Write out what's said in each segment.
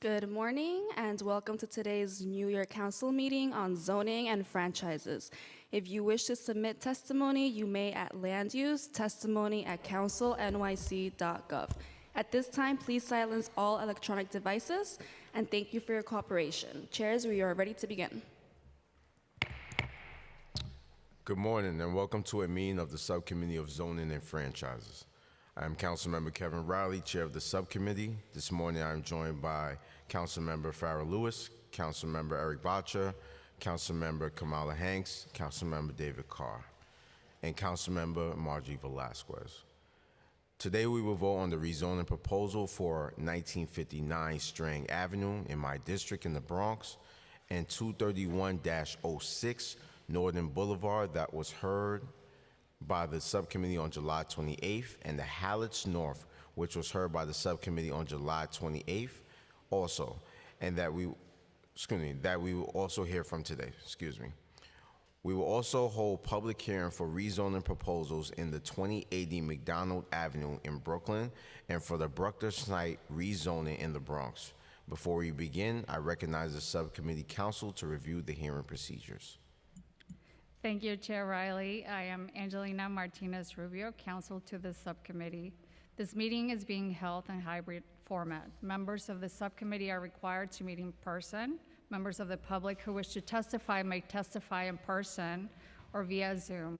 Good morning and welcome to today's New Year Council meeting on zoning and franchises. If you wish to submit testimony, you may at landuse.testimony@councilnyc.gov. At this time, please silence all electronic devices and thank you for your cooperation. Chairs, we are ready to begin. Good morning and welcome to a meeting of the Subcommittee of Zoning and Franchises. I am Councilmember Kevin Riley, Chair of the Subcommittee. This morning I am joined by Councilmember Farrah Lewis, Councilmember Eric Botcher, Councilmember Kamala Hanks, Councilmember David Carr, and Councilmember Margie Velasquez. Today we will vote on the rezoning proposal for 1959 Strang Avenue in my district in the Bronx and 231-06 Northern Boulevard that was heard by the subcommittee on July 28th, and the Hallett's North, which was heard by the subcommittee on July 28th also, and that we will also hear from today, We will also hold public hearing for rezoning proposals in the 2080 McDonald Avenue in Brooklyn and for the Bruckner site rezoning in the Bronx. Before we begin, I recognize the subcommittee counsel to review the hearing procedures. Thank you, Chair Riley. I am Angelina Martinez Rubio, counsel to the subcommittee. This meeting is being held in hybrid format. Members of the subcommittee are required to meet in person. Members of the public who wish to testify may testify in person or via Zoom.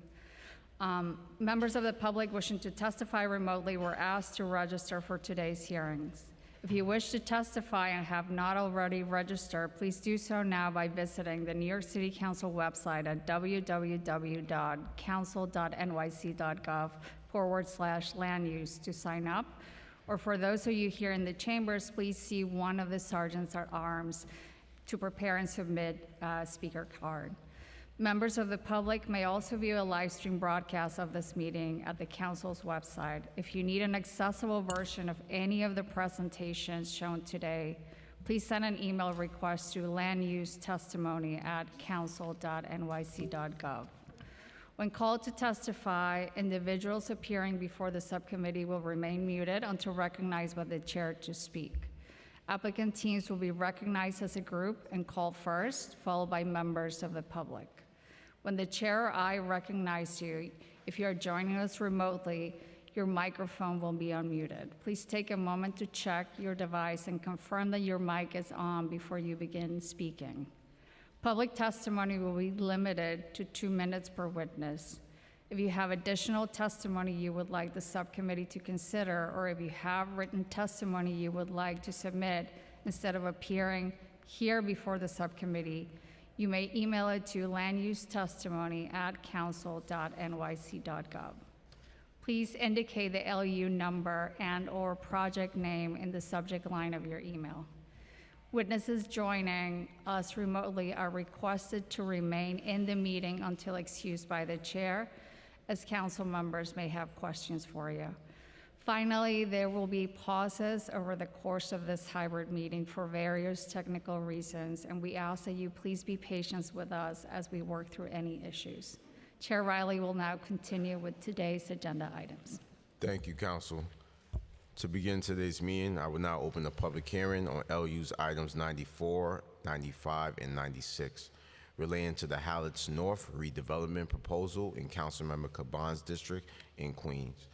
Members of the public wishing to testify remotely were asked to register for today's hearings. If you wish to testify and have not already registered, please do so now by visiting the New York City Council website at www.council.nyc.gov/land use to sign up. Or for those of you here in the chambers, please see one of the sergeants at arms to prepare and submit a speaker card. Members of the public may also view a live stream broadcast of this meeting at the Council's website. If you need an accessible version of any of the presentations shown today, please send an email request to landuse.testimony@council.nyc.gov. When called to testify, individuals appearing before the subcommittee will remain muted until recognized by the chair to speak. Applicant teams will be recognized as a group and called first, followed by members of the public. When the chair or I recognize you, if you are joining us remotely, your microphone will be unmuted. Please take a moment to check your device and confirm that your mic is on before you begin speaking. Public testimony will be limited to 2 minutes per witness. If you have additional testimony you would like the subcommittee to consider, or if you have written testimony you would like to submit instead of appearing here before the subcommittee, you may email it to landuse.testimony@council.nyc.gov. Please indicate the LU number and/or project name in the subject line of your email. Witnesses joining us remotely are requested to remain in the meeting until excused by the chair, as council members may have questions for you. Finally, there will be pauses over the course of this hybrid meeting for various technical reasons, and we ask that you please be patient with us as we work through any issues. Chair Riley will now continue with today's agenda items. Thank you, Council. To begin today's meeting, I will now open the public hearing on LU's items 94, 95, and 96, relating to the Hallett's North redevelopment proposal in Councilmember Caban's district in Queens,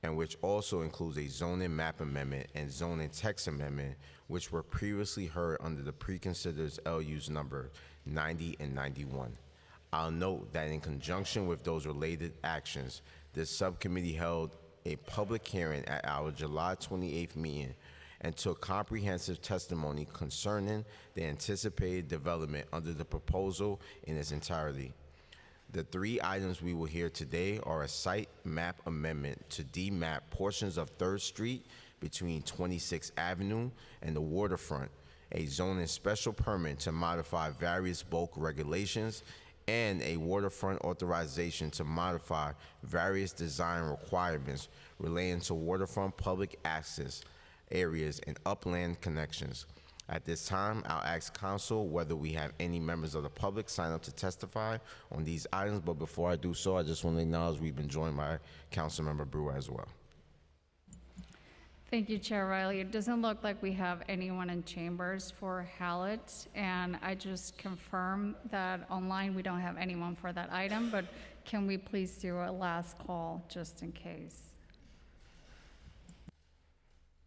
and which also includes a zoning map amendment and zoning text amendment, which were previously heard under the preconsidered LU's number 90 and 91. I'll note that in conjunction with those related actions, this subcommittee held a public hearing at our July 28th meeting and took comprehensive testimony concerning the anticipated development under the proposal in its entirety. The 3 items we will hear today are a site map amendment to demap portions of 3rd Street between 26th Avenue and the waterfront, a zoning special permit to modify various bulk regulations, and a waterfront authorization to modify various design requirements relating to waterfront public access areas and upland connections. At this time, I'll ask council whether we have any members of the public sign up to testify on these items, but before I do so, I just want to acknowledge we've been joined by Councilmember Brewer as well. Thank you, Chair Riley. It doesn't look like we have anyone in chambers for Hallett, and I just confirm that online we don't have anyone for that item, but can we please do a last call just in case?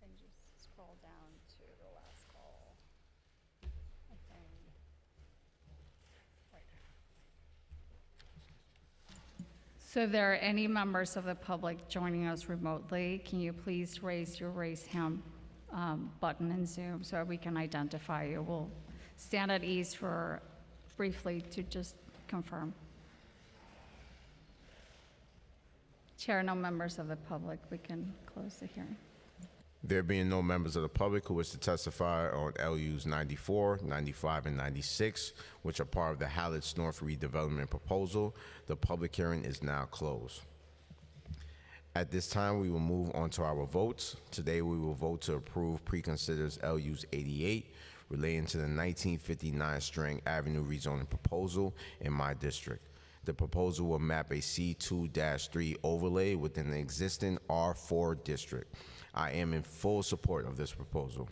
And just scroll down to the last call. I think. Right. So if there are any members of the public joining us remotely, can you please raise your raise hand button in Zoom so we can identify you? We'll stand at ease for briefly to just confirm. Chair, no members of the public. We can close the hearing. There being no members of the public who wish to testify on LUs 94, 95, and 96, which are part of the Hallett's North redevelopment proposal, the public hearing is now closed. At this time, we will move on to our votes. Today, we will vote to approve preconsiders LUs 88 relating to the 1959 Strang Avenue rezoning proposal in my district. The proposal will map a C2-3 overlay within the existing R4 district. I am in full support of this proposal.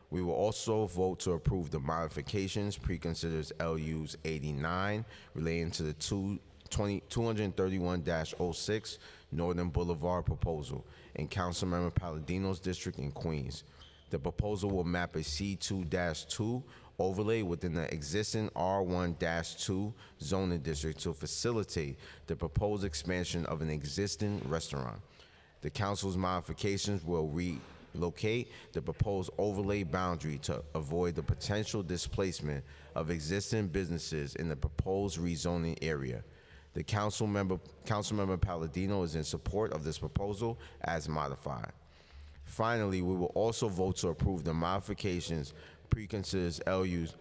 We will also vote to approve the modifications preconsiders LUs 89 relating to the 231-06 Northern Boulevard proposal in Councilmember Palladino's district in Queens. The proposal will map a C2-2 overlay within the existing R1-2 zoning district to facilitate the proposed expansion of an existing restaurant. The council's modifications will relocate the proposed overlay boundary to avoid the potential displacement of existing businesses in the proposed rezoning area. The Councilmember Palladino is in support of this proposal as modified. Finally, we will also vote to approve the modifications preconsiders LUs.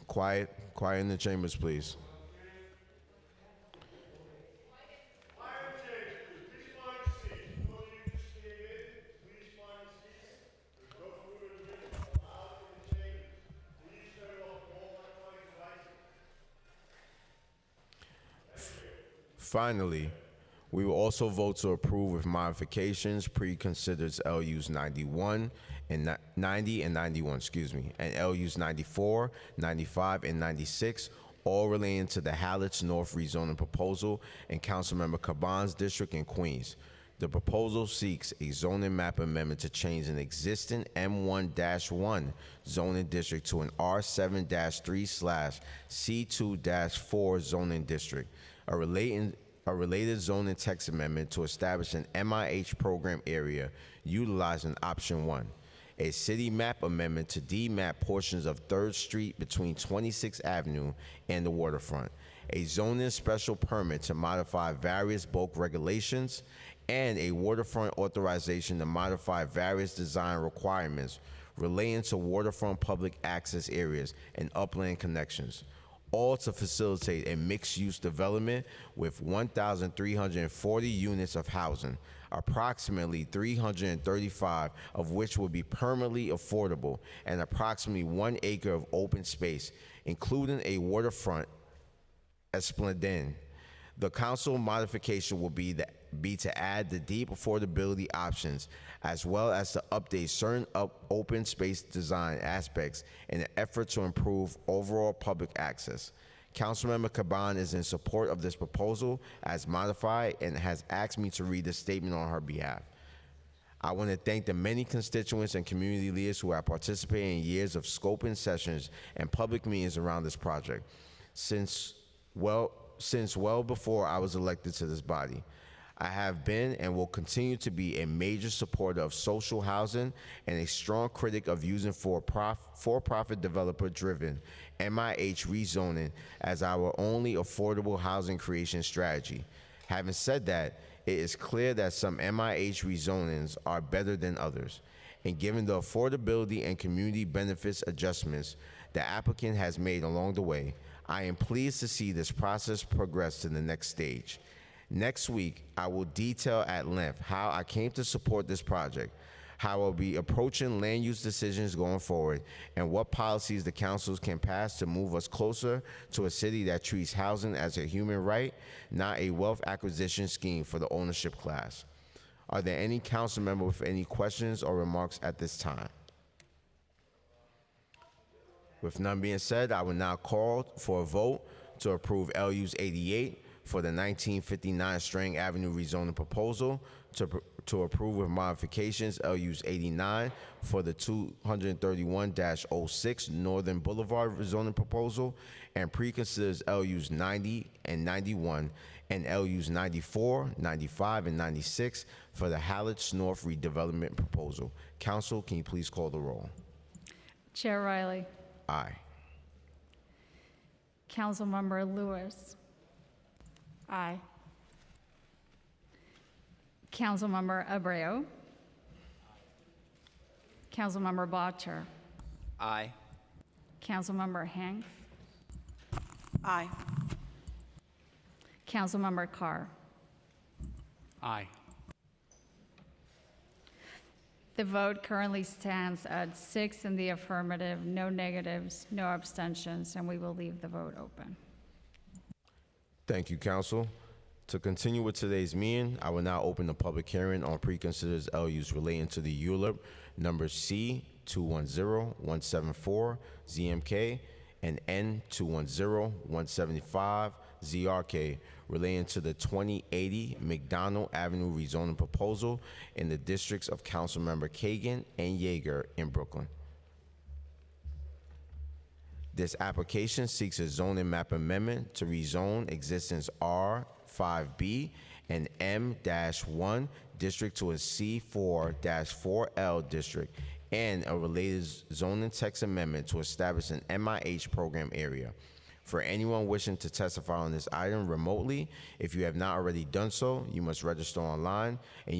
Quiet in the chambers, please. Finally, we will also vote to approve with modifications preconsiders LUs 91 and 90 and 91, and LUs 94, 95, and 96, all relating to the Hallett's North rezoning proposal in Councilmember Caban's district in Queens. The proposal seeks a zoning map amendment to change an existing M1-1 zoning district to an R7-3/C2-4 zoning district. A related zoning text amendment to establish an MIH program area utilizing option 1. A city map amendment to demap portions of 3rd Street between 26th Avenue and the waterfront. A zoning special permit to modify various bulk regulations, and a waterfront authorization to modify various design requirements relating to waterfront public access areas and upland connections, all to facilitate a mixed-use development with 1,340 units of housing, approximately 335 of which will be permanently affordable, and approximately 1 acre of open space, including a waterfront esplanade. The council modification will be to add the deep affordability options, as well as to update certain open space design aspects in an effort to improve overall public access. Councilmember Caban is in support of this proposal as modified and has asked me to read the statement on her behalf. I want to thank the many constituents and community leaders who have participated in years of scoping sessions and public meetings around this project since well before I was elected to this body. I have been and will continue to be a major supporter of social housing and a strong critic of using for-profit developer-driven MIH rezoning as our only affordable housing creation strategy. Having said that, it is clear that some MIH rezonings are better than others, and given the affordability and community benefits adjustments the applicant has made along the way, I am pleased to see this process progress to the next stage. Next week, I will detail at length how I came to support this project, how I'll be approaching land use decisions going forward, and what policies the councils can pass to move us closer to a city that treats housing as a human right, not a wealth acquisition scheme for the ownership class. Are there any council member with any questions or remarks at this time? With none being said, I will now call for a vote to approve LU's 88 for the 1959 Strang Avenue rezoning proposal, to approve with modifications LU's 89 for the 231-06 Northern Boulevard rezoning proposal, and preconsiders LU's 90 and 91 and LU's 94, 95, and 96 for the Hallett's North redevelopment proposal. Council, can you please call the roll? Chair Riley. Aye. Councilmember Lewis. Aye. Councilmember Abreu. Councilmember Bottcher. Aye. Councilmember Hanks. Aye. Councilmember Carr. Aye. The vote currently stands at 6 in the affirmative, no negatives, no abstentions, and we will leave the vote open. Thank you, Council. To continue with today's meeting, I will now open the public hearing on preconsiders LUs relating to the ULURP number C210174 ZMK and N210175 ZRK relating to the 2080 McDonald Avenue rezoning proposal in the districts of Councilmember Kagan and Yeager in Brooklyn. This application seeks a zoning map amendment to rezone existing R5B and M-1 district to a C4-4L district, and a related zoning text amendment to establish an MIH program area. For anyone wishing to testify on this item remotely, if you have not already done so, you must register online, and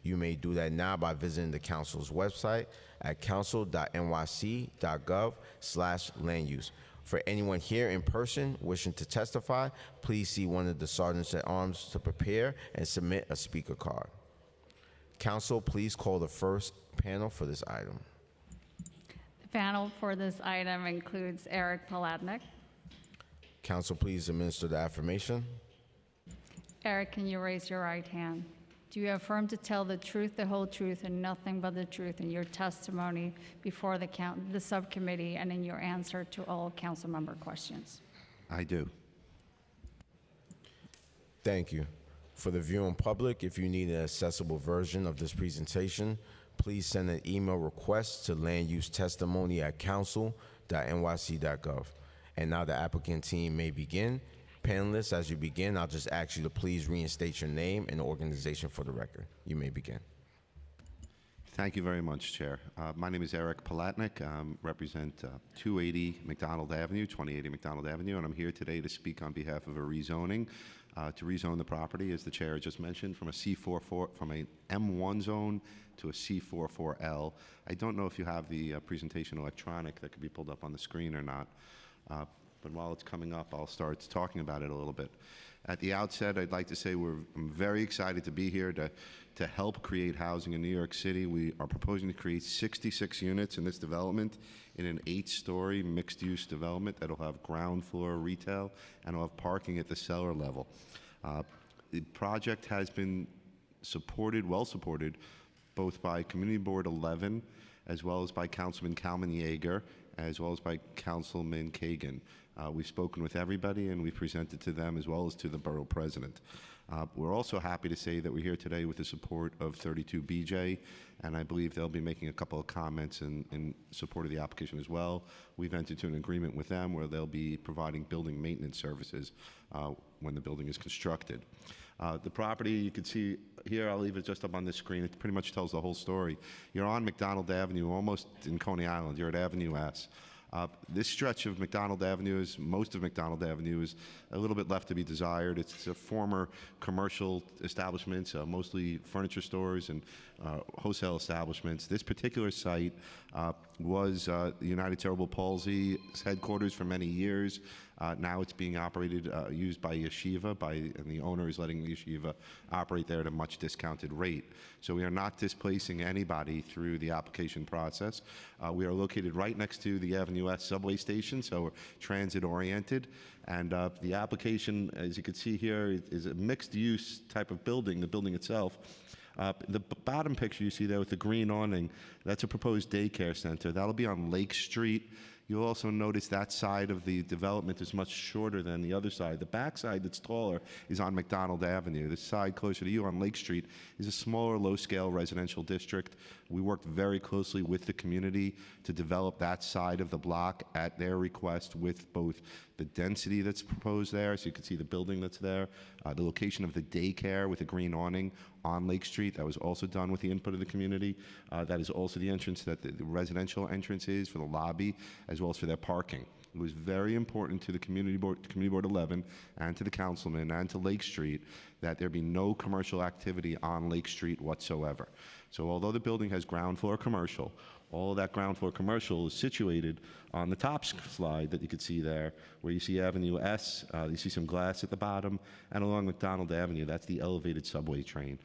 you may do that now by visiting the council's website at council.nycc.gov/landuse. For anyone here in person wishing to testify, please see one of the sergeants at arms to prepare and submit a speaker card. Council, please call the first panel for this item. The panel for this item includes Eric Palatnik. Council, please administer the affirmation. Eric, can you raise your right hand? Do you affirm to tell the truth, the whole truth, and nothing but the truth in your testimony before the subcommittee and in your answer to all council member questions? I do. Thank you. For the viewing public, if you need an accessible version of this presentation, please send an email request to landusetestimony@council.nyc.gov. And now the applicant team may begin. Panelists, as you begin, I'll just ask you to please reinstate your name and organization for the record. You may begin. Thank you very much, Chair. My name is Eric Palatnik. Represent 280 McDonald Avenue, 2080 McDonald Avenue, and I'm here today to speak on behalf of a rezoning, to rezone the property, as the Chair just mentioned, from a from a M1 zone to a C44L. I don't know if you have the presentation electronic that could be pulled up on the screen or not. But while it's coming up, I'll start talking about it a little bit. At the outset, I'd like to say I'm very excited to be here to help create housing in New York City. We are proposing to create 66 units in this development in an 8-story mixed-use development that'll have ground floor retail and will have parking at the cellar level. The project has been supported, well supported, both by Community Board 11 as well as by Councilman Kalman Yeager, as well as by Councilman Kagan. We've spoken with everybody, and we've presented to them as well as to the borough president. We're also happy to say that we're here today with the support of 32BJ, and I believe they'll be making a couple of comments in support of the application as well. We've entered into an agreement with them where they'll be providing building maintenance services when the building is constructed. The property, you can see here, I'll leave it just up on this screen. It pretty much tells the whole story. You're on McDonald Avenue, almost in Coney Island. You're at Avenue S. This stretch of McDonald Avenue, most of McDonald Avenue, is a little bit left to be desired. It's a former commercial establishments, mostly furniture stores and wholesale establishments. This particular site was the United Cerebral Palsy's headquarters for many years. Now it's being operated, used by yeshiva, and the owner is letting the yeshiva operate there at a much discounted rate. So we are not displacing anybody through the application process. We are located right next to the Avenue S subway station, so we're transit-oriented. And the application, as you can see here, is a mixed-use type of building, the building itself. The bottom picture you see there with the green awning, that's a proposed daycare center. That'll be on Lake Street. You'll also notice that side of the development is much shorter than the other side. The back side that's taller is on McDonald Avenue. The side closer to you on Lake Street is a smaller, low-scale residential district. We worked very closely with the community to develop that side of the block at their request, with both the density that's proposed there, so you can see the building that's there, the location of the daycare with a green awning on Lake Street. That was also done with the input of the community. That is also the entrance that the residential entrance is for the lobby, as well as for their parking. It was very important to the Community Board 11, and to the councilman, and to Lake Street, that there be no commercial activity on Lake Street whatsoever. So although the building has ground floor commercial, all of that ground floor commercial is situated on the top slide that you can see there, where you see Avenue S, you see some glass at the bottom, and along McDonald Avenue, that's the elevated subway train.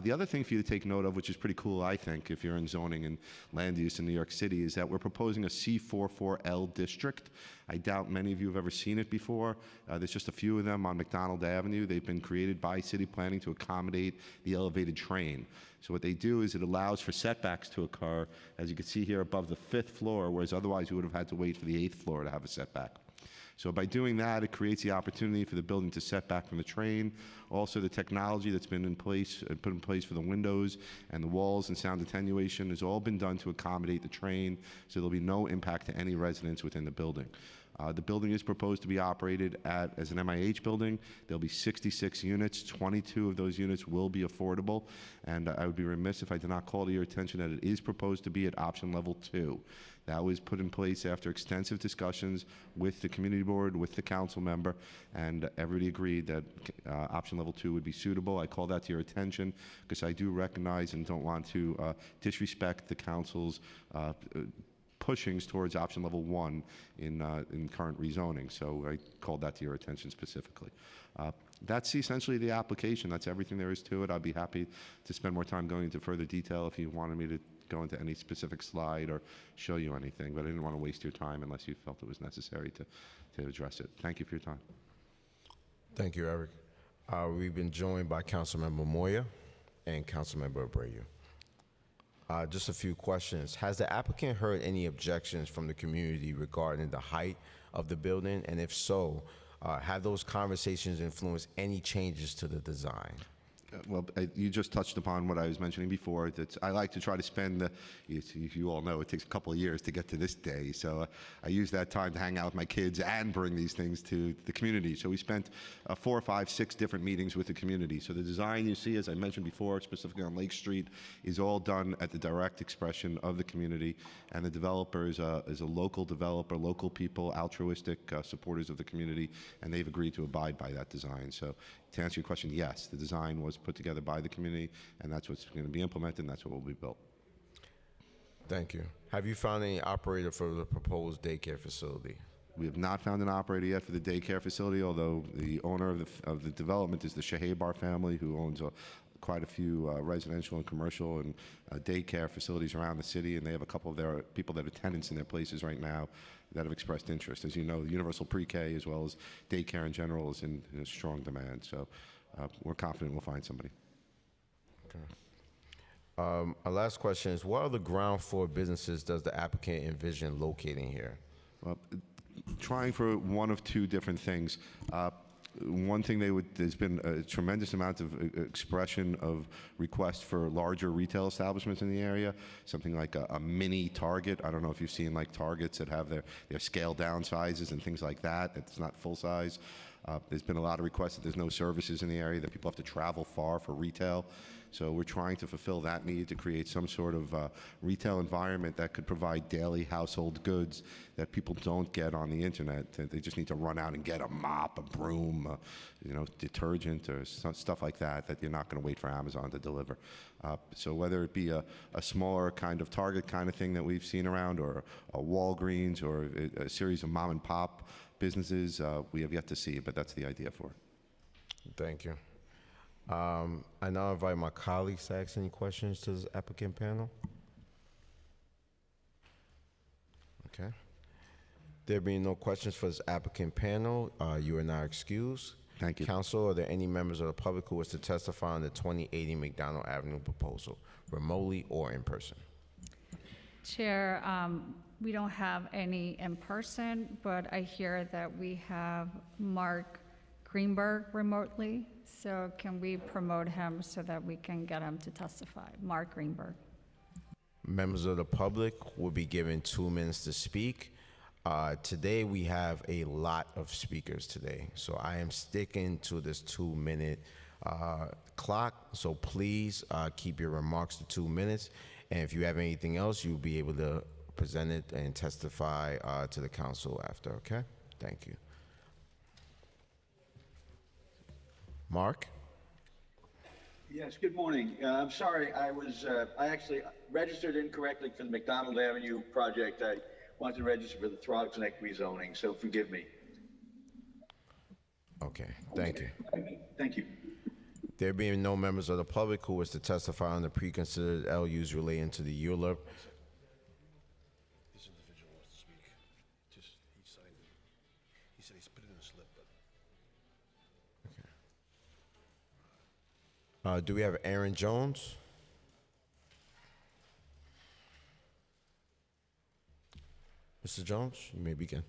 The other thing for you to take note of, which is pretty cool, I think, if you're in zoning and land use in New York City, is that we're proposing a C44L district. I doubt many of you have ever seen it before. There's just a few of them on McDonald Avenue. They've been created by city planning to accommodate the elevated train. So what they do is it allows for setbacks to occur, as you can see here, above the 5th floor, whereas otherwise you would have had to wait for the 8th floor to have a setback. So by doing that, it creates the opportunity for the building to set back from the train. Also, the technology that's been in place, put in place for the windows and the walls and sound attenuation has all been done to accommodate the train, so there'll be no impact to any residents within the building. The building is proposed to be operated as an MIH building. There'll be 66 units. 22 of those units will be affordable. And I would be remiss if I did not call to your attention that it is proposed to be at option level 2. That was put in place after extensive discussions with the community board, with the council member, and everybody agreed that option level 2 would be suitable. I call that to your attention because I do recognize and don't want to disrespect the council's pushings towards option level 1 in current rezoning. So I called that to your attention specifically. That's essentially the application. That's everything there is to it. I'd be happy to spend more time going into further detail if you wanted me to go into any specific slide or show you anything, but I didn't want to waste your time unless you felt it was necessary to address it. Thank you for your time. Thank you, Eric. We've been joined by Councilmember Moya and Councilmember Abreu. Just a few questions. Has the applicant heard any objections from the community regarding the height of the building? And if so, have those conversations influenced any changes to the design? Well, you just touched upon what I was mentioning before. That I like to try to spend, you all know, it takes a couple of years to get to this day. So I use that time to hang out with my kids and bring these things to the community. So we spent 4, 5, 6 different meetings with the community. So the design you see, as I mentioned before, specifically on Lake Street, is all done at the direct expression of the community. And the developer is a local developer, local people, altruistic supporters of the community, and they've agreed to abide by that design. So to answer your question, yes, the design was put together by the community, and that's what's going to be implemented, and that's what will be built. Thank you. Have you found any operator for the proposed daycare facility? We have not found an operator yet for the daycare facility, although the owner of the development is the Shahebar family, who owns quite a few residential and commercial and daycare facilities around the city, and they have a couple of their people that are tenants in their places right now that have expressed interest. As you know, universal pre-K as well as daycare in general is in strong demand, so we're confident we'll find somebody. Okay. Our last question is, what other ground floor businesses does the applicant envision locating here? Trying for one of 2 different things. One thing there's been a tremendous amount of expression of requests for larger retail establishments in the area, something like a mini Target. I don't know if you've seen like Targets that have their scaled down sizes and things like that. It's not full size. There's been a lot of requests that there's no services in the area, that people have to travel far for retail. So we're trying to fulfill that need to create some sort of retail environment that could provide daily household goods that people don't get on the internet. They just need to run out and get a mop, a broom, detergent or stuff like that you're not going to wait for Amazon to deliver. So whether it be a smaller kind of Target kind of thing that we've seen around, or a Walgreens, or a series of mom and pop businesses, we have yet to see, but that's the idea for it. Thank you. I now invite my colleagues to ask any questions to the applicant panel. Okay. There being no questions for this applicant panel, you are now excused. Thank you. Council, are there any members of the public who wish to testify on the 2080 McDonald Avenue proposal, remotely or in person? Chair, we don't have any in person, but I hear that we have Mark Greenberg remotely. So can we promote him so that we can get him to testify? Mark Greenberg. Members of the public will be given 2 minutes to speak. Today we have a lot of speakers today, so I am sticking to this 2-minute clock. So please keep your remarks to 2 minutes, and if you have anything else, you'll be able to present it and testify to the council after. Okay? Thank you. Mark? Yes, good morning. I'm sorry, I actually registered incorrectly for the McDonald Avenue project. I wanted to register for the Throgs Neck rezoning, so forgive me. Okay, thank you. Thank you. There being no members of the public who wish to testify on the pre-considered LUs relating to the ULURP, This individual wants to speak. He signed it. He said he's put it in a slip, but do we have Aaron Jones? Mr. Jones, you may begin.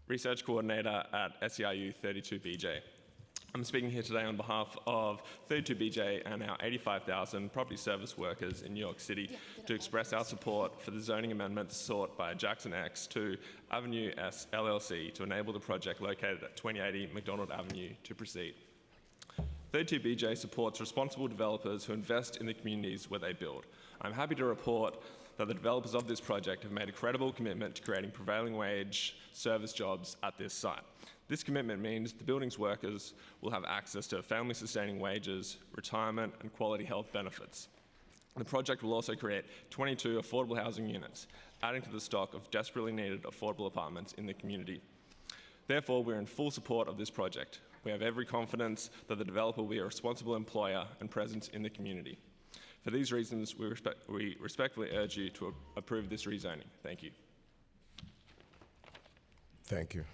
Research Coordinator at SEIU 32BJ. I'm speaking here today on behalf of 32BJ and our 85,000 property service workers in New York City to express our support for the zoning amendments sought by Jackson X to Avenue S LLC to enable the project located at 2080 McDonald Avenue to proceed. 32BJ supports responsible developers who invest in the communities where they build. I'm happy to report that the developers of this project have made a credible commitment to creating prevailing wage service jobs at this site. This commitment means the building's workers will have access to family-sustaining wages, retirement, and quality health benefits. The project will also create 22 affordable housing units, adding to the stock of desperately needed affordable apartments in the community. Therefore, we're in full support of this project. We have every confidence that the developer will be a responsible employer and presence in the community. For these reasons, we respectfully urge you to approve this rezoning. Thank you. Thank you.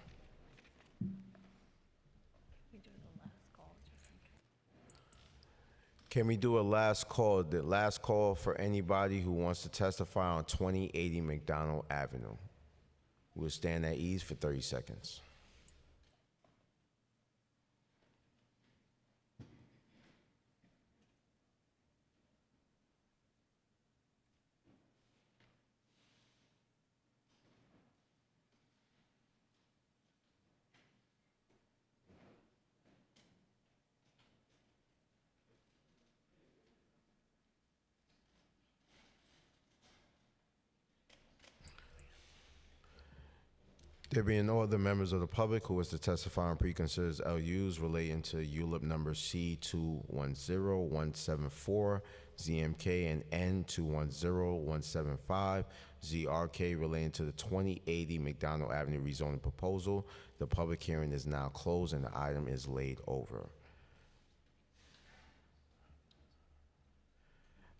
Can we do a last call? The last call for anybody who wants to testify on 2080 McDonald Avenue. We'll stand at ease for 30 seconds. There being no other members of the public who wish to testify on preconsidered LUs relating to ULIP number C210174, ZMK, and N210175, ZRK relating to the 2080 McDonald Avenue rezoning proposal, the public hearing is now closed and the item is laid over.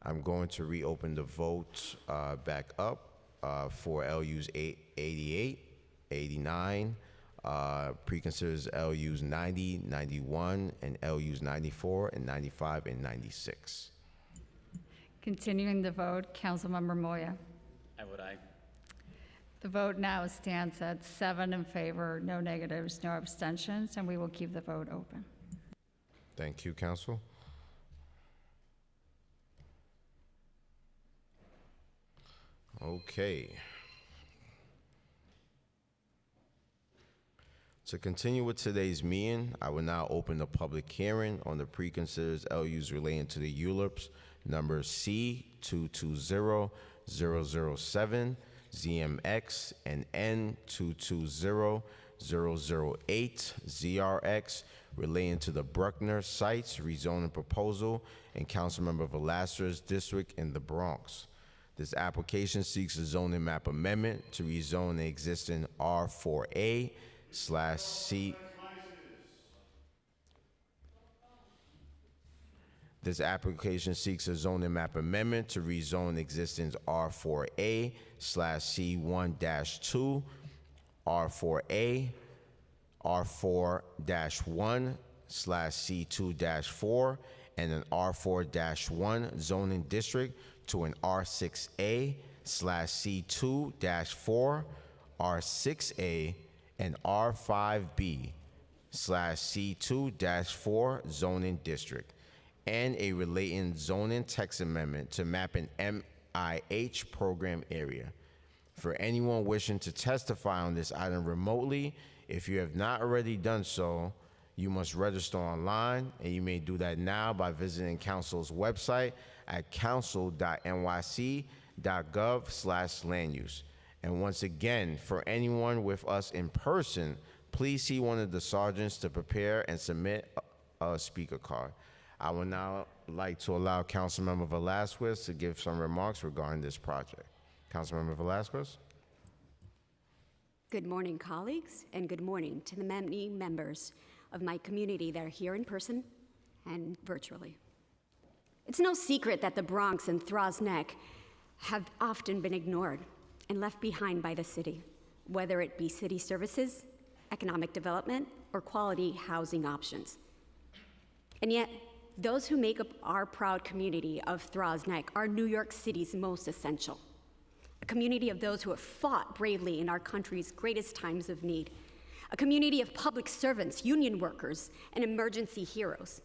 I'm going to reopen the vote back up for LUs 88, 89, preconsiders LUs 90, 91, and LUs 94, and 95, and 96. Continuing the vote, Councilmember Moya. I vote aye. The vote now stands at 7 in favor, no negatives, no abstentions, and we will keep the vote open. Thank you, Council. Okay. To continue with today's meeting, I will now open the public hearing on the preconsidered LUs relating to the ULIPs, number C220007, ZMX, and N220008, ZRX, relating to the Bruckner Sites rezoning proposal in Councilmember Velasquez's district in the Bronx. This application seeks a zoning map amendment to rezone the existing R4A/C. This application seeks a zoning map amendment to rezone existing R4A/C1-2, R4A, R4-1/C2-4, and an R4-1 zoning district to an R6A/C2-4, R6A, and R5B/C2-4 zoning district, and a relating zoning text amendment to map an MIH program area. For anyone wishing to testify on this item remotely, if you have not already done so, you must register online, and you may do that now by visiting Council's website at council.nyc.gov/land-use. And once again, for anyone with us in person, please see one of the sergeants to prepare and submit a speaker card. I would now like to allow Councilmember Velasquez to give some remarks regarding this project. Councilmember Velasquez? Good morning, colleagues, and good morning to the many members of my community that are here in person and virtually. It's no secret that the Bronx and Throgs Neck have often been ignored and left behind by the city, whether it be city services, economic development, or quality housing options. And yet, those who make up our proud community of Throgs Neck are New York City's most essential, a community of those who have fought bravely in our country's greatest times of need, a community of public servants, union workers, and emergency heroes.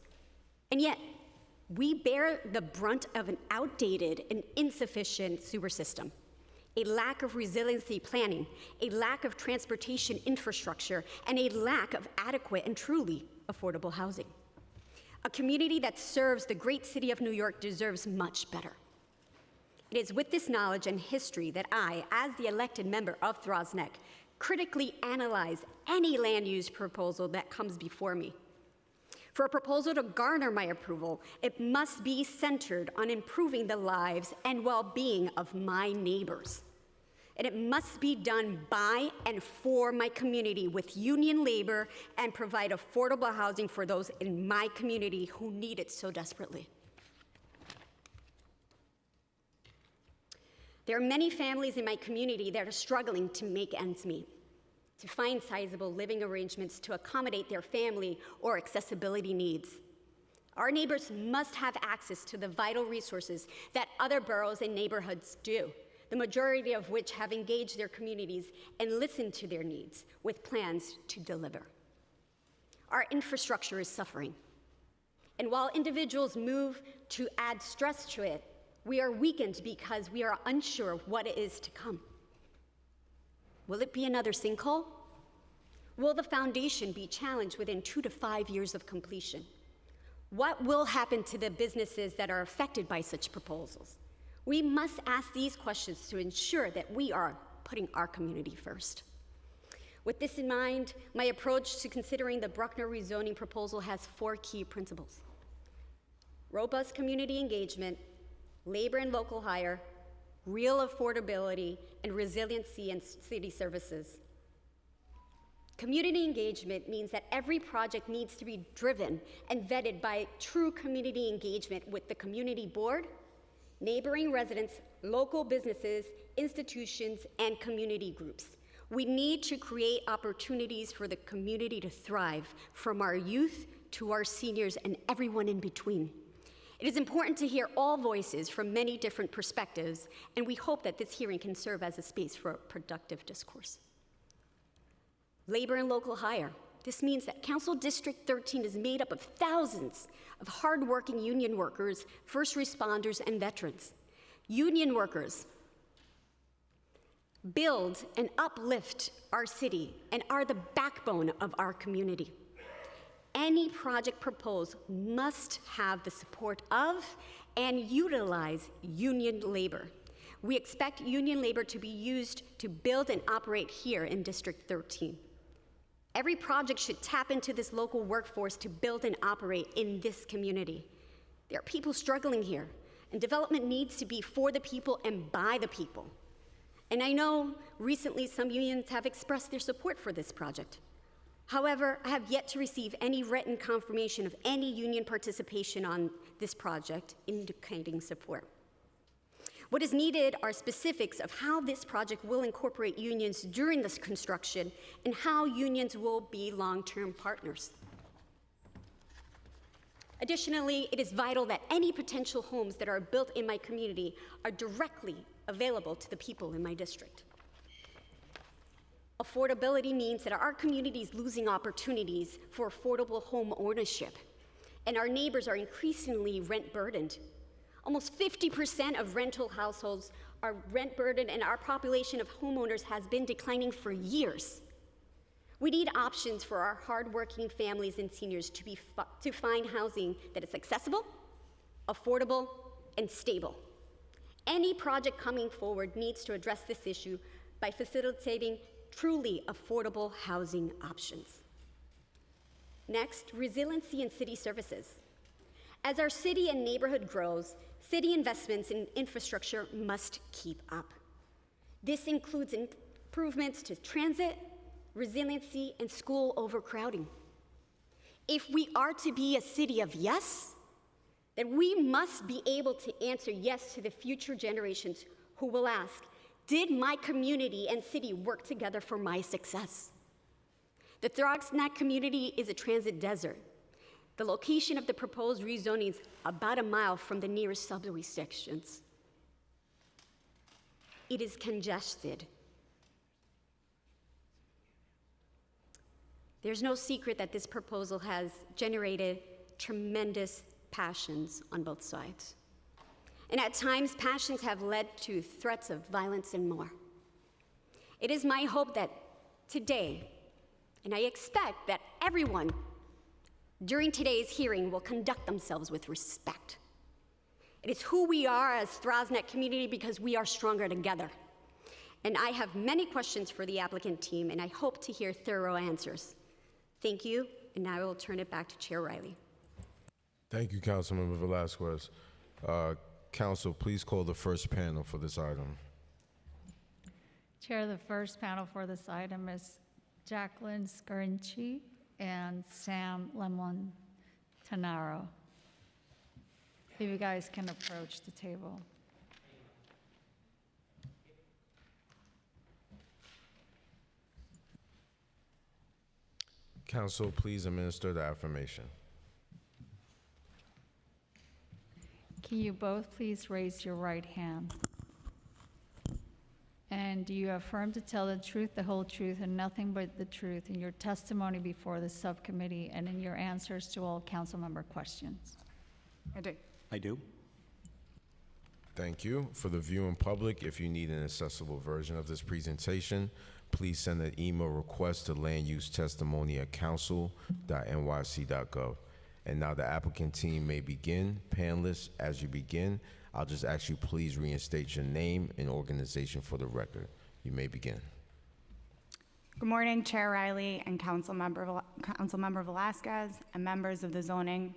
And yet, we bear the brunt of an outdated and insufficient sewer system, a lack of resiliency planning, a lack of transportation infrastructure, and a lack of adequate and truly affordable housing. A community that serves the great city of New York deserves much better. It is with this knowledge and history that I, as the elected member of Throgs Neck, critically analyze any land use proposal that comes before me. For a proposal to garner my approval, it must be centered on improving the lives and well-being of my neighbors. And it must be done by and for my community with union labor and provide affordable housing for those in my community who need it so desperately. There are many families in my community that are struggling to make ends meet, to find sizable living arrangements to accommodate their family or accessibility needs. Our neighbors must have access to the vital resources that other boroughs and neighborhoods do, the majority of which have engaged their communities and listened to their needs with plans to deliver. Our infrastructure is suffering. And while individuals move to add stress to it, we are weakened because we are unsure of what it is to come. Will it be another sinkhole? Will the foundation be challenged within 2 to 5 years of completion? What will happen to the businesses that are affected by such proposals? We must ask these questions to ensure that we are putting our community first. With this in mind, my approach to considering the Bruckner rezoning proposal has 4 key principles: robust community engagement, labor and local hire, real affordability, and resiliency in city services. Community engagement means that every project needs to be driven and vetted by true community engagement with the community board, neighboring residents, local businesses, institutions, and community groups. We need to create opportunities for the community to thrive, from our youth to our seniors and everyone in between. It is important to hear all voices from many different perspectives, and we hope that this hearing can serve as a space for a productive discourse. Labor and local hire. This means that Council District 13 is made up of thousands of hardworking union workers, first responders, and veterans. Union workers build and uplift our city and are the backbone of our community. Any project proposed must have the support of and utilize union labor. We expect union labor to be used to build and operate here in District 13. Every project should tap into this local workforce to build and operate in this community. There are people struggling here, and development needs to be for the people and by the people. And I know recently some unions have expressed their support for this project. However, I have yet to receive any written confirmation of any union participation on this project indicating support. What is needed are specifics of how this project will incorporate unions during this construction and how unions will be long-term partners. Additionally, it is vital that any potential homes that are built in my community are directly available to the people in my district. Affordability means that our community is losing opportunities for affordable home ownership, and our neighbors are increasingly rent burdened. Almost 50% of rental households are rent burdened, and our population of homeowners has been declining for years. We need options for our hardworking families and seniors to find housing that is accessible, affordable, and stable. Any project coming forward needs to address this issue by facilitating truly affordable housing options. Next, resiliency in city services. As our city and neighborhood grows, city investments in infrastructure must keep up. This includes improvements to transit, resiliency, and school overcrowding. If we are to be a city of yes, then we must be able to answer yes to the future generations who will ask, did my community and city work together for my success? The Throgsnack community is a transit desert. The location of the proposed rezoning is about a mile from the nearest subway stations. It is congested. There's no secret that this proposal has generated tremendous passions on both sides. And at times, passions have led to threats of violence and more. It is my hope that today, and I expect that everyone during today's hearing will conduct themselves with respect. It is who we are as Throsneck community because we are stronger together. And I have many questions for the applicant team, and I hope to hear thorough answers. Thank you, and now I will turn it back to Chair Riley. Thank you, Councilmember Velasquez. Council, please call the first panel for this item. Chair, the first panel for this item is Jacqueline Scarinci and Sam Lemon-Tanaro. If you guys can approach the table. Council, please administer the affirmation. Can you both please raise your right hand? And do you affirm to tell the truth, the whole truth, and nothing but the truth in your testimony before the subcommittee and in your answers to all council member questions? I do. I do. Thank you. For the viewing public, if you need an accessible version of this presentation, please send an email request to landusetestimony@council.nyc.gov. And now the applicant team may begin. Panelists, as you begin, I'll just ask you please reinstate your name and organization for the record. You may begin. Good morning, Chair Riley and Councilmember Velasquez and members of the Zoning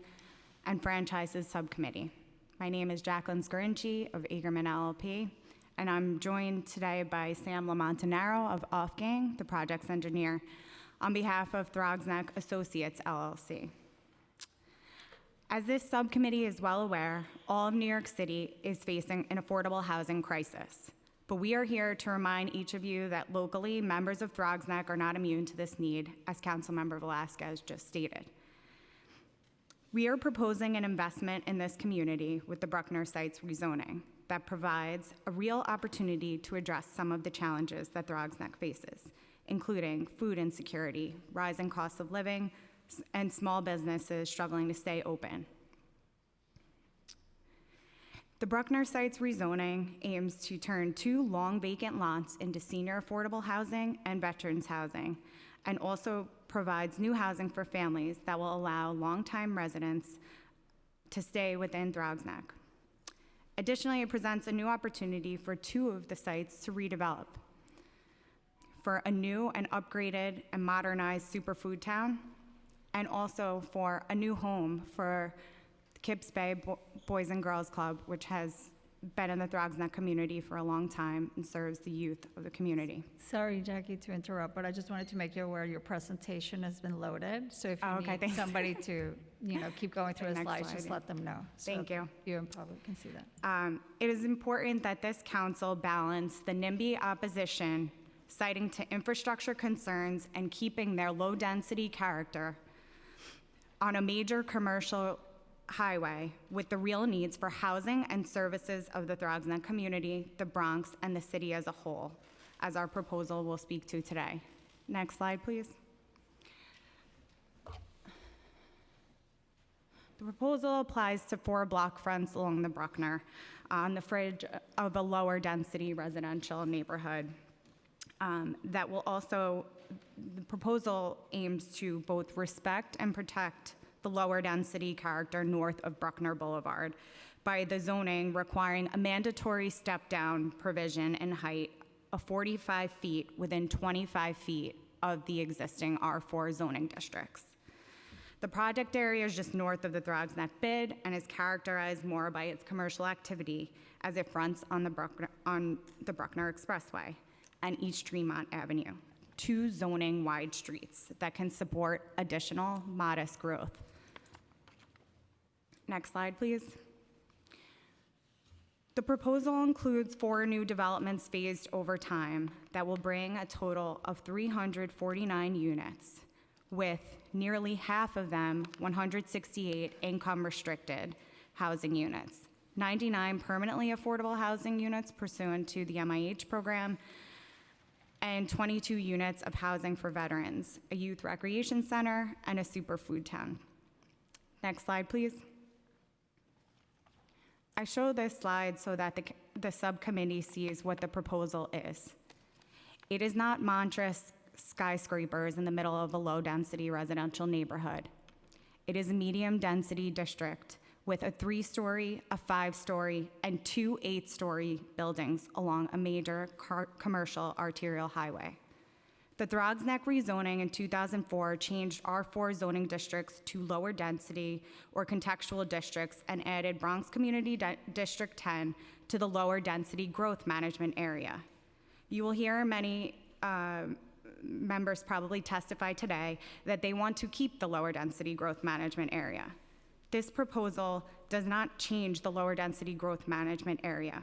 and Franchises Subcommittee. My name is Jacqueline Scarinci of Agerman LLP, and I'm joined today by Sam Lamontanaro of Offgang, the project's engineer, on behalf of Throgsneck Associates LLC. As this subcommittee is well aware, all of New York City is facing an affordable housing crisis. But we are here to remind each of you that locally, members of Throgsneck are not immune to this need, as Councilmember Velasquez just stated. We are proposing an investment in this community with the Bruckner Sites rezoning that provides a real opportunity to address some of the challenges that Throgsneck faces, including food insecurity, rising costs of living, and small businesses struggling to stay open. The Bruckner Sites rezoning aims to turn 2 long vacant lots into senior affordable housing and veterans housing, and also provides new housing for families that will allow longtime residents to stay within Throgsneck. Additionally, it presents a new opportunity for 2 of the sites to redevelop for a new and upgraded and modernized superfood town, and also for a new home for Kips Bay Boys and Girls Club, which has been in the Throgs Neck community for a long time and serves the youth of the community. Sorry, Jackie, to interrupt, but I just wanted to make you aware your presentation has been loaded. So if you Oh, okay, need thanks. somebody to, keep going through the Next slides, slide, just yeah. let them know. So Thank you. You in public can see that. It is important that this council balance the NIMBY opposition, citing to infrastructure concerns and keeping their low-density character on a major commercial highway with the real needs for housing and services of the Throgs Neck community, the Bronx, and the city as a whole, as our proposal will speak to today. Next slide, please. The proposal applies to 4 block fronts along the Bruckner on the fringe of a lower density residential neighborhood. That will also, the proposal aims to both respect and protect the lower density character north of Bruckner Boulevard by the zoning requiring a mandatory step-down provision in height of 45 feet within 25 feet of the existing R4 zoning districts. The project area is just north of the Throgs Neck bid and is characterized more by its commercial activity as it fronts on the Bruckner Expressway and East Tremont Avenue, 2 zoning-wide streets that can support additional modest growth. Next slide, please. The proposal includes 4 new developments phased over time that will bring a total of 349 units, with nearly half of them 168 income-restricted housing units, 99 permanently affordable housing units pursuant to the MIH program, and 22 units of housing for veterans, a youth recreation center, and a superfood town. Next slide, please. I show this slide so that the subcommittee sees what the proposal is. It is not monstrous skyscrapers in the middle of a low-density residential neighborhood. It is a medium-density district with a 3-story, a 5-story, and 2 8-story buildings along a major commercial arterial highway. The Throgs Neck rezoning in 2004 changed R4 zoning districts to lower density or contextual districts and added Bronx Community District 10 to the lower density growth management area. You will hear many members probably testify today that they want to keep the lower density growth management area. This proposal does not change the lower density growth management area.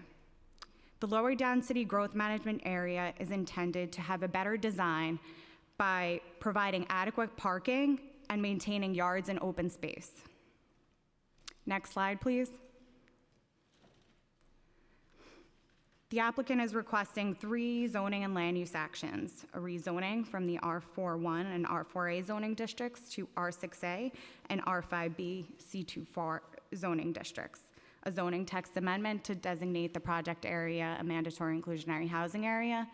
The lower density growth management area is intended to have a better design by providing adequate parking and maintaining yards and open space. Next slide, please. The applicant is requesting 3 zoning and land use actions: a rezoning from the R41 and R4A zoning districts to R6A and R5B C24 zoning districts, a zoning text amendment to designate the project area a mandatory inclusionary housing area,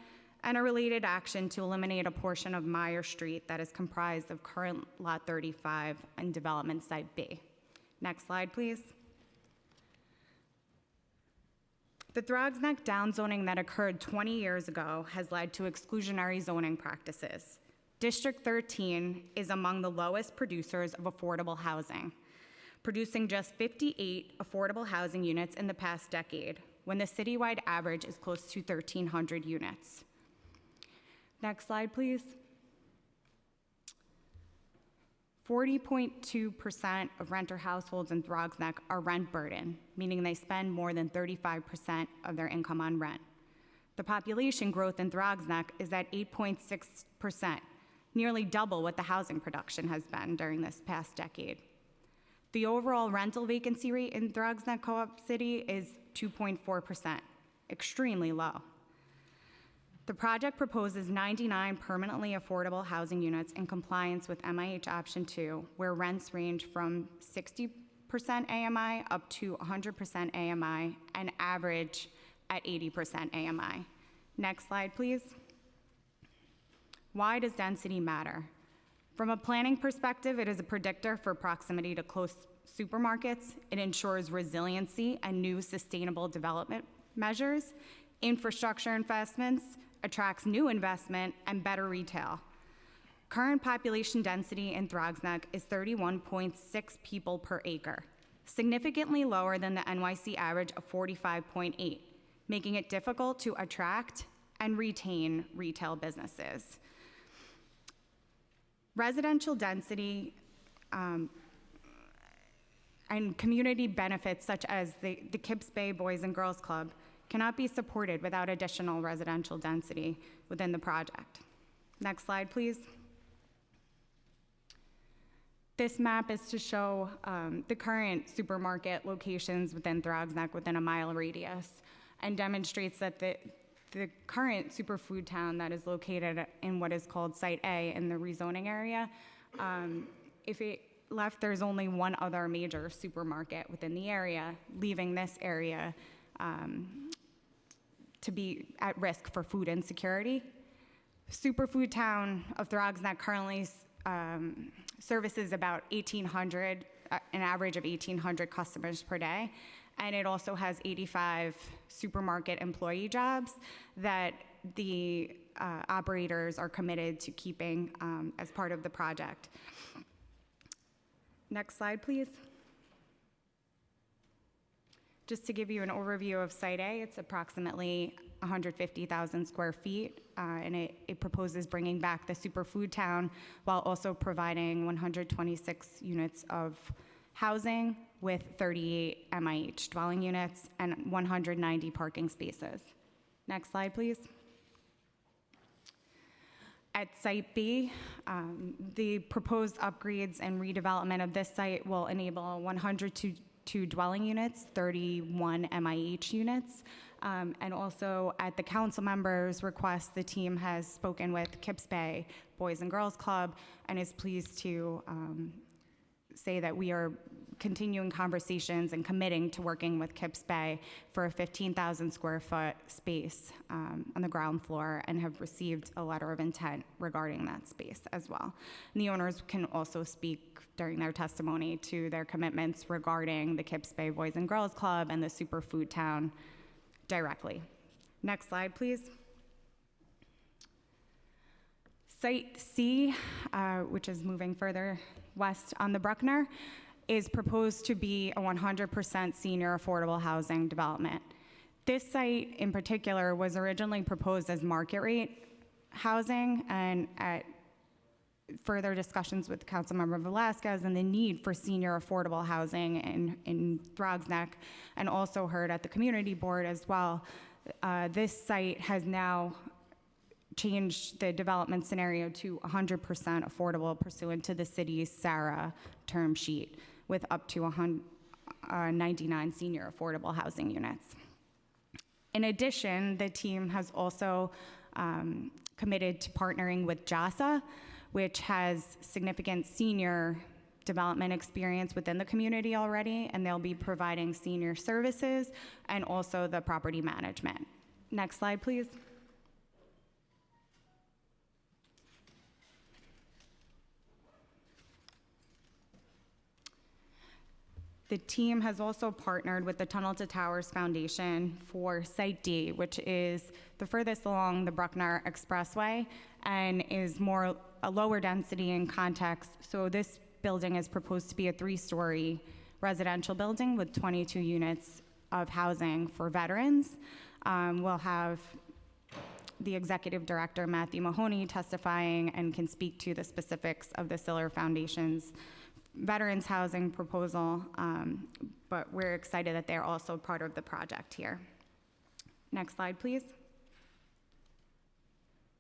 and a related action to eliminate a portion of Meyer Street that is comprised of current Lot 35 and Development Site B. Next slide, please. The Throgs Neck downzoning that occurred 20 years ago has led to exclusionary zoning practices. District 13 is among the lowest producers of affordable housing, producing just 58 affordable housing units in the past decade, when the citywide average is close to 1,300 units. Next slide, please. 40.2% of renter households in Throgs Neck are rent burden, meaning they spend more than 35% of their income on rent. The population growth in Throgs Neck is at 8.6%, nearly double what the housing production has been during this past decade. The overall rental vacancy rate in Throgs Neck Co-op City is 2.4%, extremely low. The project proposes 99 permanently affordable housing units in compliance with MIH Option 2, where rents range from 60% AMI up to 100% AMI and average at 80% AMI. Next slide, please. Why does density matter? From a planning perspective, it is a predictor for proximity to close supermarkets. It ensures resiliency and new sustainable development measures, infrastructure investments, attracts new investment, and better retail. Current population density in Throgs Neck is 31.6 people per acre. significantly lower than the NYC average of 45.8, making it difficult to attract and retain retail businesses. Residential density and community benefits such as the Kips Bay Boys and Girls Club cannot be supported without additional residential density within the project. Next slide, please. This map is to show the current supermarket locations within Throgs Neck within a mile radius and demonstrates that the current superfood town that is located in what is called Site A in the rezoning area, if it left, there's only one other major supermarket within the area, leaving this area to be at risk for food insecurity. Superfood town of Throgs Neck currently services about 1,800, an average of 1,800 customers per day. And it also has 85 supermarket employee jobs that the operators are committed to keeping as part of the project. Next slide, please. Just to give you an overview of Site A, it's approximately 150,000 square feet, and it proposes bringing back the superfood town while also providing 126 units of housing with 38 MIH dwelling units and 190 parking spaces. Next slide, please. At Site B, the proposed upgrades and redevelopment of this site will enable 102 dwelling units, 31 MIH units, and also at the council members' request, the team has spoken with Kips Bay Boys and Girls Club and is pleased to say that we are continuing conversations and committing to working with Kips Bay for a 15,000 square foot space on the ground floor and have received a letter of intent regarding that space as well. And the owners can also speak during their testimony to their commitments regarding the Kips Bay Boys and Girls Club and the Superfood Town directly. Next slide, please. Site C, which is moving further west on the Bruckner, is proposed to be a 100% senior affordable housing development. This site in particular was originally proposed as market rate housing, and at further discussions with Councilmember Velasquez and the need for senior affordable housing in Throgs Neck, and also heard at the community board as well, this site has now changed the development scenario to 100% affordable pursuant to the city's SARA term sheet with up to 99 senior affordable housing units. In addition, the team has also committed to partnering with JASA, which has significant senior development experience within the community already, and they'll be providing senior services and also the property management. Next slide, please. The team has also partnered with the Tunnel to Towers Foundation for Site D, which is the furthest along the Bruckner Expressway and is a lower density in context. So this building is proposed to be a 3-story residential building with 22 units of housing for veterans. We'll have the executive director, Matthew Mahoney, testifying and can speak to the specifics of the Siller Foundation's veterans housing proposal, but we're excited that they're also part of the project here. Next slide, please.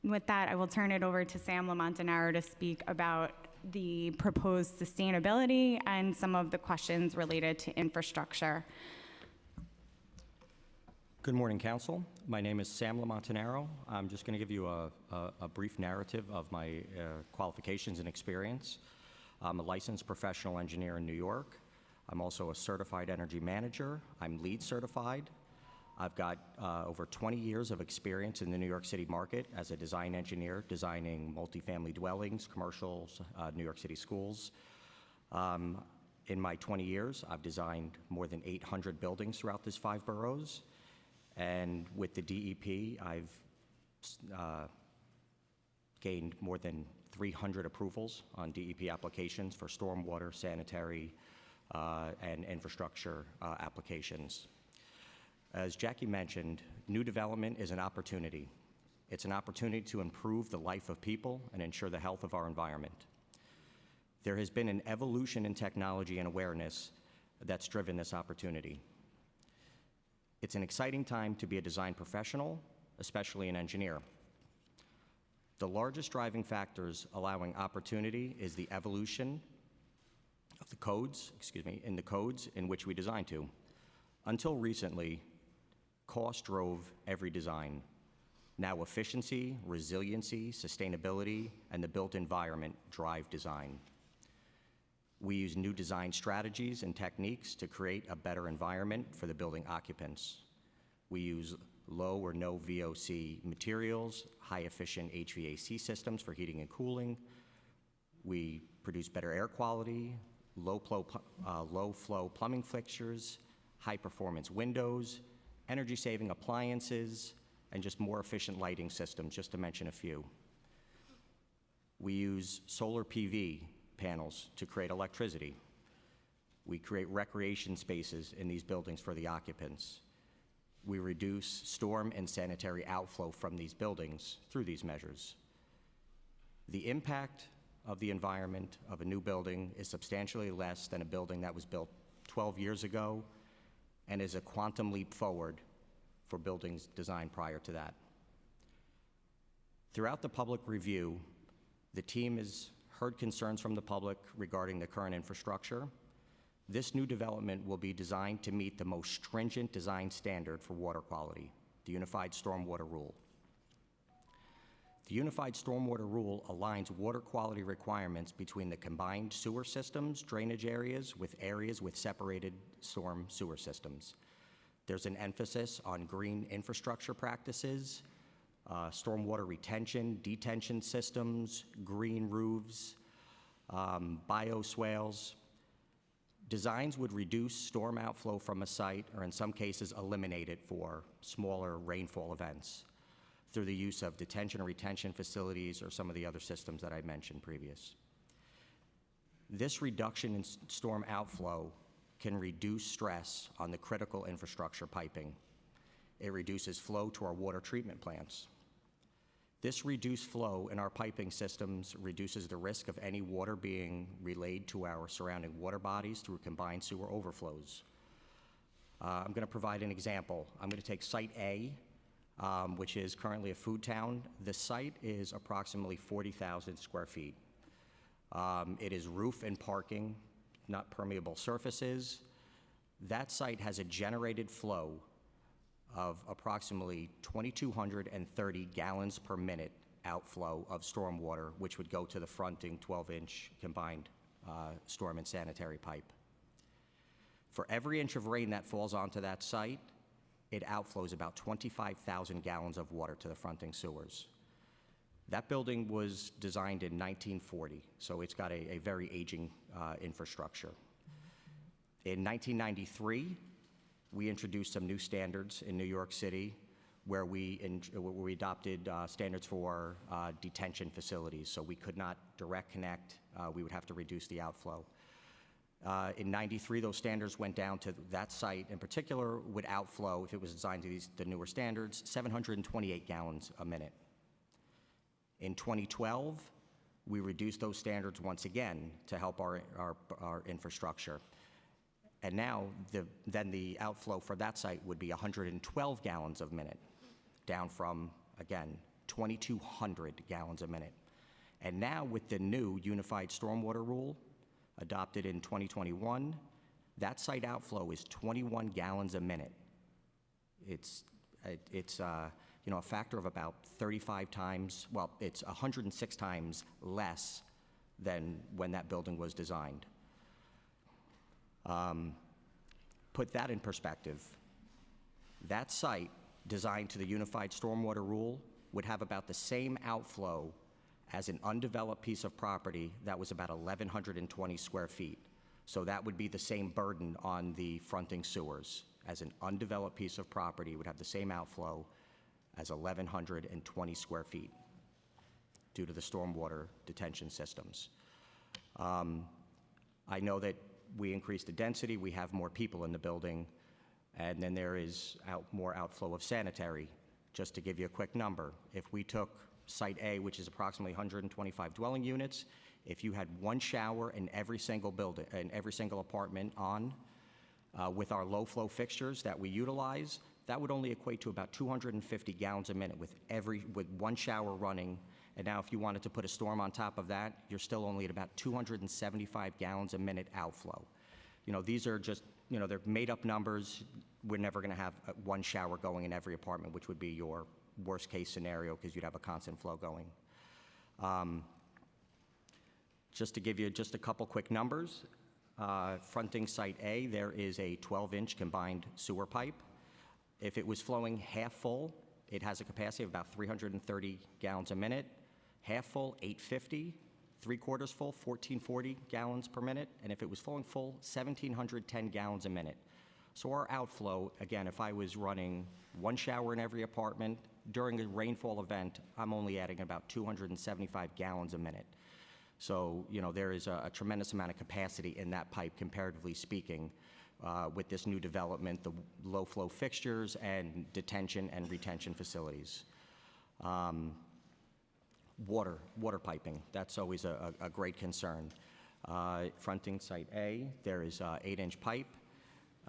And with that, I will turn it over to Sam Lamontanaro to speak about the proposed sustainability and some of the questions related to infrastructure. Good morning, Council. My name is Sam Lamontanaro. I'm just going to give you a brief narrative of my qualifications and experience. I'm a licensed professional engineer in New York. I'm also a certified energy manager. I'm LEED certified. I've got over 20 years of experience in the New York City market as a design engineer, designing multifamily dwellings, commercials, New York City schools. In my 20 years, I've designed more than 800 buildings throughout these 5 boroughs. And with the DEP, I've gained more than 300 approvals on DEP applications for stormwater, sanitary, and infrastructure applications. As Jackie mentioned, new development is an opportunity. It's an opportunity to improve the life of people and ensure the health of our environment. There has been an evolution in technology and awareness that's driven this opportunity. It's an exciting time to be a design professional, especially an engineer. The largest driving factors allowing opportunity is the evolution of the codes, in the codes in which we design to. Until recently, cost drove every design. Now efficiency, resiliency, sustainability, and the built environment drive design. We use new design strategies and techniques to create a better environment for the building occupants. We use low or no VOC materials, high-efficient HVAC systems for heating and cooling. We produce better air quality, low-flow plumbing fixtures, high-performance windows, energy-saving appliances, and just more efficient lighting systems, just to mention a few. We use solar PV panels to create electricity. We create recreation spaces in these buildings for the occupants. We reduce storm and sanitary outflow from these buildings through these measures. The impact of the environment of a new building is substantially less than a building that was built 12 years ago and is a quantum leap forward for buildings designed prior to that. Throughout the public review, the team has heard concerns from the public regarding the current infrastructure. This new development will be designed to meet the most stringent design standard for water quality, the Unified Stormwater Rule. The Unified Stormwater Rule aligns water quality requirements between the combined sewer systems, drainage areas with separated storm sewer systems. There's an emphasis on green infrastructure practices, stormwater retention, detention systems, green roofs, bioswales. Designs would reduce storm outflow from a site, or in some cases eliminate it for smaller rainfall events through the use of detention or retention facilities or some of the other systems that I mentioned previous. This reduction in storm outflow can reduce stress on the critical infrastructure piping. It reduces flow to our water treatment plants. This reduced flow in our piping systems reduces the risk of any water being relayed to our surrounding water bodies through combined sewer overflows. I'm going to provide an example. I'm going to take Site A, which is currently a food town. The site is approximately 40,000 square feet. It is roof and parking, not permeable surfaces. That site has a generated flow of approximately 2,230 gallons per minute outflow of stormwater, which would go to the fronting 12-inch combined storm and sanitary pipe. For every inch of rain that falls onto that site, it outflows about 25,000 gallons of water to the fronting sewers. That building was designed in 1940, so it's got a very aging infrastructure. In 1993, we introduced some new standards in New York City where we adopted standards for detention facilities, so we could not direct connect. We would have to reduce the outflow. In 93, those standards went down to that site in particular would outflow, if it was designed to the newer standards, 728 gallons a minute. In 2012, we reduced those standards once again to help our infrastructure. And now, then the outflow for that site would be 112 gallons a minute, down from, again, 2,200 gallons a minute. And now, with the new Unified Stormwater Rule, adopted in 2021, that site outflow is 21 gallons a minute. It's a factor of about 35 times, well, it's 106 times less than when that building was designed. Put that in perspective. That site, designed to the Unified Stormwater Rule, would have about the same outflow as an undeveloped piece of property that was about 1,120 square feet. So that would be the same burden on the fronting sewers. As an undeveloped piece of property would have the same outflow as 1,120 square feet due to the stormwater detention systems. I know that we increase the density, we have more people in the building, and then there is more outflow of sanitary. Just to give you a quick number, if we took Site A, which is approximately 125 dwelling units, if you had one shower in every single building, in every single apartment with our low flow fixtures that we utilize, that would only equate to about 250 gallons a minute with one shower running. And now if you wanted to put a storm on top of that, you're still only at about 275 gallons a minute outflow. These are just, they're made up numbers. We're never going to have one shower going in every apartment, which would be your worst case scenario because you'd have a constant flow going. Just to give you just a couple quick numbers, fronting Site A, there is a 12-inch combined sewer pipe. If it was flowing half full, it has a capacity of about 330 gallons a minute. Half full, 850. 3/4 full, 1440 gallons per minute. And if it was flowing full, 1710 gallons a minute. So our outflow, again, if I was running one shower in every apartment, during a rainfall event, I'm only adding about 275 gallons a minute. So, there is a tremendous amount of capacity in that pipe, comparatively speaking, with this new development, the low flow fixtures and detention and retention facilities. Water piping, that's always a great concern. Fronting Site A, there is an 8-inch pipe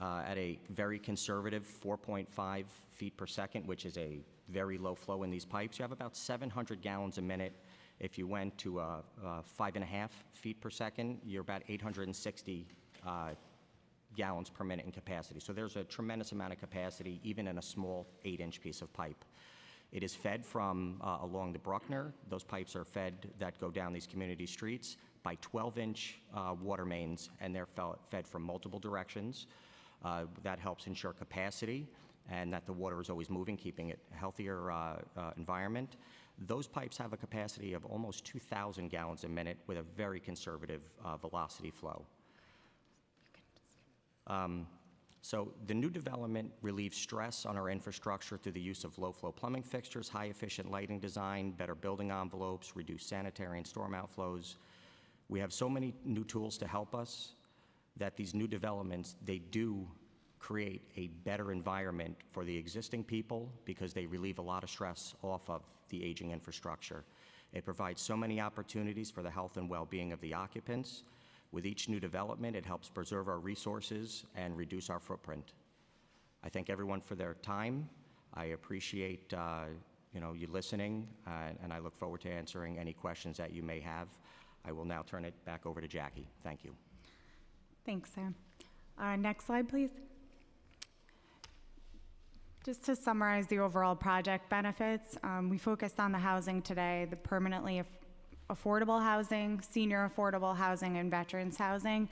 at a very conservative 4.5 feet per second, which is a very low flow in these pipes. You have about 700 gallons a minute. If you went to 5.5 feet per second, you're about 860 gallons per minute in capacity. So there's a tremendous amount of capacity, even in a small 8-inch piece of pipe. It is fed from along the Bruckner. Those pipes are fed that go down these community streets by 12-inch water mains, and they're fed from multiple directions. That helps ensure capacity and that the water is always moving, keeping it a healthier environment. Those pipes have a capacity of almost 2,000 gallons a minute with a very conservative velocity flow. So the new development relieves stress on our infrastructure through the use of low-flow plumbing fixtures, high-efficient lighting design, better building envelopes, reduced sanitary and storm outflows. We have so many new tools to help us that these new developments, they do create a better environment for the existing people because they relieve a lot of stress off of the aging infrastructure. It provides so many opportunities for the health and well-being of the occupants. With each new development, it helps preserve our resources and reduce our footprint. I thank everyone for their time. I appreciate you listening, and I look forward to answering any questions that you may have. I will now turn it back over to Jackie. Thank you. Thanks, Sam. Next slide, please. Just to summarize the overall project benefits, we focused on the housing today, the permanently affordable housing, senior affordable housing, and veterans housing.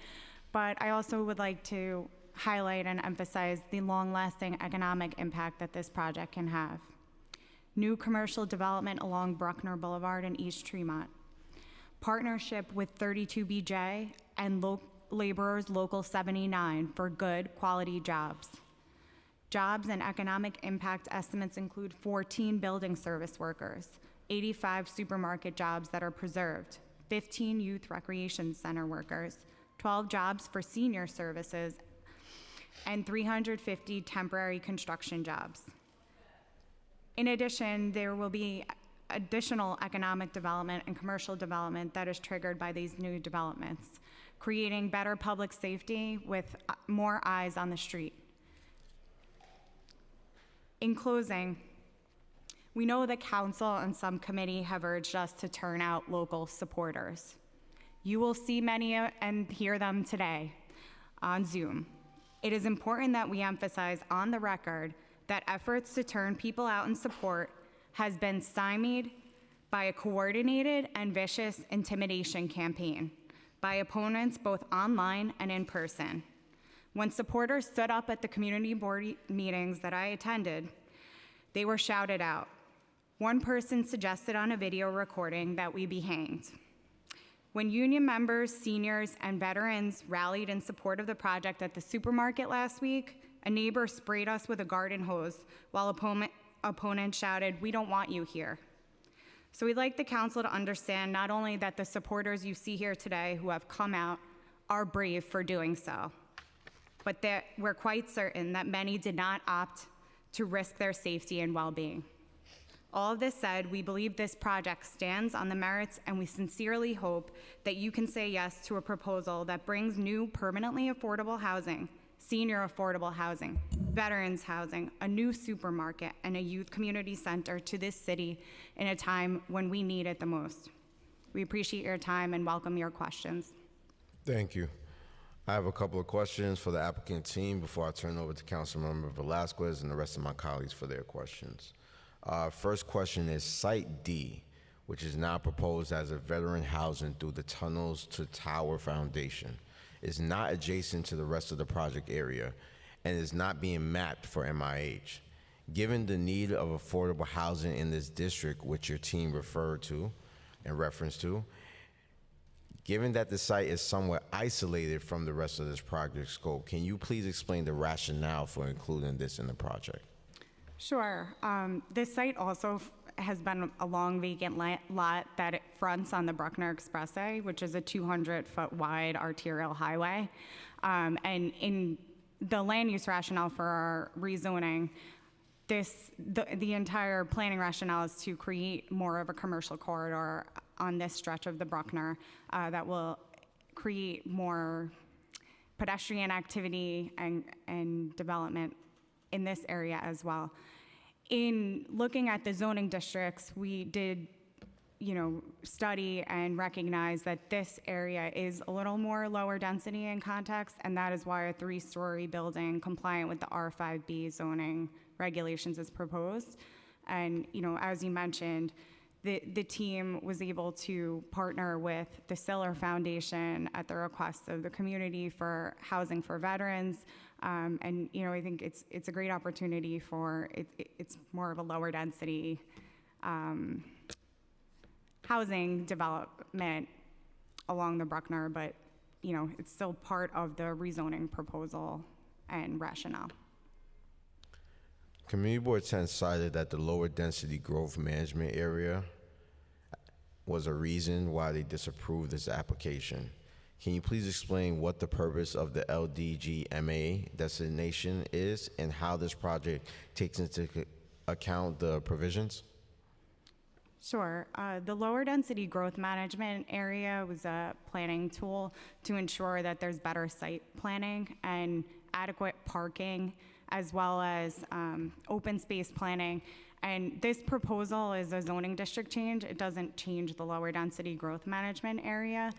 But I also would like to highlight and emphasize the long-lasting economic impact that this project can have. New commercial development along Bruckner Boulevard in East Tremont. Partnership with 32BJ and Laborers Local 79 for good quality jobs. Jobs and economic impact estimates include 14 building service workers, 85 supermarket jobs that are preserved, 15 youth recreation center workers, 12 jobs for senior services, and 350 temporary construction jobs. In addition, there will be additional economic development and commercial development that is triggered by these new developments, creating better public safety with more eyes on the street. In closing, we know the council and some committee have urged us to turn out local supporters. You will see many and hear them today on Zoom. It is important that we emphasize on the record that efforts to turn people out in support has been stymied by a coordinated and vicious intimidation campaign by opponents both online and in person. When supporters stood up at the community board meetings that I attended, they were shouted out. One person suggested on a video recording that we be hanged. When union members, seniors, and veterans rallied in support of the project at the supermarket last week, a neighbor sprayed us with a garden hose while opponents shouted, "We don't want you here." So we'd like the council to understand not only that the supporters you see here today who have come out are brave for doing so. But we're quite certain that many did not opt to risk their safety and well-being. All of this said, we believe this project stands on the merits, and we sincerely hope that you can say yes to a proposal that brings new permanently affordable housing, senior affordable housing, veterans housing, a new supermarket, and a youth community center to this city in a time when we need it the most. We appreciate your time and welcome your questions. Thank you. I have a couple of questions for the applicant team before I turn over to Councilmember Velasquez and the rest of my colleagues for their questions. First question is Site D, which is now proposed as a veteran housing through the tunnels to tower foundation, is not adjacent to the rest of the project area and is not being mapped for MIH. Given the need of affordable housing in this district, which your team referred to and referenced to, given that the site is somewhat isolated from the rest of this project scope, can you please explain the rationale for including this in the project? Sure. This site also has been a long vacant lot that it fronts on the Bruckner Expressway, which is a 200-foot wide arterial highway. And in the land use rationale for our rezoning, the entire planning rationale is to create more of a commercial corridor on this stretch of the Bruckner that will create more pedestrian activity and development in this area as well. In looking at the zoning districts, we did, study and recognize that this area is a little more lower density in context, and that is why a 3-story building compliant with the R5B zoning regulations is proposed. And, as you mentioned, the team was able to partner with the Siller Foundation at the request of the community for housing for veterans. And I think it's a great opportunity for it's more of a lower density housing development along the Bruckner, but it's still part of the rezoning proposal and rationale. Community Board 10 cited that the lower density growth management area was a reason why they disapproved this application. Can you please explain what the purpose of the LDGMA designation is and how this project takes into account the provisions? Sure. The lower density growth management area was a planning tool to ensure that there's better site planning and adequate parking, as well as open space planning. And this proposal is a zoning district change. It doesn't change the lower density growth management area.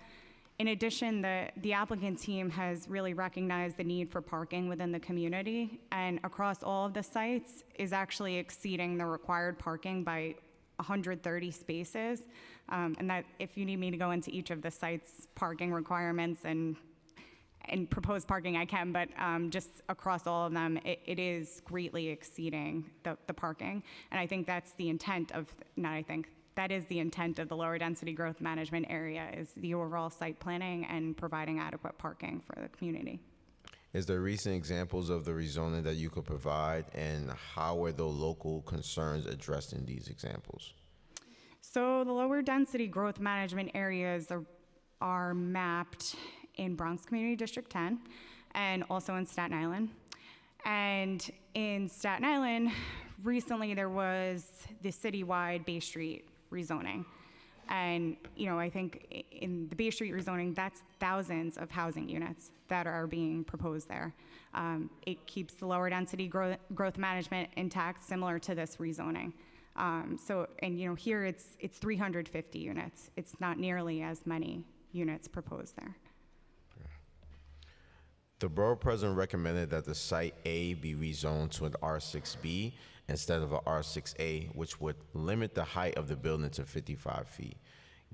In addition, the applicant team has really recognized the need for parking within the community, and across all of the sites is actually exceeding the required parking by 130 spaces. And that if you need me to go into each of the sites' parking requirements and proposed parking, I can, but just across all of them, it is greatly exceeding the parking. And I think that's the intent of, that is the intent of the lower density growth management area, is the overall site planning and providing adequate parking for the community. Is there recent examples of the rezoning that you could provide, and how were the local concerns addressed in these examples? So the lower density growth management areas are mapped in Bronx Community District 10 and also in Staten Island. And in Staten Island, recently there was the citywide Bay Street rezoning. And, I think in the Bay Street rezoning, that's thousands of housing units that are being proposed there. It keeps the lower density growth management intact, similar to this rezoning. Here it's 350 units. It's not nearly as many units proposed there. The Borough President recommended that the Site A be rezoned to an R6B instead of an R6A, which would limit the height of the building to 55 feet.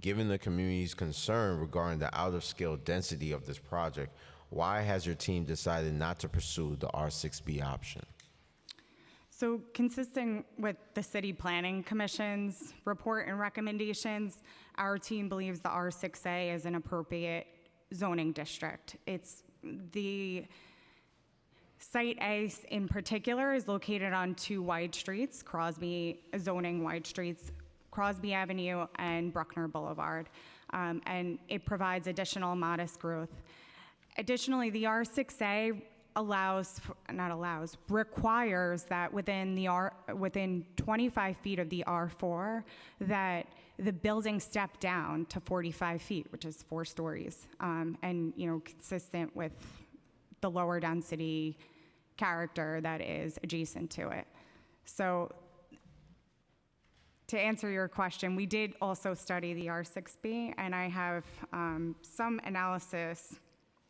Given the community's concern regarding the out-of-scale density of this project, why has your team decided not to pursue the R6B option? So consistent with the City Planning Commission's report and recommendations, our team believes the R6A is an appropriate zoning district. The Site A in particular is located on 2 wide streets, zoning wide streets, Crosby Avenue and Bruckner Boulevard, and it provides additional modest growth. Additionally, the R6A requires that within 25 feet of the R4, that the building step down to 45 feet, which is 4 stories, and consistent with the lower density character that is adjacent to it. So to answer your question, we did also study the R6B, and I have some analysis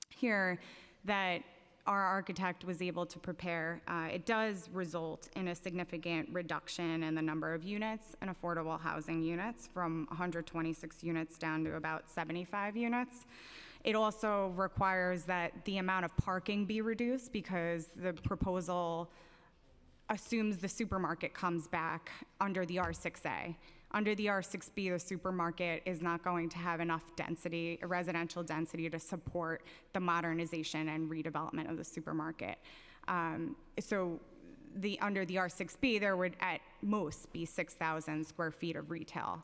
here that our architect was able to prepare. It does result in a significant reduction in the number of units and affordable housing units from 126 units down to about 75 units. It also requires that the amount of parking be reduced because the proposal assumes the supermarket comes back under the R6A. Under the R6B, the supermarket is not going to have enough density, residential density, to support the modernization and redevelopment of the supermarket. So under the R6B, there would at most be 6,000 square feet of retail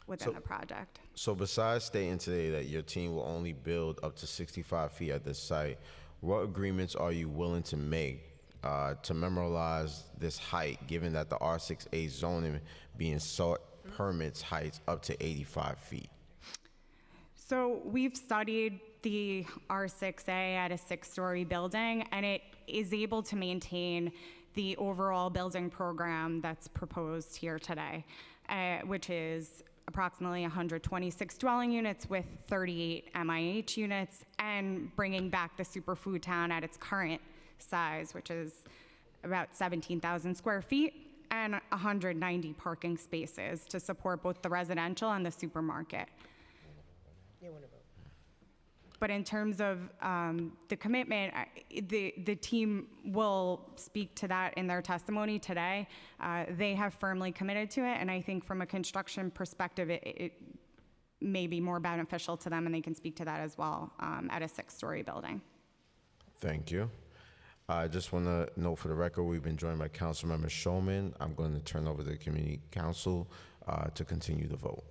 within the project. So besides stating today that your team will only build up to 65 feet at this site, what agreements are you willing to make to memorialize this height, given that the R6A zoning being sought permits heights up to 85 feet? So we've studied the R6A at a 6-story building, and it is able to maintain the overall building program that's proposed here today, which is approximately 126 dwelling units with 38 MIH units, and bringing back the superfood town at its current size, which is about 17,000 square feet, and 190 parking spaces to support both the residential and the supermarket. But in terms of the commitment, the team will speak to that in their testimony today. They have firmly committed to it, and I think from a construction perspective, it may be more beneficial to them, and they can speak to that as well at a 6-story building. Thank you. I just want to note for the record, we've been joined by Councilmember Shulman. I'm going to turn over to the Community Council to continue the vote.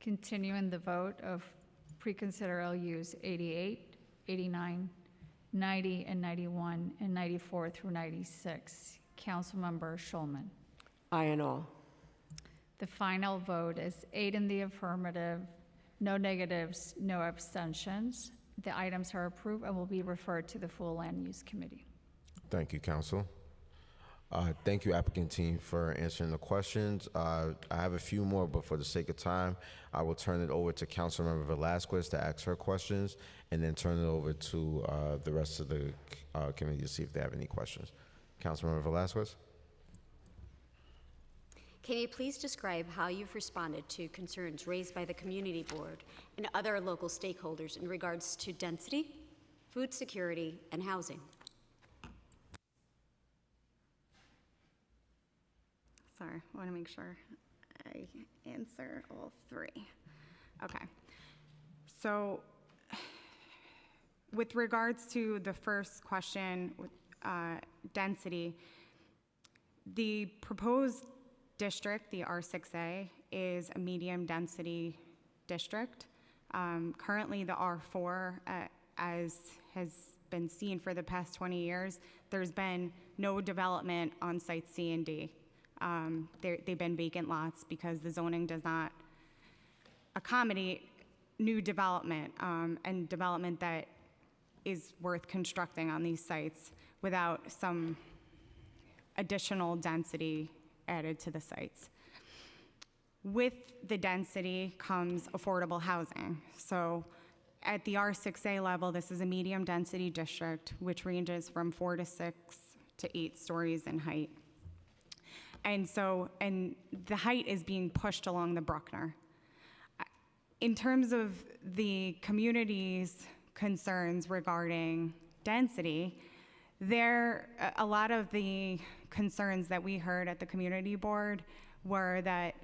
Continuing the vote of pre-consider LUs 88, 89, 90, and 91, and 94 through 96. Councilmember Shulman. Aye and all. The final vote is 8 in the affirmative, no negatives, no abstentions. The items are approved and will be referred to the full Land Use Committee. Thank you, Council. Thank you, applicant team, for answering the questions. I have a few more, but for the sake of time, I will turn it over to Councilmember Velasquez to ask her questions, and then turn it over to the rest of the committee to see if they have any questions. Councilmember Velasquez? Can you please describe how you've responded to concerns raised by the community board and other local stakeholders in regards to density, food security, and housing? Sorry, I want to make sure I answer all 3. Okay. So with regards to the first question, with density, the proposed district, the R6A, is a medium density district. Currently, the R4, as has been seen for the past 20 years, there's been no development on site C and D. They've been vacant lots because the zoning does not accommodate new development and development that is worth constructing on these sites without some additional density added to the sites. With the density comes affordable housing. So at the R6A level, this is a medium density district, which ranges from 4 to 6 to 8 stories in height. And the height is being pushed along the Bruckner. In terms of the community's concerns regarding density, a lot of the concerns that we heard at the community board were that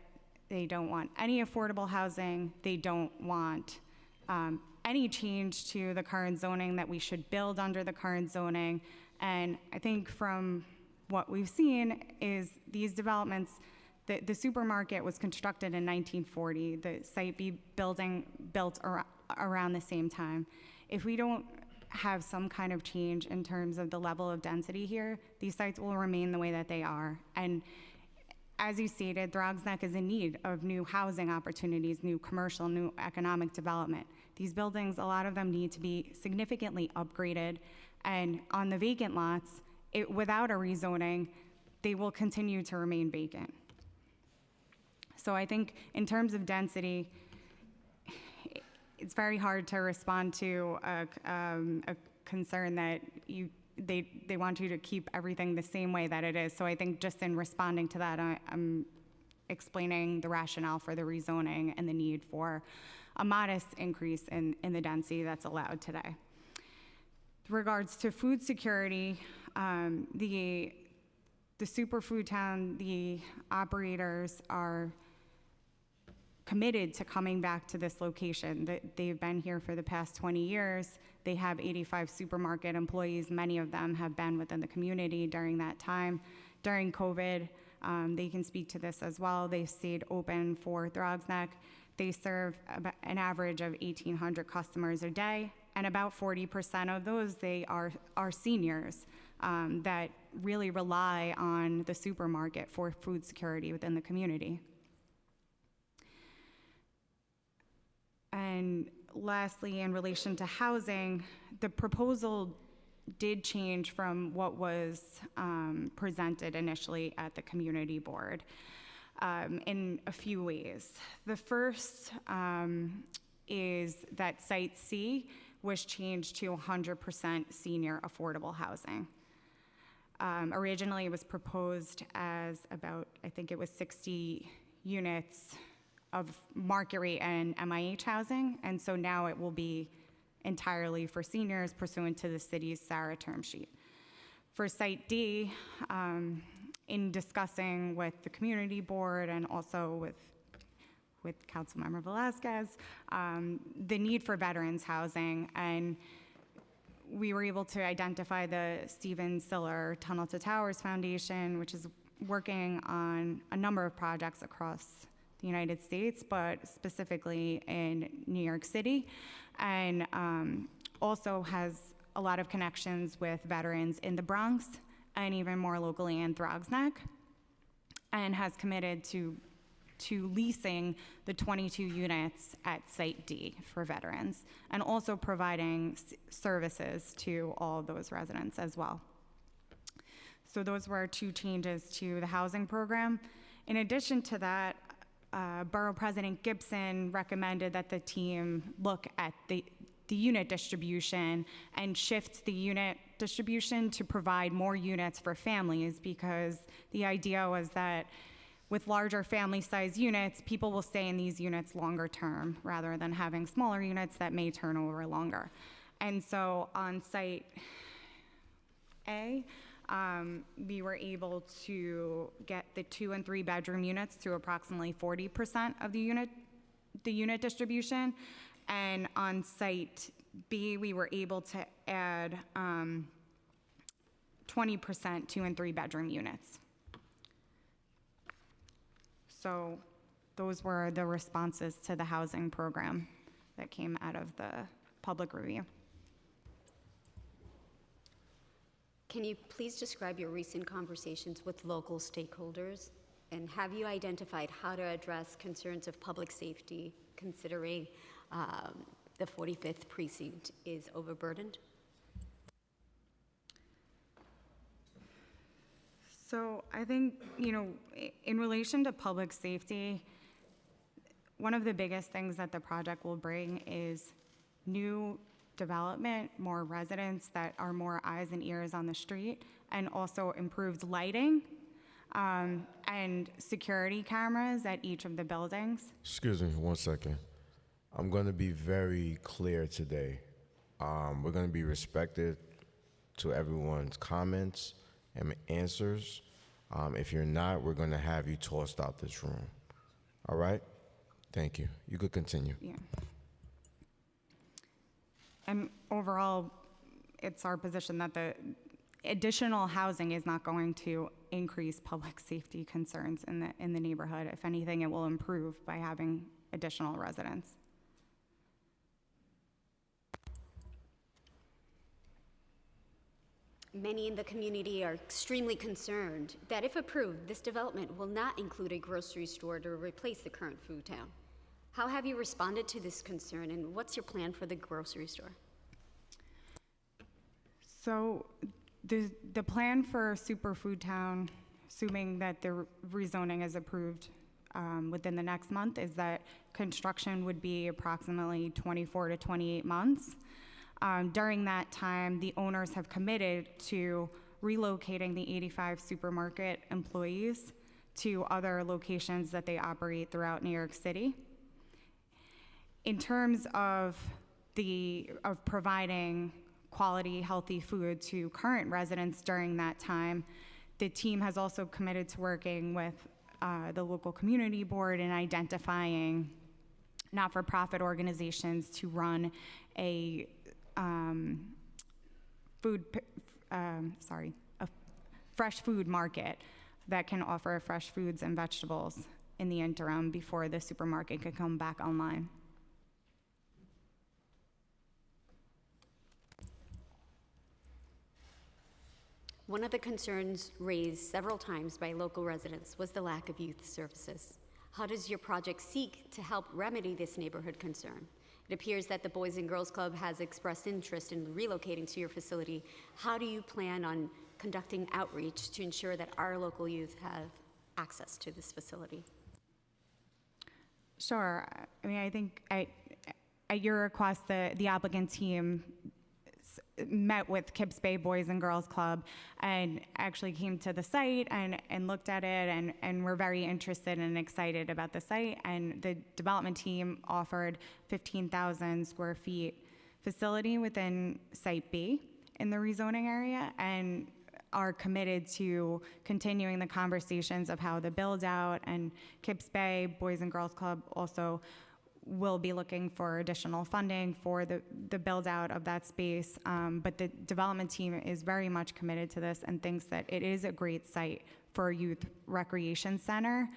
they don't want any affordable housing, they don't want any change to the current zoning, that we should build under the current zoning. And I think from what we've seen is these developments, the supermarket was constructed in 1940. The site built around the same time. If we don't have some kind of change in terms of the level of density here, these sites will remain the way that they are. And as you stated, Throgs Neck is in need of new housing opportunities, new commercial, new economic development. These buildings, a lot of them need to be significantly upgraded, and on the vacant lots, without a rezoning, they will continue to remain vacant. So I think in terms of density, it's very hard to respond to a concern that they want you to keep everything the same way that it is. So I think just in responding to that, I'm explaining the rationale for the rezoning and the need for a modest increase in the density that's allowed today. With regards to food security, the superfood town, the operators are committed to coming back to this location. They've been here for the past 20 years. They have 85 supermarket employees. Many of them have been within the community during that time. During COVID, they can speak to this as well. They stayed open for Throgs Neck. They serve about an average of 1,800 customers a day, and about 40% of those, they are seniors that really rely on the supermarket for food security within the community. And lastly, in relation to housing, the proposal did change from what was presented initially at the community board in a few ways. The first is that Site C was changed to 100% senior affordable housing. Originally, it was proposed as about, I think it was 60 units of market rate and MIH housing, and so now it will be entirely for seniors pursuant to the city's SARA term sheet. For Site D, in discussing with the community board and also with Councilmember Velasquez, the need for veterans housing, and we were able to identify the Stephen Siller Tunnel to Towers Foundation, which is working on a number of projects across the United States, but specifically in New York City, and also has a lot of connections with veterans in the Bronx and even more locally in Throgs Neck, and has committed to leasing the 22 units at Site D for veterans, and also providing services to all of those residents as well. So those were two changes to the housing program. In addition to that, Borough President Gibson recommended that the team look at the unit distribution and shift the unit distribution to provide more units for families, because the idea was that with larger family size units, people will stay in these units longer term rather than having smaller units that may turn over longer. And so on Site A, we were able to get the 2 and 3 bedroom units to approximately 40% of the unit distribution. And on Site B, we were able to add 20% 2 and 3 bedroom units. So those were the responses to the housing program that came out of the public review. Can you please describe your recent conversations with local stakeholders? And have you identified how to address concerns of public safety, considering the 45th precinct is overburdened? So I think, in relation to public safety, one of the biggest things that the project will bring is new development, more residents that are more eyes and ears on the street, and also improved lighting and security cameras at each of the buildings. Excuse me 1 second. I'm going to be very clear today. We're going to be respected to everyone's comments and answers. If you're not, we're going to have you tossed out this room. All right? Thank you. You could continue. Yeah. And overall, it's our position that the additional housing is not going to increase public safety concerns in the neighborhood. If anything, it will improve by having additional residents. Many in the community are extremely concerned that if approved, this development will not include a grocery store to replace the current food town. How have you responded to this concern, and what's your plan for the grocery store? So the plan for Superfood Town, assuming that the rezoning is approved within the next month, is that construction would be approximately 24 to 28 months. During that time, the owners have committed to relocating the 85 supermarket employees to other locations that they operate throughout New York City. In terms of providing quality, healthy food to current residents during that time, the team has also committed to working with the local community board and identifying not-for-profit organizations to run a fresh food market that can offer fresh foods and vegetables in the interim before the supermarket could come back online. One of the concerns raised several times by local residents was the lack of youth services. How does your project seek to help remedy this neighborhood concern? It appears that the Boys and Girls Club has expressed interest in relocating to your facility. How do you plan on conducting outreach to ensure that our local youth have access to this facility? Sure. I mean, I think at your request, the applicant team met with Kips Bay Boys and Girls Club and actually came to the site and looked at it, and we're very interested and excited about the site. And the development team offered 15,000 square feet facility within Site B in the rezoning area, and are committed to continuing the conversations of how the build out, and Kips Bay Boys and Girls Club also will be looking for additional funding for the build out of that space. But the development team is very much committed to this and thinks that it is a great site for a youth recreation center,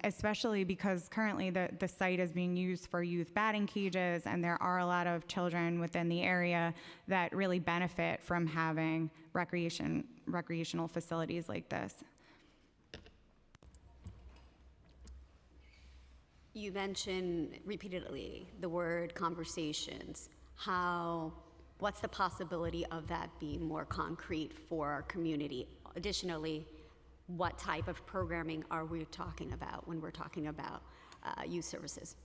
especially because currently the site is being used for youth batting cages, and there are a lot of children within the area that really benefit from having recreational facilities like this. You mentioned repeatedly the word conversations. What's the possibility of that being more concrete for our community? Additionally, what type of programming are we talking about when we're talking about youth services?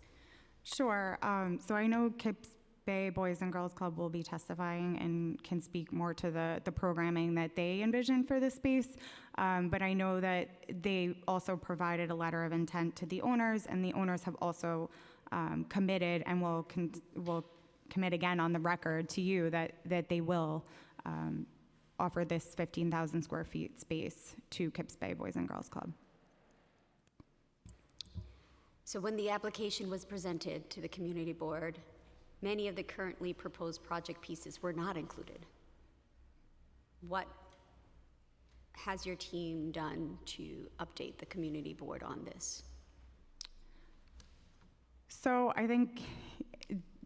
Sure. So I know Kips Bay Boys and Girls Club will be testifying and can speak more to the programming that they envision for this space. But I know that they also provided a letter of intent to the owners, and the owners have also committed and will commit again on the record to you that they will offer this 15,000 square feet space to Kips Bay Boys and Girls Club. So when the application was presented to the community board, many of the currently proposed project pieces were not included. What has your team done to update the community board on this? So I think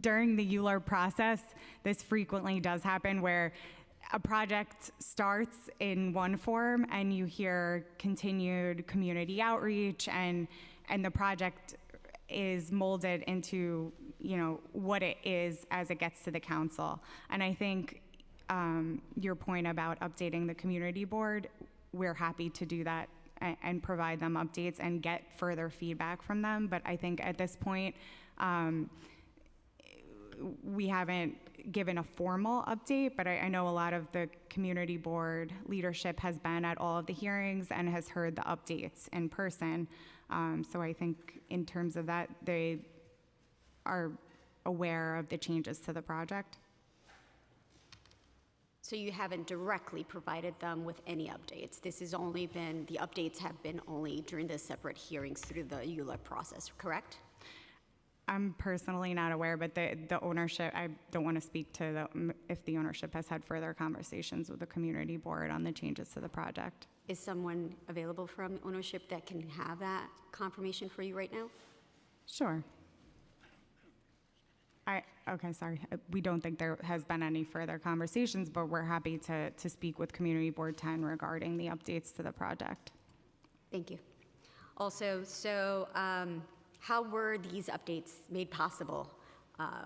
during the ULURP process, this frequently does happen where a project starts in one form and you hear continued community outreach, and the project is molded into what it is as it gets to the council. And I think your point about updating the community board, we're happy to do that and provide them updates and get further feedback from them. But I think at this point, we haven't given a formal update, but I know a lot of the community board leadership has been at all of the hearings and has heard the updates in person. So I think in terms of that, they are aware of the changes to the project. So you haven't directly provided them with any updates. The updates have been only during the separate hearings through the ULURP process, correct? I'm personally not aware, but the ownership, I don't want to speak to if the ownership has had further conversations with the community board on the changes to the project. Is someone available from ownership that can have that confirmation for you right now? Sure. Okay, sorry. We don't think there has been any further conversations, but we're happy to speak with Community Board 10 regarding the updates to the project. Thank you. Also, how were these updates made possible?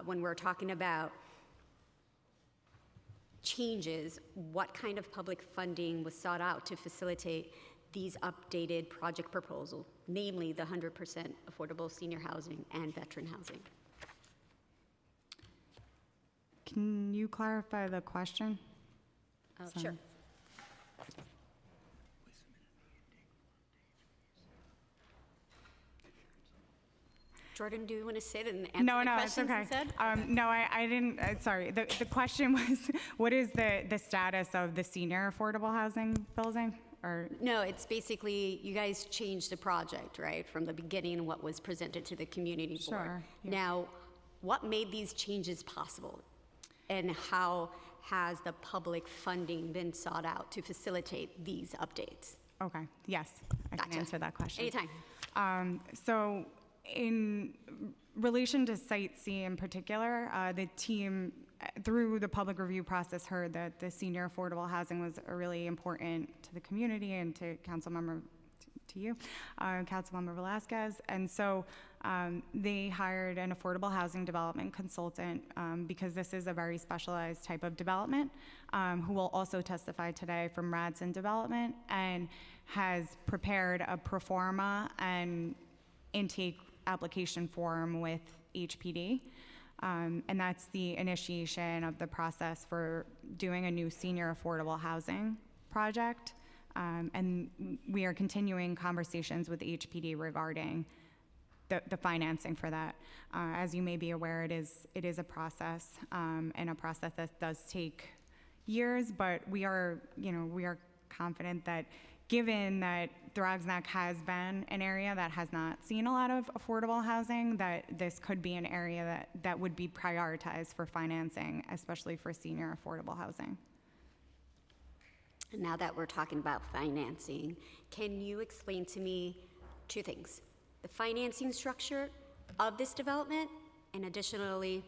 When we're talking about changes, what kind of public funding was sought out to facilitate these updated project proposals, namely the 100% affordable senior housing and veteran housing? Can you clarify the question? Sure. Jordan, do you want to sit and answer the questions instead? No, I didn't. Sorry. The question was, what is the status of the senior affordable housing building? Or No, it's basically you guys changed the project, right, from the beginning and what was presented to the community board. Sure, yeah. Now, what made these changes possible? And how has the public funding been sought out to facilitate these updates? Okay. Yes, I can answer that question. Anytime. So in relation to Site C in particular, the team, through the public review process, heard that the senior affordable housing was really important to the community and to Councilmember, to you, Councilmember Velasquez. And so they hired an affordable housing development consultant because this is a very specialized type of development, who will also testify today from Radson Development, and has prepared a pro forma and intake application form with HPD. And that's the initiation of the process for doing a new senior affordable housing project. And we are continuing conversations with HPD regarding the financing for that. As you may be aware, it is a process, and a process that does take years, but we are confident that given that Throgs Neck has been an area that has not seen a lot of affordable housing, that this could be an area that would be prioritized for financing, especially for senior affordable housing. Now that we're talking about financing, can you explain to me two things? The financing structure of this development, and additionally,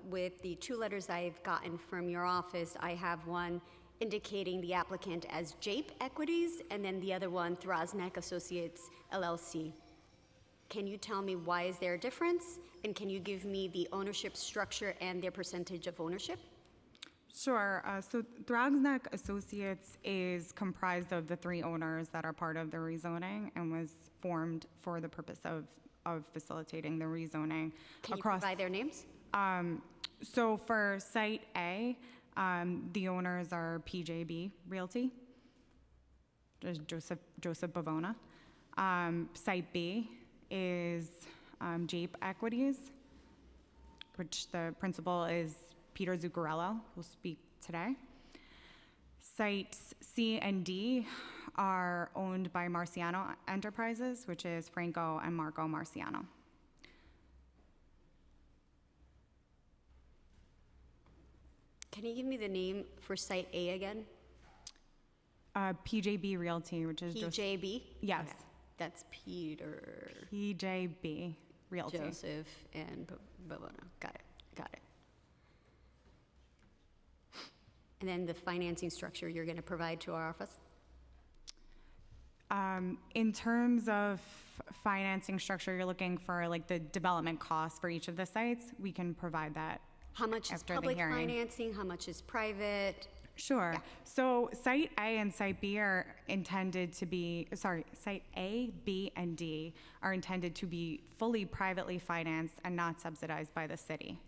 with the two letters I've gotten from your office, I have one indicating the applicant as JAPE Equities, and then the other one, Throsneck Associates LLC. Can you tell me why is there a difference? And can you give me the ownership structure and their percentage of ownership? Sure. So Throsneck Associates is comprised of the three owners that are part of the rezoning and was formed for the purpose of facilitating the rezoning. Can you provide their names? So for Site A, the owners are PJB Realty, Joseph Bavona. Site B is JAPE Equities, which the principal is Peter Zuccarello, who will speak today. Sites C and D are owned by Marciano Enterprises, which is Franco and Marco Marciano. Can you give me the name for Site A again? PJB Realty, which is PJB? Yes. Okay. That's Peter. PJB Realty. Joseph and Bavona. Got it. And then the financing structure you're going to provide to our office? In terms of financing structure, you're looking for like the development costs for each of the sites. We can provide that. How much is public financing? How much is private? Sure. Yeah. So Site A and Site B are intended to be, Site A, B, and D are intended to be fully privately financed and not subsidized by the city.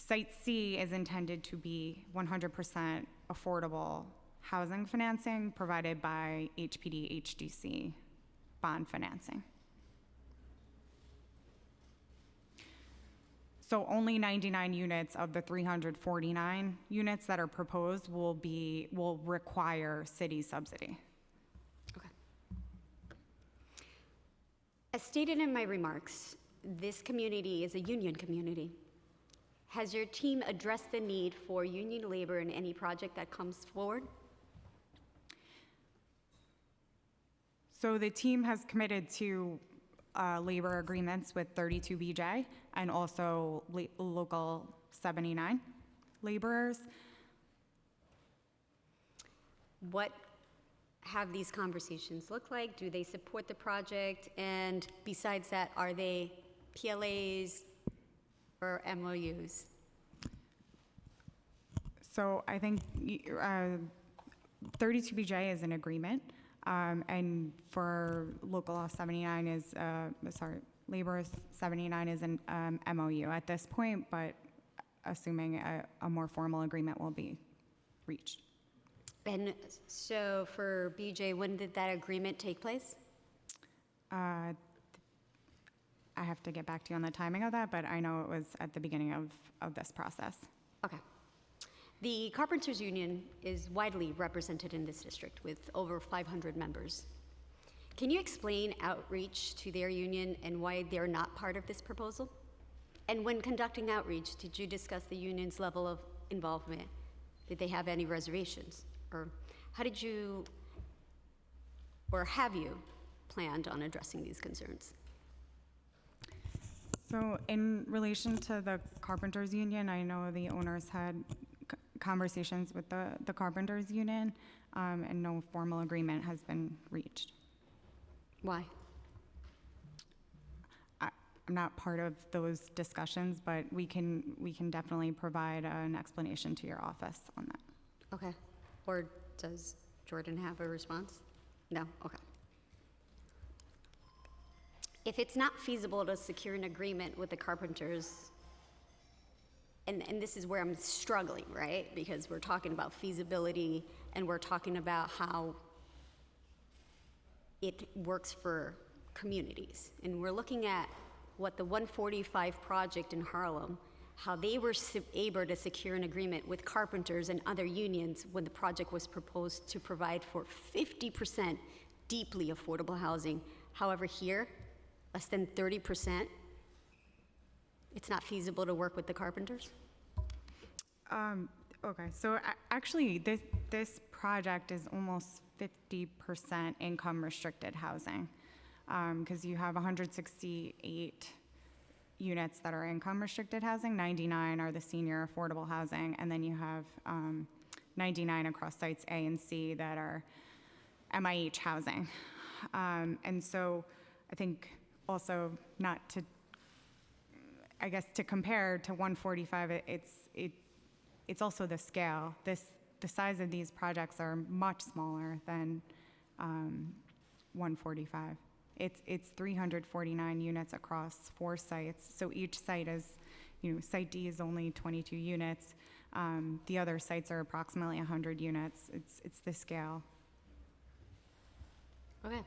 Site C is intended to be 100% affordable housing financing provided by HPD HDC bond financing. So only 99 units of the 349 units that are proposed will require city subsidy. Okay. As stated in my remarks, this community is a union community. Has your team addressed the need for union labor in any project that comes forward? So the team has committed to labor agreements with 32 BJ and also local 79 laborers. What have these conversations looked like? Do they support the project? And besides that, are they PLAs or MOUs? So I think 32 BJ is an agreement, and for local law 79 is, labor 79 is an MOU at this point, but assuming a more formal agreement will be reached. And so for BJ, when did that agreement take place? I have to get back to you on the timing of that, but I know it was at the beginning of this process. Okay. The Carpenters Union is widely represented in this district with over 500 members. Can you explain outreach to their union and why they're not part of this proposal? And when conducting outreach, did you discuss the union's level of involvement? Did they have any reservations? Or how did you, or have you planned on addressing these concerns? So in relation to the Carpenters Union, I know the owners had conversations with the Carpenters Union, and no formal agreement has been reached. Why? I'm not part of those discussions, but we can definitely provide an explanation to your office on that. Okay. Or does Jordan have a response? No? Okay. If it's not feasible to secure an agreement with the carpenters, and this is where I'm struggling, right? Because we're talking about feasibility and we're talking about how it works for communities. And we're looking at what the 145 project in Harlem, how they were able to secure an agreement with carpenters and other unions when the project was proposed to provide for 50% deeply affordable housing. However, here, less than 30%, it's not feasible to work with the carpenters? Okay, so actually, this project is almost 50% income restricted housing, because you have 168 units that are income restricted housing, 99 are the senior affordable housing, and then you have 99 across sites A and C that are MIH housing. And so I think also not to, I guess to compare to 145, it's also the scale. The size of these projects are much smaller than 145. It's 349 units across 4 sites. So each site is, site D is only 22 units. The other sites are approximately 100 units. It's the scale. Okay.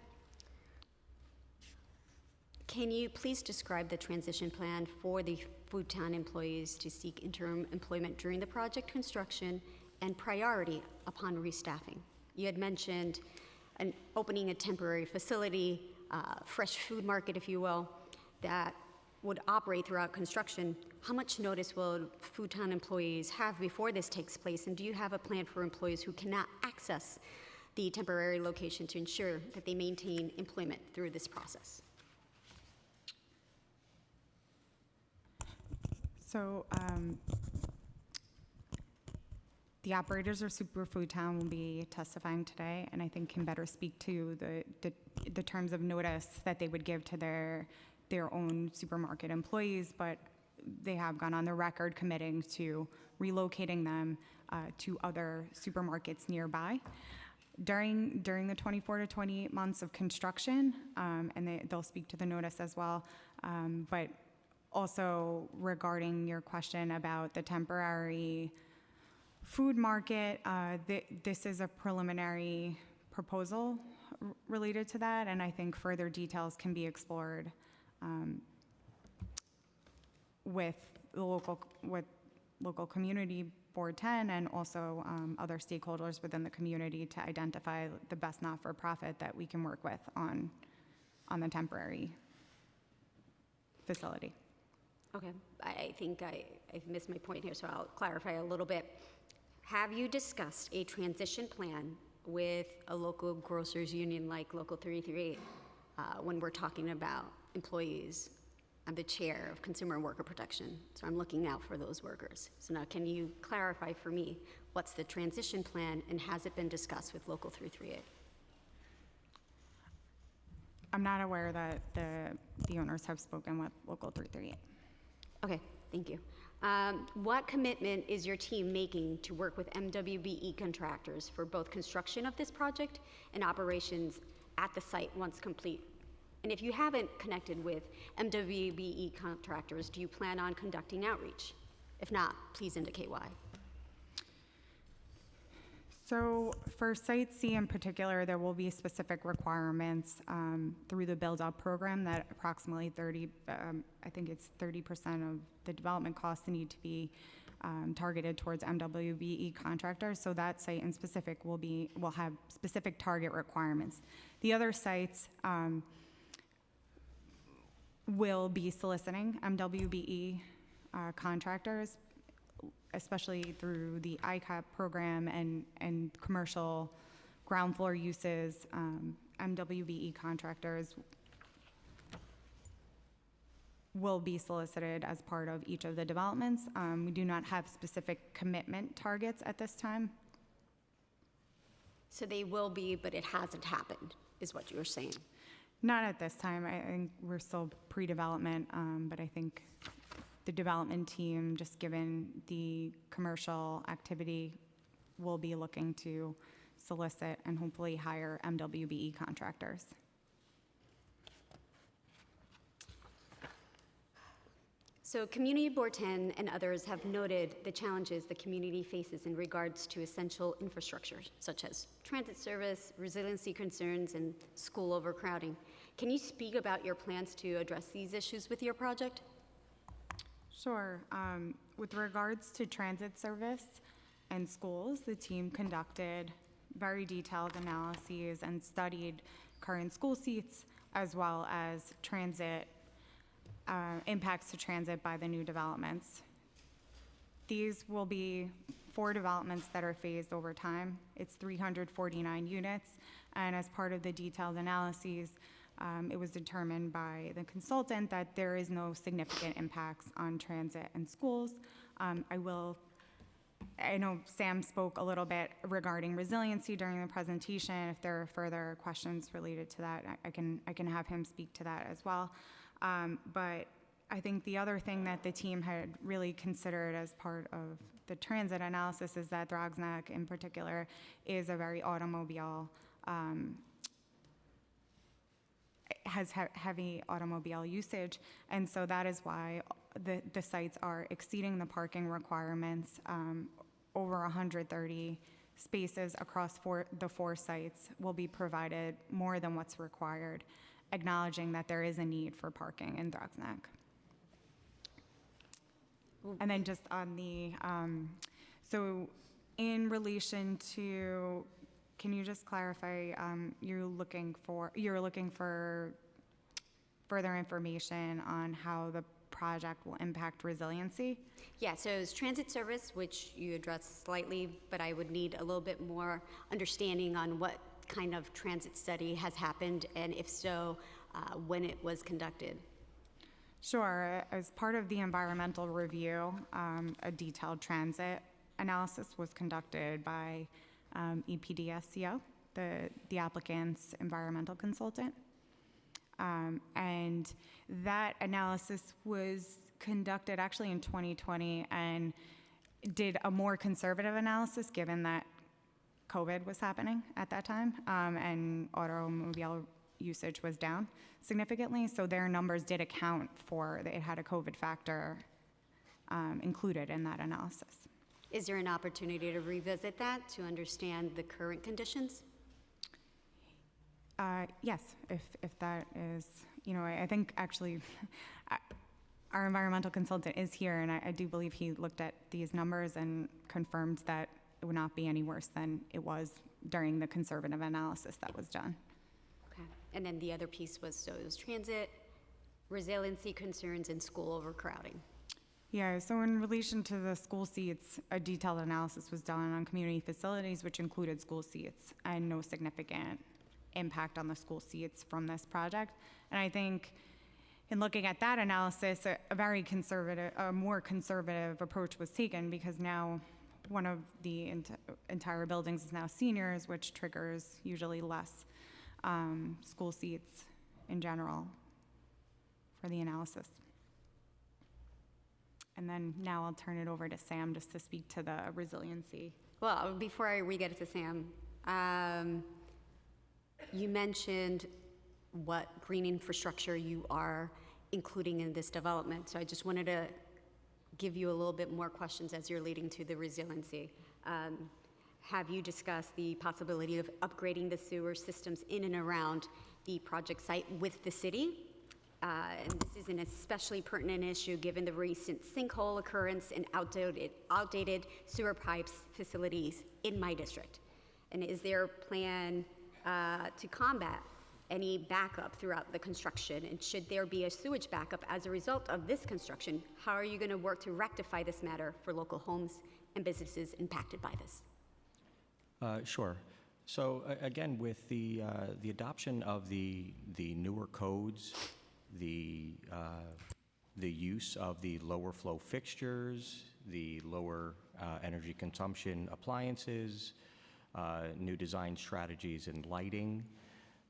Can you please describe the transition plan for the Foodtown employees to seek interim employment during the project construction and priority upon restaffing? You had mentioned opening a temporary facility, fresh food market, if you will, that would operate throughout construction. How much notice will Foodtown employees have before this takes place? And do you have a plan for employees who cannot access the temporary location to ensure that they maintain employment through this process? So the operators of Super Foodtown will be testifying today, and I think can better speak to the terms of notice that they would give to their own supermarket employees, but they have gone on the record committing to relocating them to other supermarkets nearby. During the 24 to 28 months of construction, and they'll speak to the notice as well, but also regarding your question about the temporary food market, this is a preliminary proposal related to that, and I think further details can be explored with local community board 10 and also other stakeholders within the community to identify the best not-for-profit that we can work with on the temporary facility. Okay, I think I've missed my point here, so I'll clarify a little bit. Have you discussed a transition plan with a local grocers union like Local 338 when we're talking about employees. I'm the chair of Consumer and Worker Protection, so I'm looking out for those workers. So now can you clarify for me what's the transition plan and has it been discussed with Local 338? I'm not aware that the owners have spoken with Local 338. Okay, thank you. What commitment is your team making to work with MWBE contractors for both construction of this project and operations at the site once complete? And if you haven't connected with MWBE contractors, do you plan on conducting outreach? If not, please indicate why. So for Site C in particular, there will be specific requirements through the build-out program that approximately 30% of the development costs need to be targeted towards MWBE contractors. So that site in specific will have specific target requirements. The other sites will be soliciting MWBE contractors, especially through the ICAP program and commercial ground floor uses. MWBE contractors will be solicited as part of each of the developments. We do not have specific commitment targets at this time. So they will be, but it hasn't happened, is what you're saying. Not at this time. I think we're still pre-development, but I think the development team, just given the commercial activity, will be looking to solicit and hopefully hire MWBE contractors. So Community Board 10 and others have noted the challenges the community faces in regards to essential infrastructure, such as transit service, resiliency concerns, and school overcrowding. Can you speak about your plans to address these issues with your project? Sure. With regards to transit service and schools, the team conducted very detailed analyses and studied current school seats as well as transit impacts to transit by the new developments. These will be 4 developments that are phased over time. It's 349 units, and as part of the detailed analyses, it was determined by the consultant that there is no significant impacts on transit and schools. I know Sam spoke a little bit regarding resiliency during the presentation. If there are further questions related to that, I can have him speak to that as well. But I think the other thing that the team had really considered as part of the transit analysis is that Dragsnack in particular is a very automobile, has heavy automobile usage, and so that is why the sites are exceeding the parking requirements. Over 130 spaces across the 4 sites will be provided, more than what's required, acknowledging that there is a need for parking in Dragsnack. And then just on the, so in relation to, can you just clarify, you're looking for further information on how the project will impact resiliency? Yeah, so it's transit service, which you addressed slightly, but I would need a little bit more understanding on what kind of transit study has happened, and if so, when it was conducted. Sure. As part of the environmental review, a detailed transit analysis was conducted by EPDSCO, the applicant's environmental consultant. And that analysis was conducted actually in 2020 and did a more conservative analysis given that COVID was happening at that time, and automobile usage was down significantly. So their numbers did account for that it had a COVID factor included in that analysis. Is there an opportunity to revisit that to understand the current conditions? Yes, if that is, I think actually our environmental consultant is here, and I do believe he looked at these numbers and confirmed that it would not be any worse than it was during the conservative analysis that was done. Okay, and then the other piece was, so it was transit, resiliency concerns, and school overcrowding. Yeah, so in relation to the school seats, a detailed analysis was done on community facilities, which included school seats, and no significant impact on the school seats from this project. And I think in looking at that analysis, a more conservative approach was taken, because now one of the entire buildings is now seniors, which triggers usually less school seats in general for the analysis. And then now I'll turn it over to Sam just to speak to the resiliency. Well, before we get to Sam, you mentioned what green infrastructure you are including in this development. So I just wanted to give you a little bit more questions as you're leading to the resiliency. Have you discussed the possibility of upgrading the sewer systems in and around the project site with the city? And this is an especially pertinent issue given the recent sinkhole occurrence and outdated sewer pipes facilities in my district. And is there a plan to combat any backup throughout the construction? And should there be a sewage backup as a result of this construction, how are you going to work to rectify this matter for local homes and businesses impacted by this? Sure. So again, with the adoption of the newer codes, the use of the lower flow fixtures, the lower energy consumption appliances, new design strategies in lighting,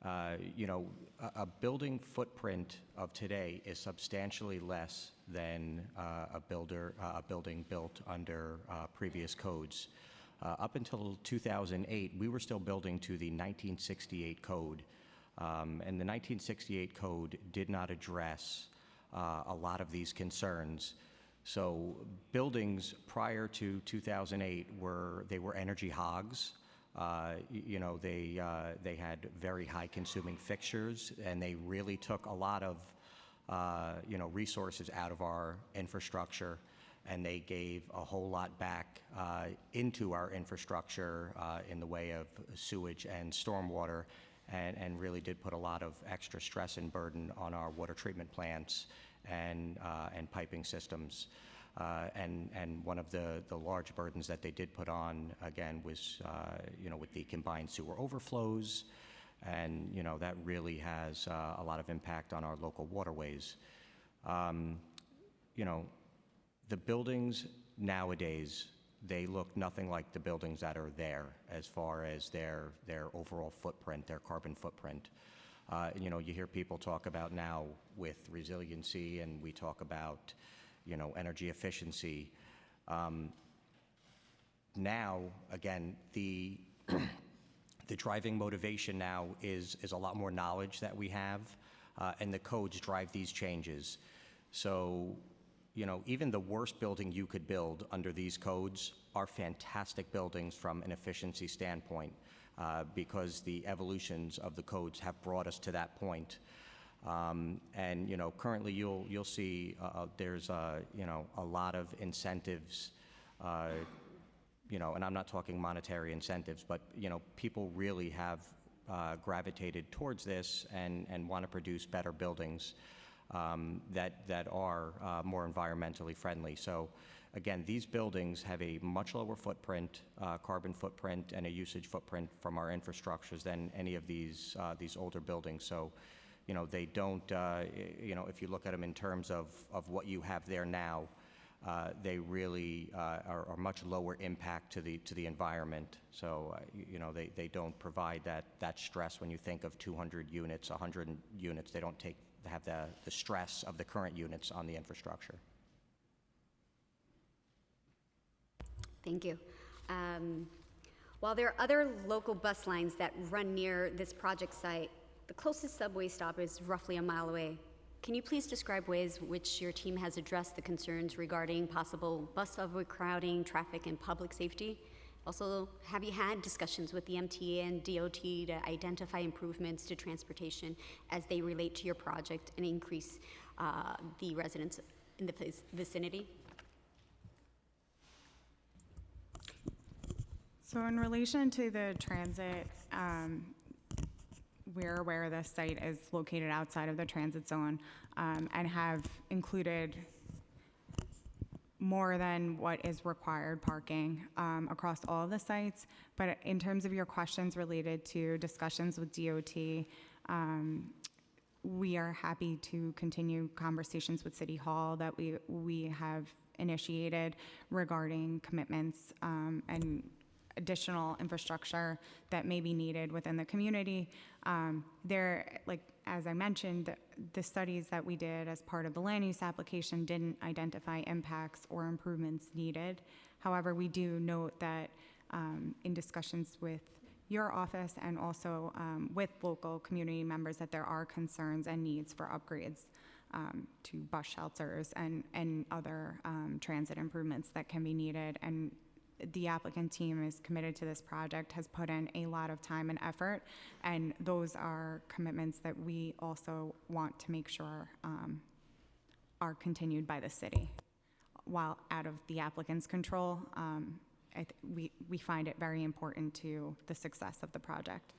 a building footprint of today is substantially less than a building built under previous codes. Up until 2008, we were still building to the 1968 code. And the 1968 code did not address a lot of these concerns. So buildings prior to 2008 were energy hogs. They had very high consuming fixtures, and they really took a lot of resources out of our infrastructure, and they gave a whole lot back into our infrastructure in the way of sewage and stormwater, and really did put a lot of extra stress and burden on our water treatment plants and piping systems. And one of the large burdens that they did put on, again, was, with the combined sewer overflows, and, that really has a lot of impact on our local waterways. The buildings nowadays, they look nothing like the buildings that are there as far as their overall footprint, their carbon footprint. You hear people talk about now with resiliency, and we talk about energy efficiency. Now, again, the driving motivation now is a lot more knowledge that we have, and the codes drive these changes. So, even the worst building you could build under these codes are fantastic buildings from an efficiency standpoint, because the evolutions of the codes have brought us to that point. And currently you'll see there's a lot of incentives, and I'm not talking monetary incentives, but people really have gravitated towards this and want to produce better buildings that are more environmentally friendly. So again, these buildings have a much lower footprint, carbon footprint, and a usage footprint from our infrastructures than any of these older buildings. So they don't, if you look at them in terms of what you have there now, they really are much lower impact to the environment. So, they don't provide that stress when you think of 200 units, 100 units. They don't have the stress of the current units on the infrastructure. Thank you. While there are other local bus lines that run near this project site, the closest subway stop is roughly a mile away. Can you please describe ways which your team has addressed the concerns regarding possible bus overcrowding, traffic, and public safety? Also, have you had discussions with the MTA and DOT to identify improvements to transportation as they relate to your project and increase the residents in the vicinity? So in relation to the transit, we're aware this site is located outside of the transit zone, and have included more than what is required parking across all of the sites. But in terms of your questions related to discussions with DOT, we are happy to continue conversations with City Hall that we have initiated regarding commitments and additional infrastructure that may be needed within the community. Like as I mentioned, the studies that we did as part of the land use application didn't identify impacts or improvements needed. However, we do note that in discussions with your office and also with local community members that there are concerns and needs for upgrades to bus shelters and other transit improvements that can be needed. And the applicant team is committed to this project, has put in a lot of time and effort, and those are commitments that we also want to make sure are continued by the city. While out of the applicant's control, we find it very important to the success of the project.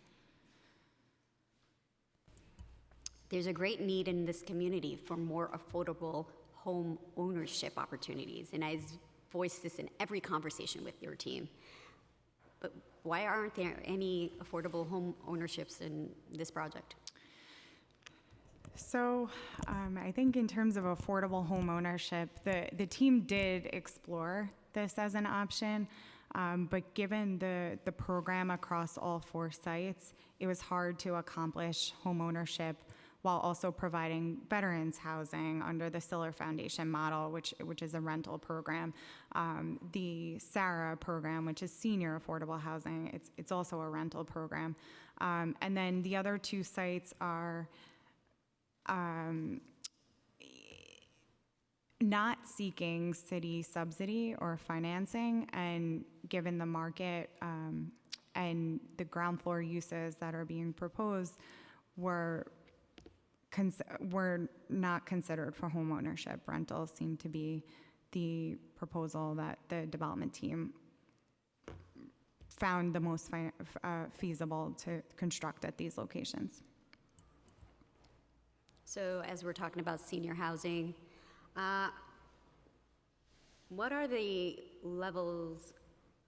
There's a great need in this community for more affordable home ownership opportunities, and I've voiced this in every conversation with your team. But why aren't there any affordable home ownerships in this project? So I think in terms of affordable home ownership, the team did explore this as an option, but given the program across all 4 sites, it was hard to accomplish home ownership while also providing veterans housing under the Siller Foundation model, which is a rental program. The SARA program, which is senior affordable housing, it's also a rental program. And then the other 2 sites are not seeking city subsidy or financing, and given the market and the ground floor uses that are being proposed were not considered for home ownership. Rentals seem to be the proposal that the development team found the most feasible to construct at these locations. So as we're talking about senior housing, what are the levels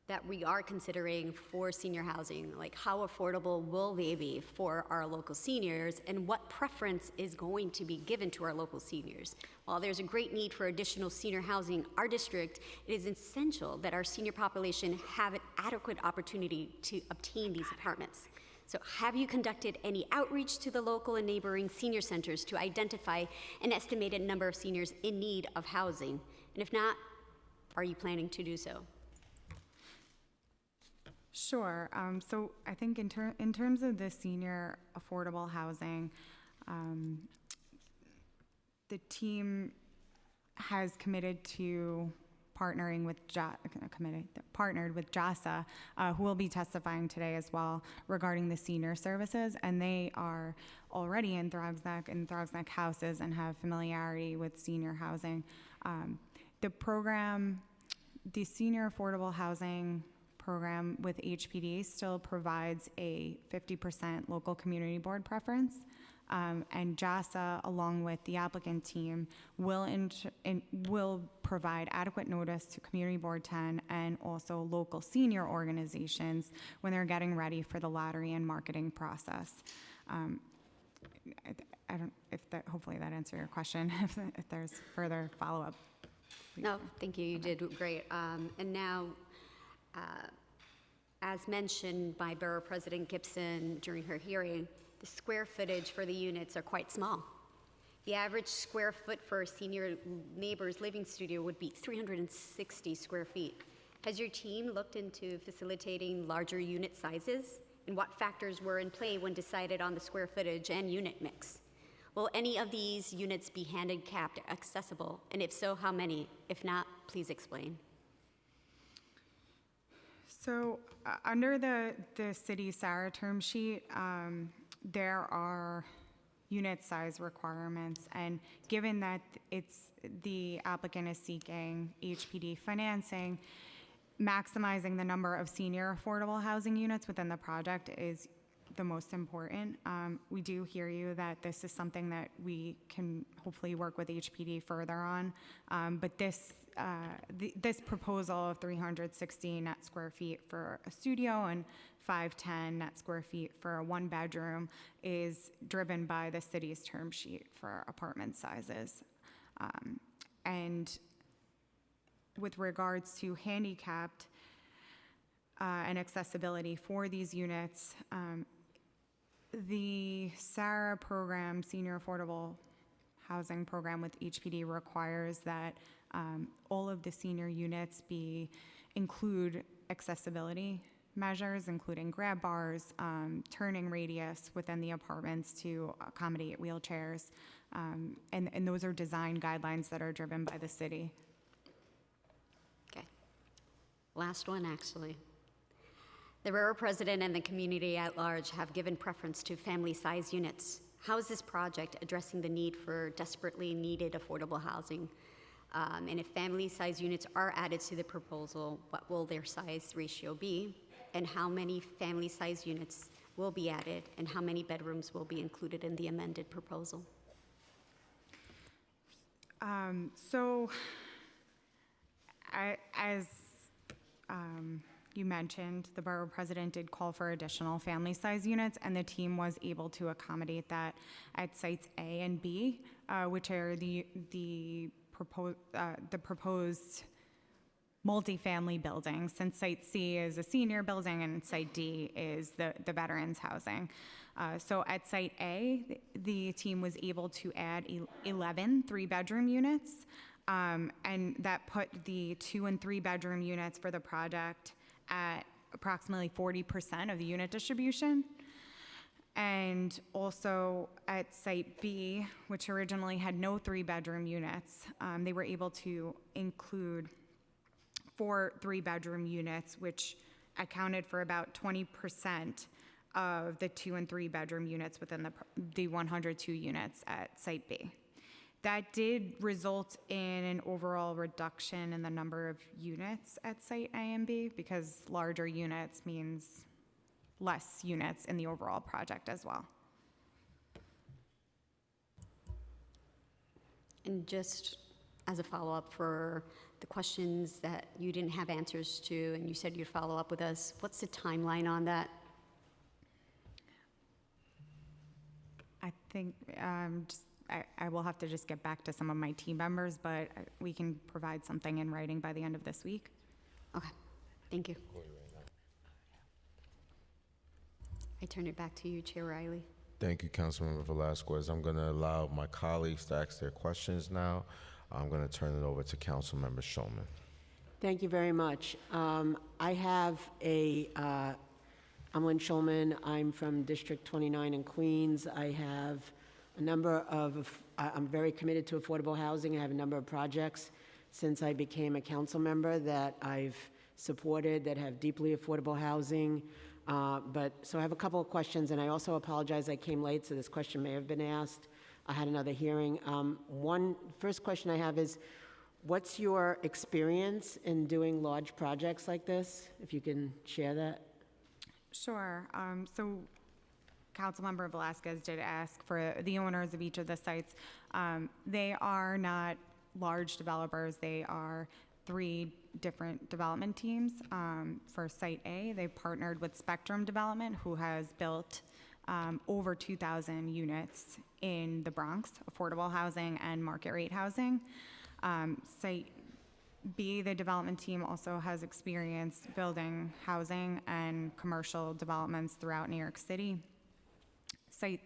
that we are considering for senior housing? Like, how affordable will they be for our local seniors, and what preference is going to be given to our local seniors? While there's a great need for additional senior housing in our district, it is essential that our senior population have an adequate opportunity to obtain these apartments. So have you conducted any outreach to the local and neighboring senior centers to identify an estimated number of seniors in need of housing? And if not, are you planning to do so? Sure. So I think in terms of the senior affordable housing, the team has committed to partnered with JASA, who will be testifying today as well regarding the senior services, and they are already in Throgsneck houses and have familiarity with senior housing. The program, the senior affordable housing program with HPD still provides a 50% local community board preference. And JASA, along with the applicant team, will provide adequate notice to Community Board 10 and also local senior organizations when they're getting ready for the lottery and marketing process. I don't, hopefully that answered your question. If there's further follow-up. No, thank you. You did great. And now, as mentioned by Borough President Gibson during her hearing, the square footage for the units are quite small. The average square foot for a senior neighbor's living studio would be 360 square feet. Has your team looked into facilitating larger unit sizes? And what factors were in play when decided on the square footage and unit mix? Will any of these units be handicapped accessible? And if so, how many? If not, please explain. So under the city SARA term sheet, there are unit size requirements, and given that the applicant is seeking HPD financing, maximizing the number of senior affordable housing units within the project is the most important. We do hear you that this is something that we can hopefully work with HPD further on, but this this proposal of 360 net square feet for a studio and 510 net square feet for a one-bedroom is driven by the city's term sheet for apartment sizes. And with regards to handicapped and accessibility for these units, the SARA program, Senior Affordable Housing Program with HPD, requires that all of the senior units include accessibility measures, including grab bars, turning radius within the apartments to accommodate wheelchairs, and those are design guidelines that are driven by the city. Okay. Last one, actually. The Borough President and the community at large have given preference to family-size units. How is this project addressing the need for desperately needed affordable housing? And if family-size units are added to the proposal, what will their size ratio be? And how many family-size units will be added? And how many bedrooms will be included in the amended proposal? As you mentioned, the Borough President did call for additional family-size units, and the team was able to accommodate that at sites A and B, which are the proposed multifamily buildings, since Site C is a senior building and Site D is the veterans housing. So at Site A, the team was able to add 11 three-bedroom units, and that put the 2 and 3 bedroom units for the project at approximately 40% of the unit distribution. And also at Site B, which originally had no 3-bedroom units, they were able to include 4 3-bedroom units, which accounted for about 20% of the 2 and 3 bedroom units within the 102 units at Site B. That did result in an overall reduction in the number of units at Site A and B, because larger units means less units in the overall project as well. And just as a follow-up for the questions that you didn't have answers to, and you said you'd follow up with us, what's the timeline on that? I think I will have to just get back to some of my team members, but we can provide something in writing by the end of this week. Okay, thank you. I turn it back to you, Chair Riley. Thank you, Councilmember Velasquez. I'm going to allow my colleagues to ask their questions now. I'm going to turn it over to Councilmember Shulman. Thank you very much. I'm Lynn Shulman. I'm from District 29 in Queens. I have a number of, I'm very committed to affordable housing. I have a number of projects since I became a council member that I've supported that have deeply affordable housing. So I have a couple of questions, and I also apologize I came late, so this question may have been asked. I had another hearing. First question I have is, what's your experience in doing large projects like this? If you can share that. Sure. So Councilmember Velasquez did ask for the owners of each of the sites. They are not large developers. They are 3 different development teams. For Site A, they partnered with Spectrum Development, who has built over 2,000 units in the Bronx, affordable housing and market rate housing. Site B, the development team also has experience building housing and commercial developments throughout New York City. Site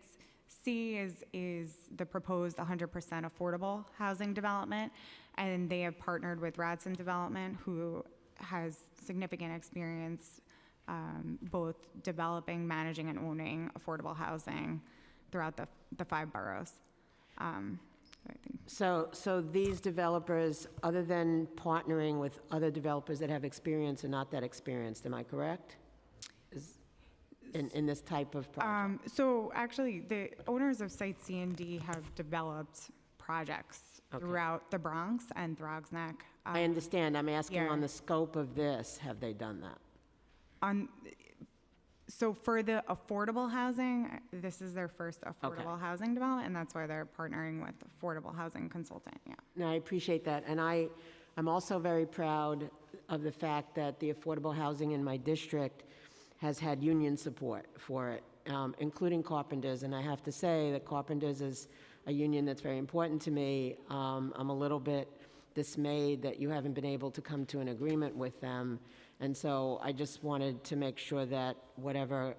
C is the proposed 100% affordable housing development, and they have partnered with Radson Development, who has significant experience both developing, managing, and owning affordable housing throughout the 5 boroughs. So these developers, other than partnering with other developers that have experience, are not that experienced, am I correct? In this type of project? So actually, the owners of Site C and D have developed projects throughout the Bronx and Throgs Neck. I understand. I'm asking on the scope of this, have they done that? So for the affordable housing, this is their first affordable housing development, and that's why they're partnering with Affordable Housing Consultant, No, I appreciate that. And I I'm also very proud of the fact that the affordable housing in my district has had union support for it, including carpenters. And I have to say that carpenters is a union that's very important to me. I'm a little bit dismayed that you haven't been able to come to an agreement with them. And so I just wanted to make sure that whatever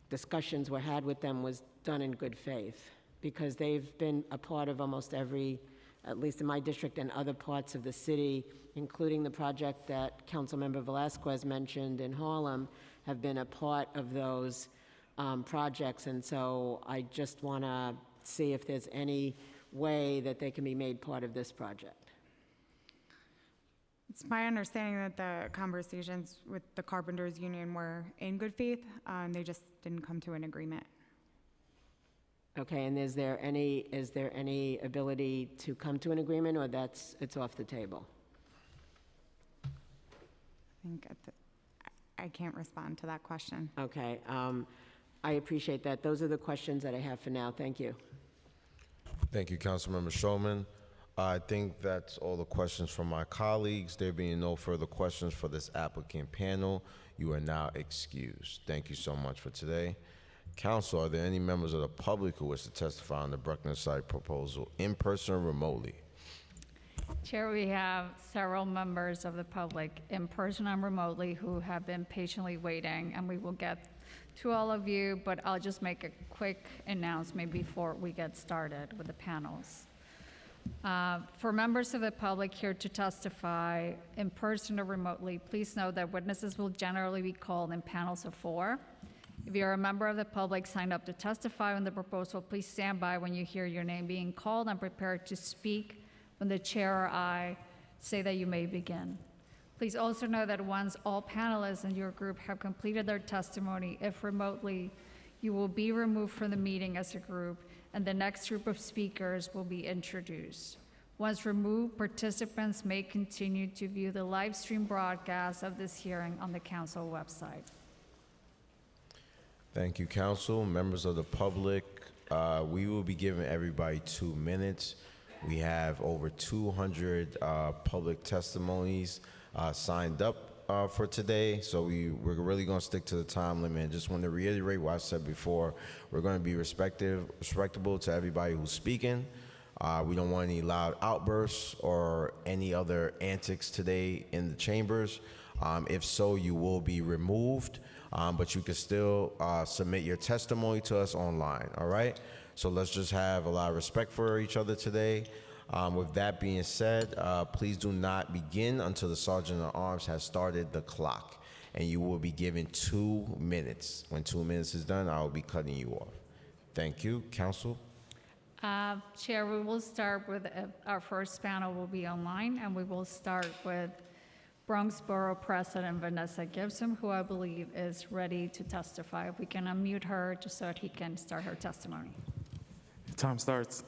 discussions were had with them was done in good faith, because they've been a part of almost every, at least in my district and other parts of the city, including the project that Councilmember Velasquez mentioned in Harlem, have been a part of those projects. And so I just want to see if there's any way that they can be made part of this project. It's my understanding that the conversations with the Carpenters Union were in good faith. They just didn't come to an agreement. Okay, and is there any ability to come to an agreement, or it's off the table? I think I can't respond to that question. Okay, I appreciate that. Those are the questions that I have for now. Thank you. Thank you, Councilmember Shulman. I think that's all the questions from my colleagues. There being no further questions for this applicant panel, you are now excused. Thank you so much for today. Council, are there any members of the public who wish to testify on the Bruckner site proposal, in person or remotely? Chair, we have several members of the public, in person and remotely, who have been patiently waiting, and we will get to all of you, but I'll just make a quick announcement before we get started with the panels. For members of the public here to testify in person or remotely, please know that witnesses will generally be called in panels of 4. If you're a member of the public signed up to testify on the proposal, please stand by when you hear your name being called and prepare to speak when the chair or I say that you may begin. Please also know that once all panelists in your group have completed their testimony, if remotely, you will be removed from the meeting as a group, and the next group of speakers will be introduced. Once removed, participants may continue to view the live stream broadcast of this hearing on the council website. Thank you, Council. Members of the public, we will be giving everybody 2 minutes. We have over 200 public testimonies signed up for today, so we're really going to stick to the time limit. And just want to reiterate what I said before. We're going to be respectable to everybody who's speaking. We don't want any loud outbursts or any other antics today in the chambers. If so, you will be removed, but you can still submit your testimony to us online, all right? So let's just have a lot of respect for each other today. With that being said, please do not begin until the Sergeant at Arms has started the clock, and you will be given 2 minutes. When 2 minutes is done, I will be cutting you off. Thank you. Council? Chair, we will start with our first panel will be online, and we will start with Bronx Borough President Vanessa Gibson, who I believe is ready to testify. If we can unmute her just so that he can start her testimony. Time starts.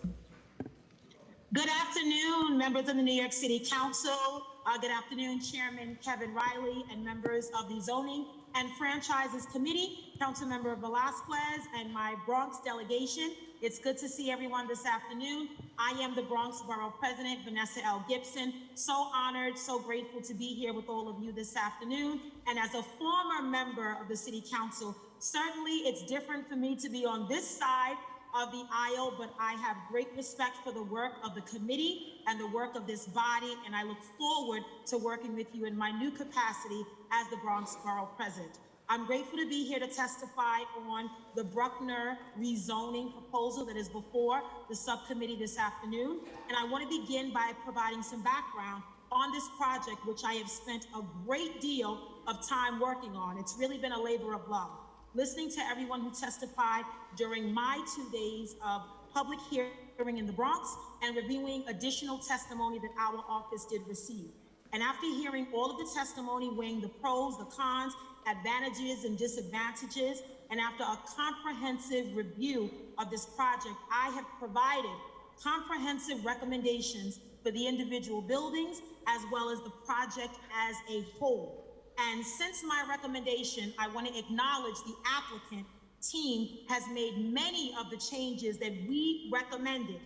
Good afternoon, members of the New York City Council. Good afternoon, Chairman Kevin Riley and members of the Zoning and Franchises Committee, Councilmember Velasquez and my Bronx delegation. It's good to see everyone this afternoon. I am the Bronx Borough President, Vanessa L. Gibson. So honored, so grateful to be here with all of you this afternoon. And as a former member of the City Council, certainly it's different for me to be on this side of the aisle, but I have great respect for the work of the committee and the work of this body, and I look forward to working with you in my new capacity as the Bronx Borough President. I'm grateful to be here to testify on the Bruckner rezoning proposal that is before the subcommittee this afternoon, and I want to begin by providing some background on this project, which I have spent a great deal of time working on. It's really been a labor of love. Listening to everyone who testified during my 2 days of public hearing in the Bronx and reviewing additional testimony that our office did receive. And after hearing all of the testimony, weighing the pros, the cons, advantages and disadvantages, and after a comprehensive review of this project, I have provided comprehensive recommendations for the individual buildings as well as the project as a whole. And since my recommendation, I want to acknowledge the applicant team has made many of the changes that we recommended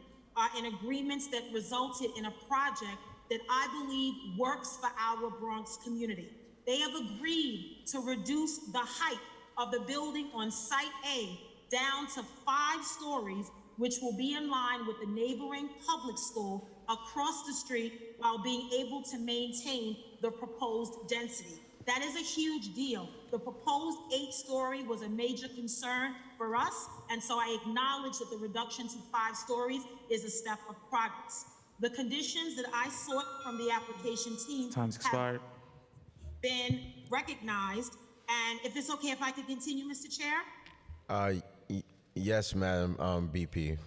in agreements that resulted in a project that I believe works for our Bronx community. They have agreed to reduce the height of the building on Site A down to 5 stories, which will be in line with the neighboring public school across the street while being able to maintain the proposed density. That is a huge deal. The proposed 8-story was a major concern for us, and so I acknowledge that the reduction to 5 stories is a step of progress. The conditions that I sought from the application team Time's expired. have been recognized, and if it's okay if I could continue, Mr. Chair? Yes, Madam BP.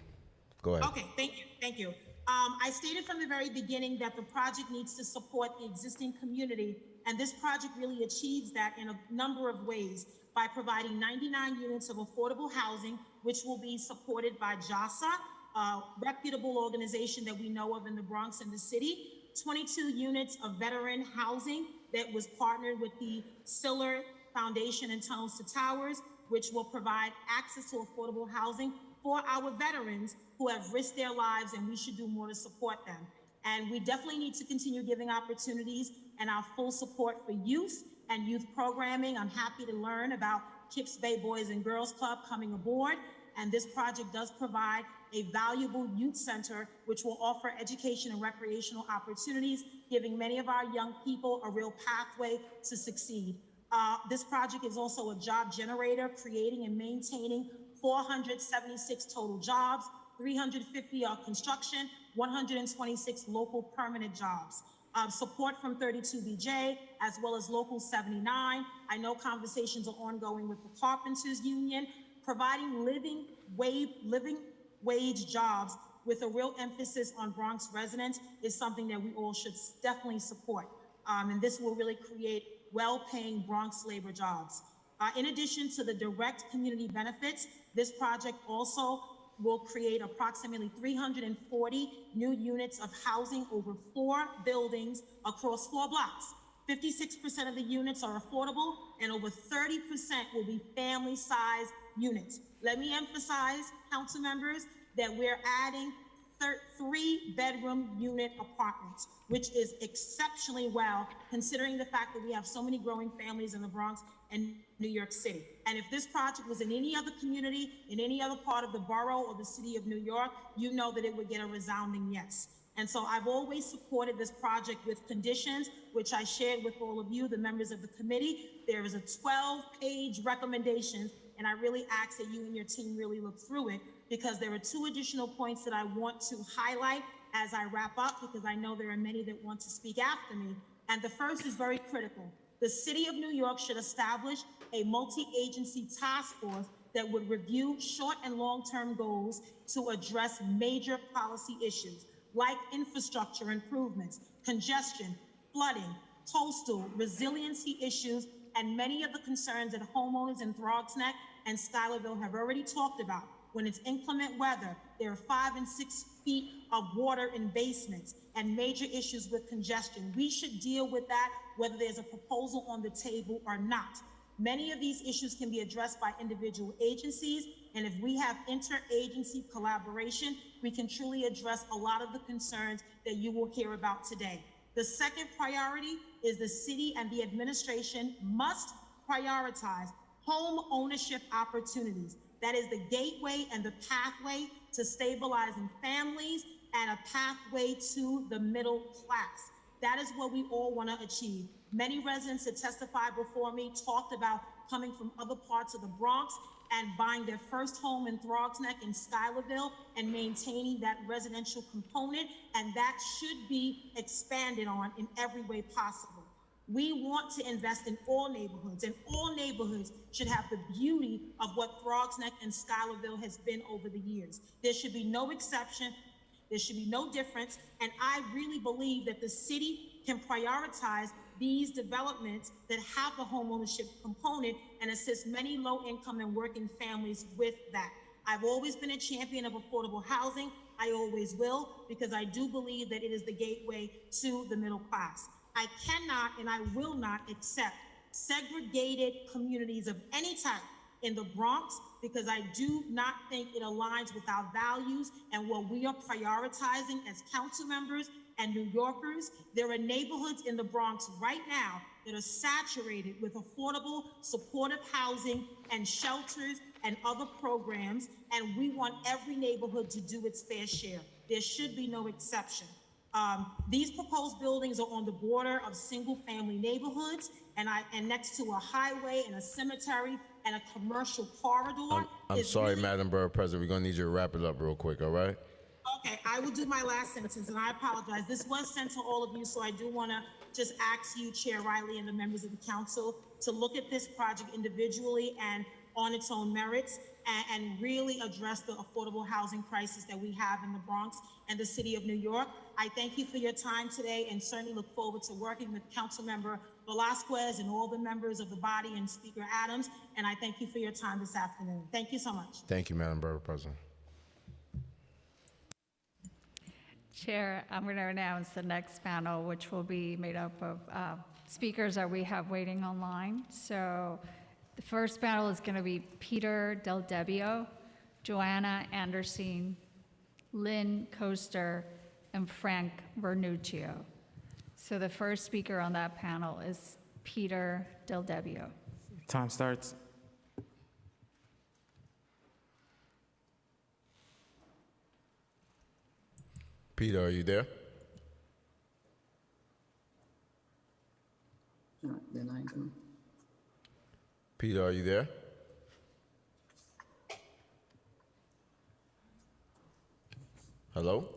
Go ahead. Okay, thank you. I stated from the very beginning that the project needs to support the existing community, and this project really achieves that in a number of ways by providing 99 units of affordable housing, which will be supported by JASA, a reputable organization that we know of in the Bronx and the city, 22 units of veteran housing that was partnered with the Siller Foundation and Tunnels to Towers, which will provide access to affordable housing for our veterans who have risked their lives, and we should do more to support them. And we definitely need to continue giving opportunities and our full support for youth and youth programming. I'm happy to learn about Kips Bay Boys and Girls Club coming aboard, and this project does provide a valuable youth center which will offer education and recreational opportunities, giving many of our young people a real pathway to succeed. This project is also a job generator, creating and maintaining 476 total jobs, 350 are construction, 126 local permanent jobs. Support from 32BJ, as well as Local 79. I know conversations are ongoing with the Carpenters Union. Providing living wage jobs with a real emphasis on Bronx residents is something that we all should definitely support. And this will really create well-paying Bronx labor jobs. In addition to the direct community benefits, this project also will create approximately 340 new units of housing over 4 buildings across 4 blocks. 56% of the units are affordable, and over 30% will be family-sized units. Let me emphasize, council members, that we're adding 3-bedroom unit apartments, which is exceptionally well, considering the fact that we have so many growing families in the Bronx and New York City. And if this project was in any other community, in any other part of the borough or the city of New York, you know that it would get a resounding yes. And so I've always supported this project with conditions, which I shared with all of you, the members of the committee. There is a 12-page recommendation, and I really ask that you and your team really look through it, because there are 2 additional points that I want to highlight as I wrap up, because I know there are many that want to speak after me. And the first is very critical. The city of New York should establish a multi-agency task force that would review short and long-term goals to address major policy issues like infrastructure improvements, congestion, flooding, coastal resiliency issues, and many of the concerns that homeowners in Throgsneck and Schuylerville have already talked about. When it's inclement weather, there are 5 and 6 feet of water in basements and major issues with congestion. We should deal with that whether there's a proposal on the table or not. Many of these issues can be addressed by individual agencies, and if we have interagency collaboration, we can truly address a lot of the concerns that you will hear about today. The second priority is the city and the administration must prioritize home ownership opportunities. That is the gateway and the pathway to stabilizing families and a pathway to the middle class. That is what we all want to achieve. Many residents that testified before me talked about coming from other parts of the Bronx and buying their first home in Throgsneck and Schuylerville and maintaining that residential component, and that should be expanded on in every way possible. We want to invest in all neighborhoods, and all neighborhoods should have the beauty of what Throgsneck and Schuylerville has been over the years. There should be no exception, there should be no difference, and I really believe that the city can prioritize these developments that have the homeownership component and assist many low-income and working families with that. I've always been a champion of affordable housing. I always will, because I do believe that it is the gateway to the middle class. I cannot and I will not accept segregated communities of any type in the Bronx, because I do not think it aligns with our values and what we are prioritizing as council members and New Yorkers. There are neighborhoods in the Bronx right now that are saturated with affordable, supportive housing and shelters and other programs, and we want every neighborhood to do its fair share. There should be no exception. These proposed buildings are on the border of single-family neighborhoods and next to a highway and a cemetery and a commercial corridor. I'm It's sorry, really- Madam Borough President. We're going to need you to wrap it up real quick, all right? Okay, I will do my last sentence, and I apologize. This was sent to all of you, so I do want to just ask you, Chair Riley, and the members of the council to look at this project individually and on its own merits, and really address the affordable housing crisis that we have in the Bronx and the city of New York. I thank you for your time today, and certainly look forward to working with Councilmember Velasquez and all the members of the body and Speaker Adams, and I thank you for your time this afternoon. Thank you so much. Thank you, Madam Borough President. Chair, I'm going to announce the next panel, which will be made up of speakers that we have waiting online. So the first panel is going to be Peter Del Debbio, Joanna Anderson, Lynn Coaster, and Frank Vernuccio. So the first speaker on that panel is Peter Del Debbio. Time starts. Peter, are you there? Then I go. Peter, are you there? Hello?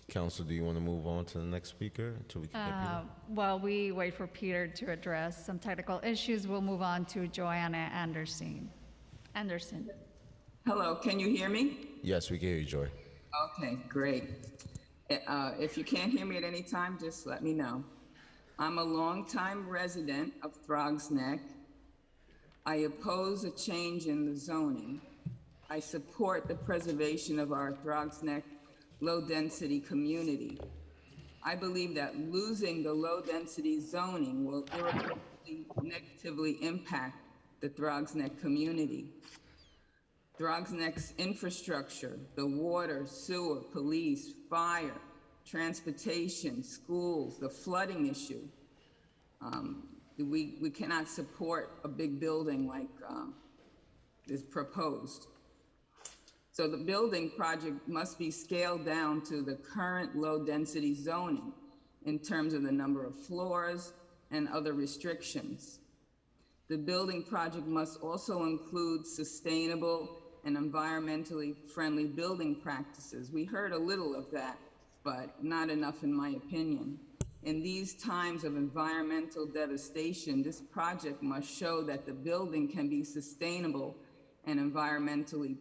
Council, do you want to move on to the next speaker until we can get Peter? While we wait for Peter to address some technical issues, we'll move on to Joanna Anderson. Hello, can you hear me? Yes, we can hear you, Joy. Okay, great. If you can't hear me at any time, just let me know. I'm a longtime resident of Throgs Neck. I oppose a change in the zoning. I support the preservation of our Throgs Neck low-density community. I believe that losing the low-density zoning will irreparably negatively impact the Throgs Neck community. Throgs Neck's infrastructure, the water, sewer, police, fire, transportation, schools, the flooding issue. We cannot support a big building like is proposed. So the building project must be scaled down to the current low-density zoning in terms of the number of floors and other restrictions. The building project must also include sustainable and environmentally friendly building practices. We heard a little of that, but not enough in my opinion. In these times of environmental devastation, this project must show that the building can be sustainable and environmentally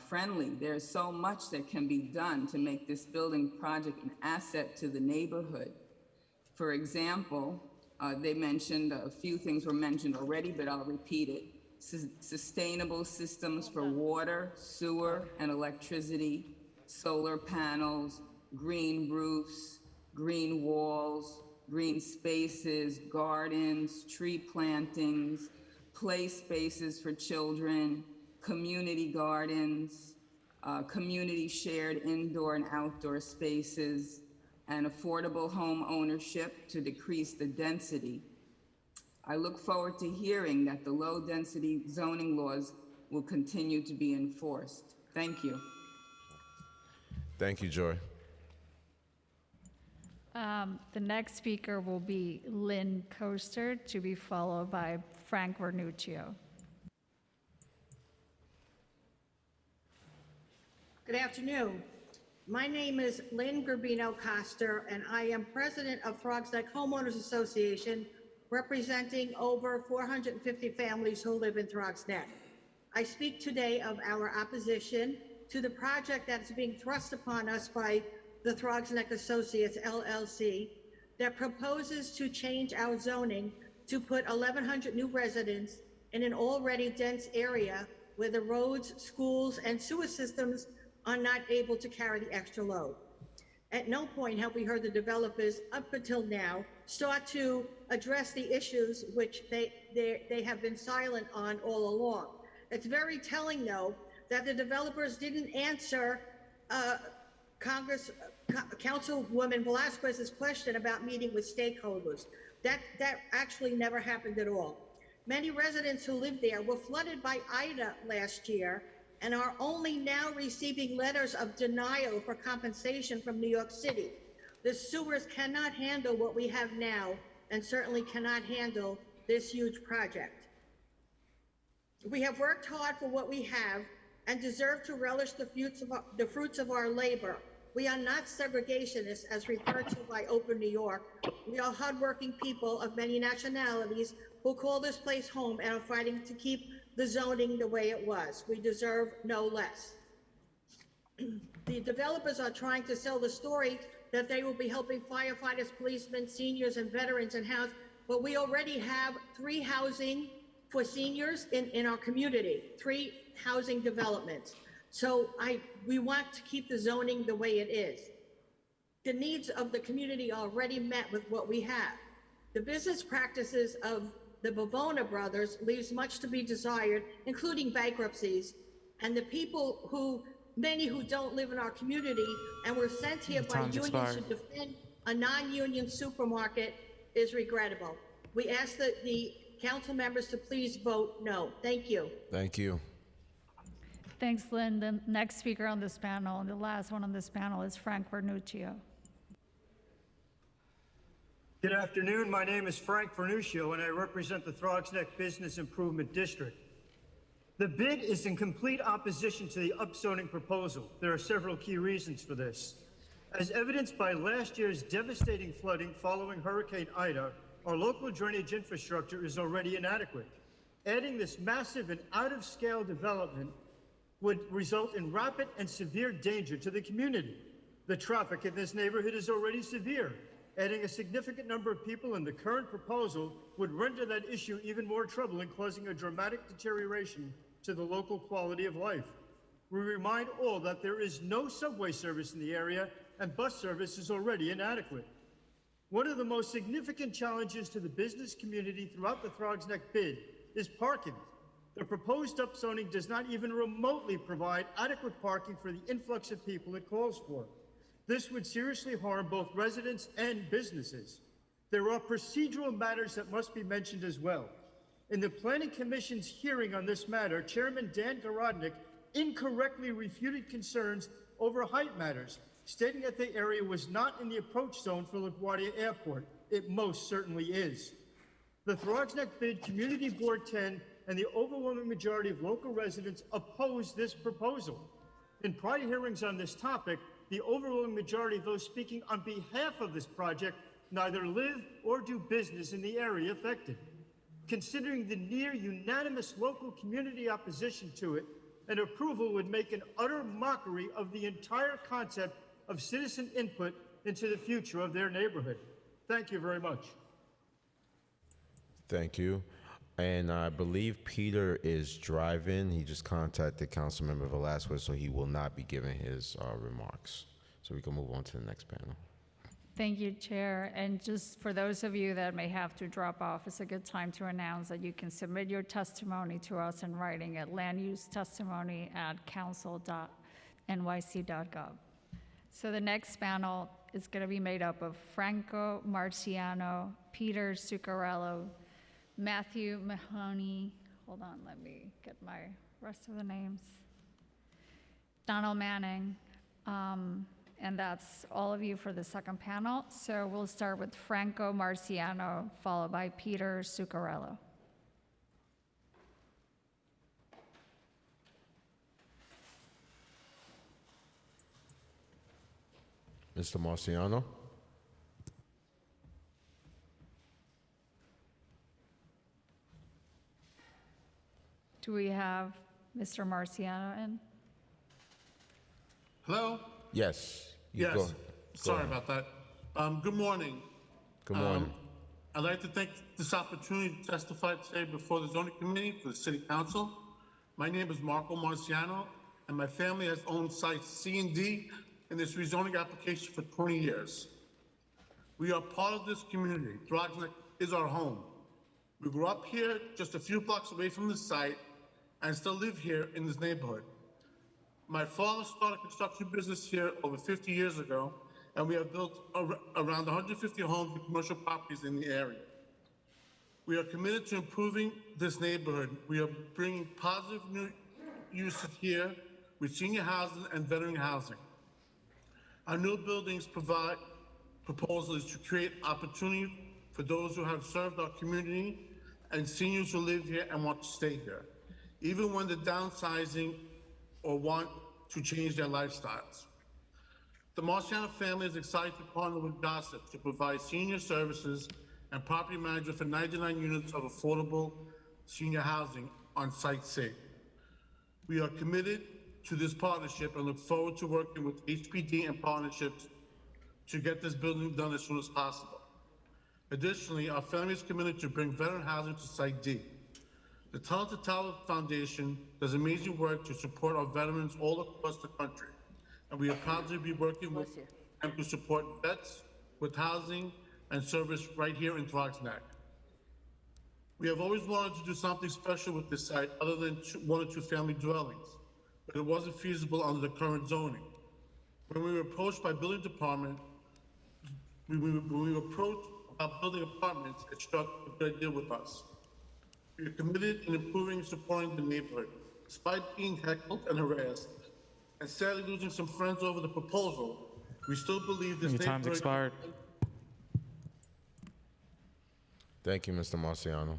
friendly. There's so much that can be done to make this building project an asset to the neighborhood. For example, they mentioned, a few things were mentioned already, but I'll repeat it. Sustainable systems for water, sewer, and electricity, solar panels, green roofs, green walls, green spaces, gardens, tree plantings, play spaces for children, community gardens, community shared indoor and outdoor spaces, and affordable home ownership to decrease the density. I look forward to hearing that the low-density zoning laws will continue to be enforced. Thank you. Thank you, Joy. The next speaker will be Lynn Coaster, to be followed by Frank Vernuccio. Good afternoon. My name is Lynn Gerbino-Coster, and I am president of Throgs Neck Homeowners Association, representing over 450 families who live in Throgs Neck. I speak today of our opposition to the project that is being thrust upon us by the Throgs Neck Associates, LLC, that proposes to change our zoning to put 1,100 new residents in an already dense area where the roads, schools, and sewer systems are not able to carry the extra load. At no point have we heard the developers up until now start to address the issues which they have been silent on all along. It's very telling, though, that the developers didn't answer Councilwoman Velasquez's question about meeting with stakeholders. That actually never happened at all. Many residents who live there were flooded by Ida last year and are only now receiving letters of denial for compensation from New York City. The sewers cannot handle what we have now and certainly cannot handle this huge project. We have worked hard for what we have and deserve to relish the fruits of our labor. We are not segregationists, as referred to by Open New York. We are hardworking people of many nationalities who call this place home and are fighting to keep the zoning the way it was. We deserve no less. The developers are trying to sell the story that they will be helping firefighters, policemen, seniors, and veterans in house, but we already have 3 housing for seniors in our community, 3 housing developments. So we want to keep the zoning the way it is. The needs of the community are already met with what we have. The business practices of the Bavona brothers leaves much to be desired, including bankruptcies, and the people many who don't live in our community and were sent here by unions to defend a non-union supermarket is regrettable. We ask that the council members to please vote no. Thank you. Thank you. Thanks, Lynn. The next speaker on this panel, and the last one on this panel, is Frank Vernuccio. Good afternoon. My name is Frank Vernuccio, and I represent the Throgs Neck Business Improvement District. The bid is in complete opposition to the upzoning proposal. There are several key reasons for this. As evidenced by last year's devastating flooding following Hurricane Ida, our local drainage infrastructure is already inadequate. Adding this massive and out-of-scale development would result in rapid and severe danger to the community. The traffic in this neighborhood is already severe. Adding a significant number of people in the current proposal would render that issue even more troubling, causing a dramatic deterioration to the local quality of life. We remind all that there is no subway service in the area and bus service is already inadequate. One of the most significant challenges to the business community throughout the Throgs Neck bid is parking. The proposed upzoning does not even remotely provide adequate parking for the influx of people it calls for. This would seriously harm both residents and businesses. There are procedural matters that must be mentioned as well. In the Planning Commission's hearing on this matter, Chairman Dan Garodnick incorrectly refuted concerns over height matters, stating that the area was not in the approach zone for LaGuardia Airport. It most certainly is. The Throgs Neck bid Community Board 10 and the overwhelming majority of local residents oppose this proposal. In prior hearings on this topic, the overwhelming majority of those speaking on behalf of this project neither live or do business in the area affected. Considering the near unanimous local community opposition to it, an approval would make an utter mockery of the entire concept of citizen input into the future of their neighborhood. Thank you very much. Thank you. And I believe Peter is driving. He just contacted Councilmember Velasquez, so he will not be giving his remarks. So we can move on to the next panel. Thank you, Chair. And just for those of you that may have to drop off, it's a good time to announce that you can submit your testimony to us in writing at landusetestimony@council.nyc.gov. So the next panel is going to be made up of Franco Marciano, Peter Zuccarello, Matthew Mahoney, hold on, let me get my rest of the names, Donald Manning, and that's all of you for the second panel. So we'll start with Franco Marciano, followed by Peter Zuccarello. Mr. Marciano? Do we have Mr. Marciano in? Hello? Yes. Yes. Sorry about that. Good morning. Good morning. I'd like to take this opportunity to testify today before the zoning committee for the city council. My name is Marco Marciano, and my family has owned sites C and D in this rezoning application for 20 years. We are part of this community. Throgs Neck is our home. We grew up here just a few blocks away from the site and still live here in this neighborhood. My father started a construction business here over 50 years ago, and we have built around 150 homes and commercial properties in the area. We are committed to improving this neighborhood. We are bringing positive new uses here with senior housing and veteran housing. Our new buildings proposal is to create opportunity for those who have served our community and seniors who live here and want to stay here, even when they're downsizing or want to change their lifestyles. The Marciano family is excited to partner with Gossip to provide senior services and property management for 99 units of affordable senior housing on Site C. We are committed to this partnership and look forward to working with HPD and partnerships to get this building done as soon as possible. Additionally, our family is committed to bring veteran housing to Site D. The Talented Tower Foundation does amazing work to support our veterans all across the country, and we are proud to be working with them to support vets with housing and service right here in Throgs Neck. We have always wanted to do something special with this site other than one or two family dwellings, but it wasn't feasible under the current zoning. When we were approached by building department, when we were approached about building apartments, it struck a good idea with us. We are committed in improving and supporting the neighborhood. Despite being heckled and harassed, and sadly losing some friends over the proposal, we still believe this Your time's expired. Thank you, Mr. Marciano.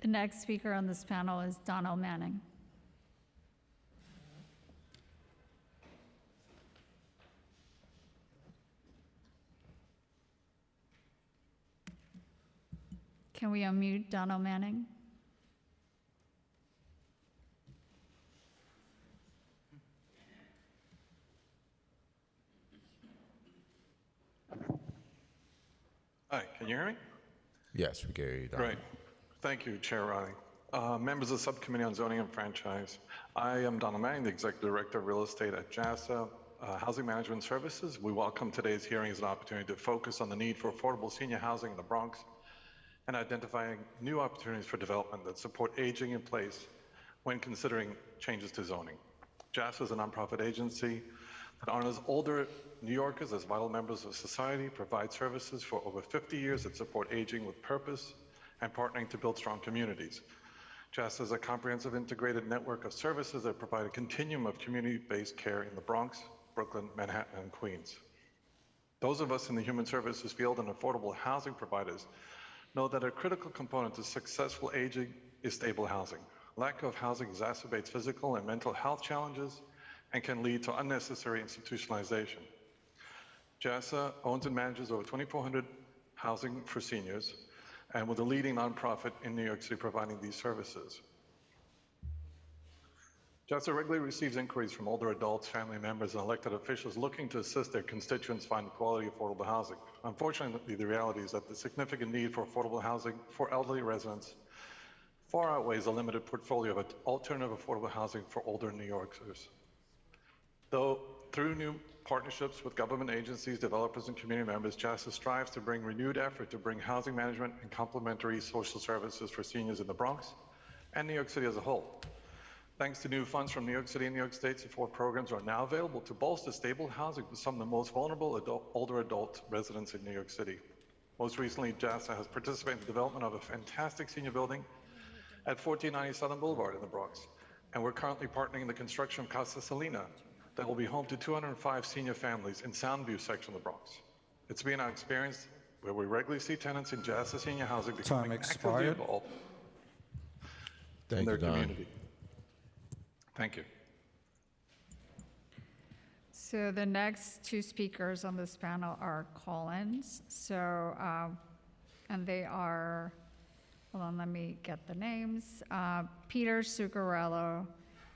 The next speaker on this panel is Donald Manning. Can we unmute Donald Manning? Hi, can you hear me? Yes, we can hear you, Don. Great. Thank you, Chair Riley. Members of the Subcommittee on Zoning and Franchise, I am Donald Manning, the Executive Director of Real Estate at JASA Housing Management Services. We welcome today's hearing as an opportunity to focus on the need for affordable senior housing in the Bronx and identifying new opportunities for development that support aging in place when considering changes to zoning. JASA is a nonprofit agency that honors older New Yorkers as vital members of society, provides services for over 50 years that support aging with purpose and partnering to build strong communities. JASA is a comprehensive integrated network of services that provide a continuum of community-based care in the Bronx, Brooklyn, Manhattan, and Queens. Those of us in the human services field and affordable housing providers know that a critical component to successful aging is stable housing. Lack of housing exacerbates physical and mental health challenges and can lead to unnecessary institutionalization. JASA owns and manages over 2,400 housing for seniors, and we're the leading nonprofit in New York City providing these services. JASA regularly receives inquiries from older adults, family members, and elected officials looking to assist their constituents find quality affordable housing. Unfortunately, the reality is that the significant need for affordable housing for elderly residents far outweighs a limited portfolio of alternative affordable housing for older New Yorkers. Though through new partnerships with government agencies, developers, and community members, JASA strives to bring renewed effort to bring housing management and complementary social services for seniors in the Bronx and New York City as a whole. Thanks to new funds from New York City and New York State, support programs are now available to bolster stable housing for some of the most vulnerable older adult residents in New York City. Most recently, JASA has participated in the development of a fantastic senior building at 1490 Southern Boulevard in the Bronx. And we're currently partnering in the construction of Casa Salina that will be home to 205 senior families in Soundview section of the Bronx. It's been our experience where we regularly see tenants in JASA senior housing becoming actively involved in their community. Thank you. So the next two speakers on this panel are call-ins. So, and they are, hold on, let me get the names. Peter Zuccarello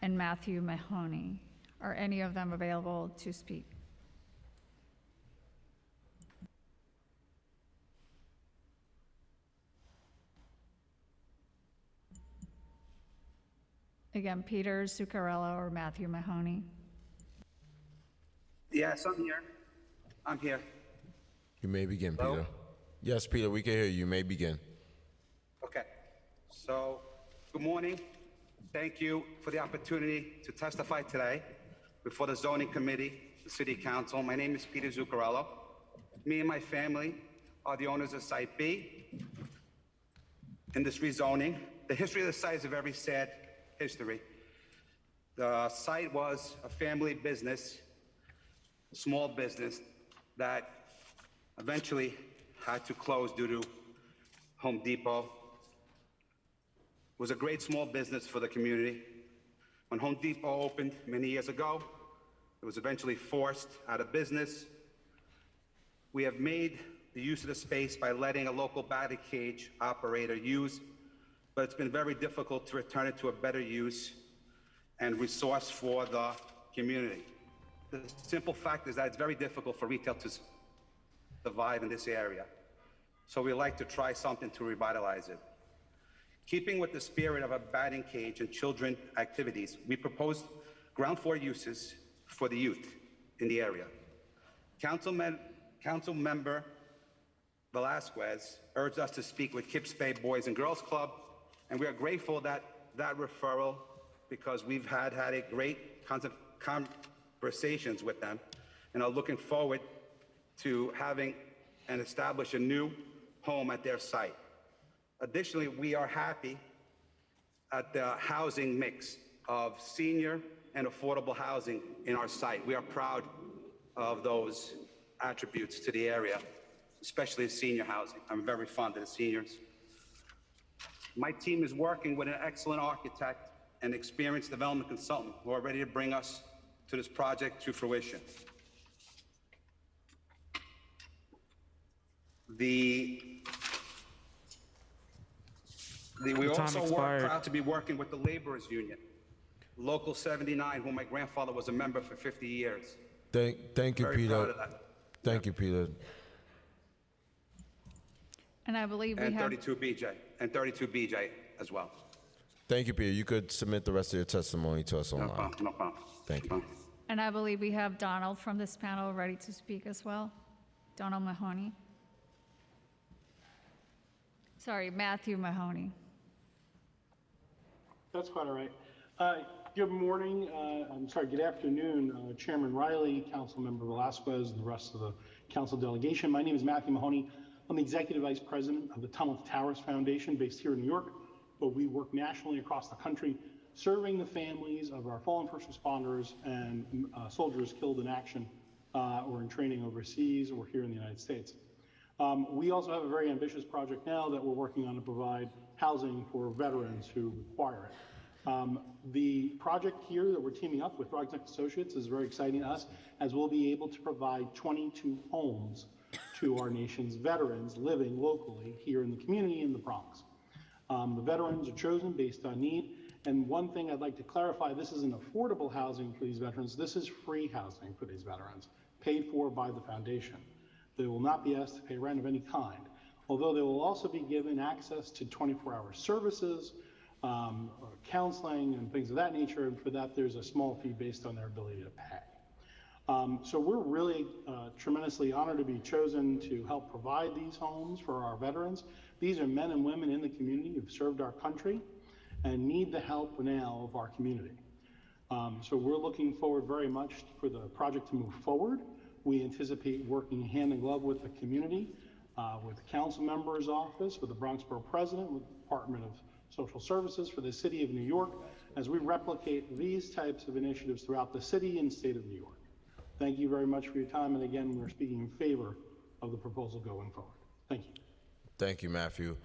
and Matthew Mahoney. Are any of them available to speak? Again, Peter Zuccarello or Matthew Mahoney. Yes, I'm here. I'm here. You may begin, Hello? Peter. Yes, Peter, we can hear you. You may begin. Okay. So, good morning. Thank you for the opportunity to testify today before the Zoning Committee, the City Council. My name is Peter Zuccarello. Me and my family are the owners of Site B in this rezoning. The history of the site is a very sad history. The site was a family business, small business, that eventually had to close due to Home Depot. It was a great small business for the community. When Home Depot opened many years ago, it was eventually forced out of business. We have made the use of the space by letting a local batting cage operator use, but it's been very difficult to return it to a better use and resource for the community. The simple fact is that it's very difficult for retail to survive in this area. So we like to try something to revitalize it. Keeping with the spirit of a batting cage and children activities, we proposed ground floor uses for the youth in the area. Council Member Velasquez urged us to speak with Kips Bay Boys and Girls Club, and we are grateful that referral, because we've had a great conversations with them and are looking forward to having and establish a new home at their site. Additionally, we are happy at the housing mix of senior and affordable housing in our site. We are proud of those attributes to the area, especially senior housing. I'm very fond of the seniors. My team is working with an excellent architect and experienced development consultant who are ready to bring us to this project to fruition. We also proud to be working with the Laborers Union, Local 79, who my grandfather was a member for 50 years. Thank you, Very Peter. proud of that. Thank you, Peter. And I believe we And have, 32 BJ as well. Thank you, Peter. You could submit the rest of your testimony to us online. No problem. Thank you. and I believe we have Donald from this panel ready to speak as well. Donald Mahoney. Sorry, Matthew Mahoney. That's quite all right. Good morning, good afternoon, Chairman Riley, Councilmember Velasquez, and the rest of the council delegation. My name is Matthew Mahoney. I'm the Executive Vice President of the Tunnel to Towers Foundation based here in New York, but we work nationally across the country, serving the families of our fallen first responders and soldiers killed in action or in training overseas or here in the United States. We also have a very ambitious project now that we're working on to provide housing for veterans who require it. The project here that we're teaming up with Rogsneck Associates is very exciting to us, as we'll be able to provide 22 homes to our nation's veterans living locally here in the community in the Bronx. The veterans are chosen based on need, and one thing I'd like to clarify, this isn't affordable housing for these veterans, this is free housing for these veterans, paid for by the foundation. They will not be asked to pay rent of any kind, although they will also be given access to 24-hour services, or counseling and things of that nature, and for that there's a small fee based on their ability to pay. So we're really tremendously honored to be chosen to help provide these homes for our veterans. These are men and women in the community who've served our country and need the help now of our community. So we're looking forward very much for the project to move forward. We anticipate working hand in glove with the community, with the council member's office, with the Bronx Borough President, with the Department of Social Services for the City of New York, as we replicate these types of initiatives throughout the city and state of New York. Thank you very much for your time, and again, we're speaking in favor of the proposal going forward. Thank you. Thank you, Matthew.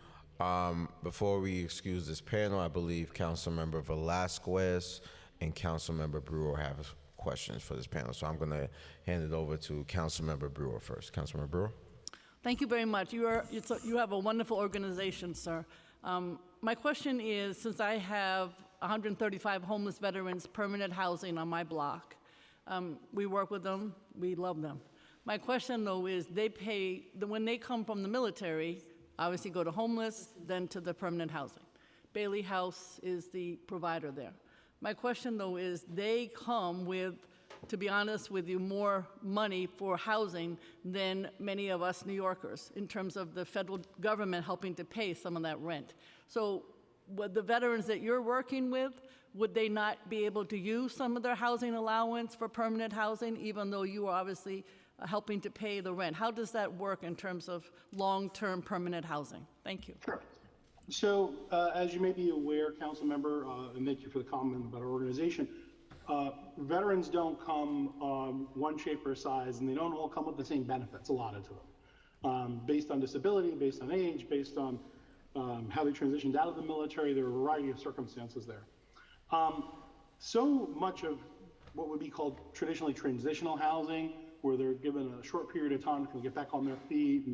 Before we excuse this panel, I believe Councilmember Velasquez and Councilmember Brewer have questions for this panel. So I'm going to hand it over to Councilmember Brewer first. Councilmember Brewer. Thank you very much. You have a wonderful organization, sir. My question is, since I have 135 homeless veterans permanent housing on my block, we work with them, we love them. My question though is, when they come from the military, obviously go to homeless, then to the permanent housing. Bailey House is the provider there. My question though is, they come with, to be honest with you, more money for housing than many of us New Yorkers in terms of the federal government helping to pay some of that rent. So with the veterans that you're working with, would they not be able to use some of their housing allowance for permanent housing, even though you are obviously helping to pay the rent? How does that work in terms of long-term permanent housing? Thank you. Sure. So, as you may be aware, council member, and thank you for the comment about our organization, veterans don't come one shape or size, and they don't all come with the same benefits allotted to them. Based on disability, based on age, based on how they transitioned out of the military, there are a variety of circumstances there. So much of what would be called traditionally transitional housing, where they're given a short period of time to get back on their feet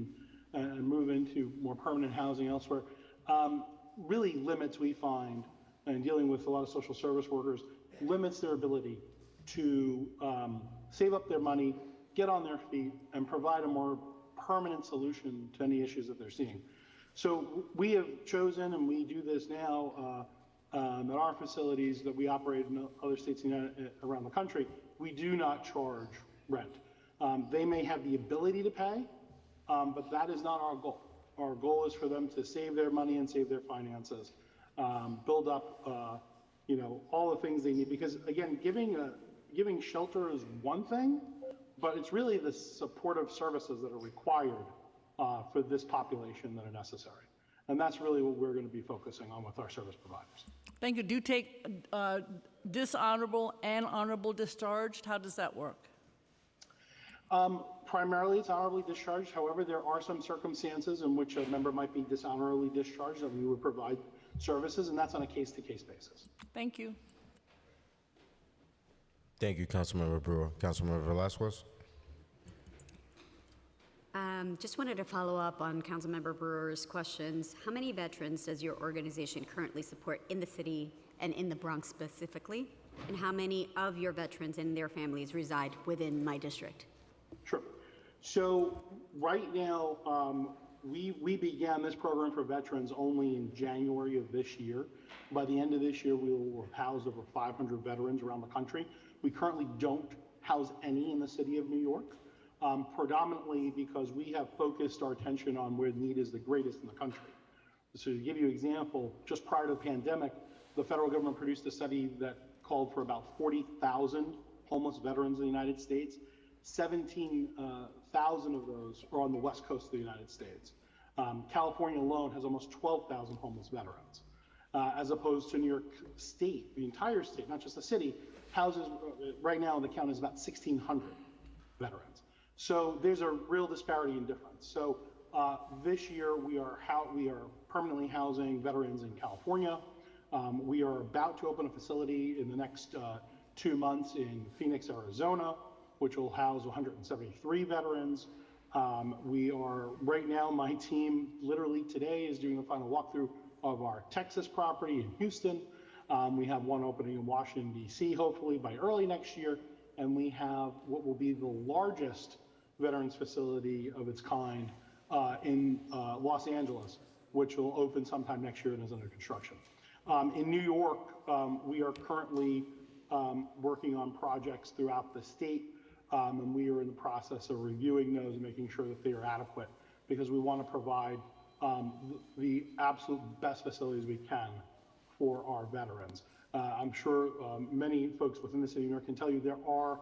and move into more permanent housing elsewhere, really limits, we find, and dealing with a lot of social service workers, limits their ability to save up their money, get on their feet, and provide a more permanent solution to any issues that they're seeing. So we have chosen, and we do this now at our facilities that we operate in other states around the country, we do not charge rent. They may have the ability to pay, but that is not our goal. Our goal is for them to save their money and save their finances, build up, all the things they need. Because again, giving shelter is one thing, but it's really the supportive services that are required for this population that are necessary. And that's really what we're going to be focusing on with our service providers. Thank you. Do you take dishonorable and honorable discharged? How does that work? Primarily, it's honorably discharged. However, there are some circumstances in which a member might be dishonorably discharged, and we would provide services, and that's on a case-to-case basis. Thank you. Thank you, Councilmember Brewer. Councilmember Velasquez? Just wanted to follow up on Councilmember Brewer's questions. How many veterans does your organization currently support in the city and in the Bronx specifically? And how many of your veterans and their families reside within my district? Sure. So right now, we began this program for veterans only in January of this year. By the end of this year, we will have housed over 500 veterans around the country. We currently don't house any in the city of New York, predominantly because we have focused our attention on where the need is the greatest in the country. So to give you an example, just prior to the pandemic, the federal government produced a study that called for about 40,000 homeless veterans in the United States. 17,000 of those are on the West Coast of the United States. California alone has almost 12,000 homeless veterans, as opposed to New York State, the entire state, not just the city, houses, right now the count is about 1,600 veterans. So there's a real disparity in difference. So this year we are permanently housing veterans in California. We are about to open a facility in the next 2 months in Phoenix, Arizona, which will house 173 veterans. We are, right now, my team literally today is doing the final walkthrough of our Texas property in Houston. We have one opening in Washington, D.C., hopefully by early next year. And we have what will be the largest veterans facility of its kind in Los Angeles, which will open sometime next year and is under construction. In New York, we are currently working on projects throughout the state. And we are in the process of reviewing those and making sure that they are adequate, because we want to provide the absolute best facilities we can for our veterans. I'm sure many folks within the city of New York can tell you there are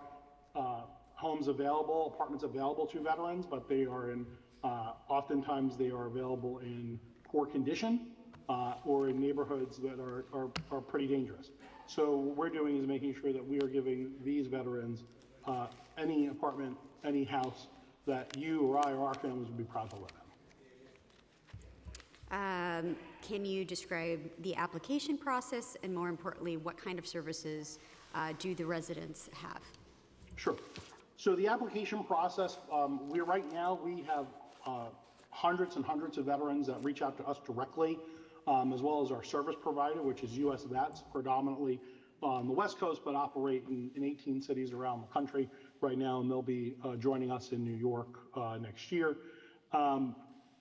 homes available, apartments available to veterans, but they are in, oftentimes they are available in poor condition or in neighborhoods that are pretty dangerous. So what we're doing is making sure that we are giving these veterans any apartment, any house that you or I or our families would be proud to live in. Can you describe the application process, and more importantly, what kind of services do the residents have? Sure. So the application process, right now we have hundreds and hundreds of veterans that reach out to us directly, as well as our service provider, which is U.S. Vets, predominantly on the West Coast, but operate in 18 cities around the country right now, and they'll be joining us in New York next year.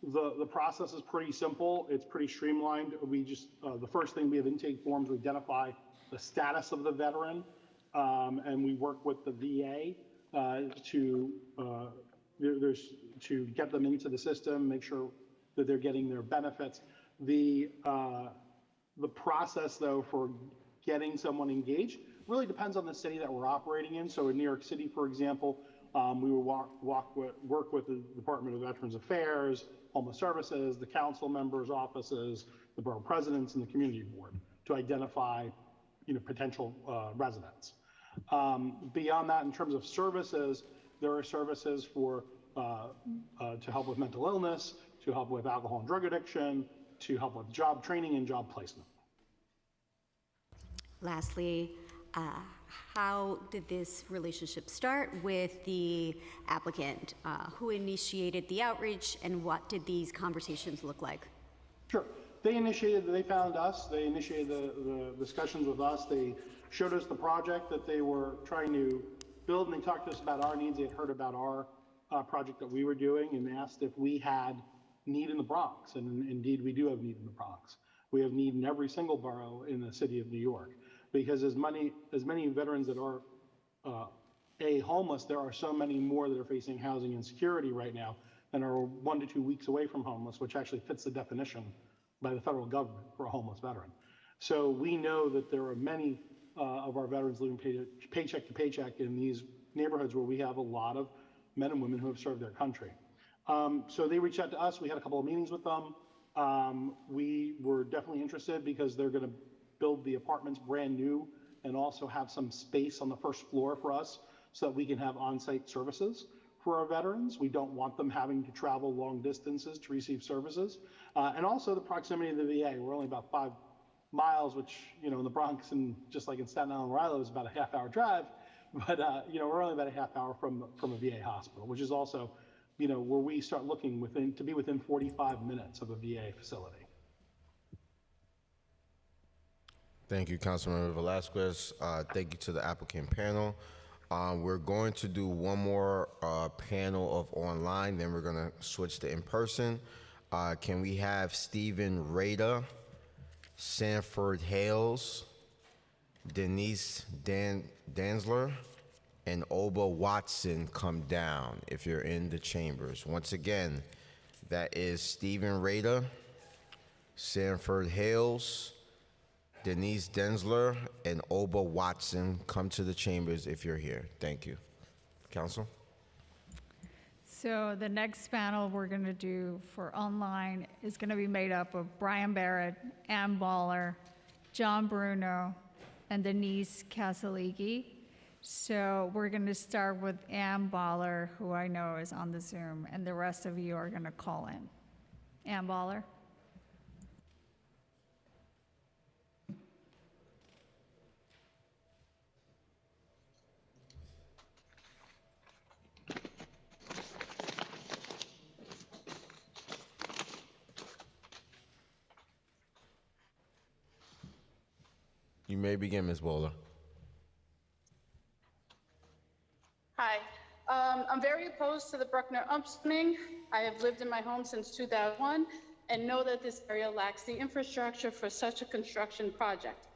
The process is pretty simple. It's pretty streamlined. We just, the first thing, we have intake forms. We identify the status of the veteran, and we work with the VA to get them into the system, make sure that they're getting their benefits. The process, though, for getting someone engaged. Really depends on the city that we're operating in. So in New York City, for example, we will work with the Department of Veterans Affairs, Homeless Services, the council members' offices, the borough presidents, and the community board to identify, potential residents. Beyond that, in terms of services, there are services for to help with mental illness, to help with alcohol and drug addiction, to help with job training and job placement. Lastly, how did this relationship start with the applicant? Who initiated the outreach, and what did these conversations look like? Sure. They found us, they initiated the discussions with us, they showed us the project that they were trying to build, and they talked to us about our needs. They had heard about our project that we were doing and asked if we had need in the Bronx, and indeed we do have need in the Bronx. We have need in every single borough in the city of New York, because as many veterans that are homeless, there are so many more that are facing housing insecurity right now and are 1 to 2 weeks away from homeless, which actually fits the definition by the federal government for a homeless veteran. So we know that there are many of our veterans living paycheck to paycheck in these neighborhoods where we have a lot of men and women who have served their country. So they reached out to us. We had a couple of meetings with them. We were definitely interested because they're going to build the apartments brand new and also have some space on the first floor for us so that we can have on-site services for our veterans. We don't want them having to travel long distances to receive services. And also the proximity of the VA. We're only about 5 miles, which, in the Bronx and just like in Staten Island where I live is about a half-hour drive. But, we're only about a half hour from a VA hospital, which is also, where we start looking to be within 45 minutes of a VA facility. Thank you, Councilmember Velasquez. Thank you to the applicant panel. We're going to do one more panel of online, then we're going to switch to in-person. Can we have Stephen Rader, Sanford Hales, Denise Danzler, and Oba Watson come down if you're in the chambers? Once again, that is Stephen Rader, Sanford Hales, Denise Denzler, and Oba Watson. Come to the chambers if you're here. Thank you. Council? So the next panel we're going to do for online is going to be made up of Brian Barrett, Ann Baller, John Bruno, and Denise Casaligi. So we're going to start with Ann Baller, who I know is on the Zoom, and the rest of you are going to call in. Ann Baller. You may begin, Ms. Bowler. Hi. I'm very opposed to the Bruckner upzoning. I have lived in my home since 2001 and know that this area lacks the infrastructure for such a construction project.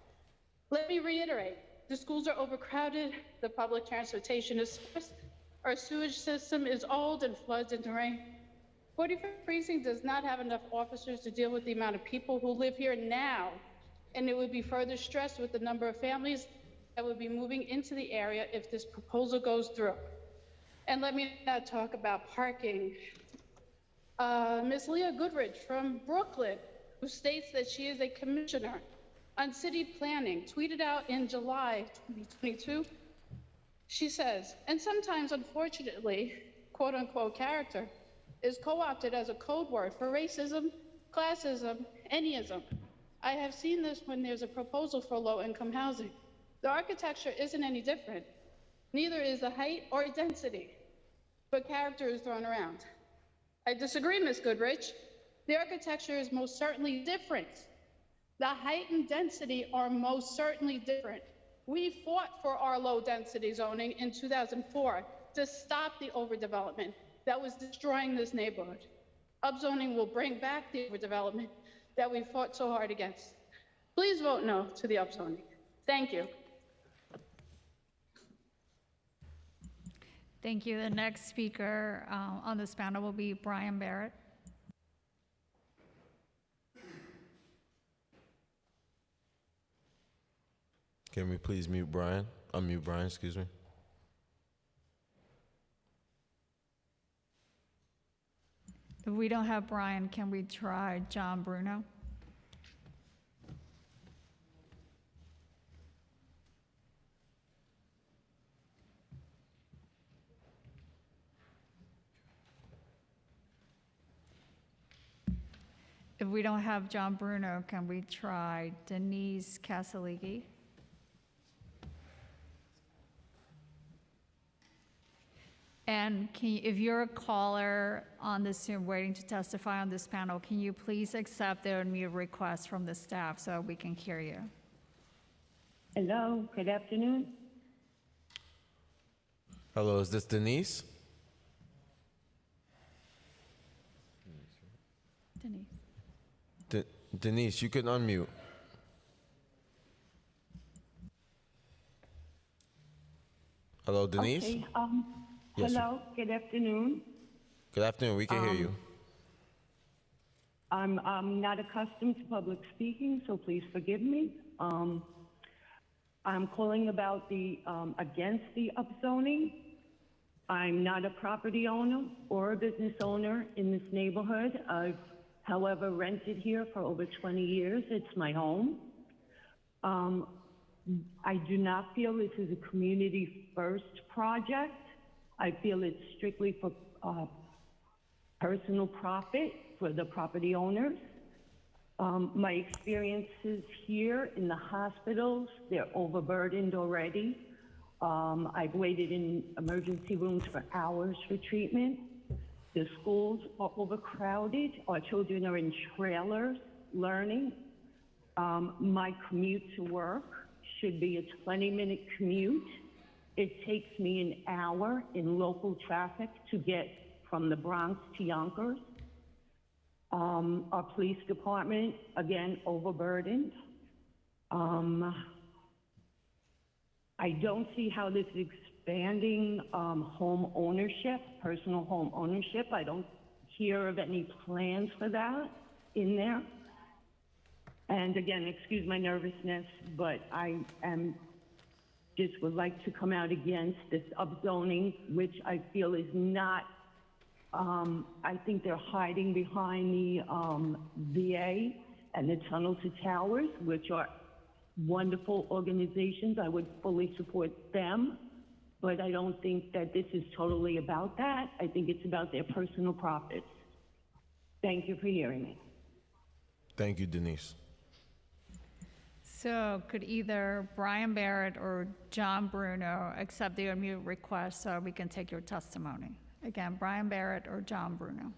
Let me reiterate, the schools are overcrowded, the public transportation is scarce, our sewage system is old and floods into rain. 45th Precinct does not have enough officers to deal with the amount of people who live here now, and it would be further stressed with the number of families that would be moving into the area if this proposal goes through. And let me now talk about parking. Ms. Leah Goodrich from Brooklyn, who states that she is a commissioner on city planning, tweeted out in July 2022, she says, and sometimes unfortunately, quote unquote character, is co-opted as a code word for racism, classism, anyism. I have seen this when there's a proposal for low-income housing. The architecture isn't any different. Neither is the height or density, but character is thrown around. I disagree, Ms. Goodrich. The architecture is most certainly different. The height and density are most certainly different. We fought for our low-density zoning in 2004 to stop the overdevelopment that was destroying this neighborhood. Upzoning will bring back the overdevelopment that we fought so hard against. Please vote no to the upzoning. Thank you. Thank you. The next speaker on this panel will be Brian Barrett. Can we please mute Brian? Unmute Brian, excuse me. If we don't have Brian, can we try John Bruno? If we don't have John Bruno, can we try Denise Casaligi? And if you're a caller on this Zoom waiting to testify on this panel, can you please accept the unmute request from the staff so we can hear you? Hello, good afternoon. Hello, is this Denise? Denise. Denise, you can unmute. Hello, Denise? Okay, Yes, sir. hello, good afternoon. Good afternoon, we can hear you. I'm not accustomed to public speaking, so please forgive me. I'm calling about against the upzoning. I'm not a property owner or a business owner in this neighborhood. I've, however, rented here for over 20 years. It's my home. I do not feel this is a community first project. I feel it's strictly for personal profit for the property owners. My experiences here in the hospitals, they're overburdened already. I've waited in emergency rooms for hours for treatment. The schools are overcrowded. Our children are in trailers learning. My commute to work should be a 20-minute commute. It takes me an hour in local traffic to get from the Bronx to Yonkers. Our police department, again, overburdened. I don't see how this is expanding home ownership, personal home ownership. I don't hear of any plans for that in there. And again, excuse my nervousness, but I just would like to come out against this upzoning, which I feel is not, I think they're hiding behind the VA and the Tunnel to Towers, which are wonderful organizations. I would fully support them, but I don't think that this is totally about that. I think it's about their personal profits. Thank you for hearing me. Thank you, Denise. So could either Brian Barrett or John Bruno accept the unmute request so we can take your testimony? Again, Brian Barrett or John Bruno.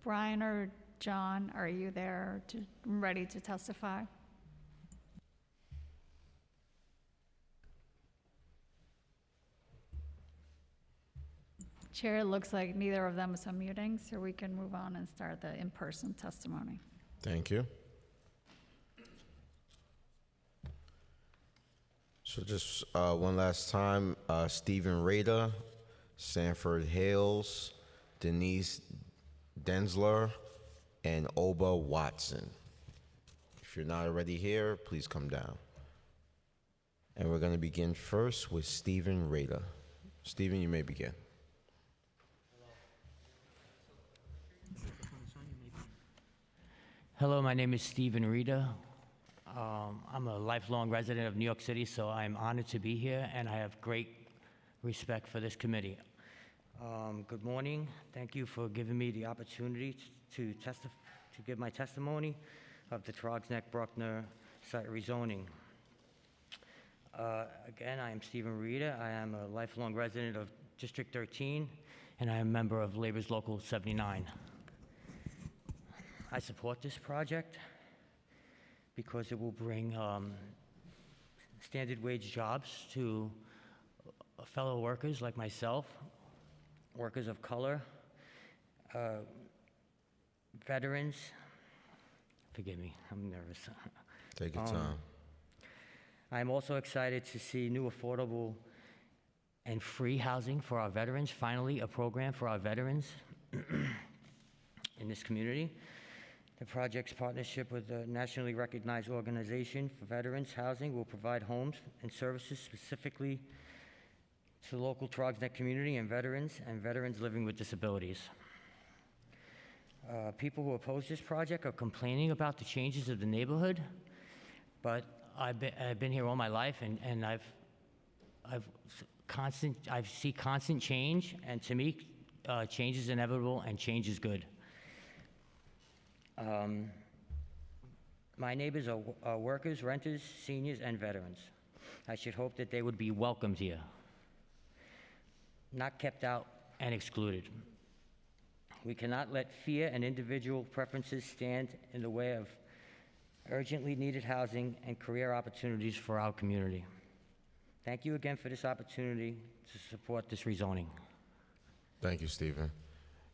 Brian or John, are you there ready to testify? Chair, it looks like neither of them is unmuting, so we can move on and start the in-person testimony. Thank you. So just one last time, Stephen Rader, Sanford Hales, Denise Denzler, and Oba Watson. If you're not already here, please come down. And we're going to begin first with Stephen Rader. Stephen, you may begin. Hello, my name is Stephen Rita. I'm a lifelong resident of New York City, so I'm honored to be here, and I have great respect for this committee. Good morning. Thank you for giving me the opportunity to give my testimony of the Trogsneck-Bruckner site rezoning. Again, I am Stephen Rita. I am a lifelong resident of District 13, and I am a member of Labor's Local 79. I support this project because it will bring standard wage jobs to fellow workers like myself, workers of color, veterans. Forgive me, I'm nervous. Take your time. I'm also excited to see new affordable and free housing for our veterans, finally a program for our veterans in this community. The project's partnership with a nationally recognized organization for veterans housing will provide homes and services specifically to the local Trogsnet community and veterans living with disabilities. People who oppose this project are complaining about the changes of the neighborhood, but I've been here all my life, and I see constant change, and to me, change is inevitable and change is good. My neighbors are workers, renters, seniors, and veterans. I should hope that they would be welcomed here, not kept out and excluded. We cannot let fear and individual preferences stand in the way of urgently needed housing and career opportunities for our community. Thank you again for this opportunity to support this rezoning. Thank you, Stephen.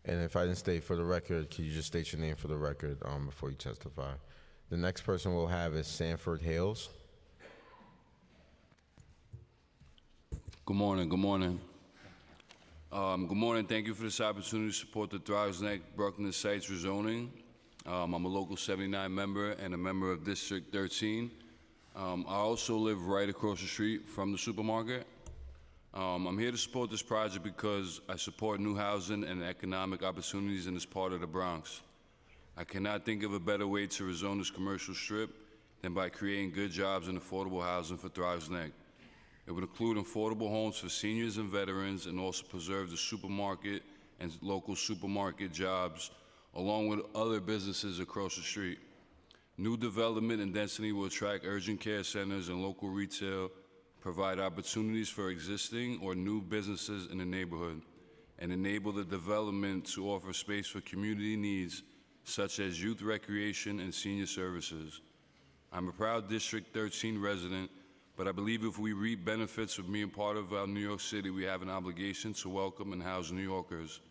And if I didn't state for the record, can you just state your name for the record before you testify? The next person we'll have is Sanford Hales. Good morning. Good morning. Good morning. Thank you for this opportunity to support the Trogsnet Bruckner Sites rezoning. I'm a local 79 member and a member of District 13. I also live right across the street from the supermarket. I'm here to support this project because I support new housing and economic opportunities in this part of the Bronx. I cannot think of a better way to rezone this commercial strip than by creating good jobs and affordable housing for Trogsnet. It would include affordable homes for seniors and veterans and also preserve the supermarket and local supermarket jobs along with other businesses across the street. New development and density will attract urgent care centers and local retail, provide opportunities for existing or new businesses in the neighborhood, and enable the development to offer space for community needs such as youth recreation and senior services. I'm a proud District 13 resident, but I believe if we reap benefits of being part of our New York City, we have an obligation to welcome and house New Yorkers.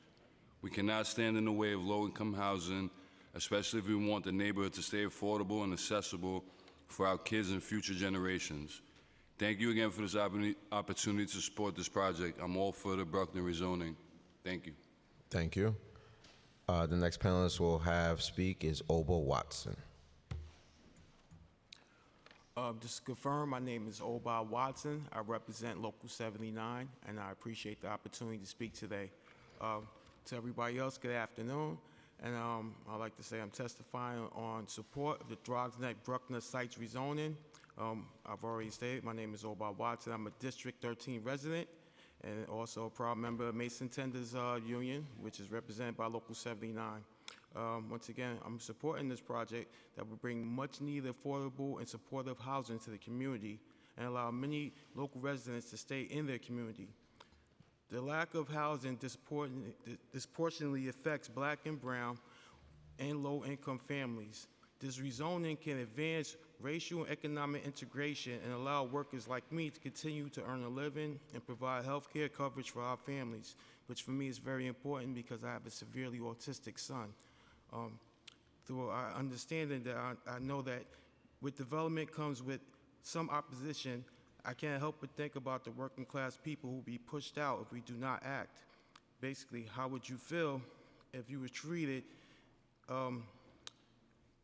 We cannot stand in the way of low-income housing, especially if we want the neighborhood to stay affordable and accessible for our kids and future generations. Thank you again for this opportunity to support this project. I'm all for the Bruckner rezoning. Thank you. Thank you. The next panelist we'll have speak is Oba Watson. Just to confirm, my name is Oba Watson. I represent Local 79, and I appreciate the opportunity to speak today. To everybody else, good afternoon. And I'd like to say I'm testifying on support of the Trogsnet Bruckner Sites rezoning. I've already stated my name is Oba Watson. I'm a District 13 resident and also a proud member of Mason Tenders Union, which is represented by Local 79. Once again, I'm supporting this project that will bring much needed affordable and supportive housing to the community and allow many local residents to stay in their community. The lack of housing disproportionately affects Black and brown and low-income families. This rezoning can advance racial and economic integration and allow workers like me to continue to earn a living and provide health care coverage for our families, which for me is very important because I have a severely autistic son. Through our understanding that I know that with development comes with some opposition, I can't help but think about the working class people who will be pushed out if we do not act. Basically, how would you feel if you were treated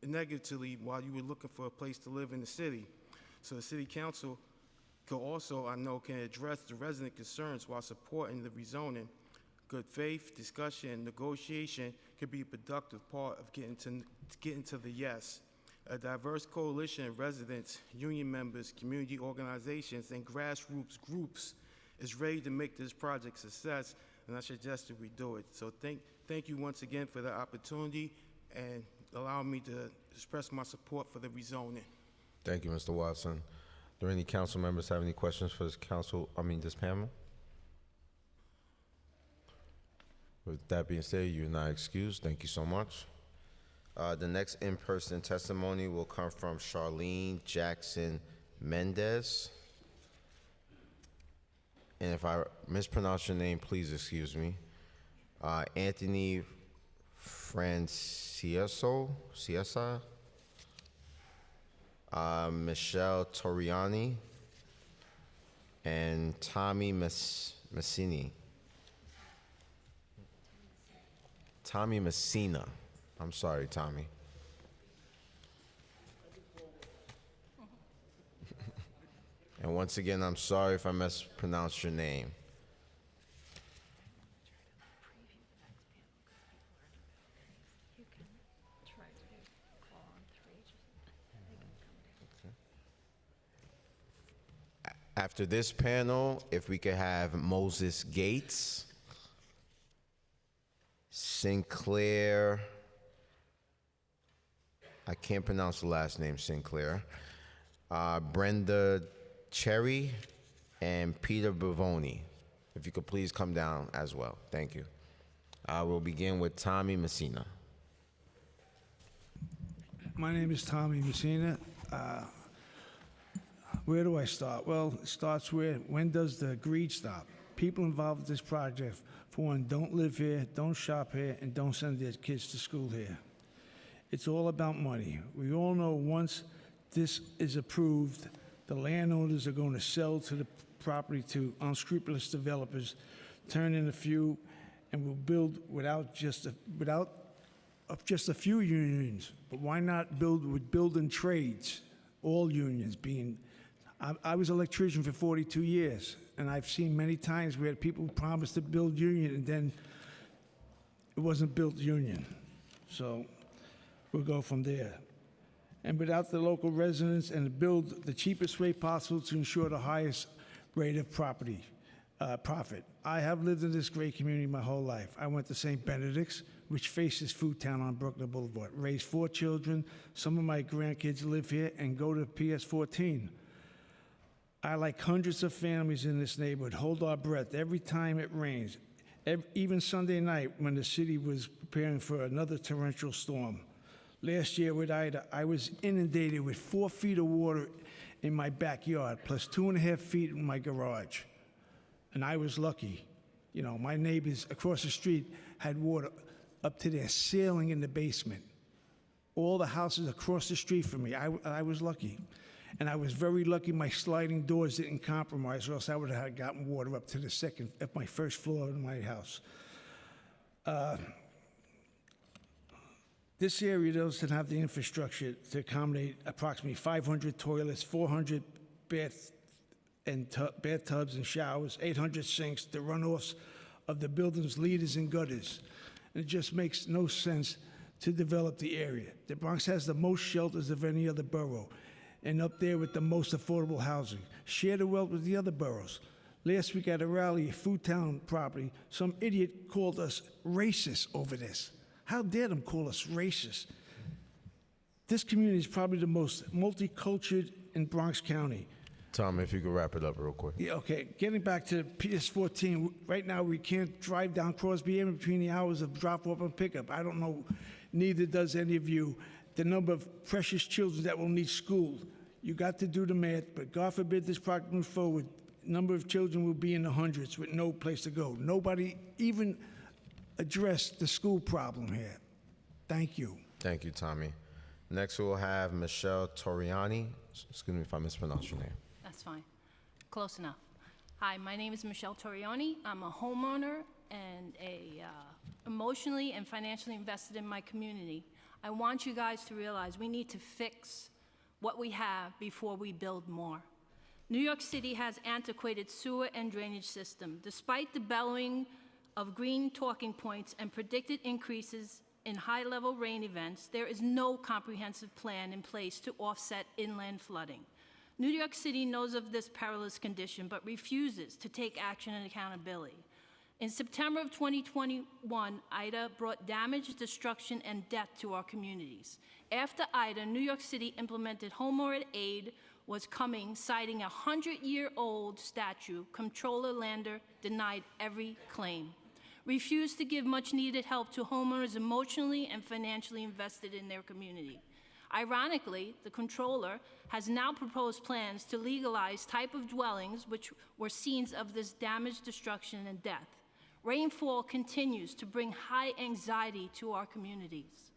negatively while you were looking for a place to live in the city? So the city council could also, I know, can address the resident concerns while supporting the rezoning. Good faith, discussion, and negotiation could be a productive part of getting to the yes. A diverse coalition of residents, union members, community organizations, and grassroots groups is ready to make this project a success, and I suggest that we do it. So thank you once again for the opportunity and allow me to express my support for the rezoning. Thank you, Mr. Watson. Do any council members have any questions for this this panel? With that being said, you're not excused. Thank you so much. The next in-person testimony will come from Charlene Jackson Mendez. And if I mispronounce your name, please excuse me. Anthony Franciaso, Michelle Toriani, and Tommy Messini. Tommy Messina. I'm sorry, Tommy. And once again, I'm sorry if I mispronounced your name. After this panel, if we could have Moses Gates, Sinclair, I can't pronounce the last name, Sinclair, Brenda Cherry, and Peter Bavoni. If you could please come down as well. Thank you. We'll begin with Tommy Messina. My name is Tommy Messina. Where do I start? Well, it starts with, when does the greed stop? People involved with this project, for one, don't live here, don't shop here, and don't send their kids to school here. It's all about money. We all know once this is approved, the landowners are going to sell to the property to unscrupulous developers, turn in a few, and will build without just a few unions. But why not build with building trades? All unions being. I was an electrician for 42 years, and I've seen many times where people promised to build union and then it wasn't built union. So we'll go from there. And without the local residents, and build the cheapest way possible to ensure the highest rate of profit. I have lived in this great community my whole life. I went to St. Benedict's, which faces Food Town on Brooklyn Boulevard. Raised 4 children. Some of my grandkids live here and go to PS14. I, like hundreds of families in this neighborhood, hold our breath every time it rains. Even Sunday night when the city was preparing for another torrential storm. Last year with Ida, I was inundated with 4 feet of water in my backyard, plus 2.5 feet in my garage. And I was lucky. You know, my neighbors across the street had water up to their ceiling in the basement. All the houses across the street from me, I was lucky. And I was very lucky my sliding doors didn't compromise, or else I would have gotten water up to my first floor of my house. This area doesn't have the infrastructure to accommodate approximately 500 toilets, 400 bathtubs and showers, 800 sinks, the runoffs of the building's leaders and gutters. And it just makes no sense to develop the area. The Bronx has the most shelters of any other borough, and up there with the most affordable housing. Share the wealth with the other boroughs. Last week at a rally at Food Town property, some idiot called us racist over this. How dare them call us racist? This community is probably the most multicultural in Bronx County. Tom, if you could wrap it up real quick. Yeah, okay. Getting back to PS14, right now we can't drive down Crosby Avenue between the hours of drop-off and pickup. I don't know, neither does any of you, the number of precious children that will need school. You got to do the math, but God forbid this project moves forward, number of children will be in the hundreds with no place to go. Nobody even addressed the school problem here. Thank you. Thank you, Tommy. Next, we'll have Michelle Toriani. Excuse me if I mispronounced your name. That's fine. Close enough. Hi, my name is Michelle Toriani. I'm a homeowner and emotionally and financially invested in my community. I want you guys to realize we need to fix what we have before we build more. New York City has antiquated sewer and drainage system. Despite the bellowing of green talking points and predicted increases in high-level rain events, there is no comprehensive plan in place to offset inland flooding. New York City knows of this perilous condition but refuses to take action and accountability. In September of 2021, Ida brought damage, destruction, and death to our communities. After Ida, New York City implemented homeowner aid was coming, citing a 100-year-old statue. Comptroller Lander denied every claim. Refused to give much-needed help to homeowners emotionally and financially invested in their community. Ironically, the comptroller has now proposed plans to legalize type of dwellings which were scenes of this damage, destruction, and death. Rainfall continues to bring high anxiety to our communities.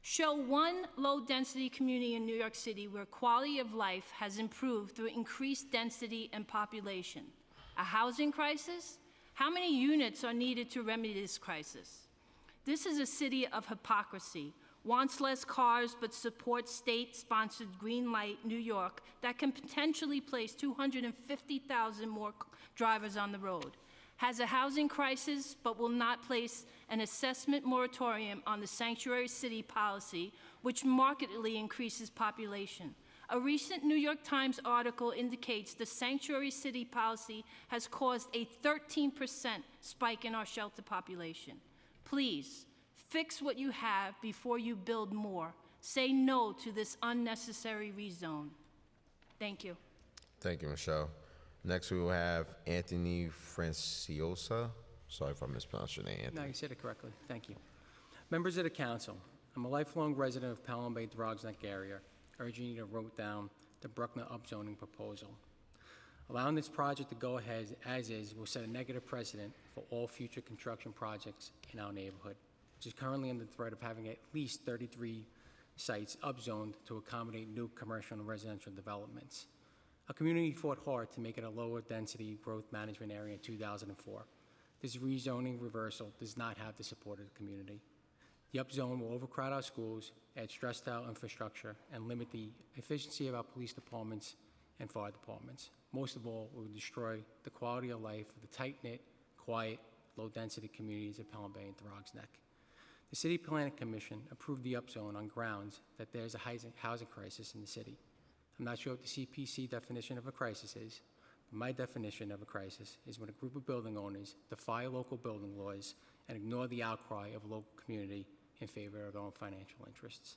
Show one low-density community in New York City where quality of life has improved through increased density and population. A housing crisis? How many units are needed to remedy this crisis? This is a city of hypocrisy. Wants less cars but supports state-sponsored Green Light New York that can potentially place 250,000 more drivers on the road. Has a housing crisis but will not place an assessment moratorium on the sanctuary city policy, which markedly increases population. A recent New York Times article indicates the sanctuary city policy has caused a 13% spike in our shelter population. Please, fix what you have before you build more. Say no to this unnecessary rezone. Thank you. Thank you, Michelle. Next, we will have Anthony Franciosa. Sorry if I mispronounced your name, Anthony. No, you said it correctly. Thank you. Members of the council, I'm a lifelong resident of Pelham Bay, Throgs Neck area, urging you to vote down the Bruckner upzoning proposal. Allowing this project to go ahead as is will set a negative precedent for all future construction projects in our neighborhood, which is currently under threat of having at least 33 sites upzoned to accommodate new commercial and residential developments. Our community fought hard to make it a lower density growth management area in 2004. This rezoning reversal does not have the support of the community. The upzone will overcrowd our schools, add stress to our infrastructure, and limit the efficiency of our police departments and fire departments. Most of all, it will destroy the quality of life of the tight-knit, quiet, low-density communities of Pelham Bay and Throgs Neck. The City Planning Commission approved the upzone on grounds that there's a housing crisis in the city. I'm not sure what the CPC definition of a crisis is, but my definition of a crisis is when a group of building owners defy local building laws and ignore the outcry of a local community in favor of their own financial interests.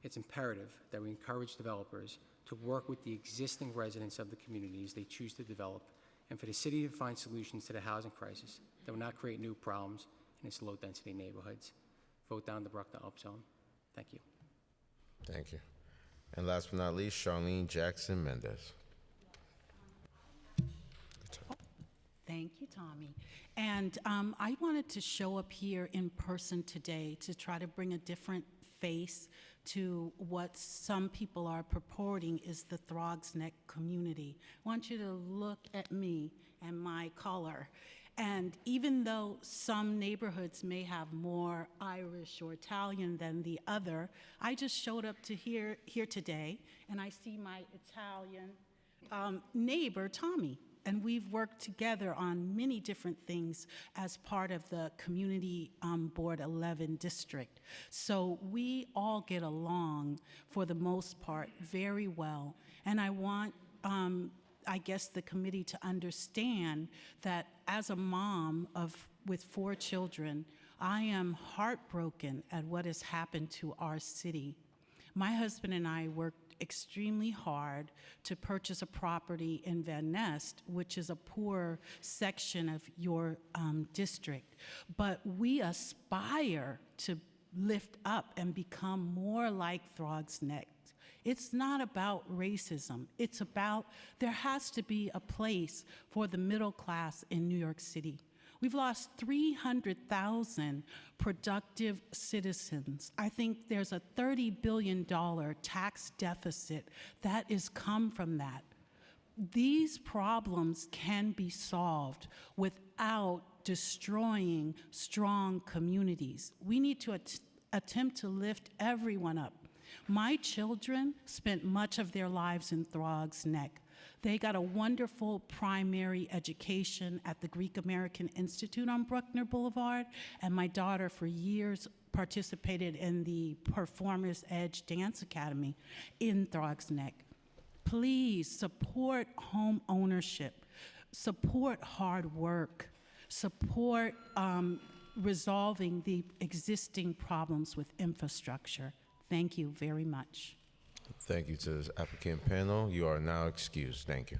It's imperative that we encourage developers to work with the existing residents of the communities they choose to develop, and for the city to find solutions to the housing crisis that will not create new problems in its low-density neighborhoods. Vote down the Bruckner upzone. Thank you. Thank you. And last but not least, Charlene Jackson Mendez. Thank you, Tommy. And I wanted to show up here in person today to try to bring a different face to what some people are purporting is the Throgs Neck community. I want you to look at me and my color. And even though some neighborhoods may have more Irish or Italian than the other, I just showed up to here today, and I see my Italian neighbor, Tommy. And we've worked together on many different things as part of the Community Board 11 district. So we all get along, for the most part, very well. And I want, I guess, the committee to understand that as a mom with 4 children, I am heartbroken at what has happened to our city. My husband and I worked extremely hard to purchase a property in Van Nest, which is a poor section of your district. But we aspire to lift up and become more like Throgs Neck. It's not about racism. It's about there has to be a place for the middle class in New York City. We've lost 300,000 productive citizens. I think there's a $30 billion tax deficit that is come from that. These problems can be solved without destroying strong communities. We need to attempt to lift everyone up. My children spent much of their lives in Throgs Neck. They got a wonderful primary education at the Greek American Institute on Bruckner Boulevard, and my daughter for years participated in the Performers Edge Dance Academy in Throgs Neck. Please support home ownership, support hard work, support resolving the existing problems with infrastructure. Thank you very much. Thank you to the applicant panel. You are now excused. Thank you.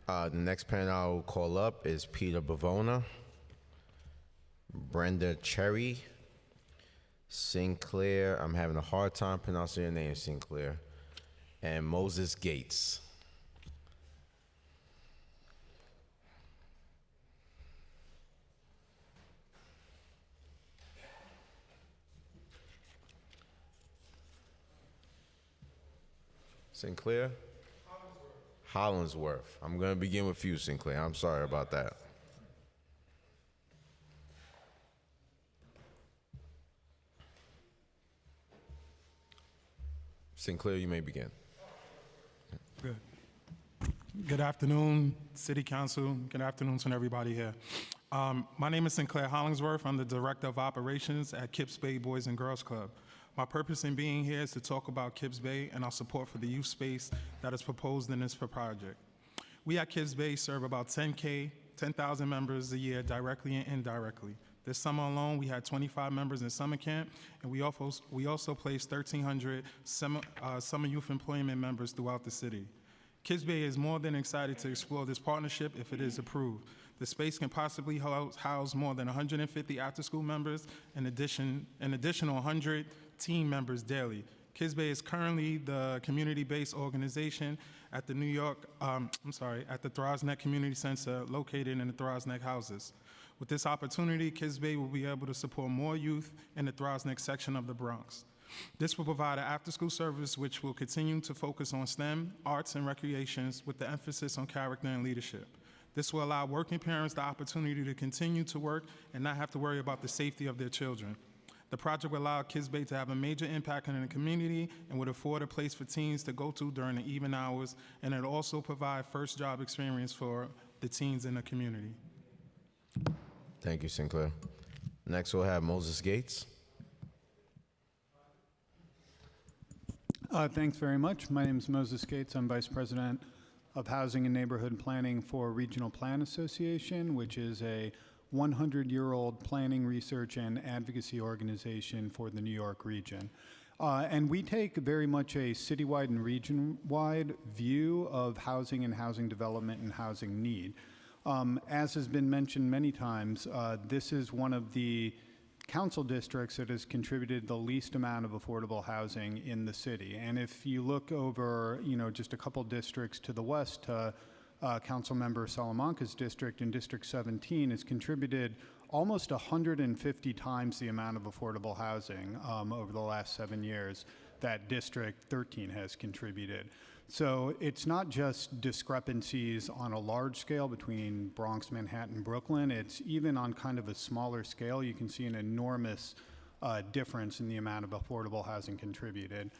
The next panel I will call up is Peter Bavona, Brenda Cherry, Sinclair, I'm having a hard time pronouncing your name, Sinclair, and Moses Gates. Sinclair, Hollingsworth. I'm going to begin with you, Sinclair. I'm sorry about that. Sinclair, you may begin. Good. Good afternoon, City Council. Good afternoon to everybody here. My name is Sinclair Hollingsworth. I'm the Director of Operations at Kips Bay Boys and Girls Club. My purpose in being here is to talk about Kips Bay and our support for the youth space that is proposed in this project. We at Kips Bay serve about 10,000 members a year directly and indirectly. This summer alone, we had 25 members in summer camp, and we also placed 1,300 summer youth employment members throughout the city. Kips Bay is more than excited to explore this partnership if it is approved. The space can possibly house more than 150 after-school members, an additional 100 team members daily. Kips Bay is currently the community-based organization at the at the Throsneck Community Center located in the Throsneck houses. With this opportunity, Kips Bay will be able to support more youth in the Throsneck section of the Bronx. This will provide an after-school service which will continue to focus on STEM, arts, and recreations with the emphasis on character and leadership. This will allow working parents the opportunity to continue to work and not have to worry about the safety of their children. The project will allow Kips Bay to have a major impact on the community and would afford a place for teens to go to during the even hours, and it also provide first job experience for the teens in the community. Thank you, Sinclair. Next, we'll have Moses Gates. Thanks very much. My name is Moses Gates. I'm Vice President of Housing and Neighborhood Planning for Regional Plan Association, which is a 100-year-old planning, research, and advocacy organization for the New York region. And we take very much a citywide and region-wide view of housing and housing development and housing need. As has been mentioned many times, this is one of the council districts that has contributed the least amount of affordable housing in the city. And if you look over, just a couple districts to the west, Councilmember Salamanca's district in District 17 has contributed almost 150 times the amount of affordable housing over the last 7 years that District 13 has contributed. So it's not just discrepancies on a large scale between Bronx, Manhattan, Brooklyn. It's even on kind of a smaller scale. You can see an enormous difference in the amount of affordable housing contributed.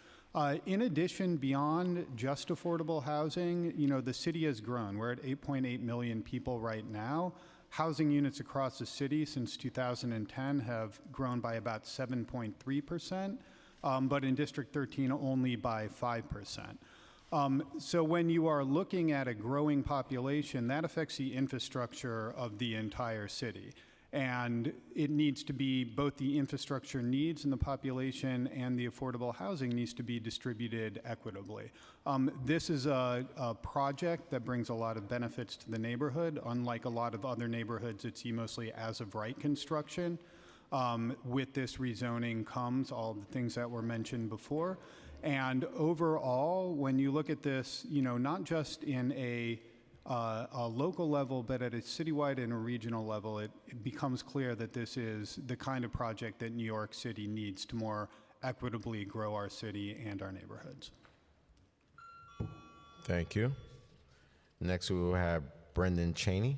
In addition, beyond just affordable housing, the city has grown. We're at 8.8 million people right now. Housing units across the city since 2010 have grown by about 7.3%, but in District 13 only by 5%. So when you are looking at a growing population, that affects the infrastructure of the entire city. And it needs to be both the infrastructure needs in the population and the affordable housing needs to be distributed equitably. This is a project that brings a lot of benefits to the neighborhood. Unlike a lot of other neighborhoods that see mostly as-of-right construction, with this rezoning comes all the things that were mentioned before. And overall, when you look at this, not just in a local level, but at a citywide and a regional level, it becomes clear that this is the kind of project that New York City needs to more equitably grow our city and our neighborhoods. Thank you. Next, we will have Brendan Cheney.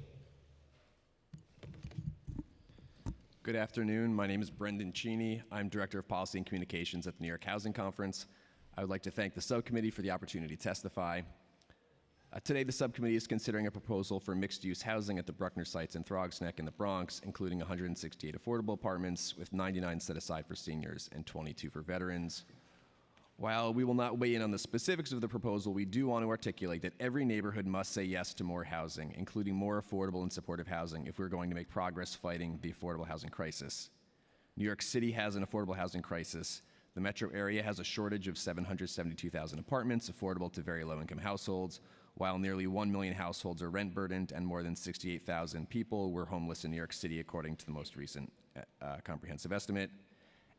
Good afternoon. My name is Brendan Cheney. I'm Director of Policy and Communications at the New York Housing Conference. I would like to thank the subcommittee for the opportunity to testify. Today, the subcommittee is considering a proposal for mixed-use housing at the Bruckner sites in Throsneck in the Bronx, including 168 affordable apartments, with 99 set aside for seniors and 22 for veterans. While we will not weigh in on the specifics of the proposal, we do want to articulate that every neighborhood must say yes to more housing, including more affordable and supportive housing, if we're going to make progress fighting the affordable housing crisis. New York City has an affordable housing crisis. The metro area has a shortage of 772,000 apartments affordable to very low-income households, while nearly 1 million households are rent-burdened and more than 68,000 people were homeless in New York City, according to the most recent comprehensive estimate.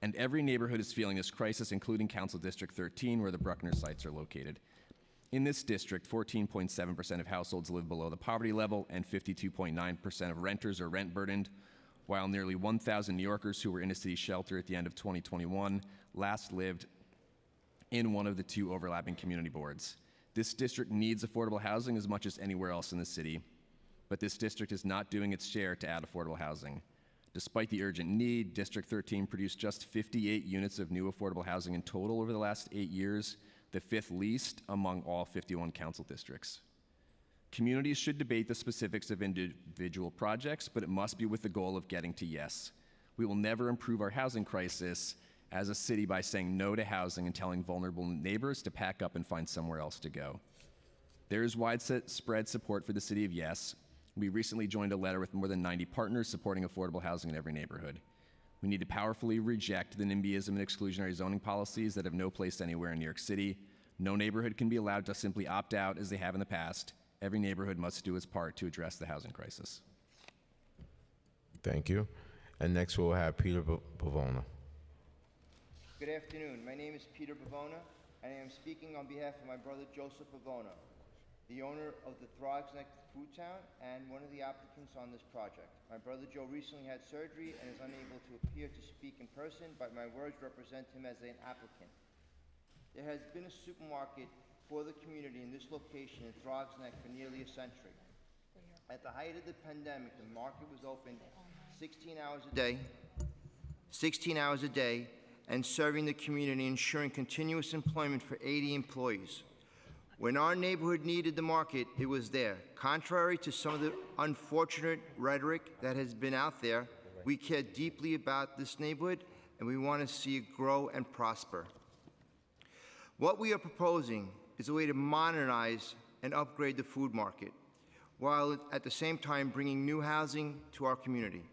And every neighborhood is feeling this crisis, including Council District 13, where the Bruckner sites are located. In this district, 14.7% of households live below the poverty level, and 52.9% of renters are rent-burdened, while nearly 1,000 New Yorkers who were in a city shelter at the end of 2021 last lived in one of the two overlapping community boards. This district needs affordable housing as much as anywhere else in the city, but this district is not doing its share to add affordable housing. Despite the urgent need, District 13 produced just 58 units of new affordable housing in total over the last 8 years, the 5th least among all 51 council districts. Communities should debate the specifics of individual projects, but it must be with the goal of getting to yes. We will never improve our housing crisis as a city by saying no to housing and telling vulnerable neighbors to pack up and find somewhere else to go. There is widespread support for the city of yes. We recently joined a letter with more than 90 partners supporting affordable housing in every neighborhood. We need to powerfully reject the NIMBYism and exclusionary zoning policies that have no place anywhere in New York City. No neighborhood can be allowed to simply opt out as they have in the past. Every neighborhood must do its part to address the housing crisis. Thank you. And next we'll have Peter Pavona. Good afternoon. My name is Peter Pavona, and I am speaking on behalf of my brother Joseph Pavona, the owner of the Throgsneck Food Town and one of the applicants on this project. My brother Joe recently had surgery and is unable to appear to speak in person, but my words represent him as an applicant. There has been a supermarket for the community in this location in Throgsneck for nearly a century. At the height of the pandemic, the market was open 16 hours a day, and serving the community, ensuring continuous employment for 80 employees. When our neighborhood needed the market, it was there. Contrary to some of the unfortunate rhetoric that has been out there, we care deeply about this neighborhood and we want to see it grow and prosper. What we are proposing is a way to modernize and upgrade the food market, while at the same time bringing new housing to our community.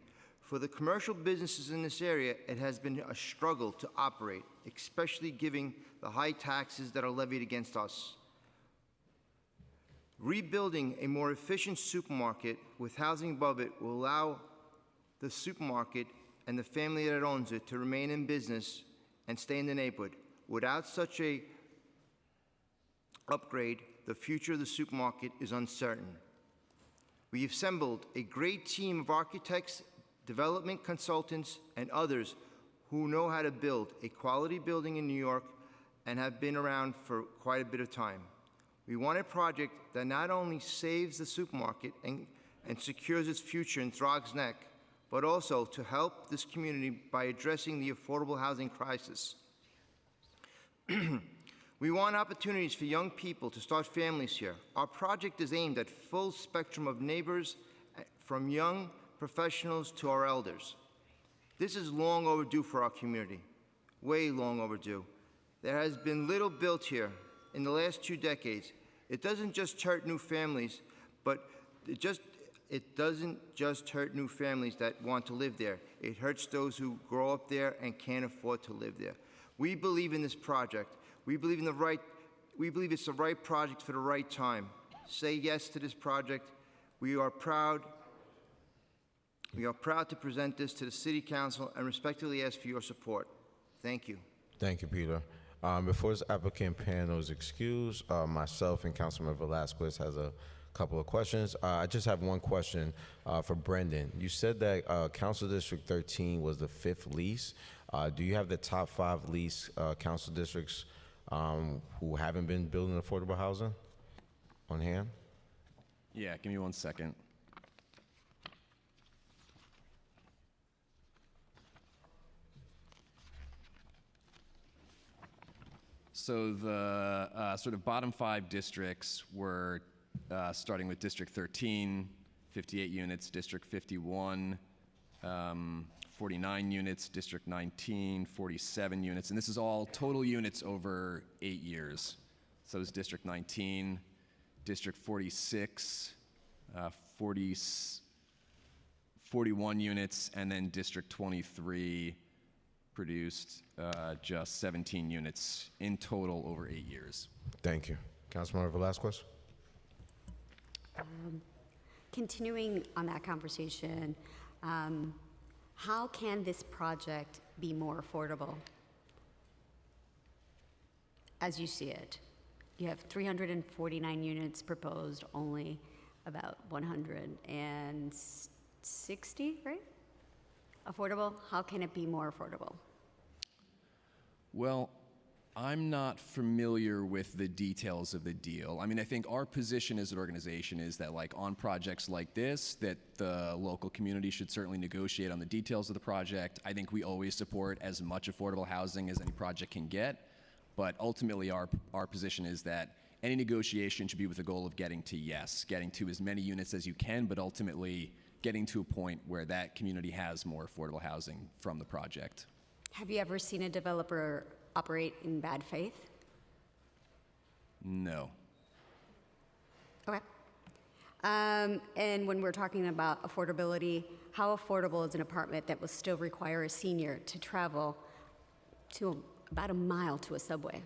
For the commercial businesses in this area, it has been a struggle to operate, especially given the high taxes that are levied against us. Rebuilding a more efficient supermarket with housing above it will allow the supermarket and the family that owns it to remain in business and stay in the neighborhood. Without such a upgrade, the future of the supermarket is uncertain. We assembled a great team of architects, development consultants, and others who know how to build a quality building in New York and have been around for quite a bit of time. We want a project that not only saves the supermarket and secures its future in Throgsneck, but also to help this community by addressing the affordable housing crisis. We want opportunities for young people to start families here. Our project is aimed at full spectrum of neighbors, from young professionals to our elders. This is long overdue for our community, way long overdue. There has been little built here in the last 2 decades. It doesn't just hurt new families, but it doesn't just hurt new families that want to live there. It hurts those who grow up there and can't afford to live there. We believe in this project. We believe it's the right project for the right time. Say yes to this project. We are proud to present this to the City Council and respectfully ask for your support. Thank you. Thank you, Peter. Before this applicant panel is excused, myself and Councilmember Velasquez has a couple of questions. I just have one question for Brendan. You said that Council District 13 was the 5th least. Do you have the top 5 least council districts who haven't been building affordable housing on hand? Yeah, give me 1 second. So the sort of bottom 5 districts were starting with District 13, 58 units, District 51, 49 units, District 19, 47 units, and this is all total units over 8 years. So it's District 19, District 46, 41 units, and then District 23 produced just 17 units in total over 8 years. Thank you. Councilmember Velasquez? Continuing on that conversation, how can this project be more affordable? As you see it, you have 349 units proposed, only about 160, right? Affordable? How can it be more affordable? Well, I'm not familiar with the details of the deal. I mean, I think our position as an organization is that, like, on projects like this, that the local community should certainly negotiate on the details of the project. I think we always support as much affordable housing as any project can get, but ultimately our position is that any negotiation should be with the goal of getting to yes, getting to as many units as you can, but ultimately getting to a point where that community has more affordable housing from the project. Have you ever seen a developer operate in bad faith? No. Okay. And when we're talking about affordability, how affordable is an apartment that will still require a senior to travel to about a mile to a subway?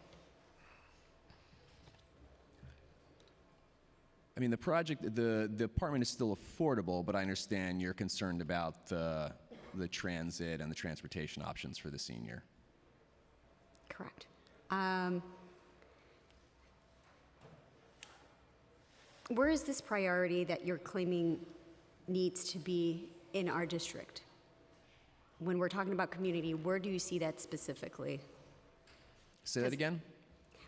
I mean, the apartment is still affordable, but I understand you're concerned about the transit and the transportation options for the senior. Correct. Where is this priority that you're claiming needs to be in our district? When we're talking about community, where do you see that specifically? Say that again?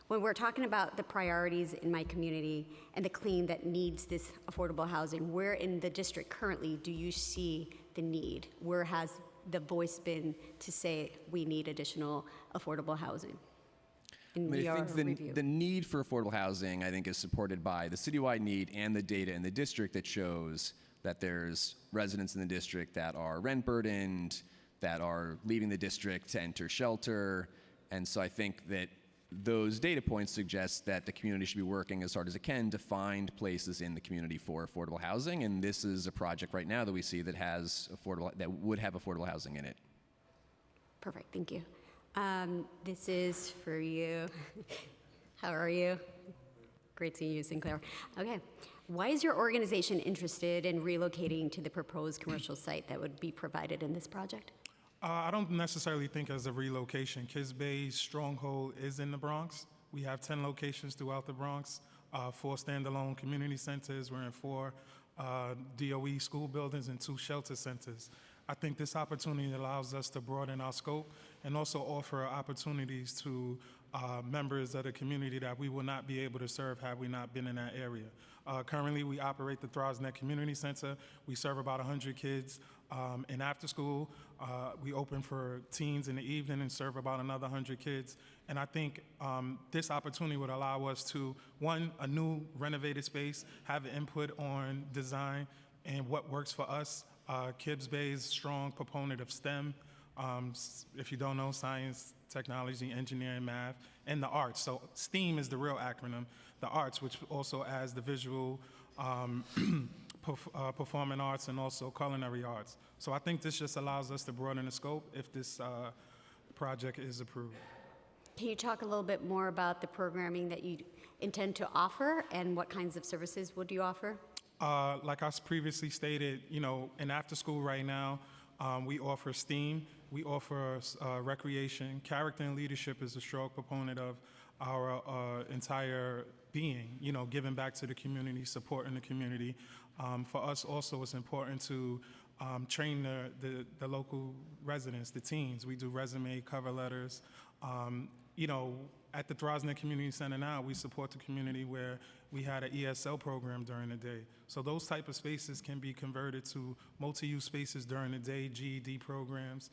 When we're talking about the priorities in my community and the claim that needs this affordable housing, where in the district currently do you see the need? Where has the voice been to say we need additional affordable housing? I mean, I think the need for affordable housing, I think, is supported by the citywide need and the data in the district that shows that there's residents in the district that are rent burdened, that are leaving the district to enter shelter. And so I think that those data points suggest that the community should be working as hard as it can to find places in the community for affordable housing. And this is a project right now that we see that that would have affordable housing in it. Perfect, thank you. This is for you. How are you? Great seeing you, Sinclair. Okay, why is your organization interested in relocating to the proposed commercial site that would be provided in this project? I don't necessarily think as a relocation. Kids Bay's stronghold is in the Bronx. We have 10 locations throughout the Bronx, 4 standalone community centers. We're in 4 DOE school buildings and 2 shelter centers. I think this opportunity allows us to broaden our scope and also offer opportunities to members of the community that we will not be able to serve had we not been in that area. Currently, we operate the Thrives Neck Community Center. We serve about 100 kids in after school. We open for teens in the evening and serve about another 100 kids. And I think this opportunity would allow us to, one, a new renovated space, have input on design and what works for us. Kids Bay is a strong proponent of STEM. If you don't know, science, technology, engineering, math, and the arts. So STEAM is the real acronym. The arts, which also adds the visual, performing arts, and also culinary arts. So I think this just allows us to broaden the scope if this project is approved. Can you talk a little bit more about the programming that you intend to offer and what kinds of services would you offer? Like I previously stated, you know, in after school right now, we offer STEAM, we offer recreation. Character and leadership is a strong proponent of our entire being, you know, giving back to the community, supporting the community. For us also, it's important to train the local residents, the teens. We do resume, cover letters. You know, at the Thrives Neck Community Center now, we support the community where we had an ESL program during the day. So those type of spaces can be converted to multi-use spaces during the day, GED programs,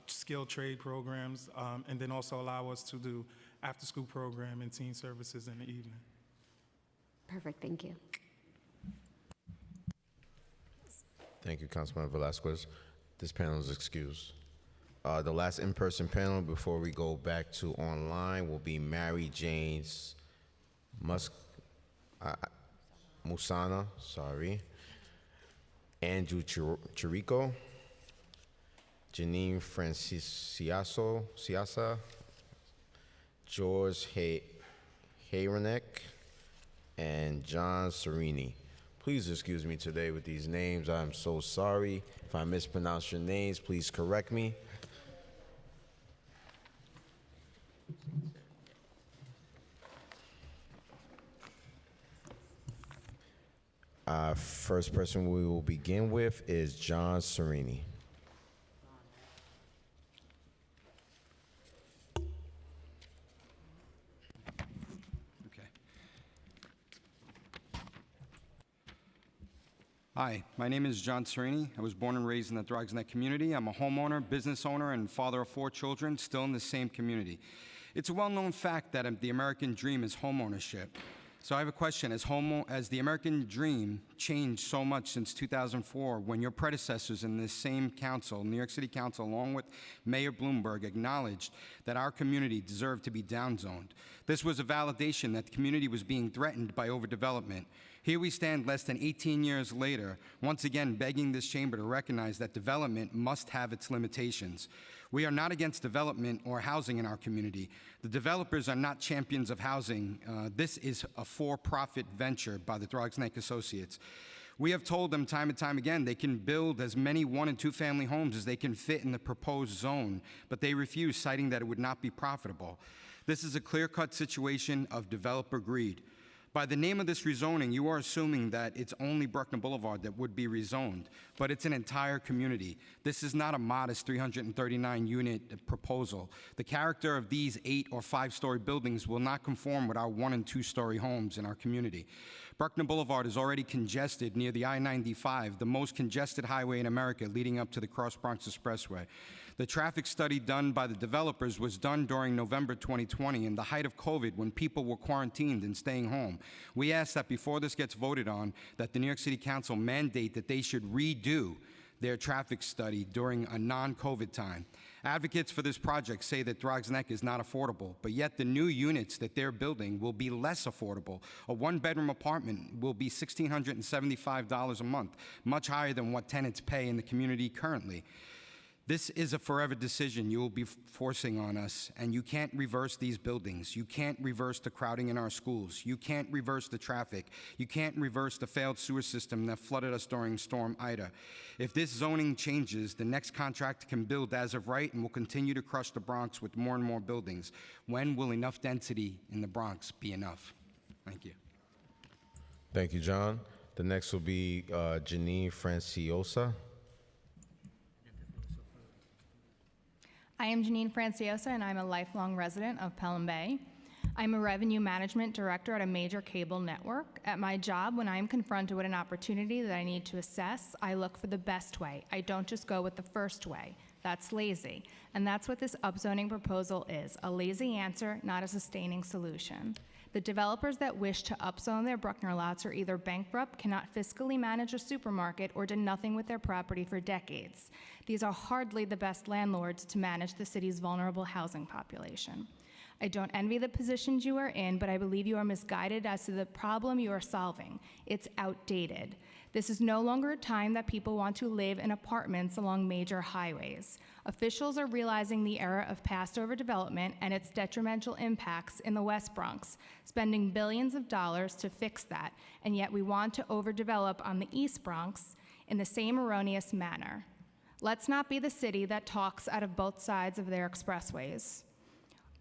skilled trade programs, and then also allow us to do after-school program and teen services in the evening. Perfect, thank you. Thank you, Councilman Velasquez. This panel is excused. The last in-person panel before we go back to online will be Mary Janes Musana, Andrew Chirico, Janine Siasa, George Hayrenek, and John Serini. Please excuse me today with these names. I'm so sorry. If I mispronounce your names, please correct me. First person we will begin with is John Serini. Hi, my name is John Serini. I was born and raised in the Throgs Neck community. I'm a homeowner, business owner, and father of 4 children, still in the same community. It's a well-known fact that the American dream is homeownership. So I have a question. Has the American dream changed so much since 2004 when your predecessors in this same council, New York City Council, along with Mayor Bloomberg, acknowledged that our community deserved to be downzoned? This was a validation that the community was being threatened by overdevelopment. Here we stand less than 18 years later, once again begging this chamber to recognize that development must have its limitations. We are not against development or housing in our community. The developers are not champions of housing. This is a for-profit venture by the Throgs Neck Associates. We have told them time and time again they can build as many 1- and 2-family homes as they can fit in the proposed zone, but they refuse, citing that it would not be profitable. This is a clear-cut situation of developer greed. By the name of this rezoning, you are assuming that it's only Bruckner Boulevard that would be rezoned, but it's an entire community. This is not a modest 339-unit proposal. The character of these 8- or 5-story buildings will not conform with our 1- and 2-story homes in our community. Bruckner Boulevard is already congested near the I-95, the most congested highway in America leading up to the Cross Bronx Expressway. The traffic study done by the developers was done during November 2020, in the height of COVID, when people were quarantined and staying home. We ask that before this gets voted on, that the New York City Council mandate that they should redo their traffic study during a non-COVID time. Advocates for this project say that Throgs Neck is not affordable, but yet the new units that they're building will be less affordable. A 1-bedroom apartment will be $1,675 a month, much higher than what tenants pay in the community currently. This is a forever decision you will be forcing on us, and you can't reverse these buildings. You can't reverse the crowding in our schools. You can't reverse the traffic. You can't reverse the failed sewer system that flooded us during Storm Ida. If this zoning changes, the next contractor can build as of right and will continue to crush the Bronx with more and more buildings. When will enough density in the Bronx be enough? Thank you. Thank you, John. The next will be Janine Franciosa. I am Janine Franciosa, and I'm a lifelong resident of Pelham Bay. I'm a revenue management director at a major cable network. At my job, when I am confronted with an opportunity that I need to assess, I look for the best way. I don't just go with the first way. That's lazy. And that's what this upzoning proposal is, a lazy answer, not a sustaining solution. The developers that wish to upzone their Bruckner lots are either bankrupt, cannot fiscally manage a supermarket, or did nothing with their property for decades. These are hardly the best landlords to manage the city's vulnerable housing population. I don't envy the positions you are in, but I believe you are misguided as to the problem you are solving. It's outdated. This is no longer a time that people want to live in apartments along major highways. Officials are realizing the era of past overdevelopment and its detrimental impacts in the West Bronx, spending billions of dollars to fix that, and yet we want to overdevelop on the East Bronx in the same erroneous manner. Let's not be the city that talks out of both sides of their expressways.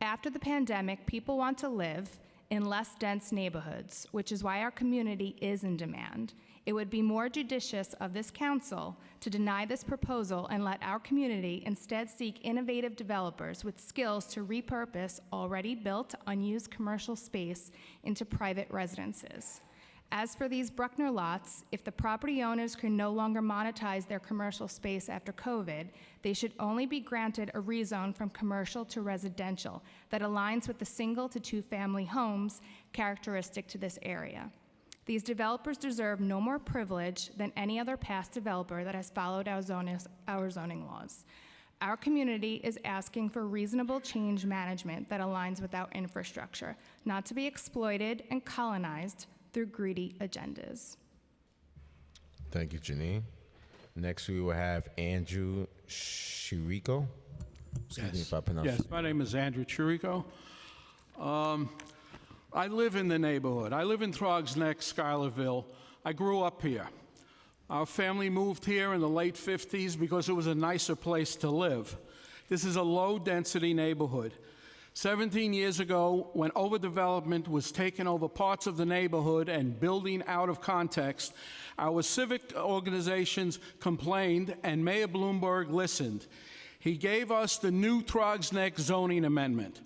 After the pandemic, people want to live in less dense neighborhoods, which is why our community is in demand. It would be more judicious of this council to deny this proposal and let our community instead seek innovative developers with skills to repurpose already built, unused commercial space into private residences. As for these Bruckner lots, if the property owners can no longer monetize their commercial space after COVID, they should only be granted a rezone from commercial to residential that aligns with the 1- to 2-family homes characteristic to this area. These developers deserve no more privilege than any other past developer that has followed our zoning laws. Our community is asking for reasonable change management that aligns with our infrastructure, not to be exploited and colonized through greedy agendas. Thank you, Janine. Next, we will have Andrew Chirico. Excuse me if I pronounce Yes, my name is Andrew Chirico. I live in the neighborhood. I live in Throgs Neck, Schuylerville. I grew up here. Our family moved here in the late 50s because it was a nicer place to live. This is a low-density neighborhood. 17 years ago, when overdevelopment was taking over parts of the neighborhood and building out of context, our civic organizations complained and Mayor Bloomberg listened. He gave us the new Throgs Neck zoning amendment.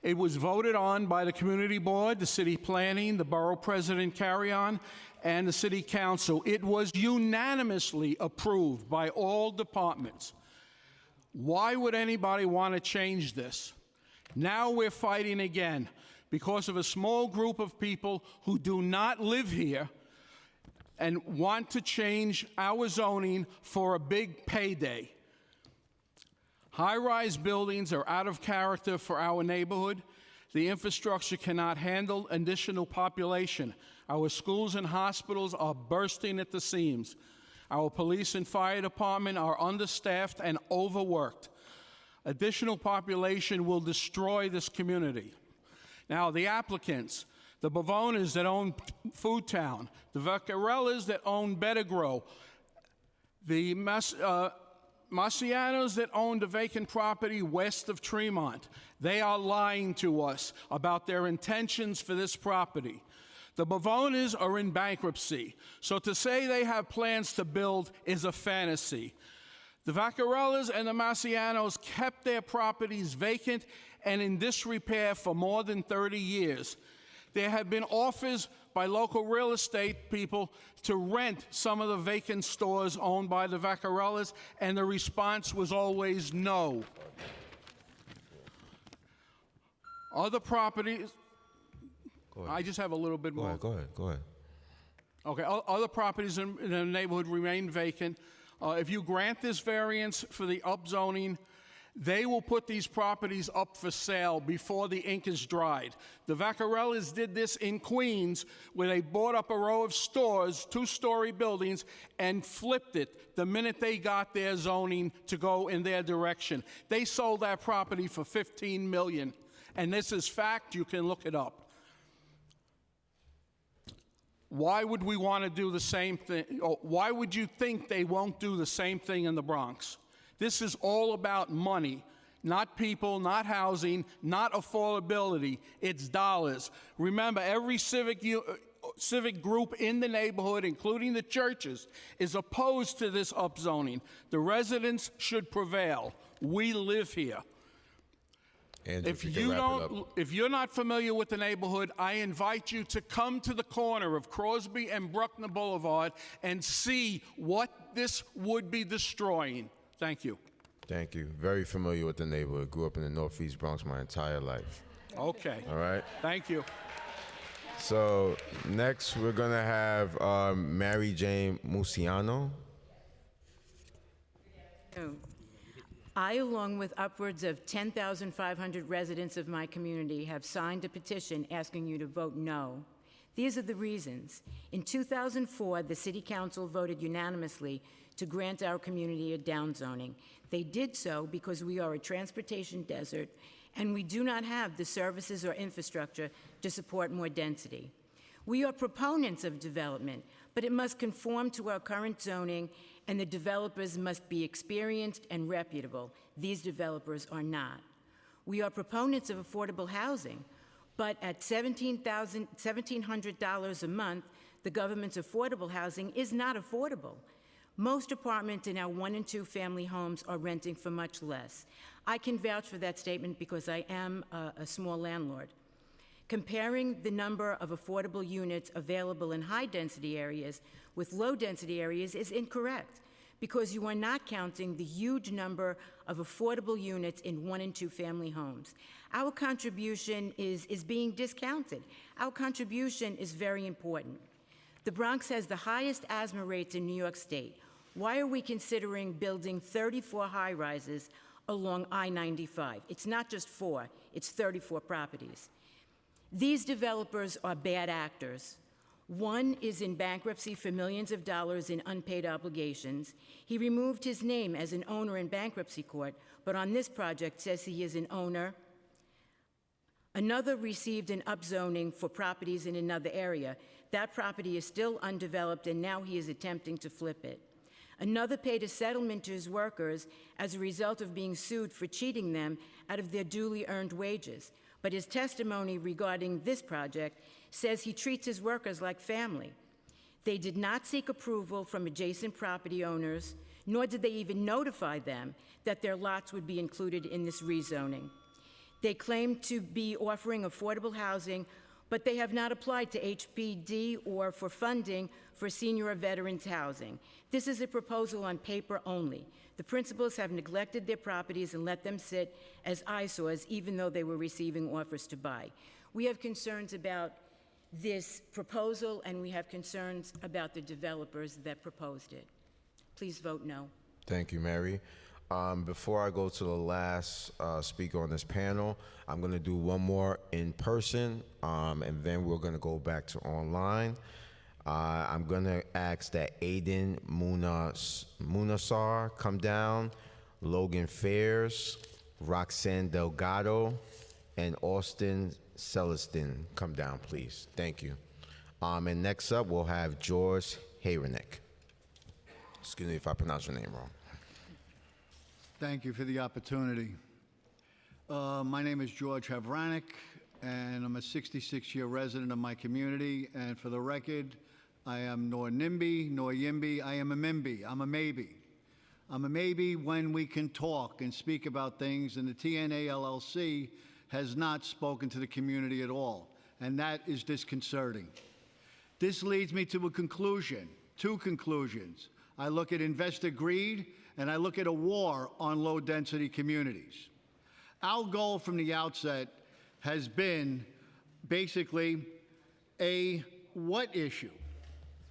It was voted on by the community board, the city planning, the borough president carry-on, and the City Council. It was unanimously approved by all departments. Why would anybody want to change this? Now we're fighting again because of a small group of people who do not live here and want to change our zoning for a big payday. High-rise buildings are out of character for our neighborhood. The infrastructure cannot handle additional population. Our schools and hospitals are bursting at the seams. Our police and fire department are understaffed and overworked. Additional population will destroy this community. Now, the applicants, the Bavonas that own Food Town, the Vaccarellas that own Better Grow, the Marcianos that own the vacant property west of Tremont, they are lying to us about their intentions for this property. The Bavonas are in bankruptcy, so to say they have plans to build is a fantasy. The Vaccarellas and the Marcianos kept their properties vacant and in disrepair for more than 30 years. There have been offers by local real estate people to rent some of the vacant stores owned by the Vaccarellas, and the response was always no. Other properties, I just have a little bit more. Go ahead. Okay, other properties in the neighborhood remain vacant. If you grant this variance for the upzoning, they will put these properties up for sale before the ink is dried. The Vaccarellas did this in Queens, where they bought up a row of stores, two-story buildings, and flipped it the minute they got their zoning to go in their direction. They sold that property for $15 million, and this is fact. You can look it up. Why would we want to do the same thing? Or why would you think they won't do the same thing in the Bronx? This is all about money, not people, not housing, not affordability. It's dollars. Remember, every civic group in the neighborhood, including the churches, is opposed to this upzoning. The residents should prevail. We live here. Andrew, If you're not familiar with the neighborhood, I invite you to come to the corner of Crosby and Bruckner Boulevard and see what this would be destroying. Thank you. Thank you. Very familiar with the neighborhood. Grew up in the Northeast Bronx my entire life. Okay. All right. Thank you. So next we're going to have Mary Jane Musiano. I, along with upwards of 10,500 residents of my community, have signed a petition asking you to vote no. These are the reasons. In 2004, the City Council voted unanimously to grant our community a downzoning. They did so because we are a transportation desert and we do not have the services or infrastructure to support more density. We are proponents of development, but it must conform to our current zoning, and the developers must be experienced and reputable. These developers are not. We are proponents of affordable housing, but at $1,700 a month, the government's affordable housing is not affordable. Most apartments in our 1- and 2-family homes are renting for much less. I can vouch for that statement because I am a small landlord. Comparing the number of affordable units available in high-density areas with low-density areas is incorrect because you are not counting the huge number of affordable units in 1- and 2-family homes. Our contribution is being discounted. Our contribution is very important. The Bronx has the highest asthma rates in New York State. Why are we considering building 34 high-rises along I-95? It's not just 4, it's 34 properties. These developers are bad actors. One is in bankruptcy for millions of dollars in unpaid obligations. He removed his name as an owner in bankruptcy court, but on this project says he is an owner. Another received an upzoning for properties in another area. That property is still undeveloped, and now he is attempting to flip it. Another paid a settlement to his workers as a result of being sued for cheating them out of their duly earned wages. But his testimony regarding this project says he treats his workers like family. They did not seek approval from adjacent property owners, nor did they even notify them that their lots would be included in this rezoning. They claimed to be offering affordable housing but they have not applied to HPD or for funding for senior or veterans housing. This is a proposal on paper only. The principals have neglected their properties and let them sit as eyesores even though they were receiving offers to buy. We have concerns about this proposal, and we have concerns about the developers that proposed it. Please vote no. Thank you, Mary. Before I go to the last speaker on this panel, I'm going to do one more in person, and then we're going to go back to online. I'm going to ask that Aiden Munasar come down, Logan Fairs, Roxanne Delgado, and Austin Celestin come down, please. Thank you. And next up, we'll have George Hayrenik. Excuse me if I pronounce your name wrong. Thank you for the opportunity. My name is George Havranek, and I'm a 66-year resident of my community. And for the record, I am nor NIMBY, nor YIMBY. I am a MIMBY. I'm a maybe. I'm a maybe when we can talk and speak about things, and the TNA LLC has not spoken to the community at all, and that is disconcerting. This leads me to a conclusion, two conclusions. I look at investor greed, and I look at a war on low-density communities. Our goal from the outset has been basically a what issue,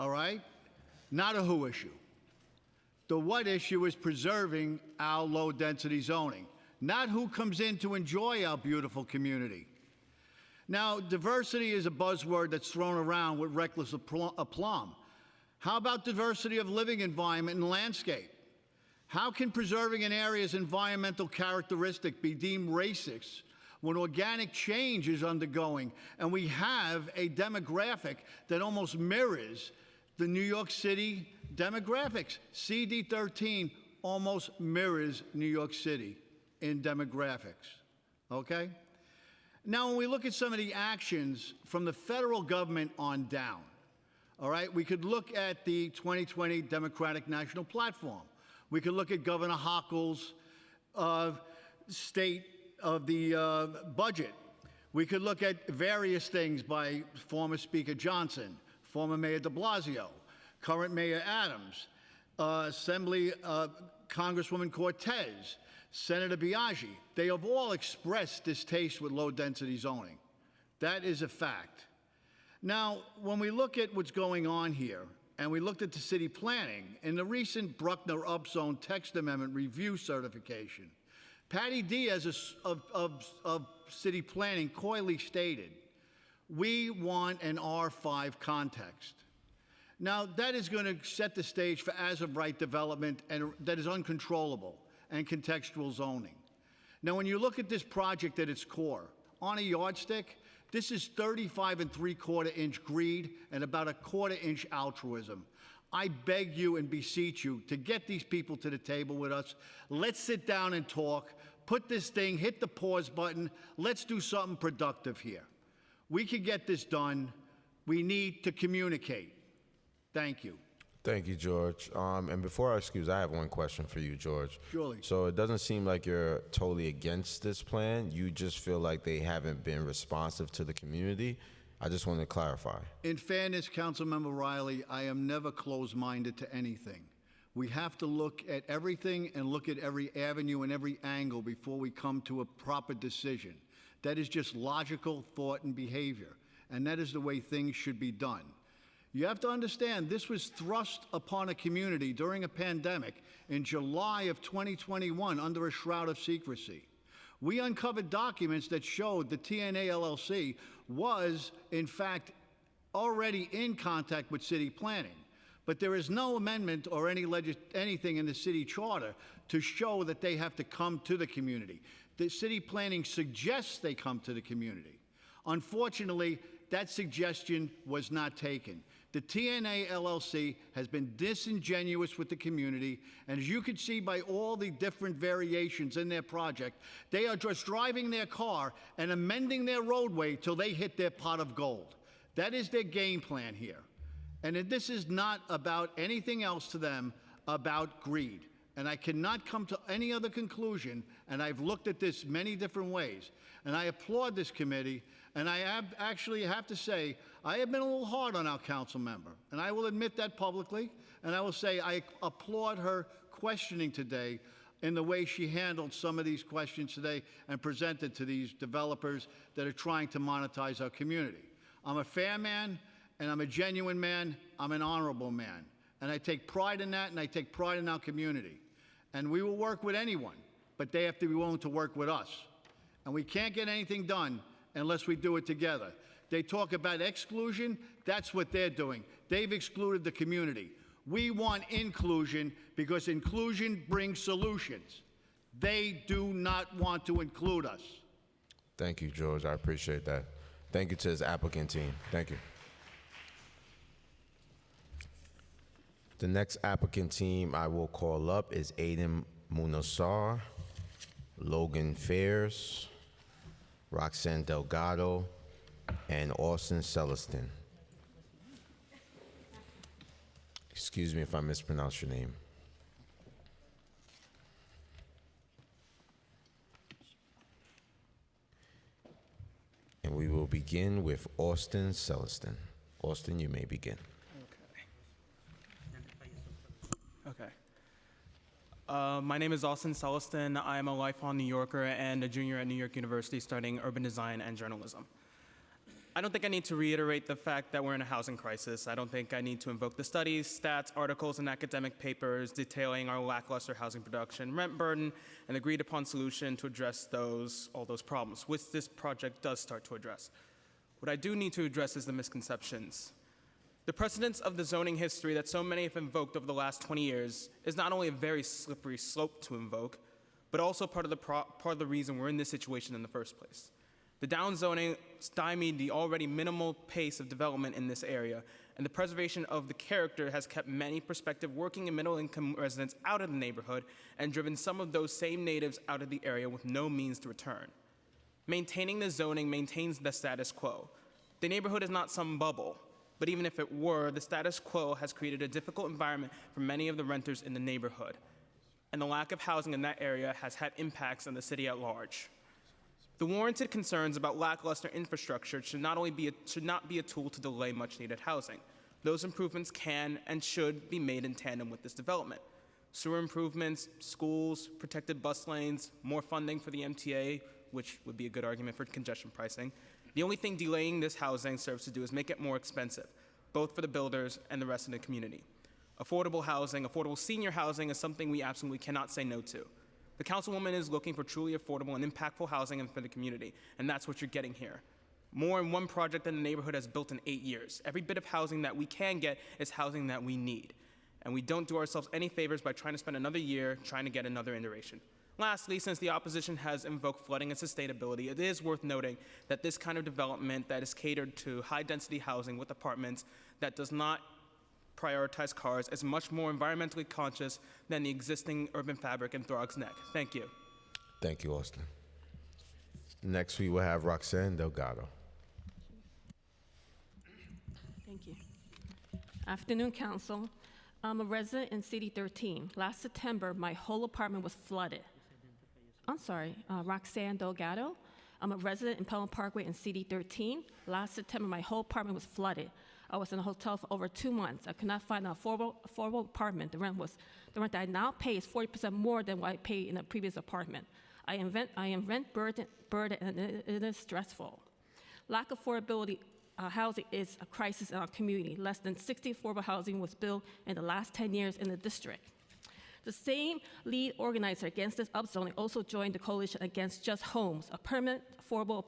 all right? Not a who issue. The what issue is preserving our low-density zoning, not who comes in to enjoy our beautiful community. Now, diversity is a buzzword that's thrown around with reckless aplomb. How about diversity of living environment and landscape? How can preserving an area's environmental characteristic be deemed racist when organic change is undergoing and we have a demographic that almost mirrors the New York City demographics? CD13 almost mirrors New York City in demographics, okay? Now, when we look at some of the actions from the federal government on down, all right, we could look at the 2020 Democratic National Platform. We could look at Governor Hochul's state of the budget. We could look at various things by former Speaker Johnson, former Mayor de Blasio, current Mayor Adams, Assembly Congresswoman Cortez, Senator Biaggi. They have all expressed distaste with low-density zoning. That is a fact. Now, when we look at what's going on here, and we looked at the city planning, in the recent Bruckner Upzone text amendment review certification, Patty Diaz of city planning coyly stated, we want an R5 context. Now, that is going to set the stage for as-of-right development and that is uncontrollable and contextual zoning. Now, when you look at this project at its core, on a yardstick, this is 35 3/4 inch greed and about a 1/4 inch altruism. I beg you and beseech you to get these people to the table with us. Let's sit down and talk. Put this thing, hit the pause button. Let's do something productive here. We can get this done. We need to communicate. Thank you. Thank you, George. And before I excuse, I have one question for you, George. Surely. So it doesn't seem like you're totally against this plan. You just feel like they haven't been responsive to the community. I just want to clarify. In fairness, Councilmember Riley, I am never closed-minded to anything. We have to look at everything and look at every avenue and every angle before we come to a proper decision. That is just logical thought and behavior, and that is the way things should be done. You have to understand, this was thrust upon a community during a pandemic in July of 2021 under a shroud of secrecy. We uncovered documents that showed the TNA LLC was, in fact, already in contact with city planning. But there is no amendment or anything in the city charter to show that they have to come to the community. The city planning suggests they come to the community. Unfortunately, that suggestion was not taken. The TNA LLC has been disingenuous with the community, and as you can see by all the different variations in their project, they are just driving their car and amending their roadway till they hit their pot of gold. That is their game plan here. And this is not about anything else to them about greed. And I cannot come to any other conclusion, and I've looked at this many different ways. And I applaud this committee, and I actually have to say, I have been a little hard on our council member, and I will admit that publicly, and I will say I applaud her questioning today in the way she handled some of these questions today and presented to these developers that are trying to monetize our community. I'm a fair man, and I'm a genuine man. I'm an honorable man. And I take pride in that, and I take pride in our community. And we will work with anyone, but they have to be willing to work with us. And we can't get anything done unless we do it together. They talk about exclusion. That's what they're doing. They've excluded the community. We want inclusion because inclusion brings solutions. They do not want to include us. Thank you, George. I appreciate that. Thank you to his applicant team. Thank you. The next applicant team I will call up is Aiden Munasar, Logan Fairs, Roxanne Delgado, and Austin Celestin. Excuse me if I mispronounce your name. And we will begin with Austin Celestin. Austin, you may begin. Okay. My name is Austin Celestin. I am a lifelong New Yorker and a junior at New York University studying urban design and journalism. I don't think I need to reiterate the fact that we're in a housing crisis. I don't think I need to invoke the studies, stats, articles, and academic papers detailing our lackluster housing production, rent burden, and agreed upon solution to address all those problems, which this project does start to address. What I do need to address is the misconceptions. The precedence of the zoning history that so many have invoked over the last 20 years is not only a very slippery slope to invoke, but also part of the reason we're in this situation in the first place. The downzoning stymied the already minimal pace of development in this area, and the preservation of the character has kept many prospective working and middle-income residents out of the neighborhood and driven some of those same natives out of the area with no means to return. Maintaining the zoning maintains the status quo. The neighborhood is not some bubble, but even if it were, the status quo has created a difficult environment for many of the renters in the neighborhood, and the lack of housing in that area has had impacts on the city at large. The warranted concerns about lackluster infrastructure should not be a tool to delay much-needed housing. Those improvements can and should be made in tandem with this development. Sewer improvements, schools, protected bus lanes, more funding for the MTA, which would be a good argument for congestion pricing. The only thing delaying this housing serves to do is make it more expensive, both for the builders and the rest of the community. Affordable housing, affordable senior housing is something we absolutely cannot say no to. The councilwoman is looking for truly affordable and impactful housing for the community, and that's what you're getting here. More in one project than the neighborhood has built in 8 years. Every bit of housing that we can get is housing that we need. And we don't do ourselves any favors by trying to spend another year trying to get another iteration. Lastly, since the opposition has invoked flooding and sustainability, it is worth noting that this kind of development that is catered to high-density housing with apartments that does not prioritize cars is much more environmentally conscious than the existing urban fabric in Throgs Neck. Thank you. Thank you, Austin. Next, we will have Roxanne Delgado. Thank you. Afternoon, Council. I'm a resident in CD 13. Last September, my whole apartment was flooded. I'm sorry, Roxanne Delgado. I'm a resident in Pelham Parkway in CD 13. Last September, my whole apartment was flooded. I was in a hotel for over 2 months. I could not find an affordable apartment. The rent that I now pay is 40% more than what I paid in a previous apartment. I am rent burdened, and it is stressful. Lack of affordability housing is a crisis in our community. Less than 60 affordable housing was built in the last 10 years in the district. The same lead organizer against this upzoning also joined the coalition against Just Homes, a permanent affordable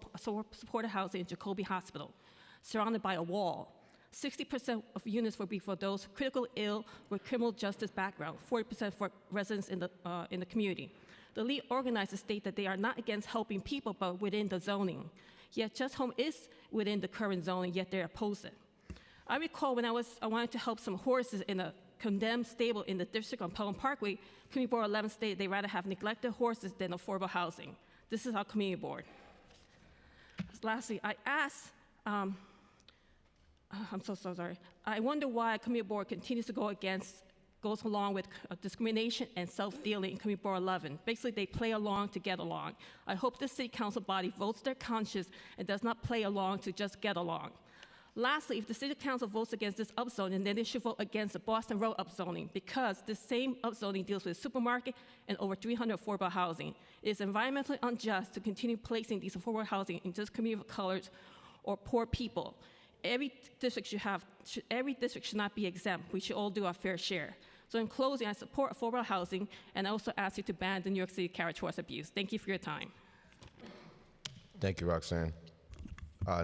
supported housing in Jacoby Hospital, surrounded by a wall. 60% of units will be for those critically ill with criminal justice background, 40% for residents in the community. The lead organizers state that they are not against helping people, but within the zoning. Yet Just Home is within the current zoning, yet they oppose it. I recall when I wanted to help some horses in a condemned stable in the district on Pelham Parkway, Community Board 11 stated they'd rather have neglected horses than affordable housing. This is our community board. Lastly, I asked, I'm so sorry. I wonder why a community board continues to go against goes along with discrimination and self-dealing in Community Board 11. Basically, they play along to get along. I hope the city council body votes their conscience and does not play along to just get along. Lastly, if the city council votes against this upzoning, then they should vote against the Boston Road upzoning, because this same upzoning deals with a supermarket and over 300 affordable housing. It is environmentally unjust to continue placing these affordable housing in just community of colors or poor people. Every district should not be exempt. We should all do our fair share. So in closing, I support affordable housing, and I also ask you to ban the New York City character horse abuse. Thank you for your time. Thank you, Roxanne.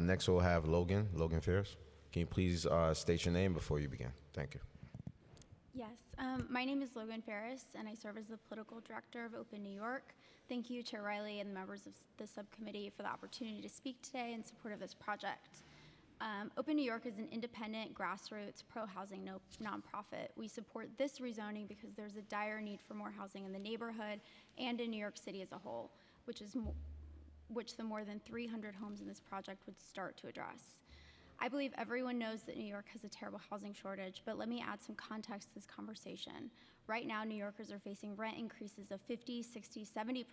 Next, we'll have Logan Ferris. Can you please state your name before you begin? Thank you. Yes, my name is Logan Ferris, and I serve as the political director of Open New York. Thank you, Chair Riley and the members of the subcommittee for the opportunity to speak today in support of this project. Open New York is an independent, grassroots, pro-housing nonprofit. We support this rezoning because there's a dire need for more housing in the neighborhood and in New York City as a whole, which the more than 300 homes in this project would start to address. I believe everyone knows that New York has a terrible housing shortage, but let me add some context to this conversation. Right now, New Yorkers are facing rent increases of 50, 60, 70%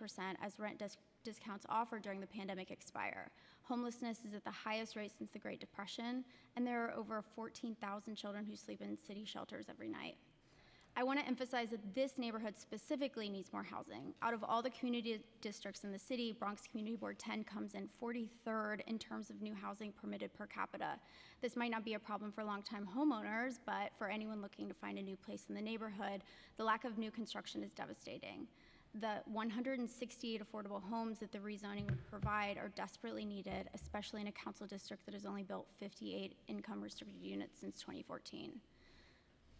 as rent discounts offered during the pandemic expire. Homelessness is at the highest rate since the Great Depression, and there are over 14,000 children who sleep in city shelters every night. I want to emphasize that this neighborhood specifically needs more housing. Out of all the community districts in the city, Bronx Community Board 10 comes in 43rd in terms of new housing permitted per capita. This might not be a problem for longtime homeowners, but for anyone looking to find a new place in the neighborhood, the lack of new construction is devastating. The 168 affordable homes that the rezoning would provide are desperately needed, especially in a council district that has only built 58 income-restricted units since 2014.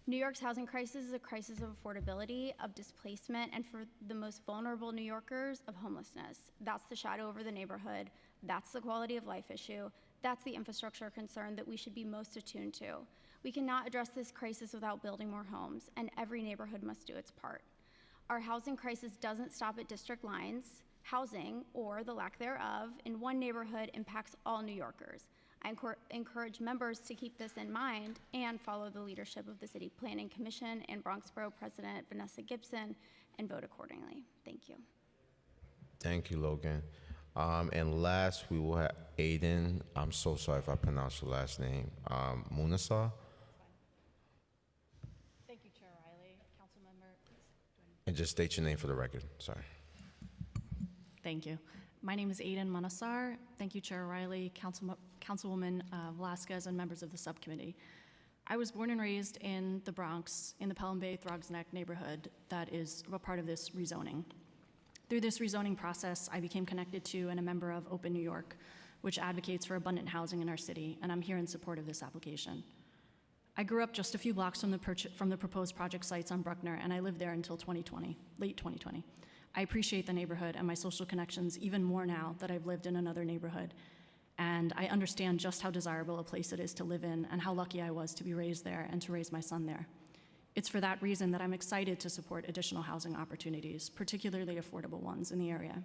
New York's housing crisis is a crisis of affordability, of displacement, and for the most vulnerable New Yorkers, of homelessness. That's the shadow over the neighborhood. That's the quality of life issue. That's the infrastructure concern that we should be most attuned to. We cannot address this crisis without building more homes, and every neighborhood must do its part. Our housing crisis doesn't stop at district lines. Housing, or the lack thereof, in one neighborhood impacts all New Yorkers. I encourage members to keep this in mind and follow the leadership of the City Planning Commission and Bronx Borough President Vanessa Gibson and vote accordingly. Thank you. Thank you, Logan. And last, we will have Aiden. I'm so sorry if I pronounced your last name. Munasar. Thank you, Chair Riley. Council member. And just state your name for the record. Sorry. Thank you. My name is Aiden Manassar. Thank you, Chair Riley, Councilwoman Velasquez, and members of the subcommittee. I was born and raised in the Bronx, in the Pelham Bay Throgs Neck neighborhood that is a part of this rezoning. Through this rezoning process, I became connected to and a member of Open New York, which advocates for abundant housing in our city, and I'm here in support of this application. I grew up just a few blocks from the proposed project sites on Bruckner, and I lived there until 2020, late 2020. I appreciate the neighborhood and my social connections even more now that I've lived in another neighborhood. And I understand just how desirable a place it is to live in and how lucky I was to be raised there and to raise my son there. It's for that reason that I'm excited to support additional housing opportunities, particularly affordable ones in the area.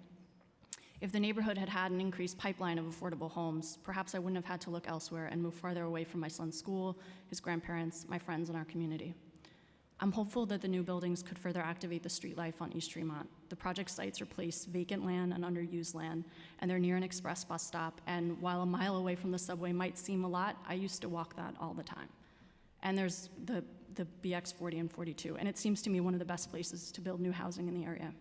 If the neighborhood had had an increased pipeline of affordable homes, perhaps I wouldn't have had to look elsewhere and move farther away from my son's school, his grandparents, my friends, and our community. I'm hopeful that the new buildings could further activate the street life on East Tremont. The project sites replace vacant land and underused land, and they're near an express bus stop, and while a mile away from the subway might seem a lot, I used to walk that all the time. And there's the BX 40 and 42, and it seems to me one of the best places to build new housing in the area.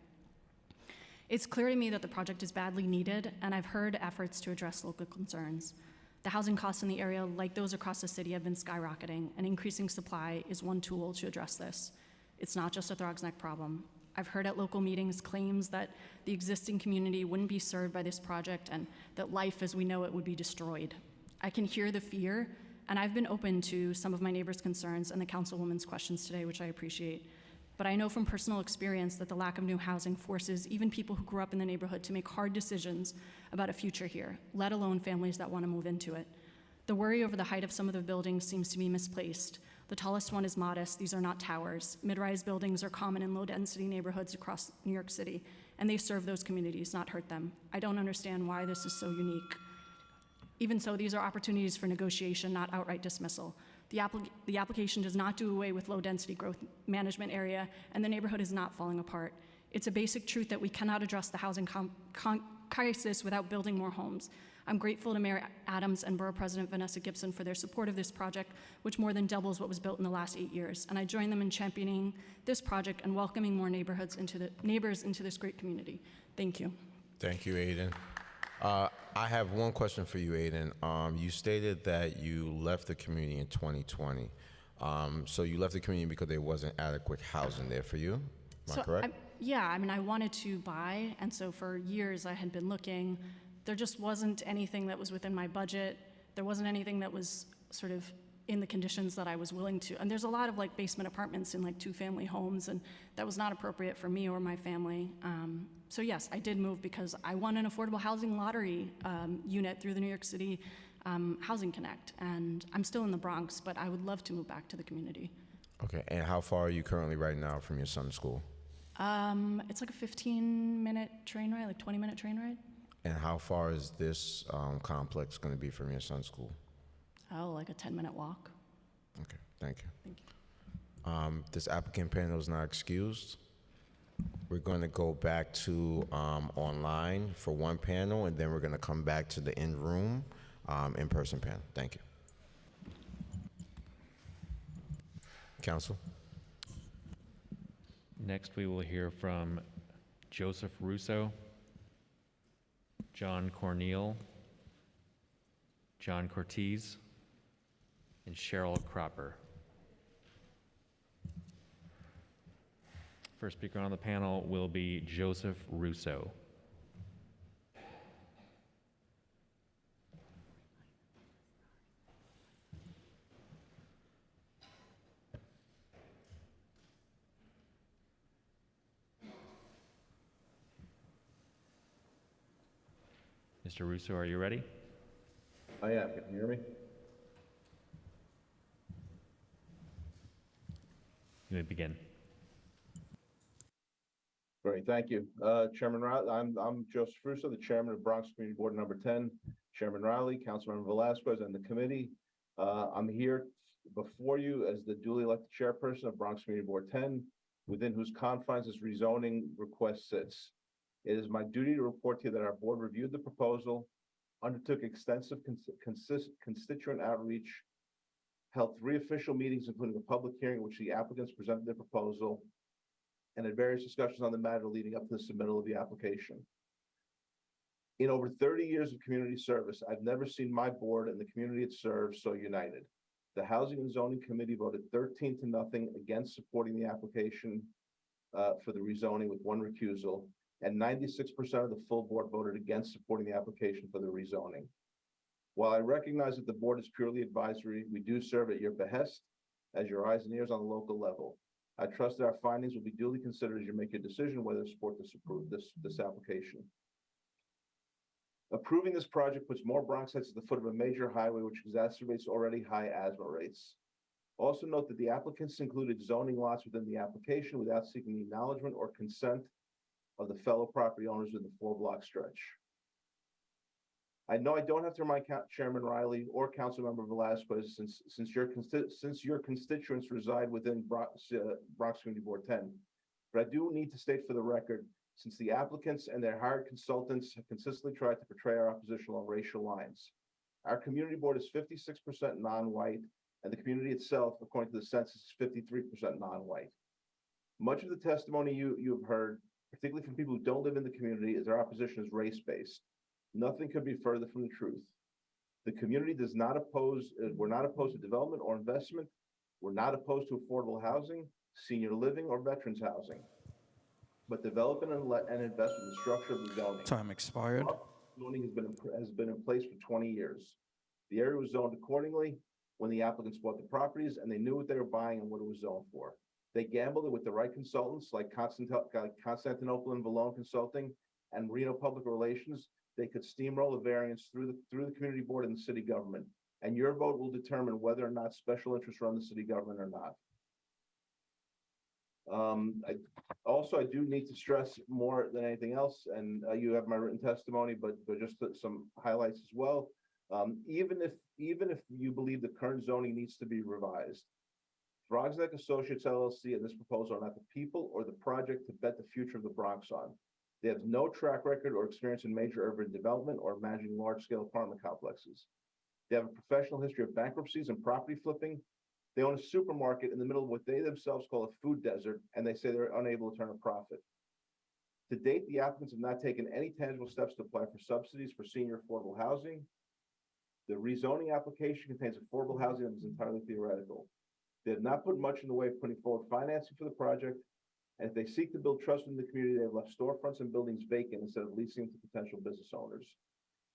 It's clear to me that the project is badly needed, and I've heard efforts to address local concerns. The housing costs in the area, like those across the city, have been skyrocketing, and increasing supply is one tool to address this. It's not just a Throgs Neck problem. I've heard at local meetings claims that the existing community wouldn't be served by this project and that life as we know it would be destroyed. I can hear the fear, and I've been open to some of my neighbors' concerns and the councilwoman's questions today, which I appreciate. But I know from personal experience that the lack of new housing forces even people who grew up in the neighborhood to make hard decisions about a future here, let alone families that want to move into it. The worry over the height of some of the buildings seems to be misplaced. The tallest one is modest. These are not towers. Mid-rise buildings are common in low-density neighborhoods across New York City, and they serve those communities, not hurt them. I don't understand why this is so unique. Even so, these are opportunities for negotiation, not outright dismissal. The application does not do away with low-density growth management area, and the neighborhood is not falling apart. It's a basic truth that we cannot address the housing crisis without building more homes. I'm grateful to Mayor Adams and Borough President Vanessa Gibson for their support of this project, which more than doubles what was built in the last 8 years. And I join them in championing this project and welcoming more neighbors into this great community. Thank you. Thank you, Aiden. I have one question for you, Aiden. You stated that you left the community in 2020. So you left the community because there wasn't adequate housing there for you? Am I correct? Yeah, I mean, I wanted to buy, and so for years I had been looking. There just wasn't anything that was within my budget. There wasn't anything that was sort of in the conditions that I was willing to. And there's a lot of like basement apartments in like 2-family homes, and that was not appropriate for me or my family. So yes, I did move because I won an affordable housing lottery unit through the New York City Housing Connect, and I'm still in the Bronx, but I would love to move back to the community. Okay, and how far are you currently right now from your son's school? It's like a 15-minute train ride, like 20-minute train ride. And how far is this complex going to be from your son's school? Oh, like a 10-minute walk. Okay, thank you. Thank you. This applicant panel is not excused. We're going to go back to online for one panel, and then we're going to come back to the in-room in-person panel. Thank you. Council. Next, we will hear from Joseph Russo, John Corneal, John Cortez, and Cheryl Cropper. First speaker on the panel will be Joseph Russo. Mr. Russo, are you ready? I am. Can you hear me? You may begin. Great, thank you. Chairman Riley, I'm Joseph Russo, the chairman of Bronx Community Board Number 10. Chairman Riley, Councilmember Velasquez, and the committee. I'm here before you as the duly elected chairperson of Bronx Community Board 10, within whose confines this rezoning request sits. It is my duty to report to you that our board reviewed the proposal, undertook extensive constituent outreach, held 3 official meetings, including a public hearing in which the applicants presented their proposal, and had various discussions on the matter leading up to the submittal of the application. In over 30 years of community service, I've never seen my board and the community it serves so united. The Housing and Zoning Committee voted 13-0 against supporting the application for the rezoning with 1 recusal, and 96% of the full board voted against supporting the application for the rezoning. While I recognize that the board is purely advisory, we do serve at your behest as your eyes and ears on the local level. I trust that our findings will be duly considered as you make your decision whether to support this application. Approving this project puts more Bronxites at the foot of a major highway, which exacerbates already high asthma rates. Also note that the applicants included zoning lots within the application without seeking the acknowledgement or consent of the fellow property owners in the 4-block stretch. I know I don't have to remind Chairman Riley or Councilmember Velasquez, since your constituents reside within Bronx Community Board 10, but I do need to state for the record, since the applicants and their hired consultants have consistently tried to portray our opposition along racial lines. Our community board is 56% non-white, and the community itself, according to the census, is 53% non-white. Much of the testimony you have heard, particularly from people who don't live in the community, is our opposition is race-based. Nothing could be further from the truth. The community does not oppose, we're not opposed to development or investment. We're not opposed to affordable housing, senior living, or veterans housing. But development and investment in the structure of the zoning. Time expired. Zoning has been in place for 20 years. The area was zoned accordingly when the applicants bought the properties, and they knew what they were buying and what it was zoned for. They gambled it with the right consultants like Constantinople and Valone Consulting and Reno Public Relations. They could steamroll a variance through the community board and the city government. And your vote will determine whether or not special interests run the city government or not. I do need to stress more than anything else, and you have my written testimony, but just some highlights as well. Even if you believe the current zoning needs to be revised, Throgs Neck Associates LLC and this proposal are not the people or the project to bet the future of the Bronx on. They have no track record or experience in major urban development or managing large-scale apartment complexes. They have a professional history of bankruptcies and property flipping. They own a supermarket in the middle of what they themselves call a food desert, and they say they're unable to turn a profit. To date, the applicants have not taken any tangible steps to apply for subsidies for senior affordable housing. The rezoning application contains affordable housing that is entirely theoretical. They have not put much in the way of putting forward financing for the project, and if they seek to build trust in the community, they have left storefronts and buildings vacant instead of leasing to potential business owners.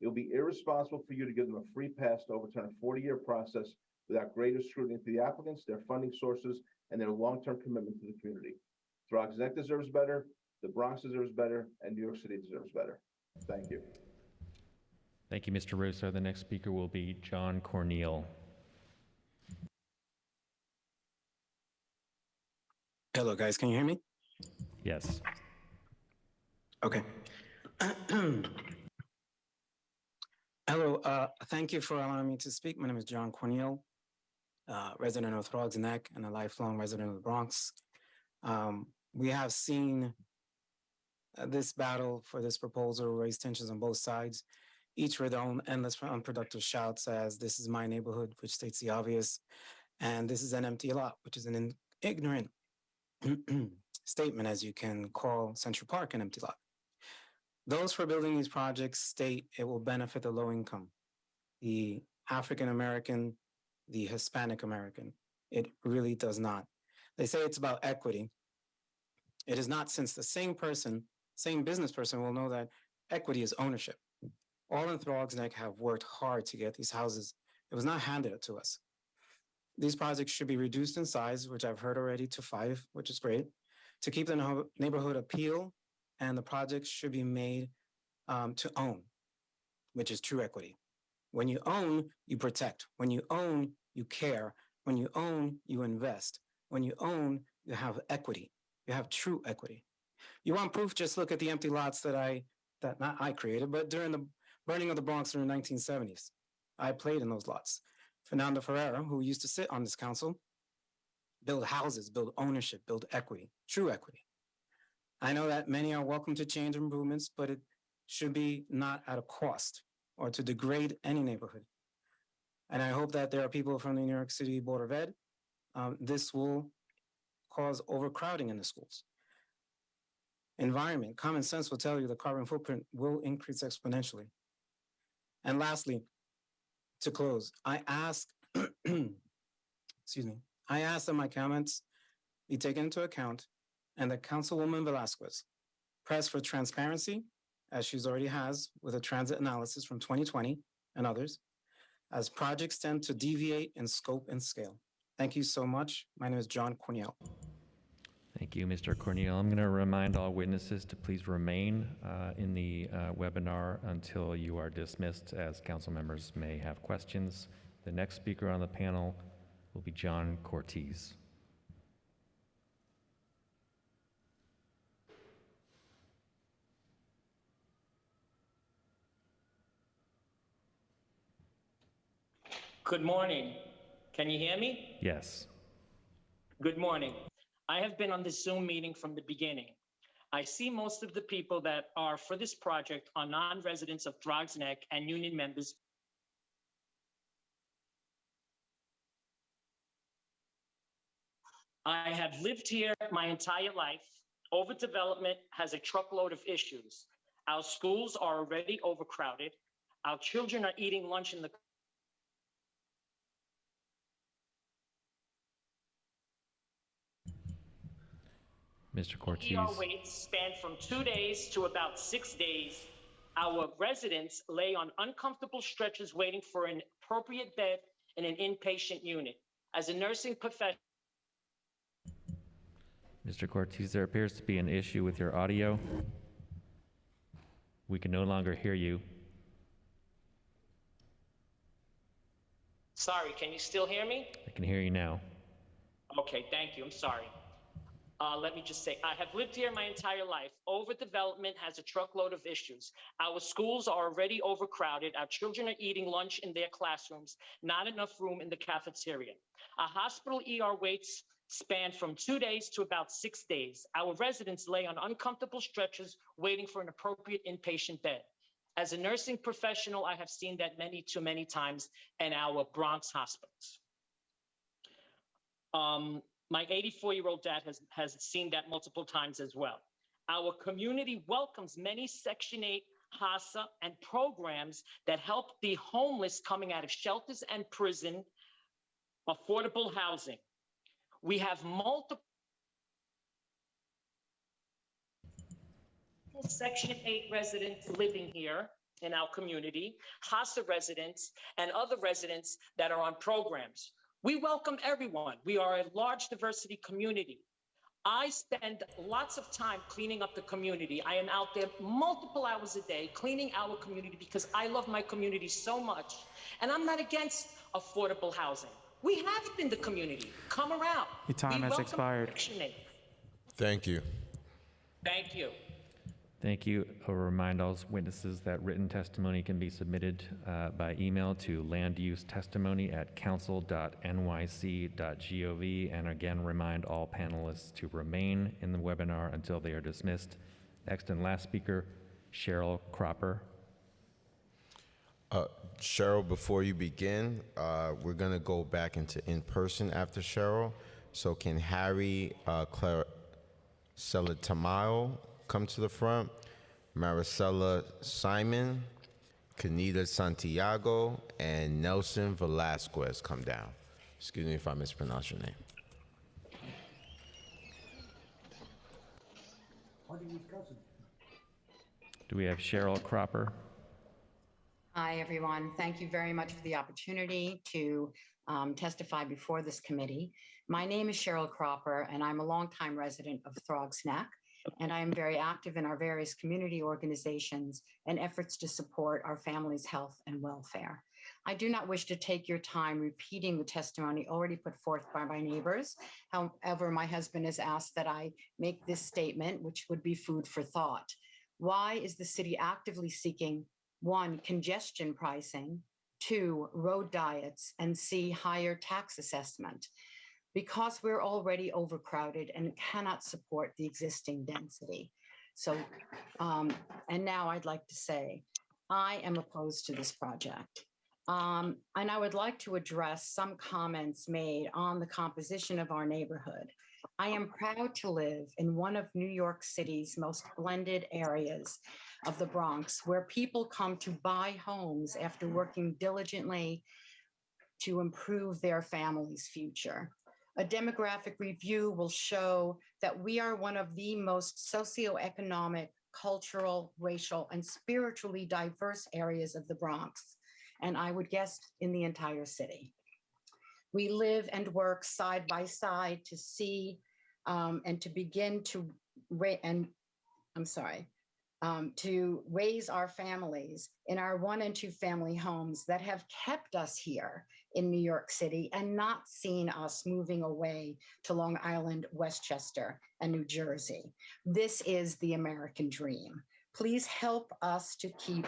It will be irresponsible for you to give them a free pass to overturn a 40-year process without greater scrutiny to the applicants, their funding sources, and their long-term commitment to the community. Throgs Neck deserves better, the Bronx deserves better, and New York City deserves better. Thank you. Thank you, Mr. Russo. The next speaker will be John Corneal. Hello, guys. Can you hear me? Yes. Okay. Hello. Thank you for allowing me to speak. My name is John Corneal, resident of Throgs Neck and a lifelong resident of the Bronx. We have seen this battle for this proposal raise tensions on both sides, each with their own endless unproductive shouts as this is my neighborhood, which states the obvious, and this is an empty lot, which is an ignorant statement, as you can call Central Park an empty lot. Those for building these projects state it will benefit the low income, the African American, the Hispanic American. It really does not. They say it's about equity. It is not, since the same business person will know that equity is ownership. All in Throgs Neck have worked hard to get these houses. It was not handed to us. These projects should be reduced in size, which I've heard already, to 5, which is great, to keep the neighborhood appeal, and the projects should be made to own, which is true equity. When you own, you protect. When you own, you care. When you own, you invest. When you own, you have equity. You have true equity. You want proof? Just look at the empty lots that not I created, but during the burning of the Bronx in the 1970s. I played in those lots. Fernando Ferreira, who used to sit on this council, build houses, build ownership, build equity, true equity. I know that many are welcome to change improvements, but it should be not at a cost or to degrade any neighborhood. And I hope that there are people from the New York City Board of Ed. This will cause overcrowding in the schools. Environment, common sense will tell you the carbon footprint will increase exponentially. And lastly, to close, I ask, excuse me, I ask that my comments be taken into account and that Councilwoman Velasquez press for transparency, as she already has with a transit analysis from 2020 and others, as projects tend to deviate in scope and scale. Thank you so much. My name is John Corneal. Thank you, Mr. Corneal. I'm going to remind all witnesses to please remain in the webinar until you are dismissed, as council members may have questions. The next speaker on the panel will be John Cortez. Good morning. Can you hear me? Yes. Good morning. I have been on this Zoom meeting from the beginning. I see most of the people that are for this project are non-residents of Throgs Neck and union members. I have lived here my entire life. Overdevelopment has a truckload of issues. Our schools are already overcrowded. Our children are eating lunch in the Mr. Cortez. ER waits span from 2 days to about 6 days. Our residents lay on uncomfortable stretchers waiting for an appropriate bed in an inpatient unit. As a nursing professional, Mr. Cortez, there appears to be an issue with your audio. We can no longer hear you. sorry, can you still hear me? I can hear you now. Okay, thank you, I'm sorry. let me just say, I have lived here my entire life. Overdevelopment has a truckload of issues. Our schools are already overcrowded. Our children are eating lunch in their classrooms, not enough room in the cafeteria. Our hospital ER waits span from 2 days to about 6 days. Our residents lay on uncomfortable stretchers waiting for an appropriate inpatient bed. As a nursing professional, I have seen that too many times in our Bronx hospitals. My 84-year-old dad has seen that multiple times as well. Our community welcomes many Section 8 HASA and programs that help the homeless coming out of shelters and prison, affordable housing. We have multiple Section 8 residents living here in our community, HASA residents, and other residents that are on programs. We welcome everyone. We are a large diversity community. I spend lots of time cleaning up the community. I am out there multiple hours a day cleaning our community because I love my community so much. And I'm not against affordable housing. We have it in the community. Come around. Your time has expired. Section 8. Thank you. Thank you. Thank you. I'll remind all witnesses that written testimony can be submitted by email to landuse.testimony@council.nyc.gov. And again, remind all panelists to remain in the webinar until they are dismissed. Next and last speaker, Cheryl Cropper. Cheryl, before you begin, we're going to go back into in-person after Cheryl. So can Harry Celatamayo come to the front? Maricela Simon, Canita Santiago, and Nelson Velasquez come down. Excuse me if I mispronounce your name. Do we have Cheryl Cropper? Hi, everyone. Thank you very much for the opportunity to testify before this committee. My name is Cheryl Cropper, and I'm a longtime resident of Throgs Neck, and I am very active in our various community organizations and efforts to support our families' health and welfare. I do not wish to take your time repeating the testimony already put forth by my neighbors. However, my husband has asked that I make this statement, which would be food for thought. Why is the city actively seeking 1, congestion pricing, 2, road diets, and C, higher tax assessment? Because we're already overcrowded and cannot support the existing density. So, and now I'd like to say, I am opposed to this project. And I would like to address some comments made on the composition of our neighborhood. I am proud to live in one of New York City's most blended areas of the Bronx, where people come to buy homes after working diligently to improve their family's future. A demographic review will show that we are one of the most socioeconomic, cultural, racial, and spiritually diverse areas of the Bronx, and I would guess in the entire city. We live and work side by side to see and to begin to to raise our families in our 1 and 2 family homes that have kept us here in New York City and not seen us moving away to Long Island, Westchester, and New Jersey. This is the American dream. Please help us to keep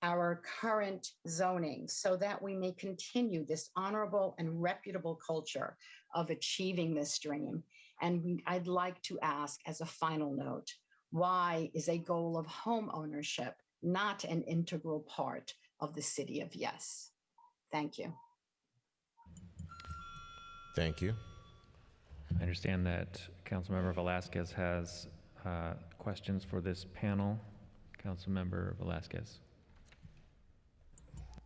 our current zoning so that we may continue this honorable and reputable culture of achieving this dream. And I'd like to ask as a final note, why is a goal of home ownership not an integral part of the city of Yes? Thank you. Thank you. I understand that Councilmember Velasquez has questions for this panel. Councilmember Velasquez.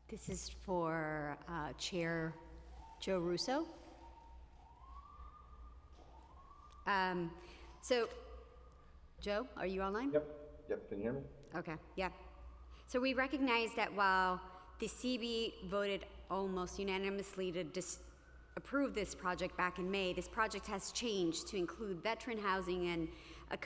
This is for Chair Joe Russo. So, Joe, are you online? Yep, can you hear me? Okay, yeah. So we recognize that while the CB voted almost unanimously to approve this project back in May, this project has changed to include veteran housing and a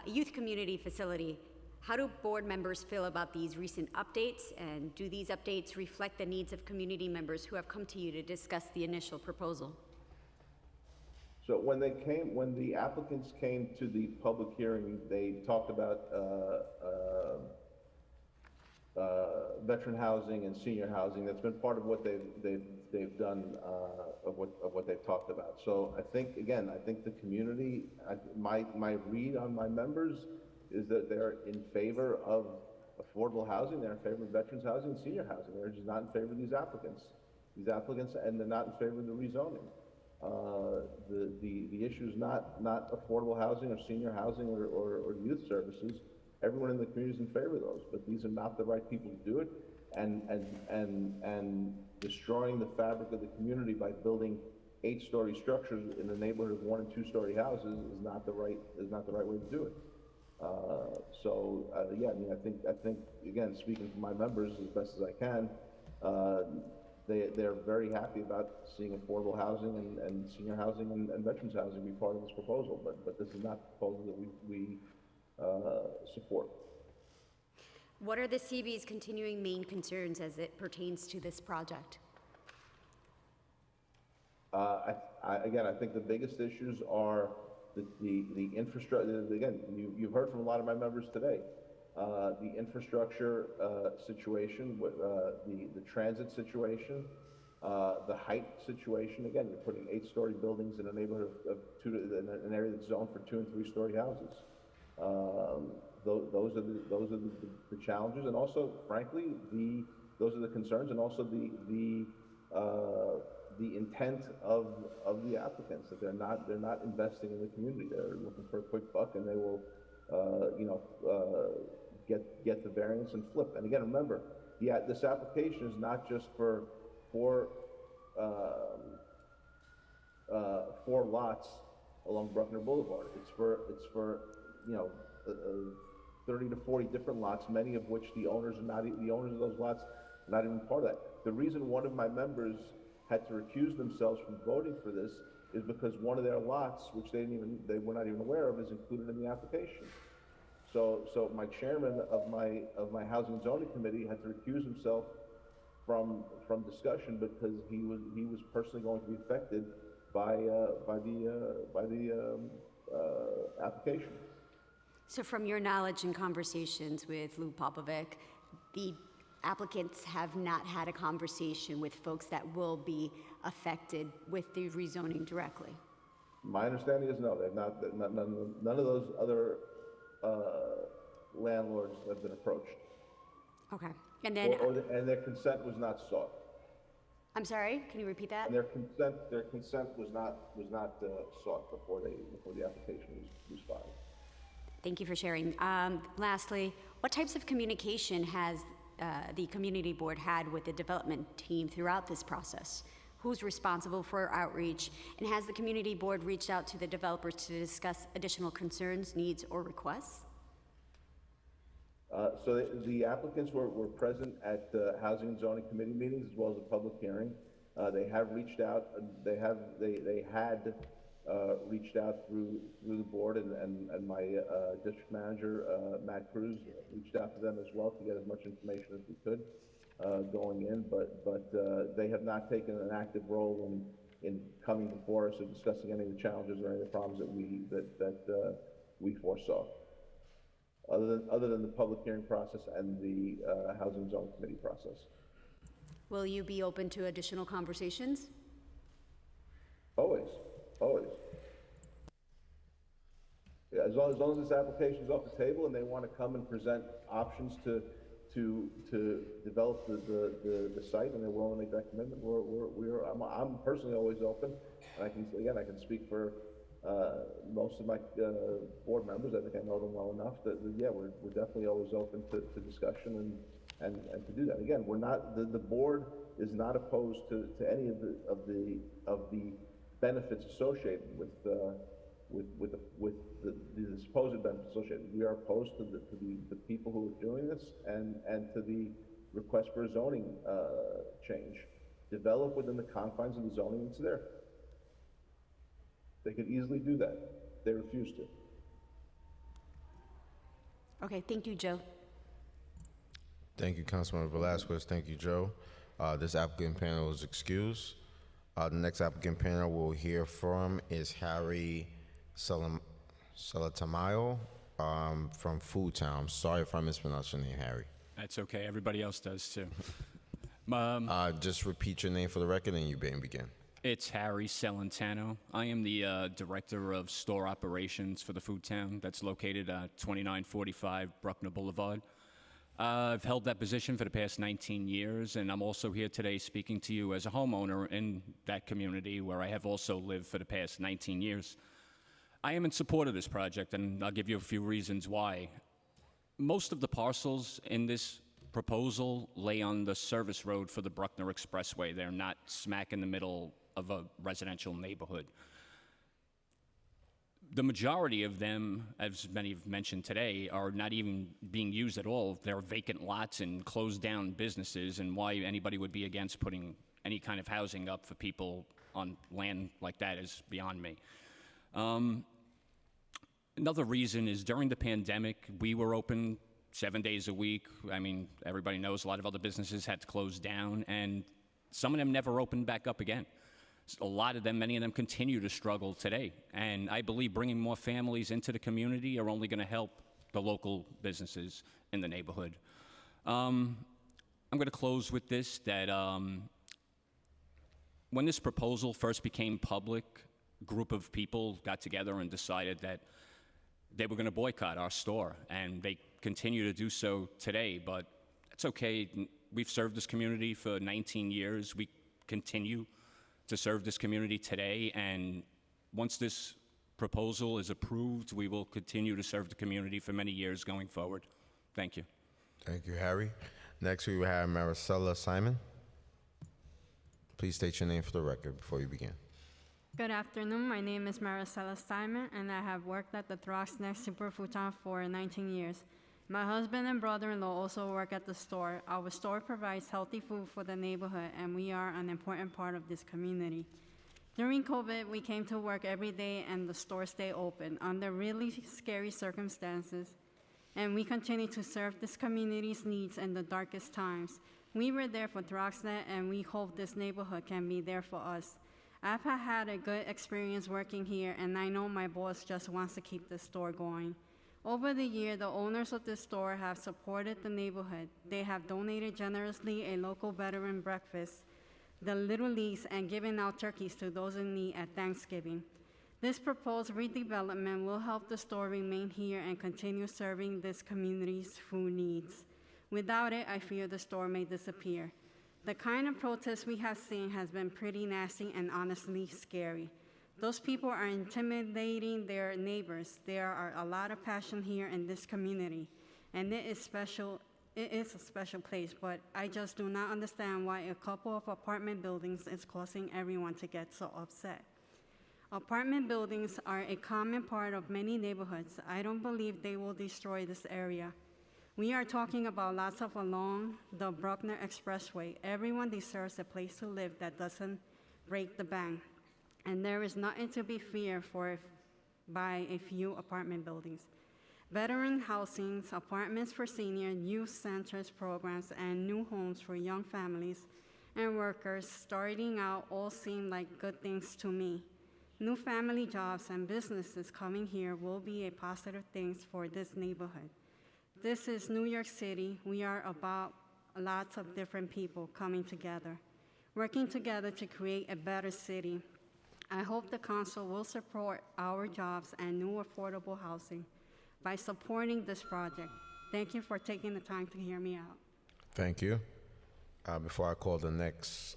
youth community facility. How do board members feel about these recent updates, and do these updates reflect the needs of community members who have come to you to discuss the initial proposal? So when the applicants came to the public hearing, they talked about veteran housing and senior housing. That's been part of what they've done, of what they've talked about. So I think, again, I think the community, my read on my members is that they're in favor of affordable housing, they're in favor of veterans housing and senior housing. They're just not in favor of these applicants, and they're not in favor of the rezoning. The issue is not affordable housing or senior housing or youth services. Everyone in the community is in favor of those, but these are not the right people to do it, and destroying the fabric of the community by building 8-story structures in the neighborhood of 1- and 2-story houses is not the right way to do it. Yeah, I mean, I think again, speaking for my members as best as I can, they're very happy about seeing affordable housing and senior housing and veterans housing be part of this proposal, but this is not the proposal that we support. What are the CB's continuing main concerns as it pertains to this project? Again, I think the biggest issues are the infrastructure. Again, you've heard from a lot of my members today. The infrastructure situation, the transit situation, the height situation. Again, you're putting 8-story buildings in a neighborhood of in an area that's zoned for 2- and 3-story houses. Those are the challenges, and also, frankly, those are the concerns, and also the intent of the applicants, that they're not investing in the community. They're looking for a quick buck, and they will, get the variance and flip. And again, remember, this application is not just for 4 lots along Bruckner Boulevard. It's for 30 to 40 different lots, many of which the owners of those lots are not even part of that. The reason one of my members had to recuse themselves from voting for this is because one of their lots, which they were not even aware of, is included in the application. So my chairman of my Housing and Zoning Committee had to recuse himself from discussion because he was personally going to be affected by the application. So from your knowledge and conversations with Lou Popovic, the applicants have not had a conversation with folks that will be affected with the rezoning directly? My understanding is no, they've not. None of those other landlords have been approached. Okay, and then and their consent was not sought. I'm sorry, can you repeat that? And their consent was not sought before the application was filed. Thank you for sharing. Lastly, what types of communication has the community board had with the development team throughout this process? Who's responsible for outreach? And has the community board reached out to the developers to discuss additional concerns, needs, or requests? So the applicants were present at the Housing and Zoning Committee meetings as well as a public hearing. They have reached out. They had reached out through the board, and my district manager, Matt Cruz, reached out to them as well to get as much information as we could going in, but they have not taken an active role in coming before us or discussing any of the challenges or any of the problems that we foresaw, other than the public hearing process and the Housing and Zoning Committee process. Will you be open to additional conversations? Always. Yeah, as long as this application is off the table and they want to come and present options to develop the site, and they're willing to make that commitment, I'm personally always open. And I can speak for most of my board members. I think I know them well enough that we're definitely always open to discussion and to do that. Again, we're not the board is not opposed to any of the benefits associated with the supposed benefits associated. We are opposed to the people who are doing this and to the request for a zoning change. Develop within the confines of the zoning that's there. They could easily do that. They refuse to. Okay, thank you, Joe. Thank you, Councilmember Velasquez. Thank you, Joe. This applicant panel is excused. The next applicant panel we'll hear from is Harry Salatamayo from Food Town. I'm sorry if I mispronounced your name, Harry. That's okay. Everybody else does too. Just repeat your name for the record and you may begin. It's Harry Celentano. I am the Director of Store Operations for the Food Town that's located at 2945 Bruckner Boulevard. I've held that position for the past 19 years, and I'm also here today speaking to you as a homeowner in that community where I have also lived for the past 19 years. I am in support of this project, and I'll give you a few reasons why. Most of the parcels in this proposal lay on the service road for the Bruckner Expressway. They're not smack in the middle of a residential neighborhood. The majority of them, as many have mentioned today, are not even being used at all. They're vacant lots and closed down businesses, and why anybody would be against putting any kind of housing up for people on land like that is beyond me. Another reason is during the pandemic, we were open 7 days a week. I mean, everybody knows a lot of other businesses had to close down, and some of them never opened back up again. A lot of them, many of them continue to struggle today. And I believe bringing more families into the community are only going to help the local businesses in the neighborhood. I'm going to close with this, that when this proposal first became public, a group of people got together and decided that they were going to boycott our store, and they continue to do so today, but it's okay. We've served this community for 19 years. We continue to serve this community today, and once this proposal is approved, we will continue to serve the community for many years going forward. Thank you. Thank you, Harry. Next, we will have Maricela Simon. Please state your name for the record before you begin. Good afternoon. My name is Maricela Simon, and I have worked at the Throgs Neck Superfood Town for 19 years. My husband and brother-in-law also work at the store. Our store provides healthy food for the neighborhood, and we are an important part of this community. During COVID, we came to work every day, and the store stayed open under really scary circumstances, and we continue to serve this community's needs in the darkest times. We were there for Throgs Neck, and we hope this neighborhood can be there for us. I've had a good experience working here, and I know my boss just wants to keep the store going. Over the year, the owners of this store have supported the neighborhood. They have donated generously a local veteran breakfast, the Little Leagues, and given out turkeys to those in need at Thanksgiving. This proposed redevelopment will help the store remain here and continue serving this community's food needs. Without it, I fear the store may disappear. The kind of protest we have seen has been pretty nasty and honestly scary. Those people are intimidating their neighbors. There are a lot of passion here in this community, and it is a special place, but I just do not understand why a couple of apartment buildings is causing everyone to get so upset. Apartment buildings are a common part of many neighborhoods. I don't believe they will destroy this area. We are talking about lots of along the Bruckner Expressway. Everyone deserves a place to live that doesn't break the bank. And there is nothing to be feared by a few apartment buildings. Veteran housings, apartments for senior, youth centers programs, and new homes for young families and workers starting out all seem like good things to me. New family jobs and businesses coming here will be a positive thing for this neighborhood. This is New York City. We are about lots of different people coming together, working together to create a better city. I hope the council will support our jobs and new affordable housing by supporting this project. Thank you for taking the time to hear me out. Thank you. Before I call the next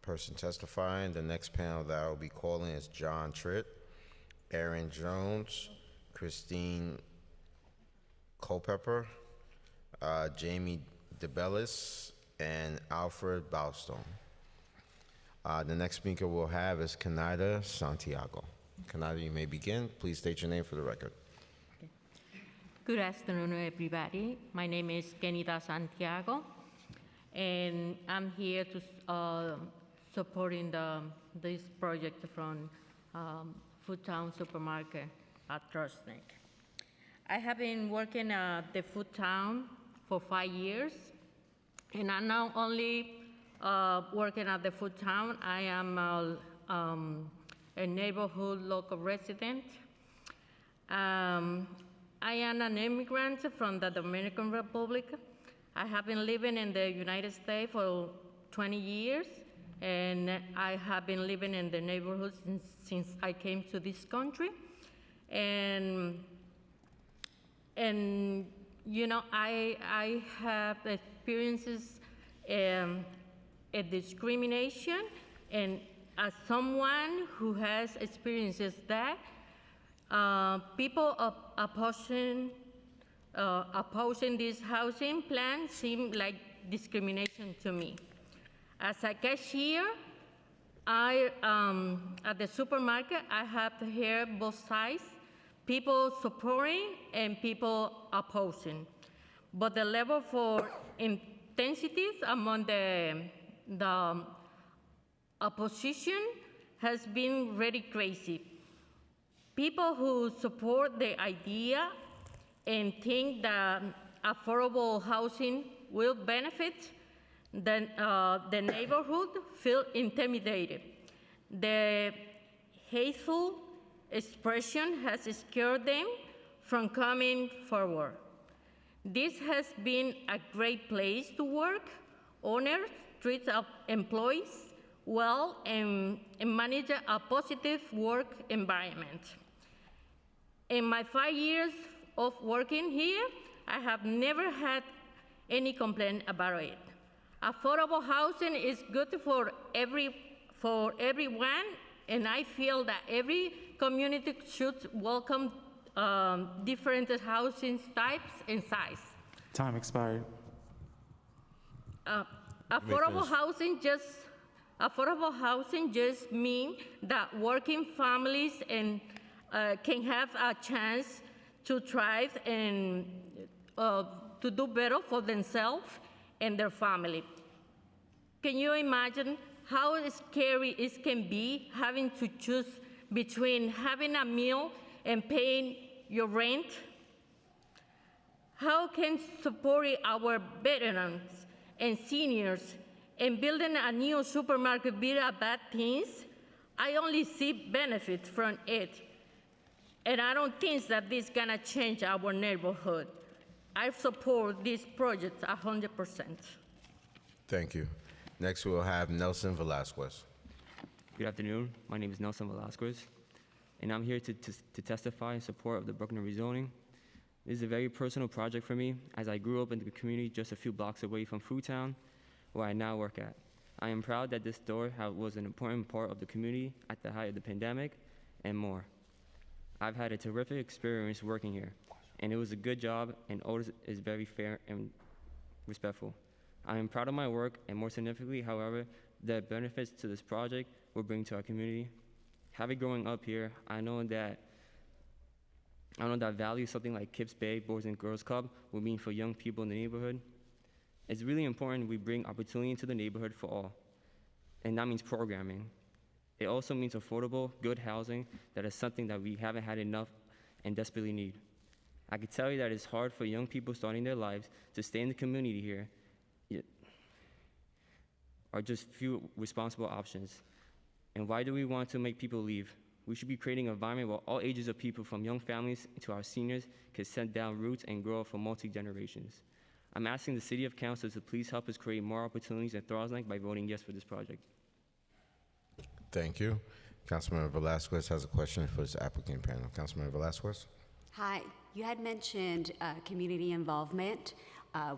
person testifying, the next panel that I will be calling is John Tritt, Aaron Jones, Christine Culpepper, Jamie DeBellis, and Alfred Bowstone. The next speaker we'll have is Kanada Santiago. Kanada, you may begin. Please state your name for the record. Good afternoon, everybody. My name is Kenida Santiago, and I'm here to supporting this project from Food Town Supermarket at Throgs Neck. I have been working at the Food Town for 5 years, and I'm not only working at the food town. I am a neighborhood local resident. I am an immigrant from the Dominican Republic. I have been living in the United States for 20 years, and I have been living in the neighborhood since I came to this country. And you know, I have experiences a discrimination, and as someone who has experiences that, people opposing this housing plan seem like discrimination to me. As a cashier, at the supermarket, I have to hear both sides, people supporting and people opposing. But the level for intensities among the opposition has been very crazy. People who support the idea and think that affordable housing will benefit the neighborhood feel intimidated. The hateful expression has scared them from coming forward. This has been a great place to work. Owners treat employees well and manage a positive work environment. In my 5 years of working here, I have never had any complaint about it. Affordable housing is good for everyone, and I feel that every community should welcome different housing types and size. Time expired. Affordable housing just means that working families can have a chance to thrive and to do better for themselves and their family. Can you imagine how scary it can be having to choose between having a meal and paying your rent? How can supporting our veterans and seniors and building a new supermarket be a bad thing? I only see benefits from it. And I don't think that this is gonna change our neighborhood. I support this project 100%. Thank you. Next, we'll have Nelson Velasquez. Good afternoon. My name is Nelson Velasquez, and I'm here to testify in support of the Bruckner rezoning. This is a very personal project for me, as I grew up in the community just a few blocks away from Food Town, where I now work at. I am proud that this store was an important part of the community at the height of the pandemic and more. I've had a terrific experience working here, and it was a good job, and Otis is very fair and respectful. I am proud of my work, and more significantly, however, the benefits to this project will bring to our community. Having growing up here, I know that value something like Kips Bay Boys and Girls Club will mean for young people in the neighborhood. It's really important we bring opportunity into the neighborhood for all, and that means programming. It also means affordable, good housing that is something that we haven't had enough and desperately need. I can tell you that it's hard for young people starting their lives to stay in the community here, are just few responsible options. And why do we want to make people leave? We should be creating an environment where all ages of people, from young families to our seniors, can set down roots and grow for multi-generations. I'm asking the City of Council to please help us create more opportunities at Throgs Neck by voting yes for this project. Thank you. Councilmember Velasquez has a question for this applicant panel. Councilmember Velasquez? Hi, you had mentioned community involvement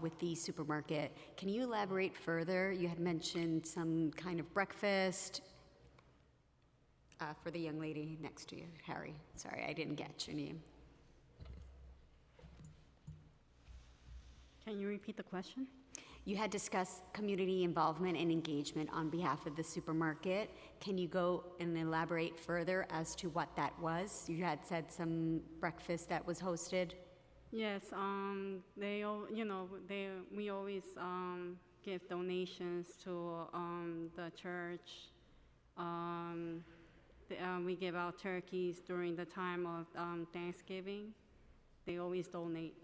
with the supermarket. Can you elaborate further? You had mentioned some kind of breakfast for the young lady next to you, Harry. Sorry, I didn't get your name. Can you repeat the question? You had discussed community involvement and engagement on behalf of the supermarket. Can you go and elaborate further as to what that was? You had said some breakfast that was hosted. Yes, we always give donations to the church. We give out turkeys during the time of Thanksgiving. They always donate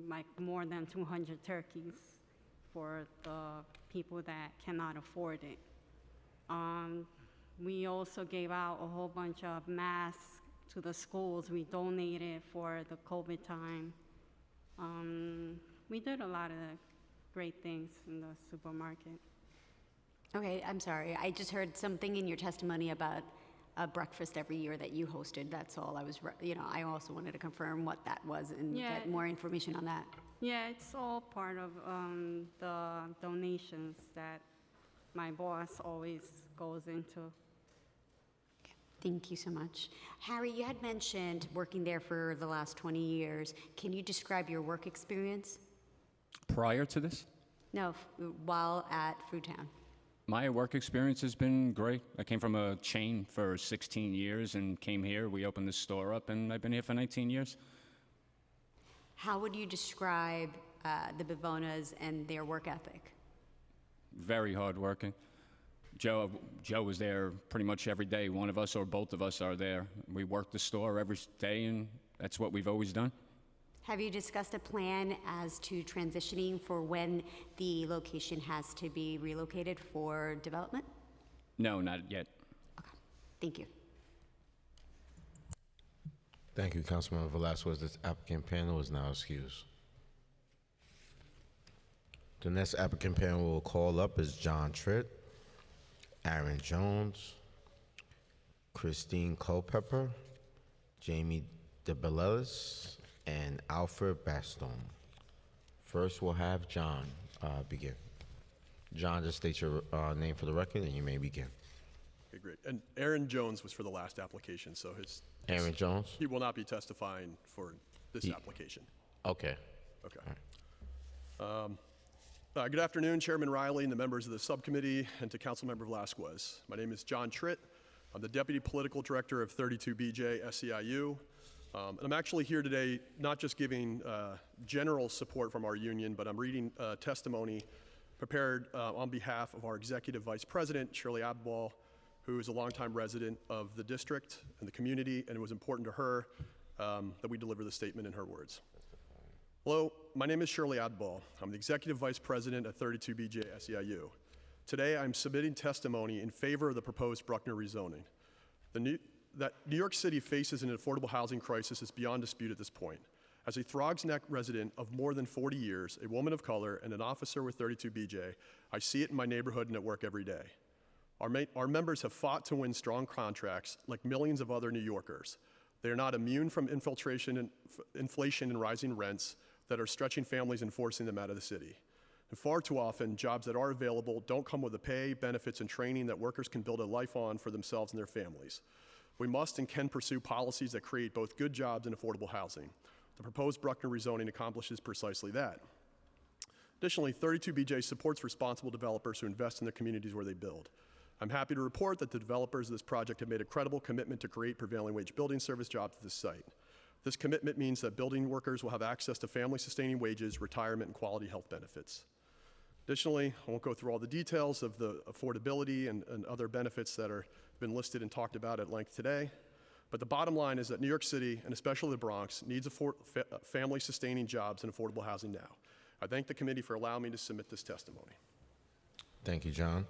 like more than 200 turkeys for the people that cannot afford it. We also gave out a whole bunch of masks to the schools. We donated for the COVID time. We did a lot of great things in the supermarket. Okay, I'm sorry. I just heard something in your testimony about a breakfast every year that you hosted. That's all. I also wanted to confirm what that was and get more information on that. Yeah, it's all part of the donations that my boss always goes into. Thank you so much. Harry, you had mentioned working there for the last 20 years. Can you describe your work experience? Prior to this? No, while at Foodtown. My work experience has been great. I came from a chain for 16 years and came here. We opened the store up, and I've been here for 19 years. How would you describe the Bivonas and their work ethic? Very hardworking. Joe was there pretty much every day. One of us or both of us are there. We work the store every day, and that's what we've always done. Have you discussed a plan as to transitioning for when the location has to be relocated for development? No, not yet. Okay, thank you. Thank you, Councilmember Velasquez. This applicant panel is now excused. The next applicant panel we'll call up is John Tritt, Aaron Jones, Christine Culpepper, Jamie DeBellis, and Alfred Baston. First, we'll have John begin. John, just state your name for the record, and you may begin. Okay, great. And Aaron Jones was for the last application, so Aaron Jones? He will not be testifying for this application. Okay. Okay. Good afternoon, Chairman Riley and the members of the subcommittee, and to Councilmember Velasquez. My name is John Tritt. I'm the Deputy Political Director of 32BJ SEIU. And I'm actually here today not just giving general support from our union, but I'm reading testimony prepared on behalf of our Executive Vice President, Shirley Abdbal, who is a longtime resident of the district and the community, and it was important to her that we deliver the statement in her words. Hello, my name is Shirley Abdbal. I'm the Executive Vice President at 32BJ SEIU. Today, I'm submitting testimony in favor of the proposed Bruckner rezoning. That New York City faces an affordable housing crisis is beyond dispute at this point. As a Throgs Neck resident of more than 40 years, a woman of color, and an officer with 32BJ, I see it in my neighborhood and at work every day. Our members have fought to win strong contracts like millions of other New Yorkers. They are not immune from inflation and rising rents that are stretching families and forcing them out of the city. And far too often, jobs that are available don't come with the pay, benefits, and training that workers can build a life on for themselves and their families. We must and can pursue policies that create both good jobs and affordable housing. The proposed Bruckner rezoning accomplishes precisely that. Additionally, 32BJ supports responsible developers who invest in their communities where they build. I'm happy to report that the developers of this project have made a credible commitment to create prevailing wage building service jobs at this site. This commitment means that building workers will have access to family-sustaining wages, retirement, and quality health benefits. Additionally, I won't go through all the details of the affordability and other benefits that are been listed and talked about at length today, but the bottom line is that New York City, and especially the Bronx, needs family-sustaining jobs and affordable housing now. I thank the committee for allowing me to submit this testimony. Thank you, John.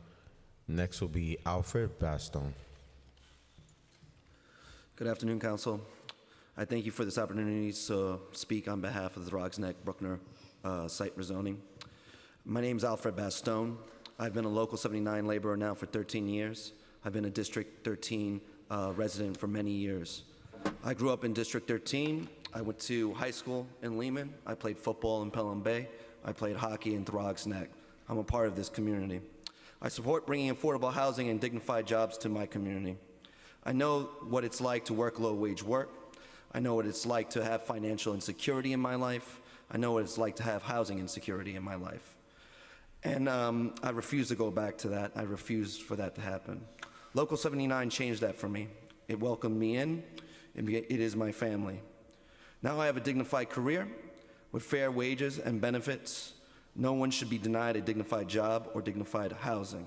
Next will be Alfred Baston. Good afternoon, Council. I thank you for this opportunity to speak on behalf of the Throgs Neck Bruckner site rezoning. My name is Alfred Baston. I've been a Local 79 laborer now for 13 years. I've been a District 13 resident for many years. I grew up in District 13. I went to high school in Lehman. I played football in Pelham Bay. I played hockey in Throgs Neck. I'm a part of this community. I support bringing affordable housing and dignified jobs to my community. I know what it's like to work low-wage work. I know what it's like to have financial insecurity in my life. I know what it's like to have housing insecurity in my life. And I refuse to go back to that. I refuse for that to happen. Local 79 changed that for me. It welcomed me in. It is my family. Now I have a dignified career with fair wages and benefits. No one should be denied a dignified job or dignified housing.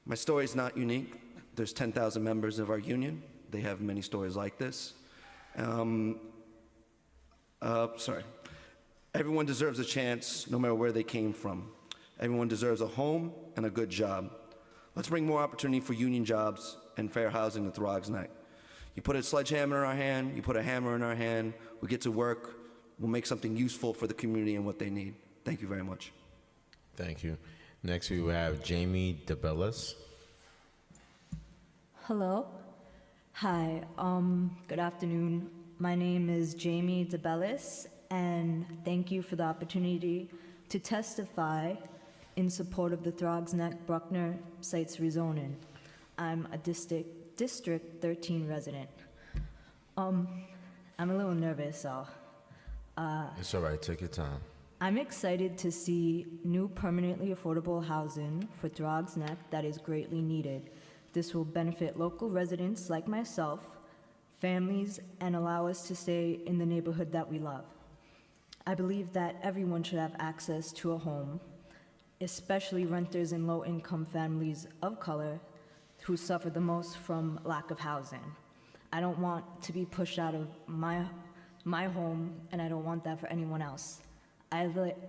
My story is not unique. There's 10,000 members of our union. They have many stories like this. Everyone deserves a chance, no matter where they came from. Everyone deserves a home and a good job. Let's bring more opportunity for union jobs and fair housing to Throgs Neck. You put a sledgehammer in our hand, you put a hammer in our hand, we get to work, we'll make something useful for the community and what they need. Thank you very much. Thank you. Next, we will have Jamie DeBellis. Hello. Hi. Good afternoon. My name is Jamie DeBellis, and thank you for the opportunity to testify in support of the Throgs Neck Bruckner Sites rezoning. I'm a District 13 resident. I'm a little nervous, so. It's all right, take your time. I'm excited to see new permanently affordable housing for Throgs Neck that is greatly needed. This will benefit local residents like myself, families, and allow us to stay in the neighborhood that we love. I believe that everyone should have access to a home, especially renters and low-income families of color who suffer the most from lack of housing. I don't want to be pushed out of my home, and I don't want that for anyone else. I've lived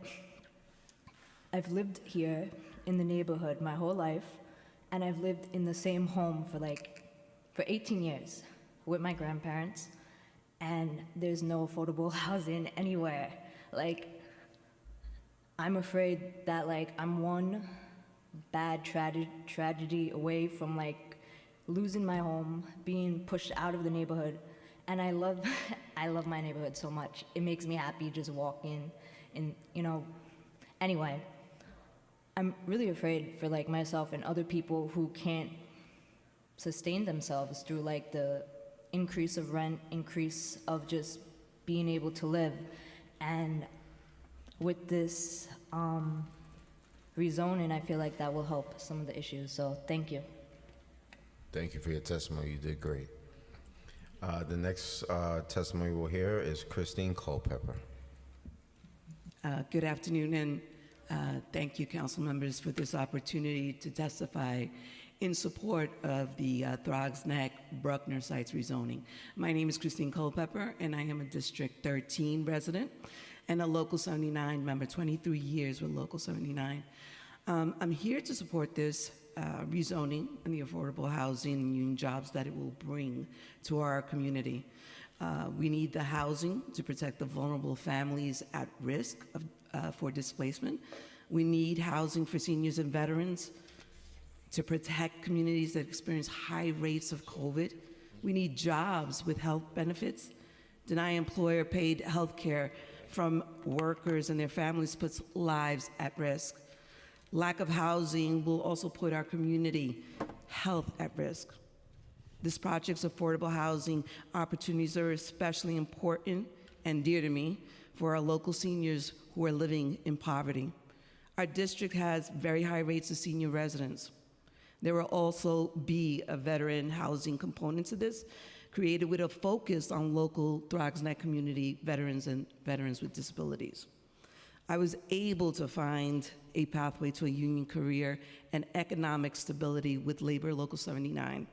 here in the neighborhood my whole life, and I've lived in the same home for 18 years with my grandparents, and there's no affordable housing anywhere. I'm afraid that I'm one bad tragedy away from losing my home, being pushed out of the neighborhood, and I love my neighborhood so much. It makes me happy just walking. And, anyway, I'm really afraid for myself and other people who can't sustain themselves through the increase of rent, increase of just being able to live. And with this rezoning, I feel like that will help some of the issues. So thank you. Thank you for your testimony. You did great. The next testimony we'll hear is Christine Culpepper. Good afternoon, and thank you, council members, for this opportunity to testify in support of the Throgs Neck Bruckner Sites rezoning. My name is Christine Culpepper, and I am a District 13 resident and a Local 79 member, 23 years with Local 79. I'm here to support this rezoning and the affordable housing and union jobs that it will bring to our community. We need the housing to protect the vulnerable families at risk for displacement. We need housing for seniors and veterans to protect communities that experience high rates of COVID. We need jobs with health benefits. Deny employer-paid health care from workers and their families puts lives at risk. Lack of housing will also put our community health at risk. This project's affordable housing opportunities are especially important and dear to me for our local seniors who are living in poverty. Our district has very high rates of senior residents. There will also be a veteran housing component to this, created with a focus on local Throgs Neck community veterans and veterans with disabilities. I was able to find a pathway to a union career and economic stability with Labor Local 79.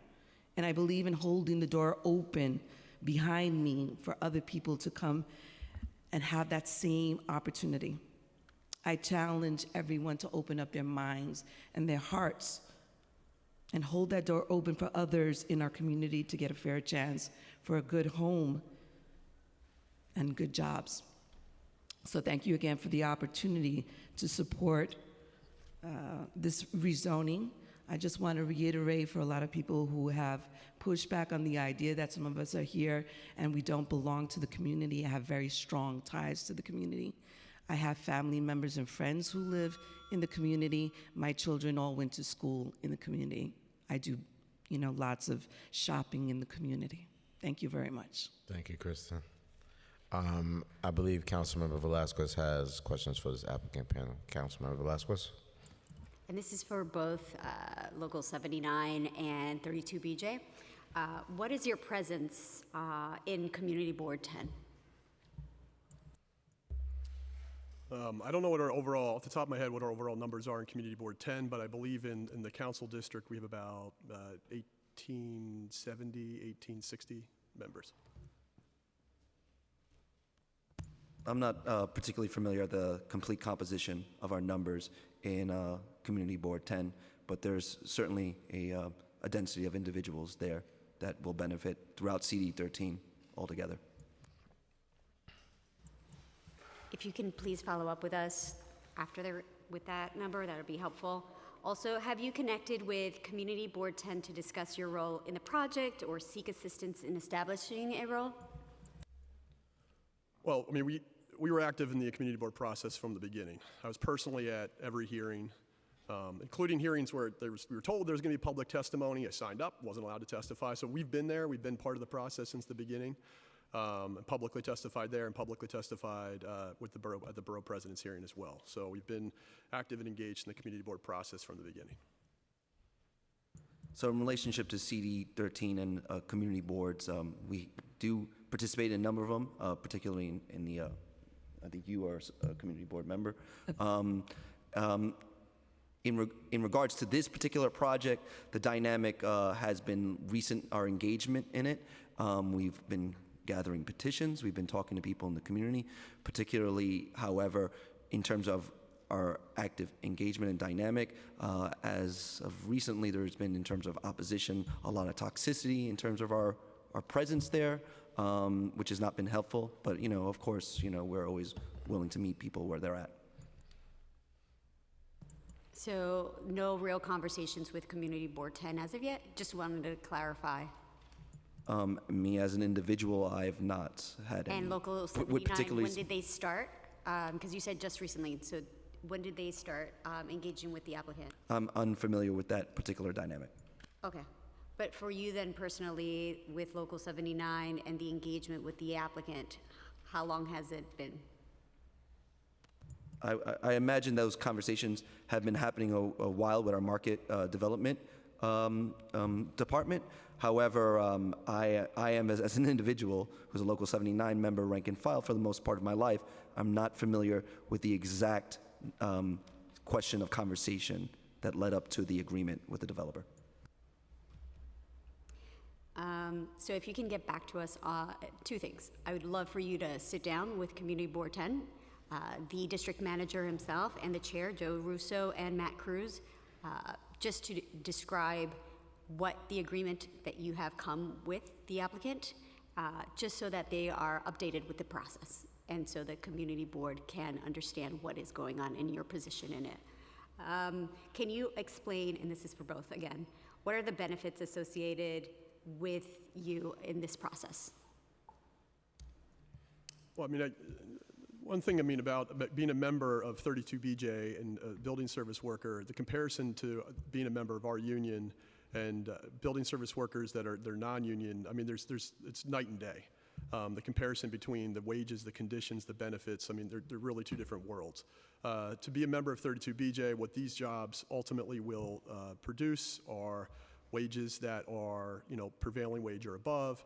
And I believe in holding the door open behind me for other people to come and have that same opportunity. I challenge everyone to open up their minds and their hearts and hold that door open for others in our community to get a fair chance for a good home and good jobs. So thank you again for the opportunity to support this rezoning. I just want to reiterate for a lot of people who have pushed back on the idea that some of us are here and we don't belong to the community. I have very strong ties to the community. I have family members and friends who live in the community. My children all went to school in the community. I do, lots of shopping in the community. Thank you very much. Thank you, Kristen. I believe Councilmember Velasquez has questions for this applicant panel. Councilmember Velasquez. And this is for both Local 79 and 32 BJ. What is your presence in Community Board 10? I don't know what our overall, off the top of my head, what our overall numbers are in Community Board 10, but I believe in the council district we have about 1870, 1860 members. I'm not particularly familiar with the complete composition of our numbers in Community Board 10, but there's certainly a density of individuals there that will benefit throughout CD 13 altogether. If you can please follow up with us after with that number, that would be helpful. Also, have you connected with Community Board 10 to discuss your role in the project or seek assistance in establishing a role? Well, I mean, we were active in the community board process from the beginning. I was personally at every hearing, including hearings where we were told there was going to be public testimony. I signed up, wasn't allowed to testify. So we've been there. We've been part of the process since the beginning, and publicly testified there and publicly testified at the borough president's hearing as well. So we've been active and engaged in the community board process from the beginning. So in relationship to CD 13 and community boards, we do participate in a number of them, particularly in the, I think you are a community board member. In regards to this particular project, the dynamic has been recent, our engagement in it. We've been gathering petitions, we've been talking to people in the community, particularly, however, in terms of our active engagement and dynamic. As of recently, there's been, in terms of opposition, a lot of toxicity in terms of our presence there, which has not been helpful. But, of course, we're always willing to meet people where they're at. So no real conversations with Community Board 10 as of yet? Just wanted to clarify. Me as an individual, I have not had any. And Local 79, when did they start? Because you said just recently, so when did they start engaging with the applicant? I'm unfamiliar with that particular dynamic. Okay. But for you then personally, with Local 79 and the engagement with the applicant, how long has it been? I imagine those conversations have been happening a while with our market development department. However, I am, as an individual who's a Local 79 member, rank and file for the most part of my life, I'm not familiar with the exact question of conversation that led up to the agreement with the developer. So if you can get back to us, two things. I would love for you to sit down with Community Board 10, the district manager himself, and the chair, Joe Russo and Matt Cruz, just to describe what the agreement that you have come with the applicant, just so that they are updated with the process, and so the community board can understand what is going on in your position in it. Can you explain, and this is for both again, what are the benefits associated with you in this process? Well, I mean, one thing about being a member of 32BJ and a building service worker, the comparison to being a member of our union and building service workers they're non-union, I mean, it's night and day. The comparison between the wages, the conditions, the benefits, I mean, they're really two different worlds. To be a member of 32BJ, what these jobs ultimately will produce are wages that are, prevailing wage or above,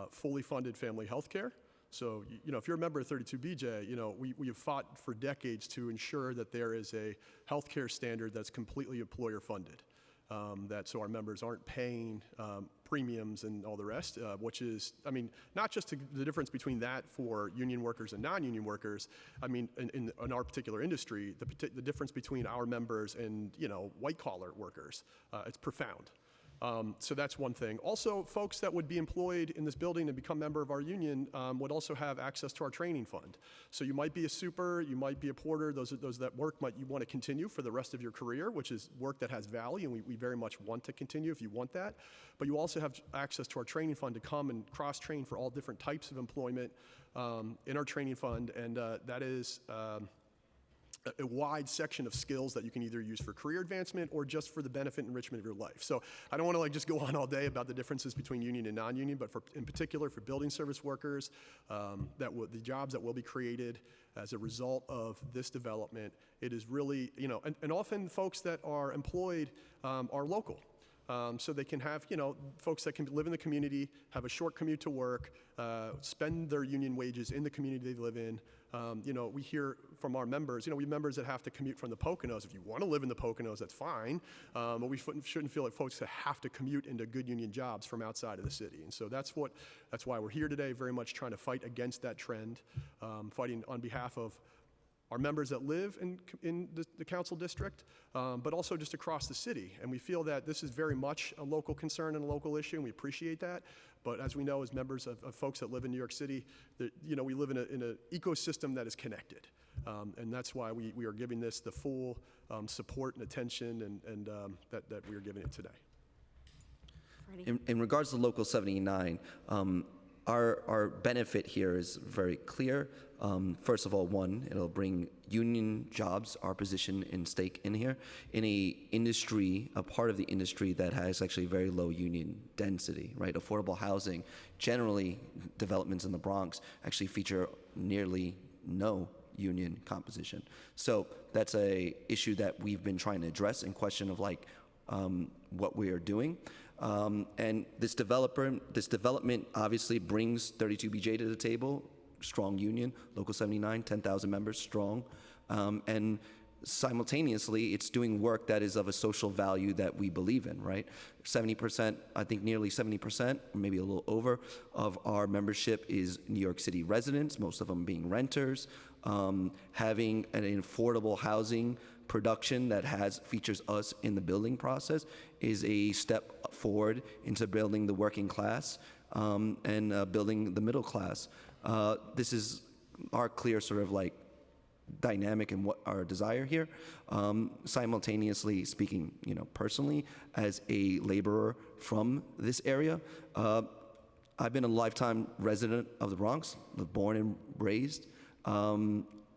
fully funded family health care. So, if you're a member of 32BJ, we have fought for decades to ensure that there is a healthcare standard that's completely employer funded. So our members aren't paying premiums and all the rest, which is, I mean, not just the difference between that for union workers and non-union workers. I mean, in our particular industry, the difference between our members and, white-collar workers, it's profound. So that's one thing. Also, folks that would be employed in this building and become member of our union would also have access to our training fund. So you might be a super, you might be a porter, those that work you want to continue for the rest of your career, which is work that has value, and we very much want to continue if you want that. But you also have access to our training fund to come and cross-train for all different types of employment in our training fund, and that is a wide section of skills that you can either use for career advancement or just for the benefit and enrichment of your life. So I don't want to just go on all day about the differences between union and non-union, but in particular for building service workers, the jobs that will be created as a result of this development, it is really, and often folks that are employed are local. So they can have, folks that can live in the community, have a short commute to work, spend their union wages in the community they live in, We hear from our members, we have members that have to commute from the Poconos. If you want to live in the Poconos, that's fine. But we shouldn't feel like folks have to commute into good union jobs from outside of the city. And so that's why we're here today, very much trying to fight against that trend, fighting on behalf of our members that live in the council district, but also just across the city. And we feel that this is very much a local concern and a local issue, and we appreciate that. But as we know, as members of folks that live in New York City, that, we live in an ecosystem that is connected. And that's why we are giving this the full support and attention and that we are giving it today. In regards to Local 79, our benefit here is very clear. First of all, one, it'll bring union jobs, our position in stake in here, in a part of the industry that has actually very low union density, right? Affordable housing, generally developments in the Bronx actually feature nearly no union composition. So that's a issue that we've been trying to address in question of what we are doing. And this development obviously brings 32BJ to the table, strong union, Local 79, 10,000 members strong. And simultaneously, it's doing work that is of a social value that we believe in, right? 70%, I think nearly 70%, maybe a little over, of our membership is New York City residents, most of them being renters. Having an affordable housing production that features us in the building process is a step forward into building the working class and building the middle class. This is our clear sort of dynamic and what our desire here. Simultaneously speaking, personally, as a laborer from this area, I've been a lifetime resident of the Bronx, born and raised.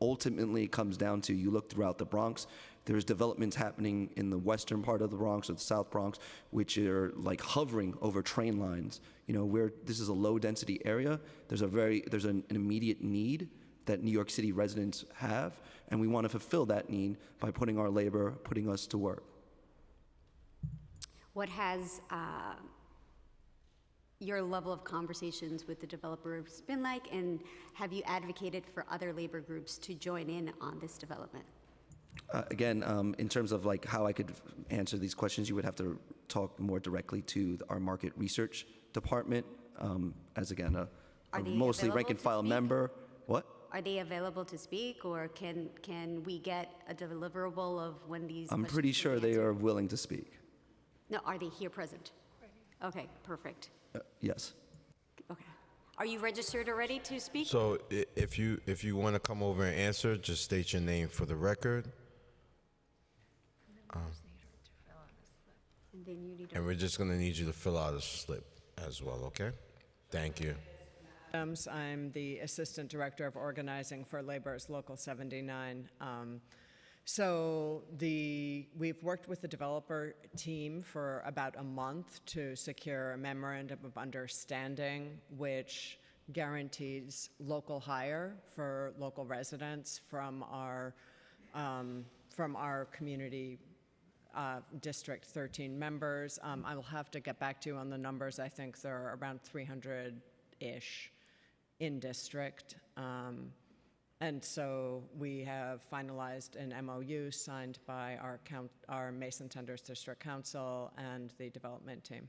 Ultimately, it comes down to, you look throughout the Bronx, there's developments happening in the western part of the Bronx or the South Bronx, which are hovering over train lines. Where this is a low density area, there's an immediate need that New York City residents have, and we want to fulfill that need by putting our labor, putting us to work. What has your level of conversations with the developers been like, and have you advocated for other labor groups to join in on this development? Again, in terms of how I could answer these questions, you would have to talk more directly to our market research department, as again, a mostly rank and file member. What? Are they available to speak, or can we get a deliverable of when these? I'm pretty sure they are willing to speak. No, are they here present? Okay, perfect. Yes. Okay. Are you registered already to speak? So if you want to come over and answer, just state your name for the record. And we're just going to need you to fill out a slip as well, okay? Thank you. I'm the Assistant Director of Organizing for Labor's Local 79. We've worked with the developer team for about a month to secure a memorandum of understanding which guarantees local hire for local residents from our community District 13 members. I will have to get back to you on the numbers. I think there are around 300-ish in district. And so we have finalized an MOU signed by our Mason Tenders District Council and the development team.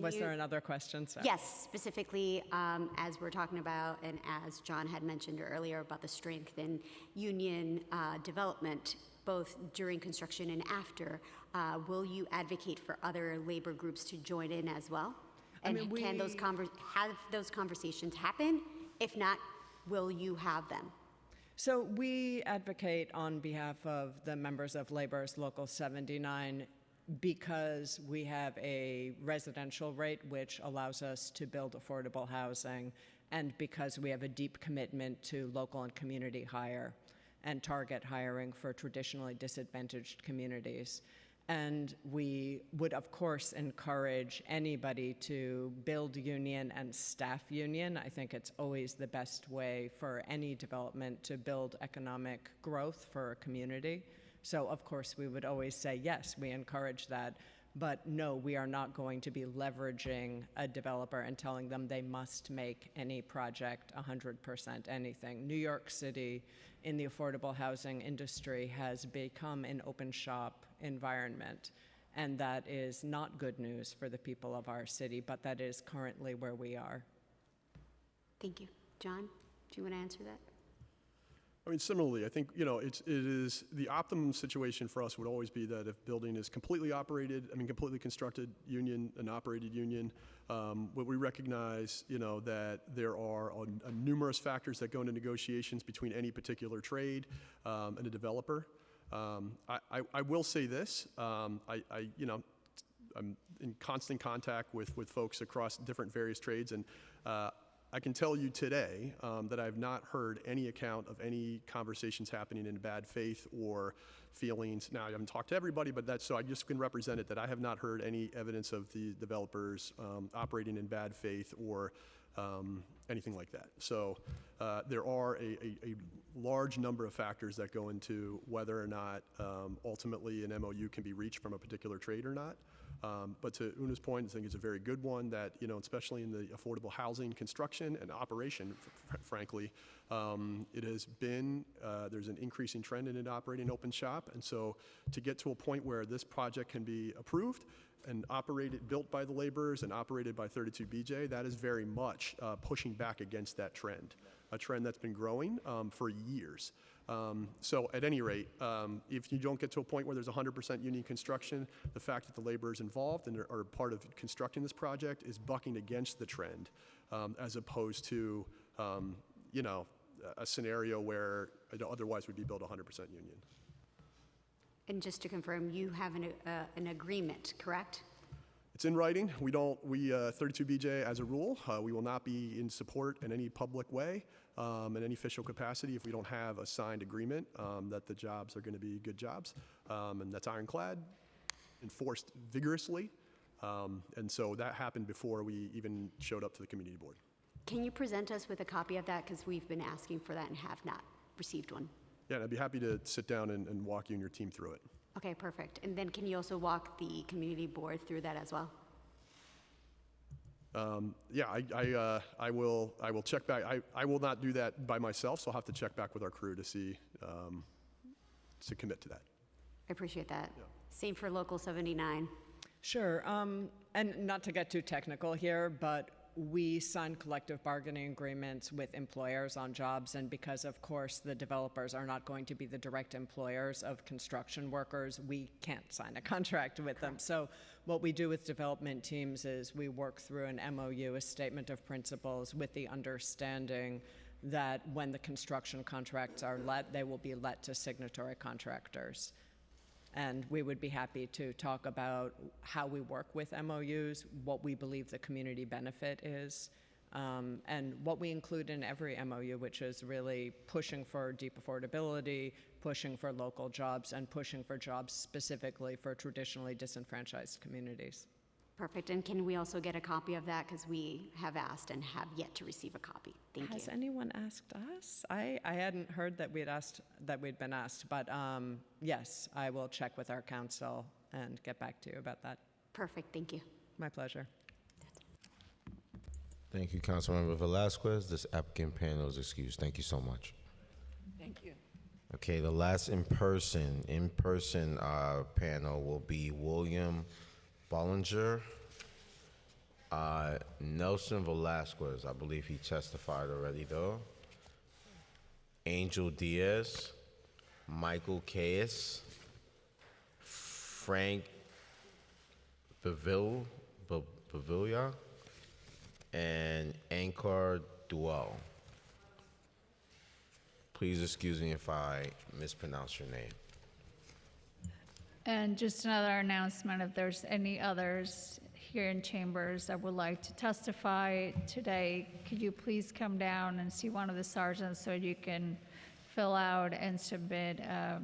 Was there another question? Sorry. Yes, specifically as we're talking about, and as John had mentioned earlier about the strength in union development, both during construction and after, will you advocate for other labor groups to join in as well? And can have those conversations happen? If not, will you have them? So we advocate on behalf of the members of Labor's Local 79 because we have a residential rate which allows us to build affordable housing, and because we have a deep commitment to local and community hire and target hiring for traditionally disadvantaged communities. And we would, of course, encourage anybody to build union and staff union. I think it's always the best way for any development to build economic growth for a community. So, of course, we would always say, yes, we encourage that. But no, we are not going to be leveraging a developer and telling them they must make any project 100% anything. New York City in the affordable housing industry has become an open shop environment. And that is not good news for the people of our city, but that is currently where we are. Thank you. John, do you want to answer that? I mean, similarly, I think, it is the optimum situation for us would always be that if building is completely constructed union and operated union, but we recognize, that there are numerous factors that go into negotiations between any particular trade and a developer. I will say this, I'm in constant contact with folks across different various trades, and I can tell you today that I have not heard any account of any conversations happening in bad faith or feelings. Now, I haven't talked to everybody, but so I just can represent it that I have not heard any evidence of the developers operating in bad faith or anything like that. So there are a large number of factors that go into whether or not ultimately an MOU can be reached from a particular trade or not. But to Una's point, I think it's a very good one that, especially in the affordable housing construction and operation, frankly, it has been, there's an increasing trend in it operating open shop. And so to get to a point where this project can be approved and built by the laborers and operated by 32BJ, that is very much pushing back against that trend, a trend that's been growing for years. So at any rate, if you don't get to a point where there's 100% union construction, the fact that the laborers involved and are part of constructing this project is bucking against the trend, as opposed to, a scenario where it otherwise would be built 100% union. And just to confirm, you have an agreement, correct? It's in writing. We 32BJ, as a rule, we will not be in support in any public way, in any official capacity if we don't have a signed agreement that the jobs are going to be good jobs. And that's ironclad, enforced vigorously. And so that happened before we even showed up to the community board. Can you present us with a copy of that? Because we've been asking for that and have not received one. Yeah, and I'd be happy to sit down and walk you and your team through it. Okay, perfect. And then can you also walk the community board through that as well? Yeah, I will check back. I will not do that by myself, so I'll have to check back with our crew to see, to commit to that. I appreciate that. Yeah. Same for Local 79. Sure, and not to get too technical here, but we sign collective bargaining agreements with employers on jobs, and because, of course, the developers are not going to be the direct employers of construction workers, we can't sign a contract with them. So what we do with development teams is we work through an MOU, a statement of principles, with the understanding that when the construction contracts are let, they will be let to signatory contractors. And we would be happy to talk about how we work with MOUs, what we believe the community benefit is, and what we include in every MOU, which is really pushing for deep affordability, pushing for local jobs, and pushing for jobs specifically for traditionally disenfranchised communities. Perfect. And can we also get a copy of that? Because we have asked and have yet to receive a copy. Thank you. Has anyone asked us? I hadn't heard that we'd been asked, but yes, I will check with our council and get back to you about that. Perfect. Thank you. My pleasure. Thank you, Councilmember Velasquez. This applicant panel is excused. Thank you so much. Thank you. Okay, the last in-person panel will be William Bollinger, Nelson Velasquez, I believe he testified already though. Angel Diaz, Michael Caius, Frank Pavilla, and Ankar Duell. Please excuse me if I mispronounce your name. And just another announcement, if there's any others here in chambers that would like to testify today, could you please come down and see one of the sergeants so you can fill out and submit a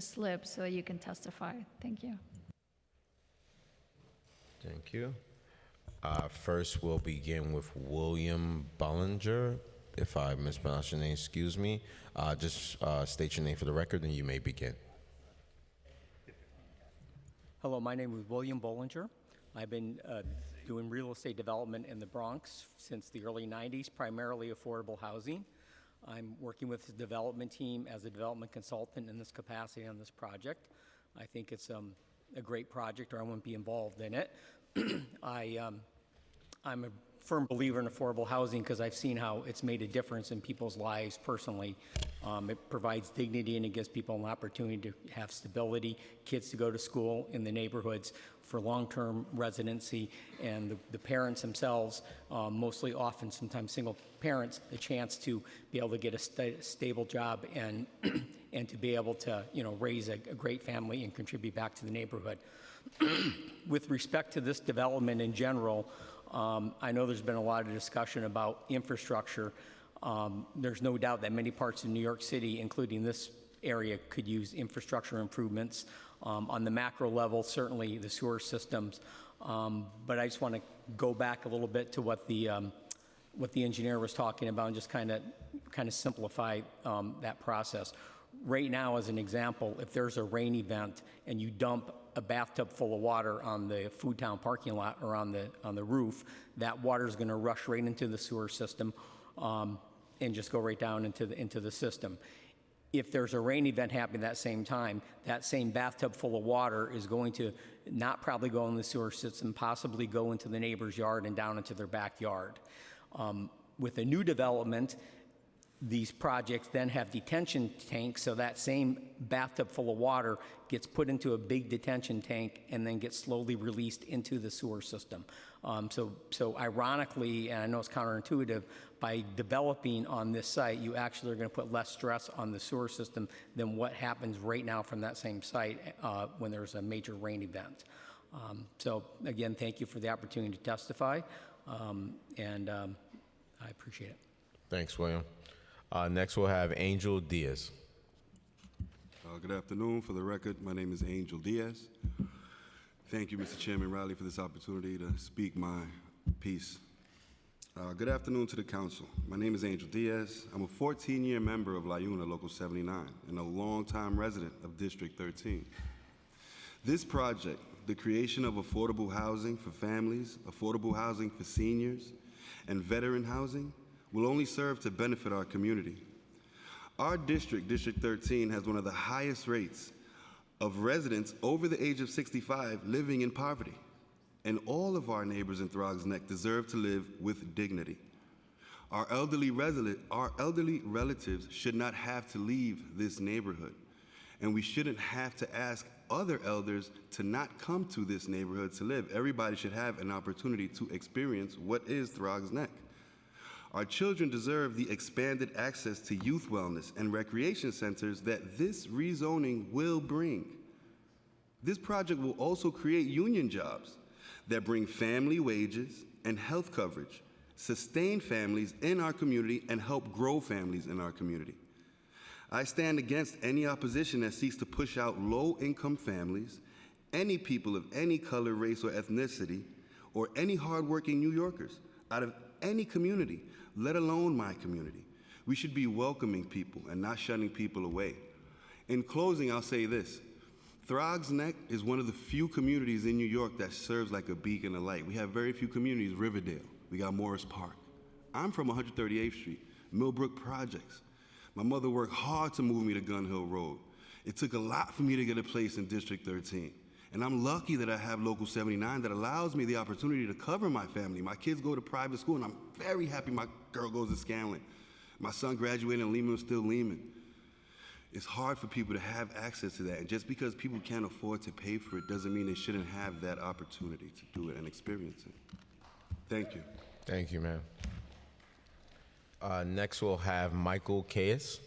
slip so that you can testify. Thank you. Thank you. First, we'll begin with William Bollinger. If I mispronounce your name, excuse me. Just state your name for the record and you may begin. Hello, my name is William Bollinger. I've been doing real estate development in the Bronx since the early 90s, primarily affordable housing. I'm working with the development team as a development consultant in this capacity on this project. I think it's a great project, or I wouldn't be involved in it. I'm a firm believer in affordable housing because I've seen how it's made a difference in people's lives personally. It provides dignity and it gives people an opportunity to have stability, kids to go to school in the neighborhoods for long-term residency, and the parents themselves, mostly often sometimes single parents, the chance to be able to get a stable job and and to be able to raise a great family and contribute back to the neighborhood. With respect to this development in general, I know there's been a lot of discussion about infrastructure. There's no doubt that many parts of New York City, including this area, could use infrastructure improvements. On the macro level, certainly the sewer systems. But I just want to go back a little bit to what the engineer was talking about and just kind of simplify that process. Right now, as an example, if there's a rain event and you dump a bathtub full of water on the Food Town parking lot or on the roof, that water is going to rush right into the sewer system and just go right down into the system. If there's a rain event happening at that same time, that same bathtub full of water is going to not probably go in the sewer system, possibly go into the neighbor's yard and down into their backyard. With a new development, these projects then have detention tanks, so that same bathtub full of water gets put into a big detention tank and then gets slowly released into the sewer system. So ironically, and I know it's counterintuitive, by developing on this site, you actually are going to put less stress on the sewer system than what happens right now from that same site when there's a major rain event. So again, thank you for the opportunity to testify, and I appreciate it. Thanks, William. Next, we'll have Angel Diaz. Good afternoon. For the record, my name is Angel Diaz. Thank you, Mr. Chairman Riley, for this opportunity to speak my piece. Good afternoon to the council. My name is Angel Diaz. I'm a 14-year member of La Una Local 79 and a longtime resident of District 13. This project, the creation of affordable housing for families, affordable housing for seniors, and veteran housing, will only serve to benefit our community. Our district, District 13, has one of the highest rates of residents over the age of 65 living in poverty. And all of our neighbors in Throgs Neck deserve to live with dignity. Our elderly relatives should not have to leave this neighborhood. And we shouldn't have to ask other elders to not come to this neighborhood to live. Everybody should have an opportunity to experience what is Throgs Neck. Our children deserve the expanded access to youth wellness and recreation centers that this rezoning will bring. This project will also create union jobs that bring family wages and health coverage, sustain families in our community, and help grow families in our community. I stand against any opposition that seeks to push out low-income families, any people of any color, race, or ethnicity, or any hardworking New Yorkers out of any community, let alone my community. We should be welcoming people and not shunning people away. In closing, I'll say this. Throgs Neck is one of the few communities in New York that serves like a beacon of light. We have very few communities. Riverdale, we got Morris Park. I'm from 138th Street, Millbrook Projects. My mother worked hard to move me to Gun Hill Road. It took a lot for me to get a place in District 13. And I'm lucky that I have Local 79 that allows me the opportunity to cover my family. My kids go to private school, and I'm very happy my girl goes to Scanlon. My son graduated in Lehman, still Lehman. It's hard for people to have access to that. And just because people can't afford to pay for it doesn't mean they shouldn't have that opportunity to do it and experience it. Thank you. Thank you, ma'am. Next, we'll have Michael Case.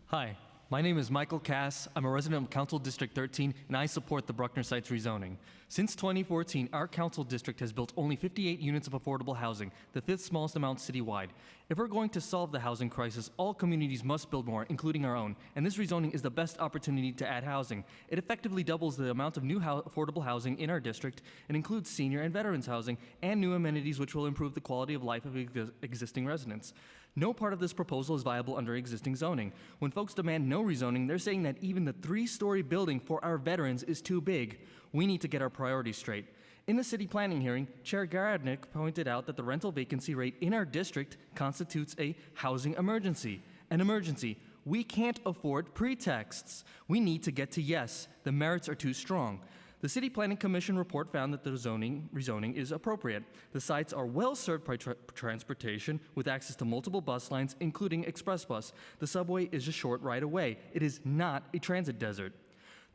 Hi, my name is Michael Cass. I'm a resident of Council District 13, and I support the Bruckner Sites rezoning. Since 2014, our council district has built only 58 units of affordable housing, the fifth smallest amount citywide. If we're going to solve the housing crisis, all communities must build more, including our own, and this rezoning is the best opportunity to add housing. It effectively doubles the amount of new affordable housing in our district and includes senior and veterans housing and new amenities which will improve the quality of life of existing residents. No part of this proposal is viable under existing zoning. When folks demand no rezoning, they're saying that even the 3-story building for our veterans is too big. We need to get our priorities straight. In the city planning hearing, Chair Garadnik pointed out that the rental vacancy rate in our district constitutes a housing emergency. An emergency. We can't afford pretexts. We need to get to yes. The merits are too strong. The City Planning Commission report found that the rezoning is appropriate. The sites are well served by transportation with access to multiple bus lines, including express bus. The subway is a short ride away. It is not a transit desert.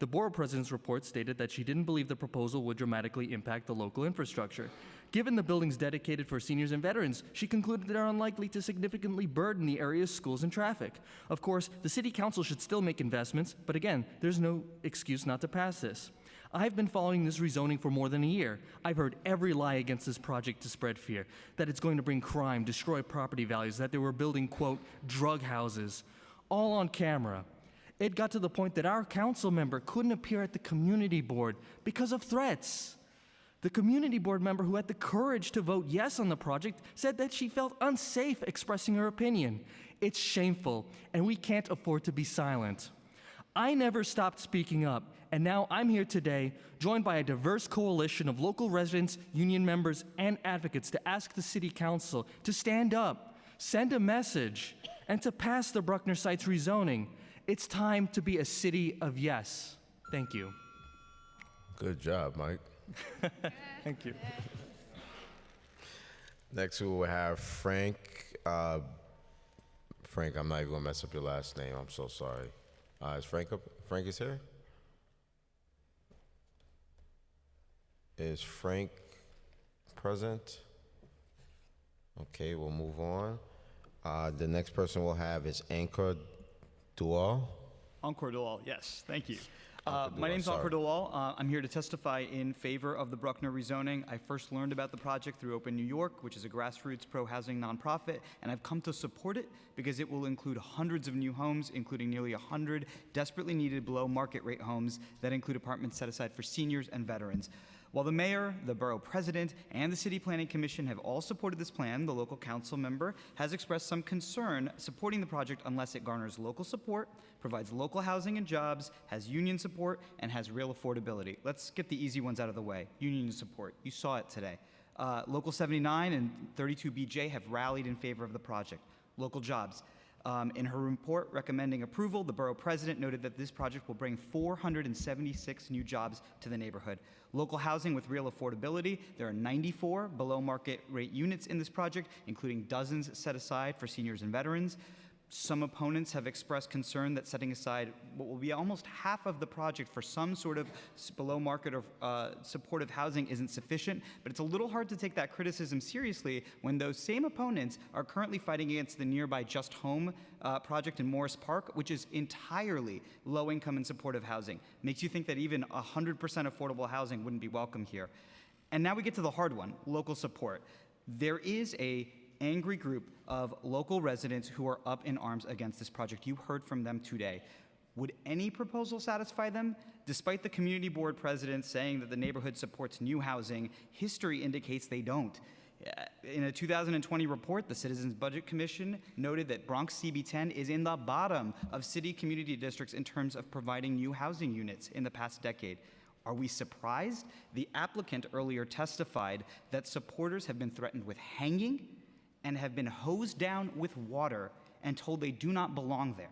The borough president's report stated that she didn't believe the proposal would dramatically impact the local infrastructure. Given the buildings dedicated for seniors and veterans, she concluded they are unlikely to significantly burden the area's schools and traffic. Of course, the city council should still make investments, but again, there's no excuse not to pass this. I've been following this rezoning for more than a year. I've heard every lie against this project to spread fear, that it's going to bring crime, destroy property values, that they were building, quote, drug houses, all on camera. It got to the point that our council member couldn't appear at the community board because of threats. The community board member who had the courage to vote yes on the project said that she felt unsafe expressing her opinion. It's shameful, and we can't afford to be silent. I never stopped speaking up, and now I'm here today, joined by a diverse coalition of local residents, union members, and advocates to ask the City Council to stand up, send a message, and to pass the Bruckner Sites rezoning. It's time to be a city of yes. Thank you. Good job, Mike. Thank you. Next, we will have Frank. Frank, I'm not even gonna mess up your last name. I'm so sorry. Is Frank up? Frank is here? Is Frank present? Okay, we'll move on. The next person we'll have is Ankur Dual. Ankur Dual, yes, thank you. Ankur My Dual, name's sorry. Ankur Dual. I'm here to testify in favor of the Bruckner rezoning. I first learned about the project through Open New York, which is a grassroots pro-housing nonprofit, and I've come to support it because it will include hundreds of new homes, including nearly 100 desperately needed below market rate homes that include apartments set aside for seniors and veterans. While the mayor, the borough president, and the city planning commission have all supported this plan, the local council member has expressed some concern supporting the project unless it garners local support, provides local housing and jobs, has union support, and has real affordability. Let's get the easy ones out of the way. Union support, you saw it today. Local 79 and 32 BJ have rallied in favor of the project. Local jobs. In her report recommending approval, the borough president noted that this project will bring 476 new jobs to the neighborhood. Local housing with real affordability. There are 94 below market rate units in this project, including dozens set aside for seniors and veterans. Some opponents have expressed concern that setting aside what will be almost half of the project for some sort of below market or supportive housing isn't sufficient, but it's a little hard to take that criticism seriously when those same opponents are currently fighting against the nearby Just Home project in Morris Park, which is entirely low income and supportive housing. Makes you think that even 100% affordable housing wouldn't be welcome here. And now we get to the hard one, local support. There is a angry group of local residents who are up in arms against this project. You heard from them today. Would any proposal satisfy them? Despite the community board president saying that the neighborhood supports new housing, history indicates they don't. In a 2020 report, the Citizens Budget Commission noted that Bronx CB10 is in the bottom of city community districts in terms of providing new housing units in the past decade. Are we surprised? The applicant earlier testified that supporters have been threatened with hanging and have been hosed down with water and told they do not belong there.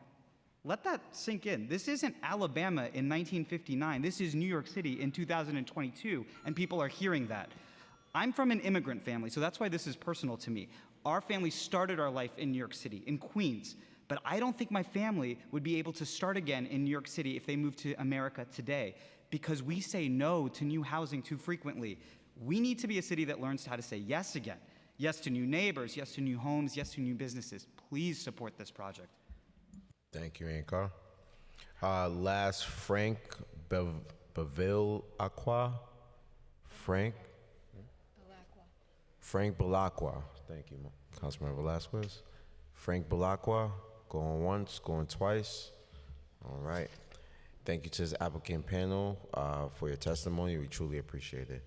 Let that sink in. This isn't Alabama in 1959. This is New York City in 2022, and people are hearing that. I'm from an immigrant family, so that's why this is personal to me. Our family started our life in New York City, in Queens, but I don't think my family would be able to start again in New York City if they moved to America today, because we say no to new housing too frequently. We need to be a city that learns how to say yes again. Yes to new neighbors, yes to new homes, yes to new businesses. Please support this project. Thank you, Ankar. Last, Frank Bevilacqua. Frank Belacqua. Thank you, Councilmember Velasquez. Frank Belacqua, going once, going twice. All right. Thank you to this applicant panel for your testimony. We truly appreciate it.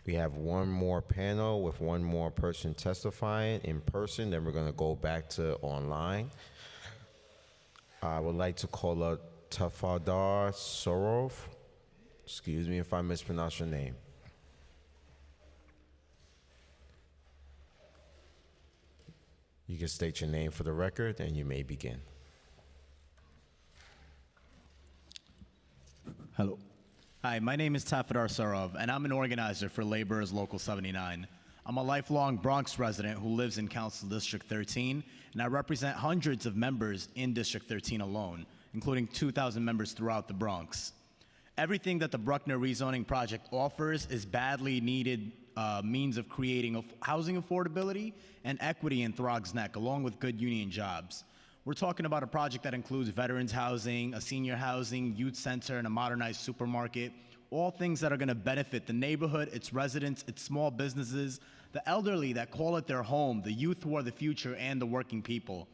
We have one more panel with one more person testifying in person, then we're going to go back to online. I would like to call up Tafadar Sorov. Excuse me if I mispronounce your name. You can state your name for the record and you may begin. Hello. Hi, my name is Tafadar Sarov, and I'm an organizer for Laborers Local 79. I'm a lifelong Bronx resident who lives in Council District 13, and I represent hundreds of members in District 13 alone, including 2,000 members throughout the Bronx. Everything that the Bruckner rezoning project offers is badly needed means of creating housing affordability and equity in Throgs Neck, along with good union jobs. We're talking about a project that includes veterans housing, a senior housing, youth center, and a modernized supermarket, all things that are going to benefit the neighborhood, its residents, its small businesses, the elderly that call it their home, the youth who are the future, and the working people.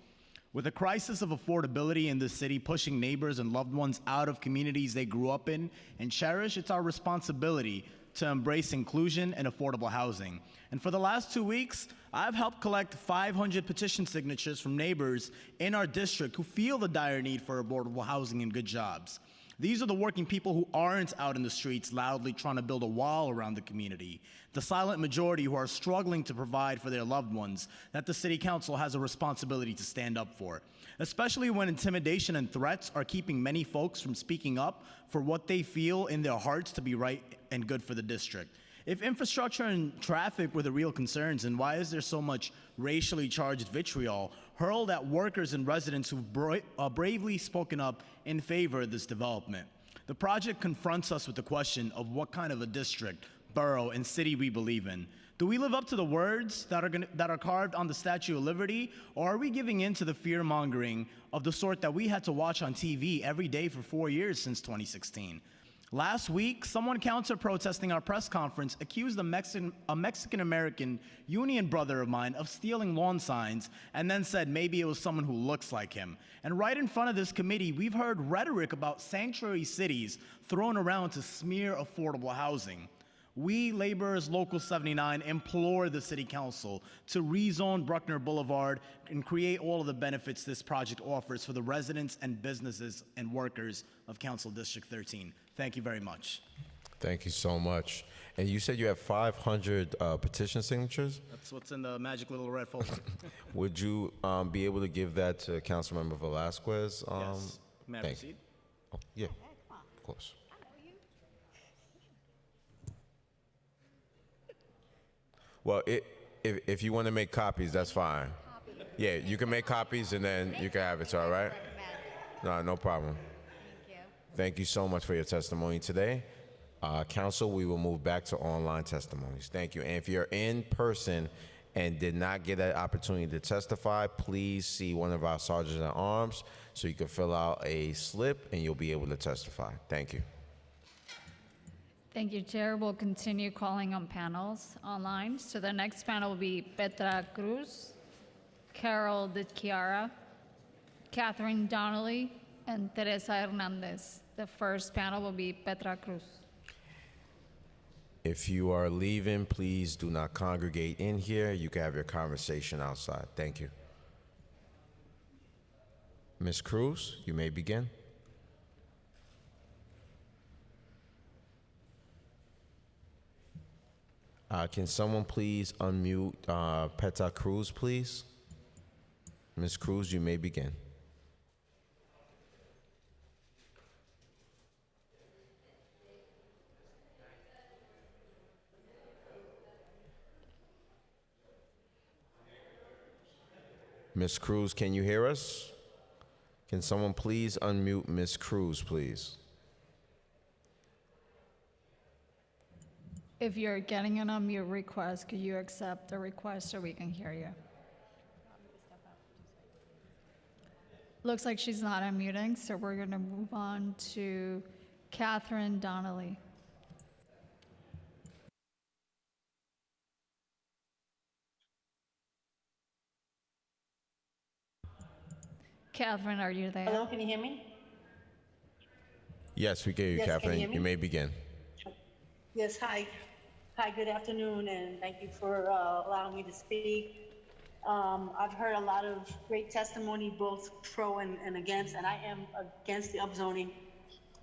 With a crisis of affordability in the city pushing neighbors and loved ones out of communities they grew up in and cherish, it's our responsibility to embrace inclusion and affordable housing. And for the last 2 weeks, I've helped collect 500 petition signatures from neighbors in our district who feel the dire need for affordable housing and good jobs. These are the working people who aren't out in the streets loudly trying to build a wall around the community, the silent majority who are struggling to provide for their loved ones that the City Council has a responsibility to stand up for, especially when intimidation and threats are keeping many folks from speaking up for what they feel in their hearts to be right and good for the district. If infrastructure and traffic were the real concerns, then why is there so much racially charged vitriol hurled at workers and residents who've bravely spoken up in favor of this development? The project confronts us with the question of what kind of a district, borough, and city we believe in. Do we live up to the words that are carved on the Statue of Liberty, or are we giving in to the fear-mongering of the sort that we had to watch on TV every day for 4 years since 2016? Last week, someone counter-protesting our press conference accused a Mexican-American union brother of mine of stealing lawn signs and then said maybe it was someone who looks like him. And right in front of this committee, we've heard rhetoric about sanctuary cities thrown around to smear affordable housing. We, Laborers Local 79, implore the City Council to rezone Bruckner Boulevard and create all of the benefits this project offers for the residents and businesses and workers of Council District 13. Thank you very much. Thank you so much. And you said you have 500 petition signatures? That's what's in the magic little red folder. Would you be able to give that to Councilmember Velasquez? Yes. May I thank- proceed? Oh, yeah, of course. Well, if you want to make copies, that's fine. Yeah, you can make copies and then you can have it, all right? No problem. Thank you so much for your testimony today. Council, we will move back to online testimonies. Thank you. And if you're in person and did not get that opportunity to testify, please see one of our sergeants at arms so you can fill out a slip and you'll be able to testify. Thank you. Thank you, Chair. We'll continue calling on panels online. So the next panel will be Petra Cruz, Carol De Chiara, Catherine Donnelly, and Teresa Hernandez. The first panel will be Petra Cruz. If you are leaving, please do not congregate in here. You can have your conversation outside. Thank you. Ms. Cruz, you may begin. Can someone please unmute Petra Cruz, please? Ms. Cruz, you may begin. Ms. Cruz, can you hear us? Can someone please unmute Ms. Cruz, please? If you're getting an unmute request, could you accept the request so we can hear you? Looks like she's not unmuting, so we're going to move on to Catherine Donnelly. Catherine, are you there? Hello, can you hear me? Yes, we can hear you, Yes, can you Catherine. hear me? You may begin. Yes, hi. Hi, good afternoon, and thank you for allowing me to speak. I've heard a lot of great testimony, both pro and against, and I am against the upzoning.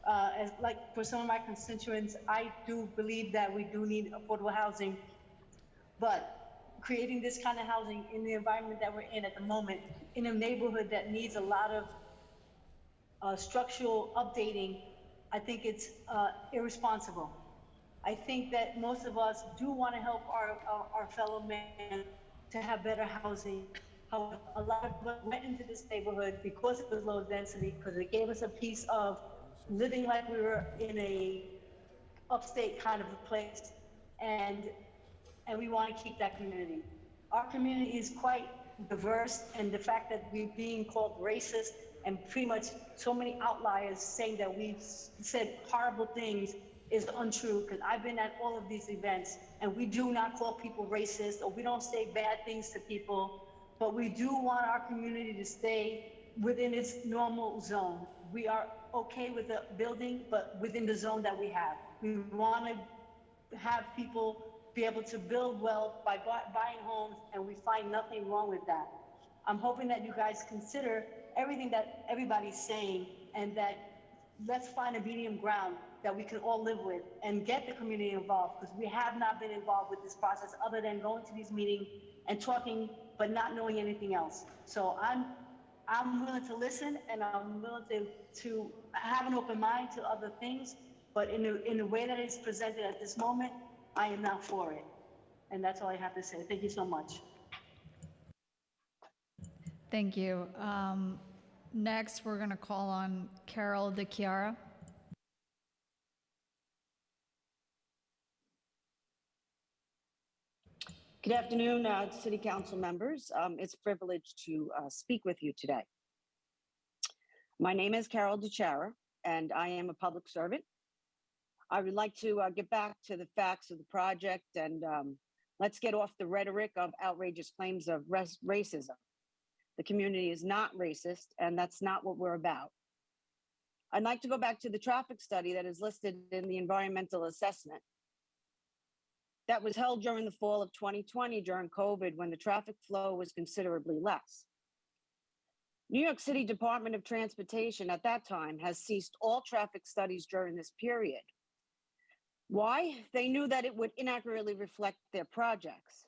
As like for some of my constituents, I do believe that we do need affordable housing, but creating this kind of housing in the environment that we're in at the moment, in a neighborhood that needs a lot of structural updating, I think it's irresponsible. I think that most of us do want to help our fellow man to have better housing. However, a lot of us went into this neighborhood because it was low density, because it gave us a piece of living like we were in a upstate kind of a place, and we want to keep that community. Our community is quite diverse, and the fact that we're being called racist and pretty much so many outliers saying that we've said horrible things is untrue, because I've been at all of these events, and we do not call people racist, or we don't say bad things to people, but we do want our community to stay within its normal zone. We are okay with the building, but within the zone that we have. We want to have people be able to build wealth by buying homes, and we find nothing wrong with that. I'm hoping that you guys consider everything that everybody's saying, and that let's find a medium ground that we can all live with and get the community involved, because we have not been involved with this process other than going to these meetings and talking, but not knowing anything else. So I'm willing to listen, and I'm willing to have an open mind to other things, but in the way that it's presented at this moment, I am not for it. And that's all I have to say. Thank you so much. Thank you. Next, we're going to call on Carol DeChiara. Good afternoon, City Council members. It's a privilege to speak with you today. My name is Carol DeChiara, and I am a public servant. I would like to get back to the facts of the project, and let's get off the rhetoric of outrageous claims of racism. The community is not racist, and that's not what we're about. I'd like to go back to the traffic study that is listed in the environmental assessment that was held during the fall of 2020 during COVID, when the traffic flow was considerably less. New York City Department of Transportation at that time has ceased all traffic studies during this period. Why? They knew that it would inaccurately reflect their projects.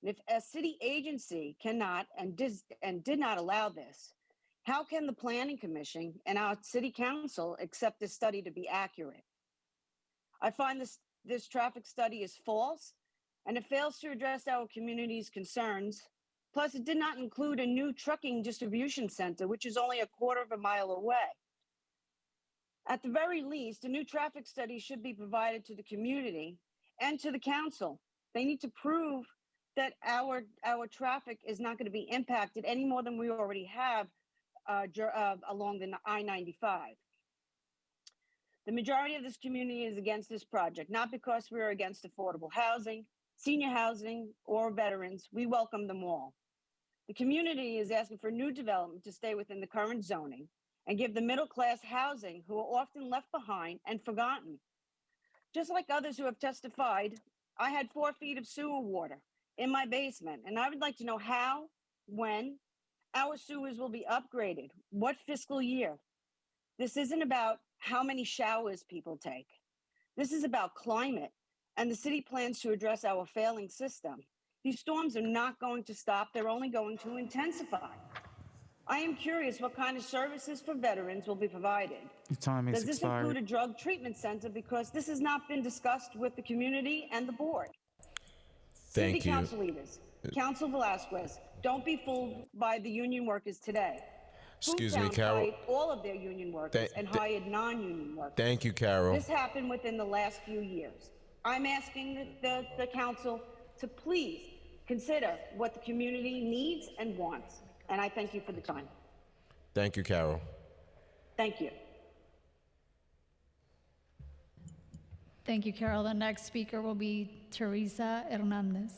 And if a city agency cannot and did not allow this, how can the Planning Commission and our City Council accept this study to be accurate? I find this traffic study is false, and it fails to address our community's concerns. Plus, it did not include a new trucking distribution center, which is only a quarter of a mile away. At the very least, a new traffic study should be provided to the community and to the council. They need to prove that our traffic is not going to be impacted any more than we already have along the I-95. The majority of this community is against this project, not because we're against affordable housing, senior housing, or veterans. We welcome them all. The community is asking for new development to stay within the current zoning and give the middle-class housing who are often left behind and forgotten. Just like others who have testified, I had 4 feet of sewer water in my basement, and I would like to know how, when, our sewers will be upgraded, what fiscal year. This isn't about how many showers people take. This is about climate, and the city plans to address our failing system. These storms are not going to stop, they're only going to intensify. I am curious what kind of services for veterans will be provided. Your time is Does this expired. include a drug treatment center? Because this has not been discussed with the community and the board. Thank City you. council leaders, Council Velasquez, don't be fooled by the union workers today. Excuse me, Foodtown Carol. fired all of their union workers and hired non-union workers. Thank you, Carol. This happened within the last few years. I'm asking the council to please consider what the community needs and wants. And I thank you for the time. Thank you, Carol. Thank you. Thank you, Carol. The next speaker will be Teresa Hernandez.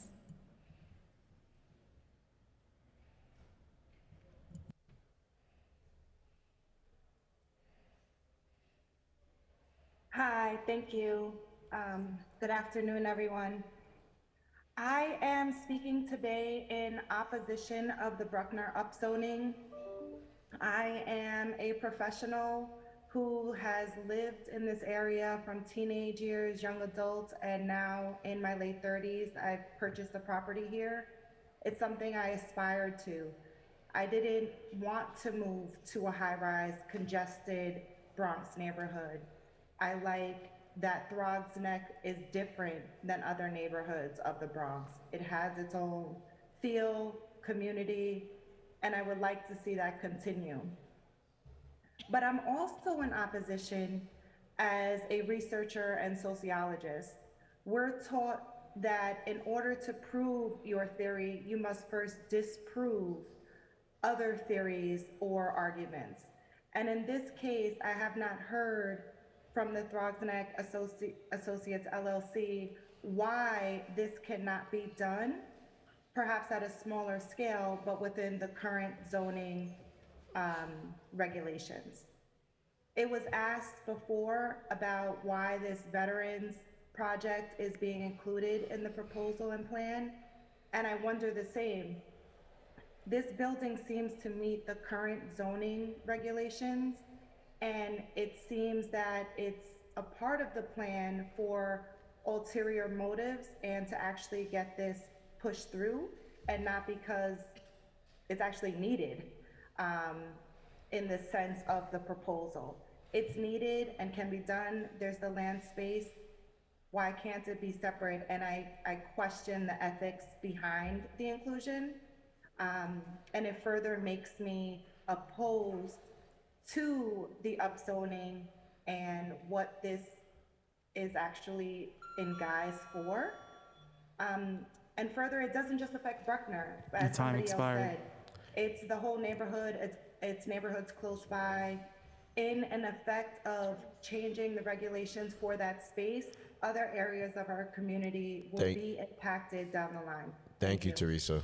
Hi, thank you. Good afternoon, everyone. I am speaking today in opposition of the Bruckner upzoning. I am a professional who has lived in this area from teenage years, young adult, and now in my late 30s, I've purchased a property here. It's something I aspired to. I didn't want to move to a high-rise, congested Bronx neighborhood. I like that Throgs Neck is different than other neighborhoods of the Bronx. It has its own feel, community, and I would like to see that continue. But I'm also in opposition as a researcher and sociologist. We're taught that in order to prove your theory, you must first disprove other theories or arguments. And in this case, I have not heard from the Throgs Neck Associates LLC why this cannot be done, perhaps at a smaller scale, but within the current zoning regulations. It was asked before about why this veterans project is being included in the proposal and plan, and I wonder the same. This building seems to meet the current zoning regulations, and it seems that it's a part of the plan for ulterior motives and to actually get this pushed through, and not because it's actually needed in the sense of the proposal. It's needed and can be done. There's the land space. Why can't it be separate? And I question the ethics behind the inclusion. And it further makes me opposed to the upzoning and what this is actually in guise for. And further, it doesn't just affect Bruckner, as somebody else said. It's the whole neighborhood, it's neighborhoods close by. In an effect of changing the regulations for that space, other areas of our community will be impacted down the line. Thank you, Teresa.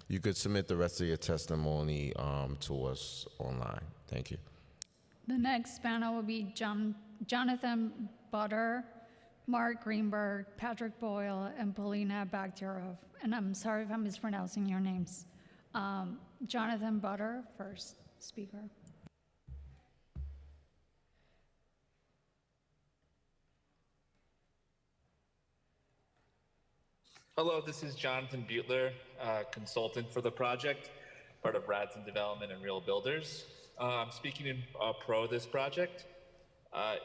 You could submit the rest of your testimony to us online. Thank you. The next panel will be Jonathan Butter, Mark Greenberg, Patrick Boyle, and Polina Bakhtiarov. And I'm sorry if I'm mispronouncing your names. Jonathan Butter, first speaker. Hello, this is Jonathan Butler, consultant for the project, part of Radson Development and Real Builders. I'm speaking in pro this project.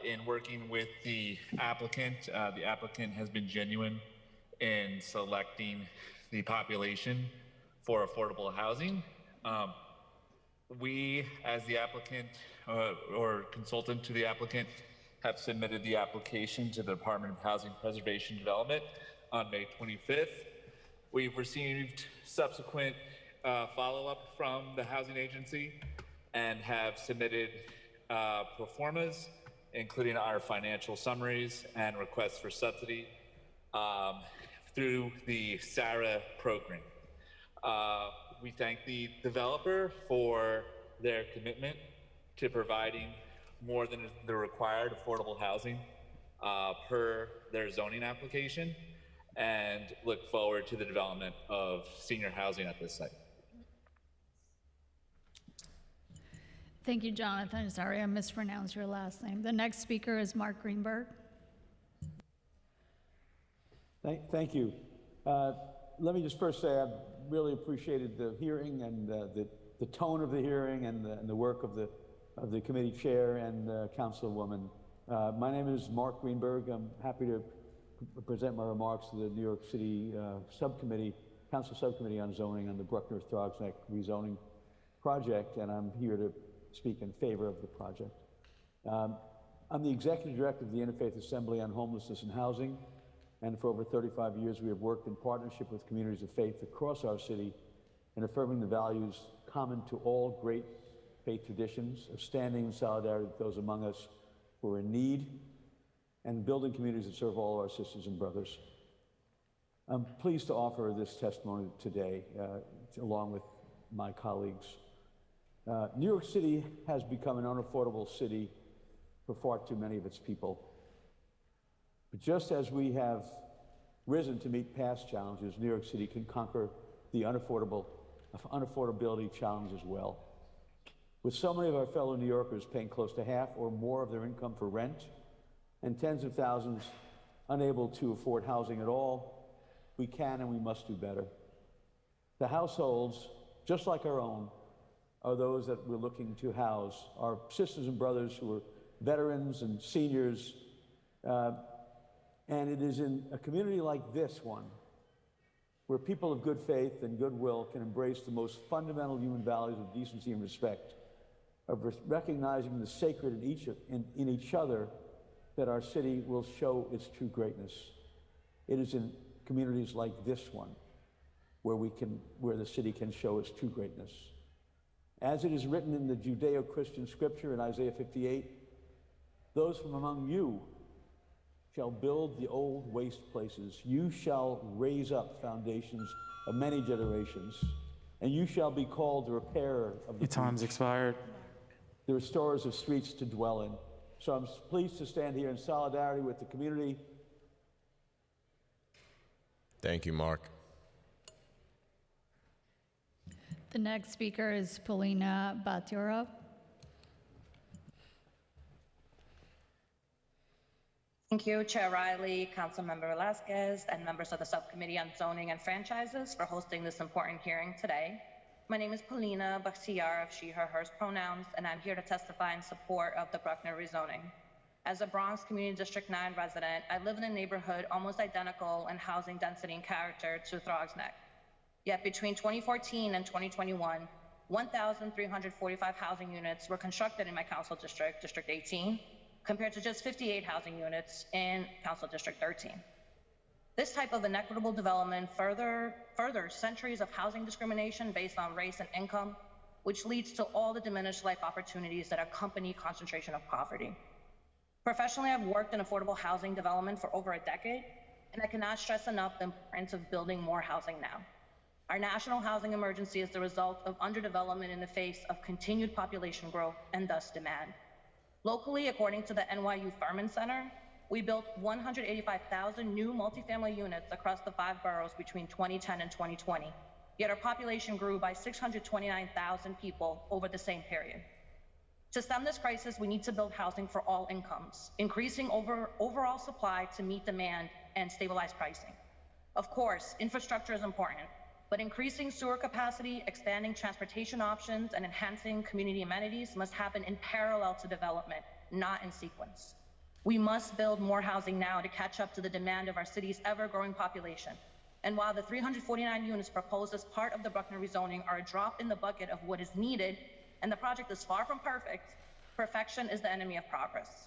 In working with the applicant has been genuine in selecting the population for affordable housing. We, as the applicant or consultant to the applicant, have submitted the application to the Department of Housing Preservation and Development on May 25th. We've received subsequent follow-up from the housing agency and have submitted pro formas, including our financial summaries and requests for subsidy through the SARA program. We thank the developer for their commitment to providing more than the required affordable housing per their zoning application, and look forward to the development of senior housing at this site. Thank you, Jonathan. Sorry, I mispronounced your last name. The next speaker is Mark Greenberg. Thank you. Let me just first say I've really appreciated the hearing and the tone of the hearing and the work of the committee chair and councilwoman. My name is Mark Greenberg. I'm happy to present my remarks to the New York City Council Subcommittee on Zoning on the Bruckner-Throgs Neck rezoning project, and I'm here to speak in favor of the project. I'm the executive director of the Interfaith Assembly on Homelessness and Housing, and for over 35 years we have worked in partnership with communities of faith across our city in affirming the values common to all great faith traditions of standing in solidarity with those among us who are in need and building communities that serve all our sisters and brothers. I'm pleased to offer this testimony today along with my colleagues. New York City has become an unaffordable city for far too many of its people. But just as we have risen to meet past challenges, New York City can conquer the unaffordability challenge as well. With so many of our fellow New Yorkers paying close to half or more of their income for rent, and tens of thousands unable to afford housing at all, we can and we must do better. The households, just like our own, are those that we're looking to house, our sisters and brothers who are veterans and seniors, and it is in a community like this one where people of good faith and goodwill can embrace the most fundamental human values of decency and respect, of recognizing the sacred in each other, that our city will show its true greatness. It is in communities like this one where the city can show its true greatness. As it is written in the Judeo-Christian scripture in Isaiah 58, those from among you shall build the old waste places. You shall raise up foundations of many generations, and you shall be called the repairer of the Your time's breach, expired. the restorers of streets to dwell in. So I'm pleased to stand here in solidarity with the community. Thank you, Mark. The next speaker is Polina Baturov. Thank you, Chair Riley, Councilmember Velasquez, and members of the Subcommittee on Zoning and Franchises for hosting this important hearing today. My name is Polina Bakhtiar of she, her, hers pronouns, and I'm here to testify in support of the Bruckner rezoning. As a Bronx Community District 9 resident, I live in a neighborhood almost identical in housing density and character to Throgs Neck. Yet between 2014 and 2021, 1,345 housing units were constructed in my council district, District 18, compared to just 58 housing units in Council District 13. This type of inequitable development furthers centuries of housing discrimination based on race and income, which leads to all the diminished life opportunities that accompany concentration of poverty. Professionally, I've worked in affordable housing development for over a decade, and I cannot stress enough the importance of building more housing now. Our national housing emergency is the result of underdevelopment in the face of continued population growth and thus demand. Locally, according to the NYU Thurman Center, we built 185,000 new multifamily units across the 5 boroughs between 2010 and 2020, yet our population grew by 629,000 people over the same period. To stem this crisis, we need to build housing for all incomes, increasing overall supply to meet demand and stabilize pricing. Of course, infrastructure is important, but increasing sewer capacity, expanding transportation options, and enhancing community amenities must happen in parallel to development, not in sequence. We must build more housing now to catch up to the demand of our city's ever-growing population. And while the 349 units proposed as part of the Bruckner rezoning are a drop in the bucket of what is needed, and the project is far from perfect, perfection is the enemy of progress.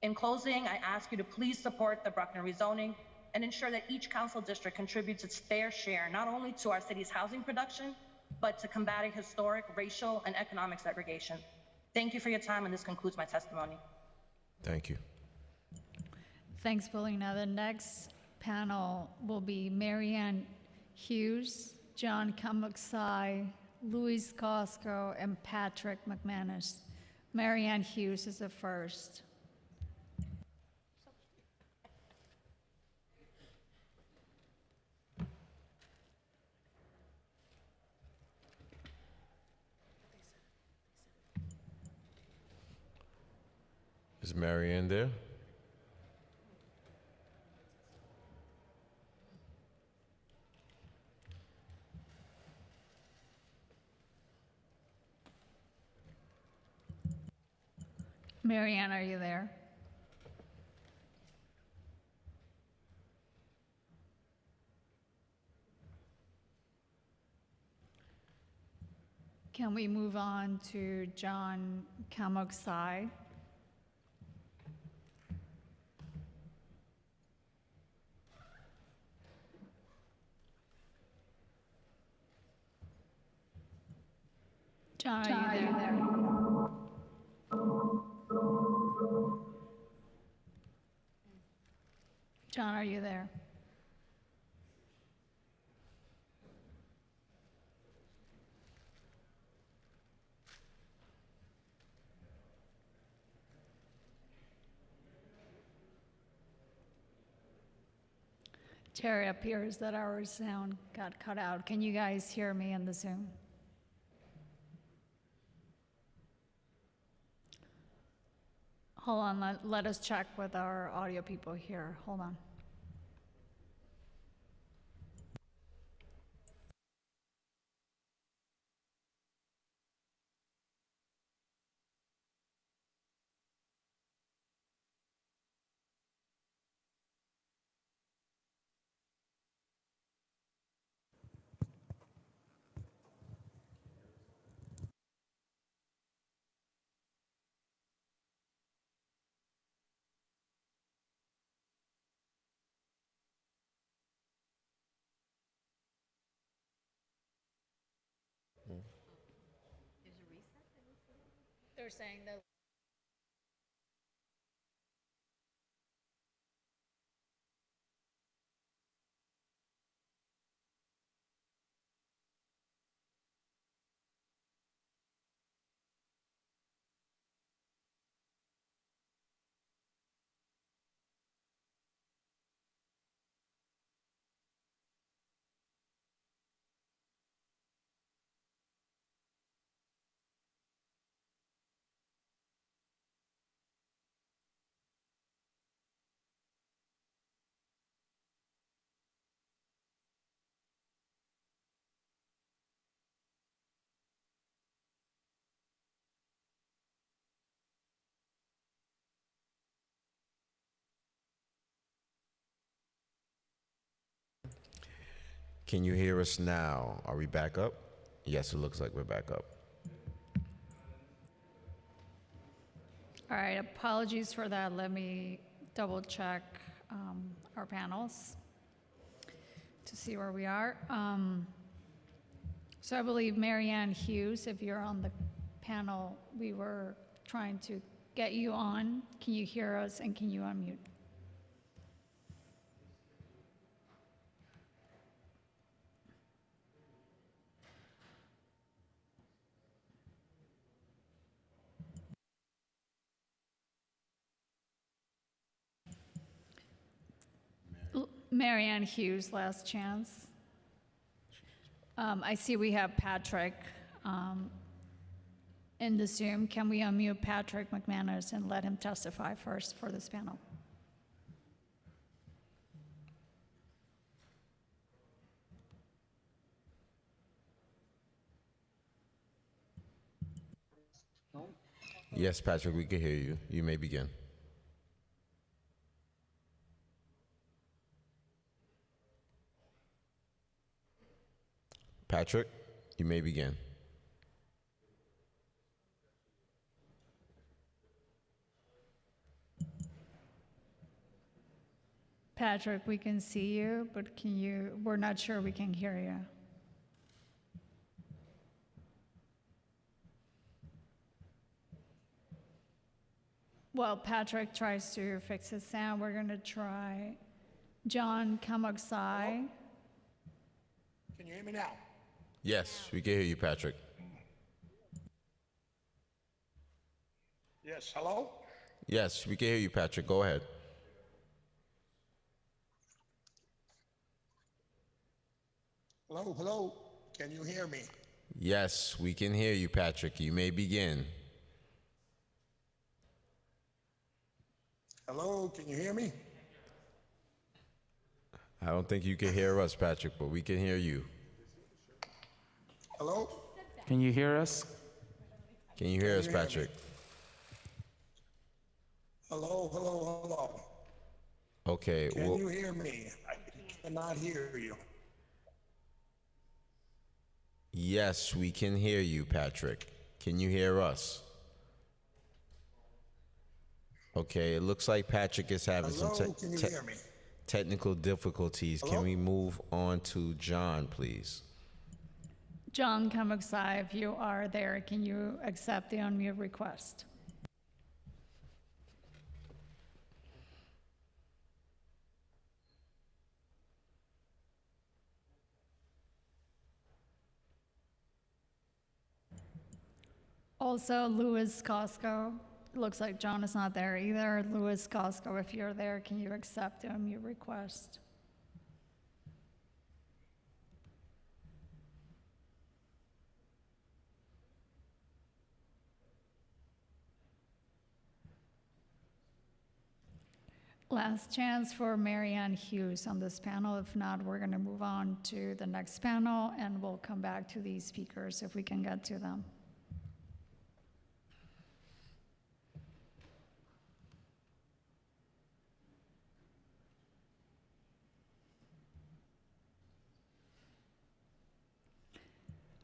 In closing, I ask you to please support the Bruckner rezoning and ensure that each council district contributes its fair share, not only to our city's housing production, but to combating historic, racial, and economic segregation. Thank you for your time, and this concludes my testimony. Thank you. Thanks, Polina. The next panel will be Marianne Hughes, John Kamuksai, Louis Costco, and Patrick McManus. Marianne Hughes is the first. Is Marianne there? Marianne, are you there? Can we move on to John Kamuksai? John, are you there? John, are you there? Terry, it appears that our sound got cut out. Can you guys hear me in the Zoom? Hold on, let us check with our audio people here. Hold on. They're saying that. Can you hear us now? Are we back up? Yes, it looks like we're back up. All right, apologies for that. Let me double check our panels to see where we are. So I believe Marianne Hughes, if you're on the panel, we were trying to get you on. Can you hear us and can you unmute? Marianne Hughes, last chance. I see we have Patrick in the Zoom. Can we unmute Patrick McManus and let him testify first for this panel? Yes, Patrick, we can hear you. You may begin. Patrick, you may begin. Patrick, we can see you, but we're not sure we can hear you. Well, Patrick tries to fix his sound. We're gonna try John Kamoksai. Can you hear me now? Yes, we can hear you, Patrick. Yes, hello? Yes, we can hear you, Patrick. Go ahead. Hello, hello? Can you hear me? Yes, we can hear you, Patrick. You may begin. Hello, can you hear me? I don't think you can hear us, Patrick, but we can hear you. Hello? Can you hear us? Can you hear us, Patrick? Hello, hello, hello? Okay. Can you hear me? I cannot hear you. Yes, we can hear you, Patrick. Can you hear us? Okay, it looks like Patrick is having Hello, can you hear me? technical difficulties. Hello? Can we move on to John, please? John Kamoksai, if you are there, can you accept the unmute request? Also, Louis Costco. It looks like John is not there either. Louis Costco, if you're there, can you accept the unmute request? Last chance for Marianne Hughes on this panel. If not, we're going to move on to the next panel, and we'll come back to these speakers if we can get to them.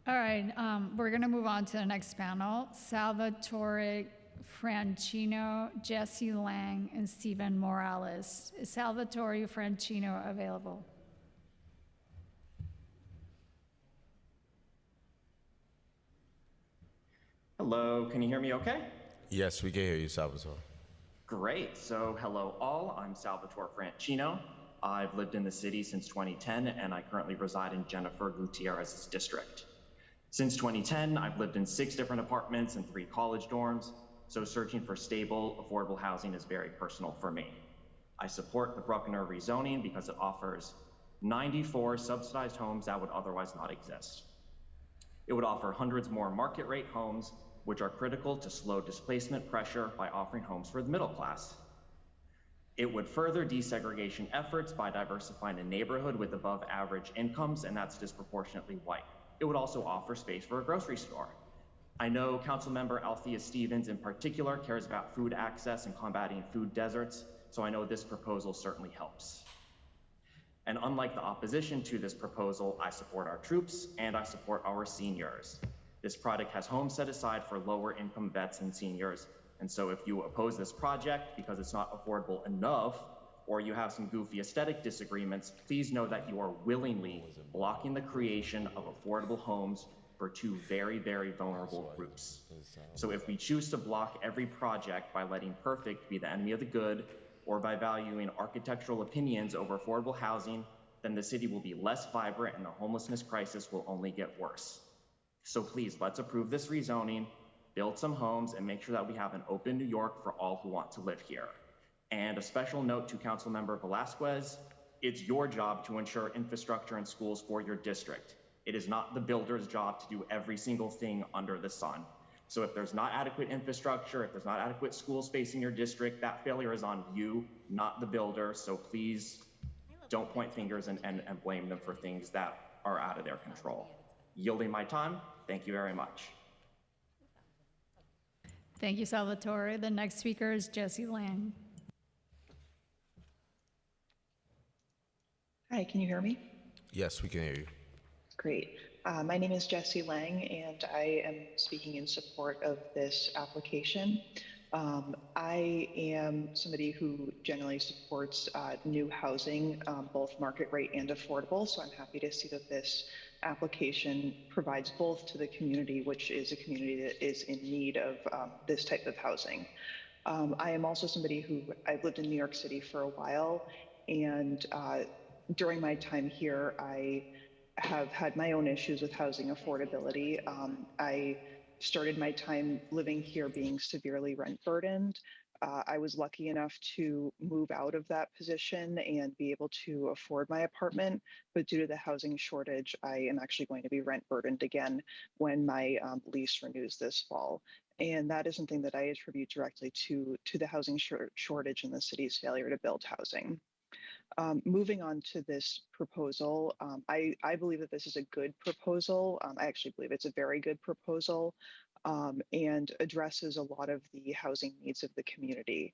All right, we're going to move on to the next panel. Salvatore Francino, Jesse Lang, and Stephen Morales. Is Salvatore Francino available? Hello, can you hear me okay? Yes, we can hear you, Salvatore. Great, so hello all, I'm Salvatore Francino. I've lived in the city since 2010 and I currently reside in Jennifer Gutierrez's district. Since 2010, I've lived in 6 different apartments and 3 college dorms, so searching for stable, affordable housing is very personal for me. I support the Bruckner rezoning because it offers 94 subsidized homes that would otherwise not exist. It would offer hundreds more market rate homes, which are critical to slow displacement pressure by offering homes for the middle class. It would further desegregation efforts by diversifying a neighborhood with above average incomes, and that's disproportionately white. It would also offer space for a grocery store. I know Councilmember Althea Stevens in particular cares about food access and combating food deserts, so I know this proposal certainly helps. And unlike the opposition to this proposal, I support our troops and I support our seniors. This project has homes set aside for lower income vets and seniors, and so if you oppose this project because it's not affordable enough, or you have some goofy aesthetic disagreements, please know that you are willingly blocking the creation of affordable homes for 2 very, very vulnerable groups. So if we choose to block every project by letting perfect be the enemy of the good, or by valuing architectural opinions over affordable housing, then the city will be less vibrant and the homelessness crisis will only get worse. So please, let's approve this rezoning, build some homes, and make sure that we have an open New York for all who want to live here. And a special note to Councilmember Velasquez, it's your job to ensure infrastructure and schools for your district. It is not the builder's job to do every single thing under the sun. So if there's not adequate infrastructure, if there's not adequate school space in your district, that failure is on you, not the builder. So please don't point fingers and blame them for things that are out of their control. Yielding my time, thank you very much. Thank you, Salvatore. The next speaker is Jesse Lang. Hi, can you hear me? Yes, we can hear you. Great. My name is Jessie Lang, and I am speaking in support of this application. I am somebody who generally supports new housing, both market rate and affordable, so I'm happy to see that this application provides both to the community, which is a community that is in need of this type of housing. I am also somebody who, I've lived in New York City for a while, and during my time here, I have had my own issues with housing affordability. I started my time living here being severely rent burdened. I was lucky enough to move out of that position and be able to afford my apartment, but due to the housing shortage, I am actually going to be rent burdened again when my lease renews this fall. And that is something that I attribute directly to the housing shortage and the city's failure to build housing. Moving on to this proposal, I believe that this is a good proposal. I actually believe it's a very good proposal and addresses a lot of the housing needs of the community.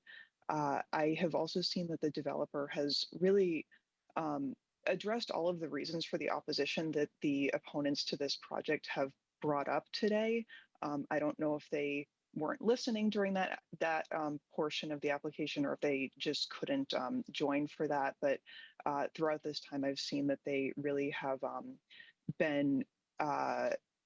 I have also seen that the developer has really addressed all of the reasons for the opposition that the opponents to this project have brought up today. I don't know if they weren't listening during that portion of the application, or if they just couldn't join for that. But throughout this time, I've seen that they really have been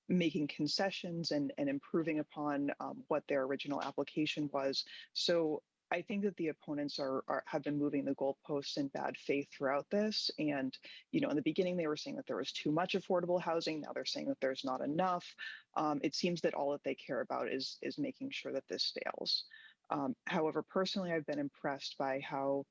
making concessions and improving upon what their original application was. So I think that the opponents have been moving the goalposts in bad faith throughout this. And, you know, in the beginning, they were saying that there was too much affordable housing. Now they're saying that there's not enough. It seems that all that they care about is making sure that this fails. However, personally, I've been impressed by how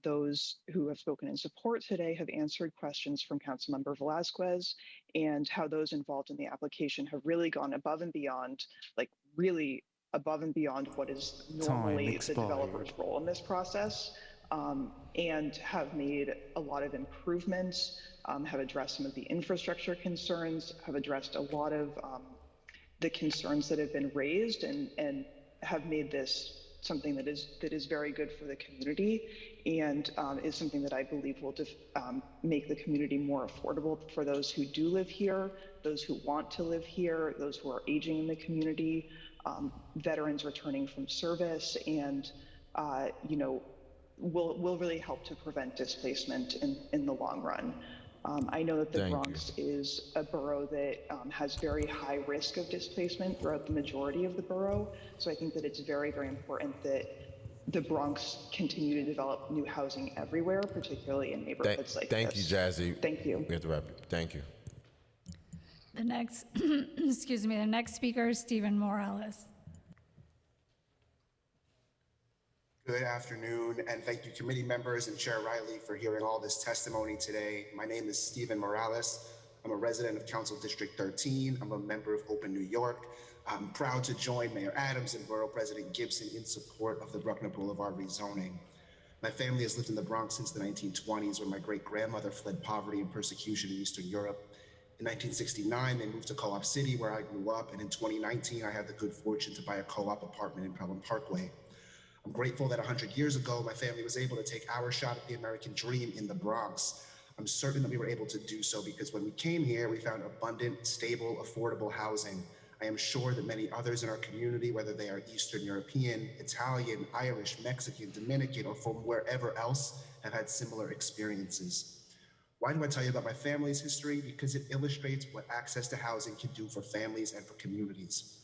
those who have spoken in support today have answered questions from Councilmember Velasquez, and how those involved in the application have really gone above and beyond, like really above and beyond what is normally the developer's role in this process. and have made a lot of improvements, have addressed some of the infrastructure concerns, have addressed a lot of the concerns that have been raised, and have made this something that is very good for the community, and is something that I believe will make the community more affordable for those who do live here, those who want to live here, those who are aging in the community, veterans returning from service, and you know, will really help to prevent displacement in the long run. I know that the Bronx is a borough that has very high risk of displacement throughout the majority of the borough. So I think that it's very, very important that the Bronx continue to develop new housing everywhere, particularly in neighborhoods like this. Thank you, Jazzy. Thank you. We have to wrap it. Thank you. The next, excuse me, the next speaker is Stephen Morales. Good afternoon, and thank you committee members and Chair Riley for hearing all this testimony today. My name is Stephen Morales. I'm a resident of Council District 13. I'm a member of Open New York. I'm proud to join Mayor Adams and Borough President Gibson in support of the Bruckner Boulevard rezoning. My family has lived in the Bronx since the 1920s, when my great-grandmother fled poverty and persecution in Eastern Europe. In 1969, they moved to Co-op City, where I grew up, and in 2019, I had the good fortune to buy a co-op apartment in Pelham Parkway. I'm grateful that 100 years ago, my family was able to take our shot at the American dream in the Bronx. I'm certain that we were able to do so because when we came here, we found abundant, stable, affordable housing. I am sure that many others in our community, whether they are Eastern European, Italian, Irish, Mexican, Dominican, or from wherever else, have had similar experiences. Why do I tell you about my family's history? Because it illustrates what access to housing can do for families and for communities.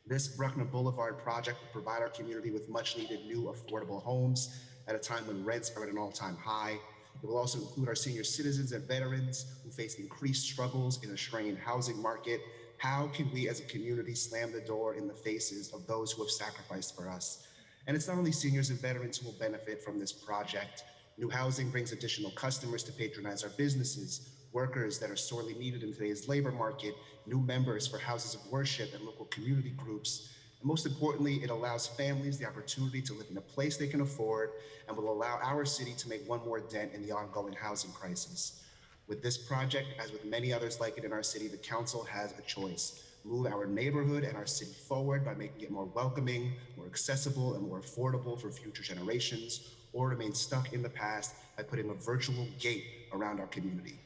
This Bruckner Boulevard project will provide our community with much needed new affordable homes at a time when rents are at an all-time high. It will also include our senior citizens and veterans who face increased struggles in a strained housing market. How can we as a community slam the door in the faces of those who have sacrificed for us? And it's not only seniors and veterans who will benefit from this project. New housing brings additional customers to patronize our businesses, workers that are sorely needed in today's labor market, new members for houses of worship and local community groups. And most importantly, it allows families the opportunity to live in a place they can afford and will allow our city to make one more dent in the ongoing housing crisis. With this project, as with many others like it in our city, the council has a choice. Move our neighborhood and our city forward by making it more welcoming, more accessible, and more affordable for future generations, or remain stuck in the past by putting a virtual gate around our community.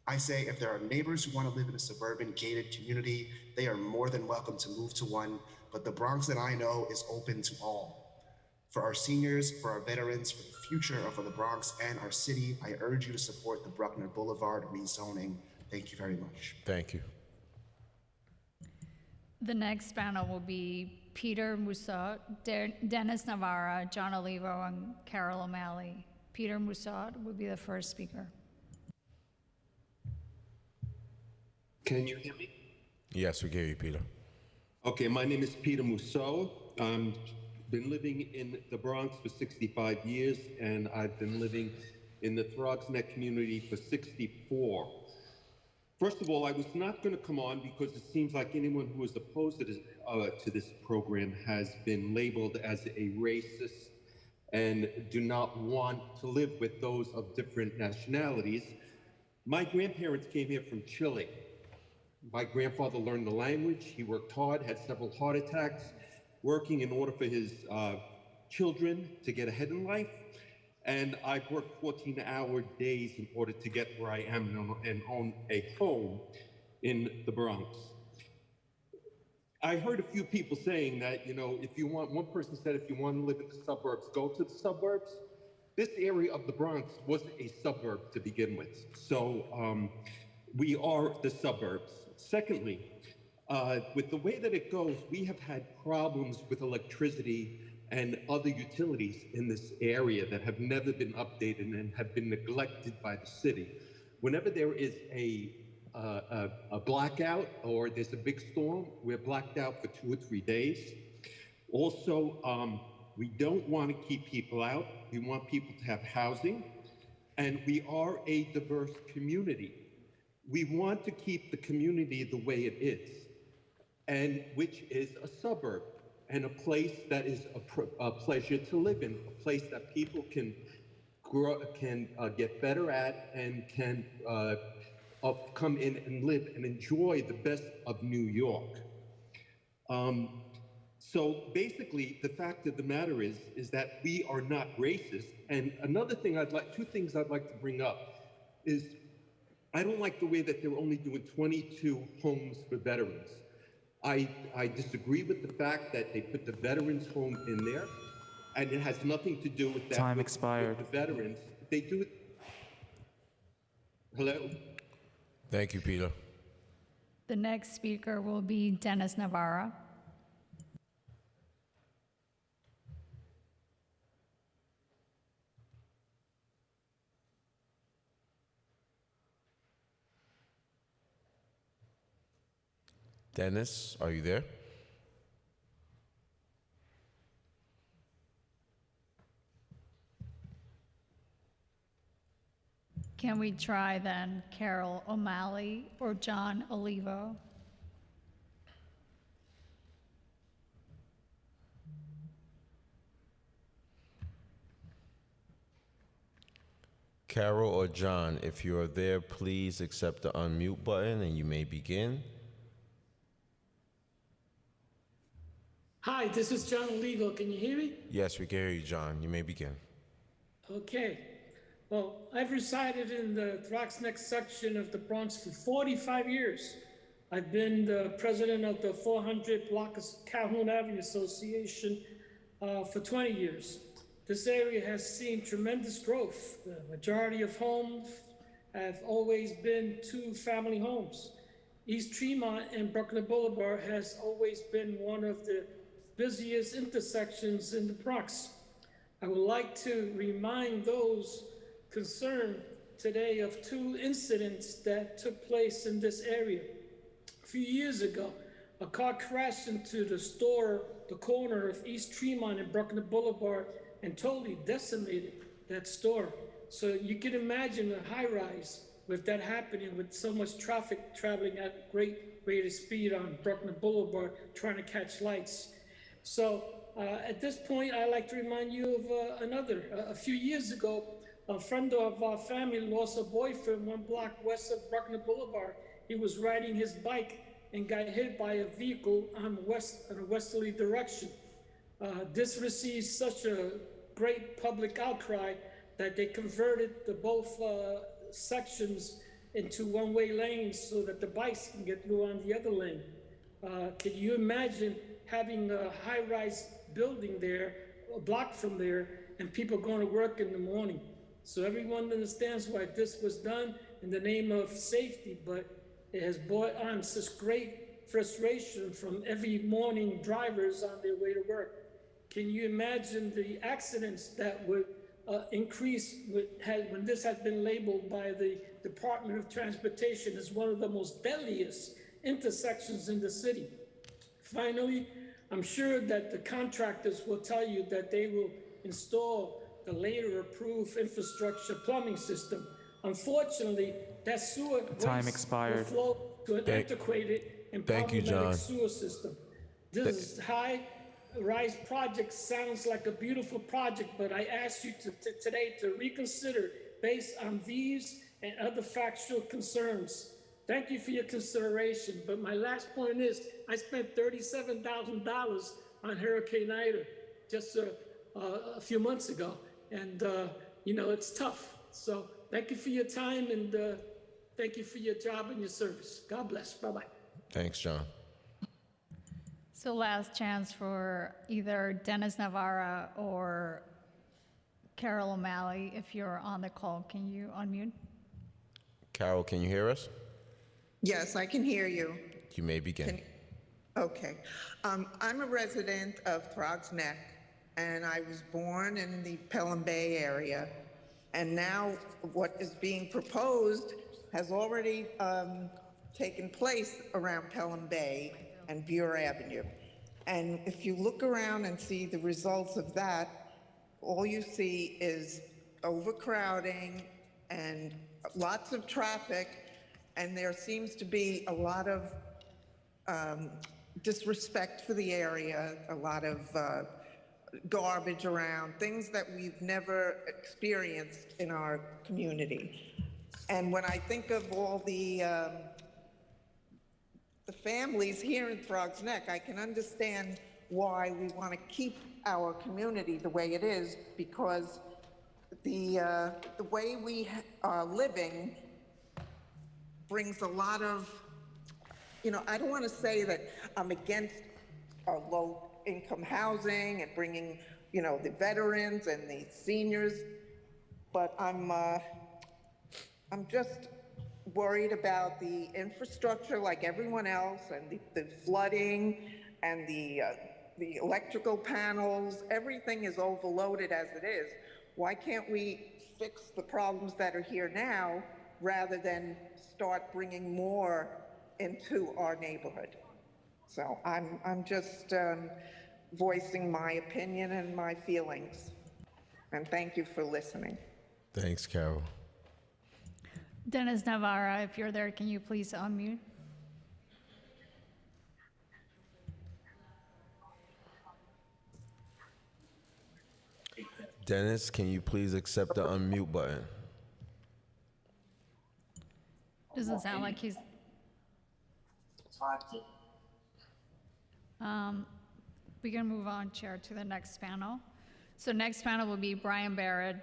I say if there are neighbors who want to live in a suburban gated community, they are more than welcome to move to one, but the Bronx that I know is open to all. For our seniors, for our veterans, for the future of the Bronx and our city, I urge you to support the Bruckner Boulevard rezoning. Thank you very much. Thank you. The next panel will be Peter Musot, Dennis Navarra, John Olivo, and Carol O'Malley. Peter Musot will be the first speaker. Can you hear me? Yes, we hear you, Peter. Okay, my name is Peter Mousseau. Been living in the Bronx for 65 years, and I've been living in the Throgs Neck community for 64. First of all, I was not going to come on because it seems like anyone who is opposed to this program has been labeled as a racist and do not want to live with those of different nationalities. My grandparents came here from Chile. My grandfather learned the language. He worked hard, had several heart attacks, working in order for his children to get ahead in life. And I've worked 14-hour days in order to get where I am and own a home in the Bronx. I heard a few people saying that, you know, one person said if you want to live in the suburbs, go to the suburbs. This area of the Bronx was a suburb to begin with. So we are the suburbs. Secondly, with the way that it goes, we have had problems with electricity and other utilities in this area that have never been updated and have been neglected by the city. Whenever there is a blackout or there's a big storm, we're blacked out for 2 or 3 days. Also, we don't want to keep people out. We want people to have housing, and we are a diverse community. We want to keep the community the way it is, and which is a suburb. and a place that is a pleasure to live in, a place that people can grow, can get better at, and can come in and live and enjoy the best of New York. So basically, the fact of the matter is that we are not racist. And another thing two things I'd like to bring up is I don't like the way that they're only doing 22 homes for veterans. I disagree with the fact that they put the veterans home in there, and it has nothing to do with that. Time expired. With the veterans, they do it. Hello? Thank you, Peter. The next speaker will be Dennis Navarro. Dennis, are you there? Can we try then Carol O'Malley or John Olivo? Carol or John, if you are there, please accept the unmute button and you may begin. Hi, this is John Olivo. Can you hear me? Yes, we can hear you, John. You may begin. Okay. Well, I've resided in the Throgs Neck section of the Bronx for 45 years. I've been the president of the 400 block of Calhoun Avenue Association for 20 years. This area has seen tremendous growth. The majority of homes have always been two-family homes. East Tremont and Bruckner Boulevard has always been one of the busiest intersections in the Bronx. I would like to remind those concerned today of two incidents that took place in this area. A few years ago, a car crashed into the corner of East Tremont and Bruckner Boulevard, and totally decimated that store. So you can imagine a high rise with that happening, with so much traffic traveling at great rate of speed on Bruckner Boulevard trying to catch lights. So at this point, I'd like to remind you of a few years ago, a friend of our family lost a boyfriend 1 block west of Bruckner Boulevard. He was riding his bike and got hit by a vehicle on a westerly direction. This received such a great public outcry that they converted both sections into one-way lanes so that the bikes can get through on the other lane. Can you imagine having a high-rise building there, a block from there, and people going to work in the morning? So everyone understands why this was done in the name of safety, but it has brought on such great frustration from every morning drivers on their way to work. Can you imagine the accidents that would increase when this has been labeled by the Department of Transportation as one of the most deadliest intersections in the city? Finally, I'm sure that the contractors will tell you that they will install the later approved infrastructure plumbing system. Unfortunately, that sewer Time waste expired. will flow to an antiquated and problematic sewer system. This high-rise project sounds like a beautiful project, but I ask you today to reconsider based on these and other factual concerns. Thank you for your consideration, but my last point is I spent $37,000 on Hurricane Ida just a few months ago, and it's tough. So thank you for your time, and thank you for your job and your service. God bless. Bye-bye. Thanks, John. So last chance for either Dennis Navarro or Carol O'Malley. If you're on the call, can you unmute? Carol, can you hear us? Yes, I can hear you. You may begin. Okay. I'm a resident of Throgs Neck, and I was born in the Pelham Bay area. And now what is being proposed has already taken place around Pelham Bay and Buer Avenue. And if you look around and see the results of that, all you see is overcrowding and lots of traffic, and there seems to be a lot of disrespect for the area, a lot of garbage around, things that we've never experienced in our community. And when I think of all the families here in Throgs Neck, I can understand why we want to keep our community the way it is, because the way we are living brings a lot of, I don't want to say that I'm against low-income housing and bringing, the veterans and the seniors, but I'm just worried about the infrastructure like everyone else, and the flooding and the electrical panels. Everything is overloaded as it is. Why can't we fix the problems that are here now rather than start bringing more into our neighborhood? So I'm just voicing my opinion and my feelings. And thank you for listening. Thanks, Carol. Dennis Navarra, if you're there, can you please unmute? Dennis, can you please accept the unmute button? Doesn't sound like he's. We can move on, Chair, to the next panel. So next panel will be Brian Barrett,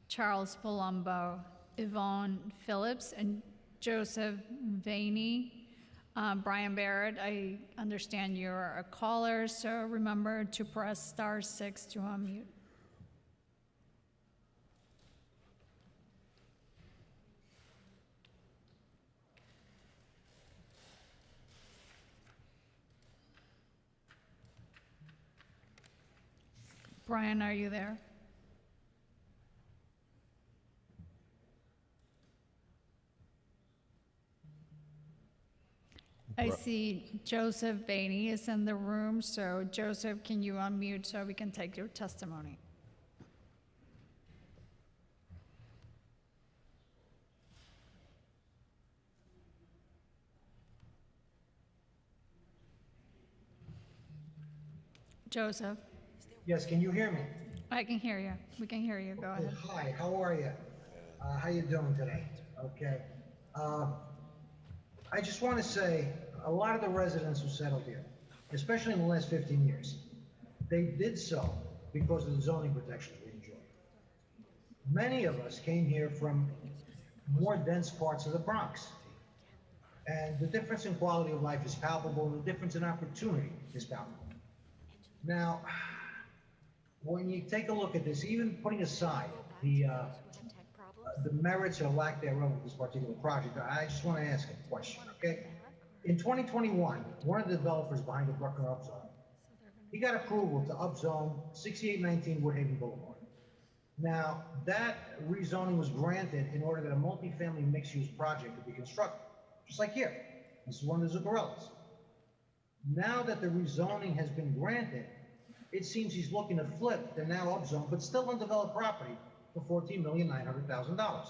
Charles Palumbo, Yvonne Phillips, and Joseph Vaney. Brian Barrett, I understand you're a caller, so remember to press *6 to unmute. Brian, are you there? I see Joseph Vaney is in the room, so Joseph, can you unmute so we can take your testimony? Joseph? Yes, can you hear me? I can hear you. We can hear you. Go ahead. Hi, how are you? How you doing today? Okay. I just want to say, a lot of the residents who settled here, especially in the last 15 years, they did so because of the zoning protections we enjoy. Many of us came here from more dense parts of the Bronx. And the difference in quality of life is palpable, and the difference in opportunity is palpable. Now, when you take a look at this, even putting aside the merits or lack thereof of this particular project, I just want to ask a question, okay? In 2021, one of the developers behind the Bruckner upzone, he got approval to upzone 6819 Woodhaven Boulevard. Now, that rezoning was granted in order that a multifamily mixed-use project could be constructed, just like here. This is one of the Zuccarellas. Now that the rezoning has been granted, it seems he's looking to flip the now upzone, but still undeveloped property for $14,900,000.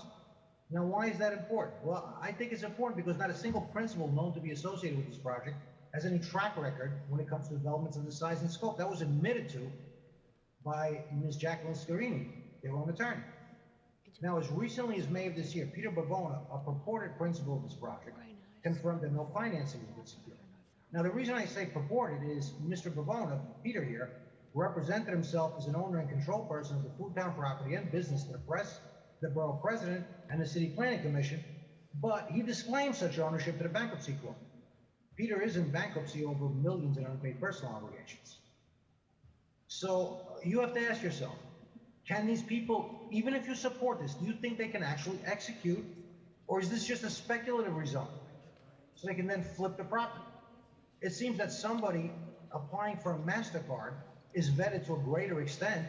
Now, why is that important? Well, I think it's important because not a single principal known to be associated with this project has any track record when it comes to developments of this size and scope. That was admitted to by Ms. Jacqueline Scarini, their own attorney. Now, as recently as May of this year, Peter Bavona, a purported principal of this project, confirmed that no financing has been secured. Now, the reason I say purported is Mr. Bavona, Peter here, represented himself as an owner and control person of the Foodtown property and business to the press, the borough president, and the city planning commission, but he disclaimed such ownership to the bankruptcy court. Peter is in bankruptcy over millions in unpaid personal obligations. So you have to ask yourself, can these people, even if you support this, do you think they can actually execute, or is this just a speculative rezone so they can then flip the property? It seems that somebody applying for a MasterCard is vetted to a greater extent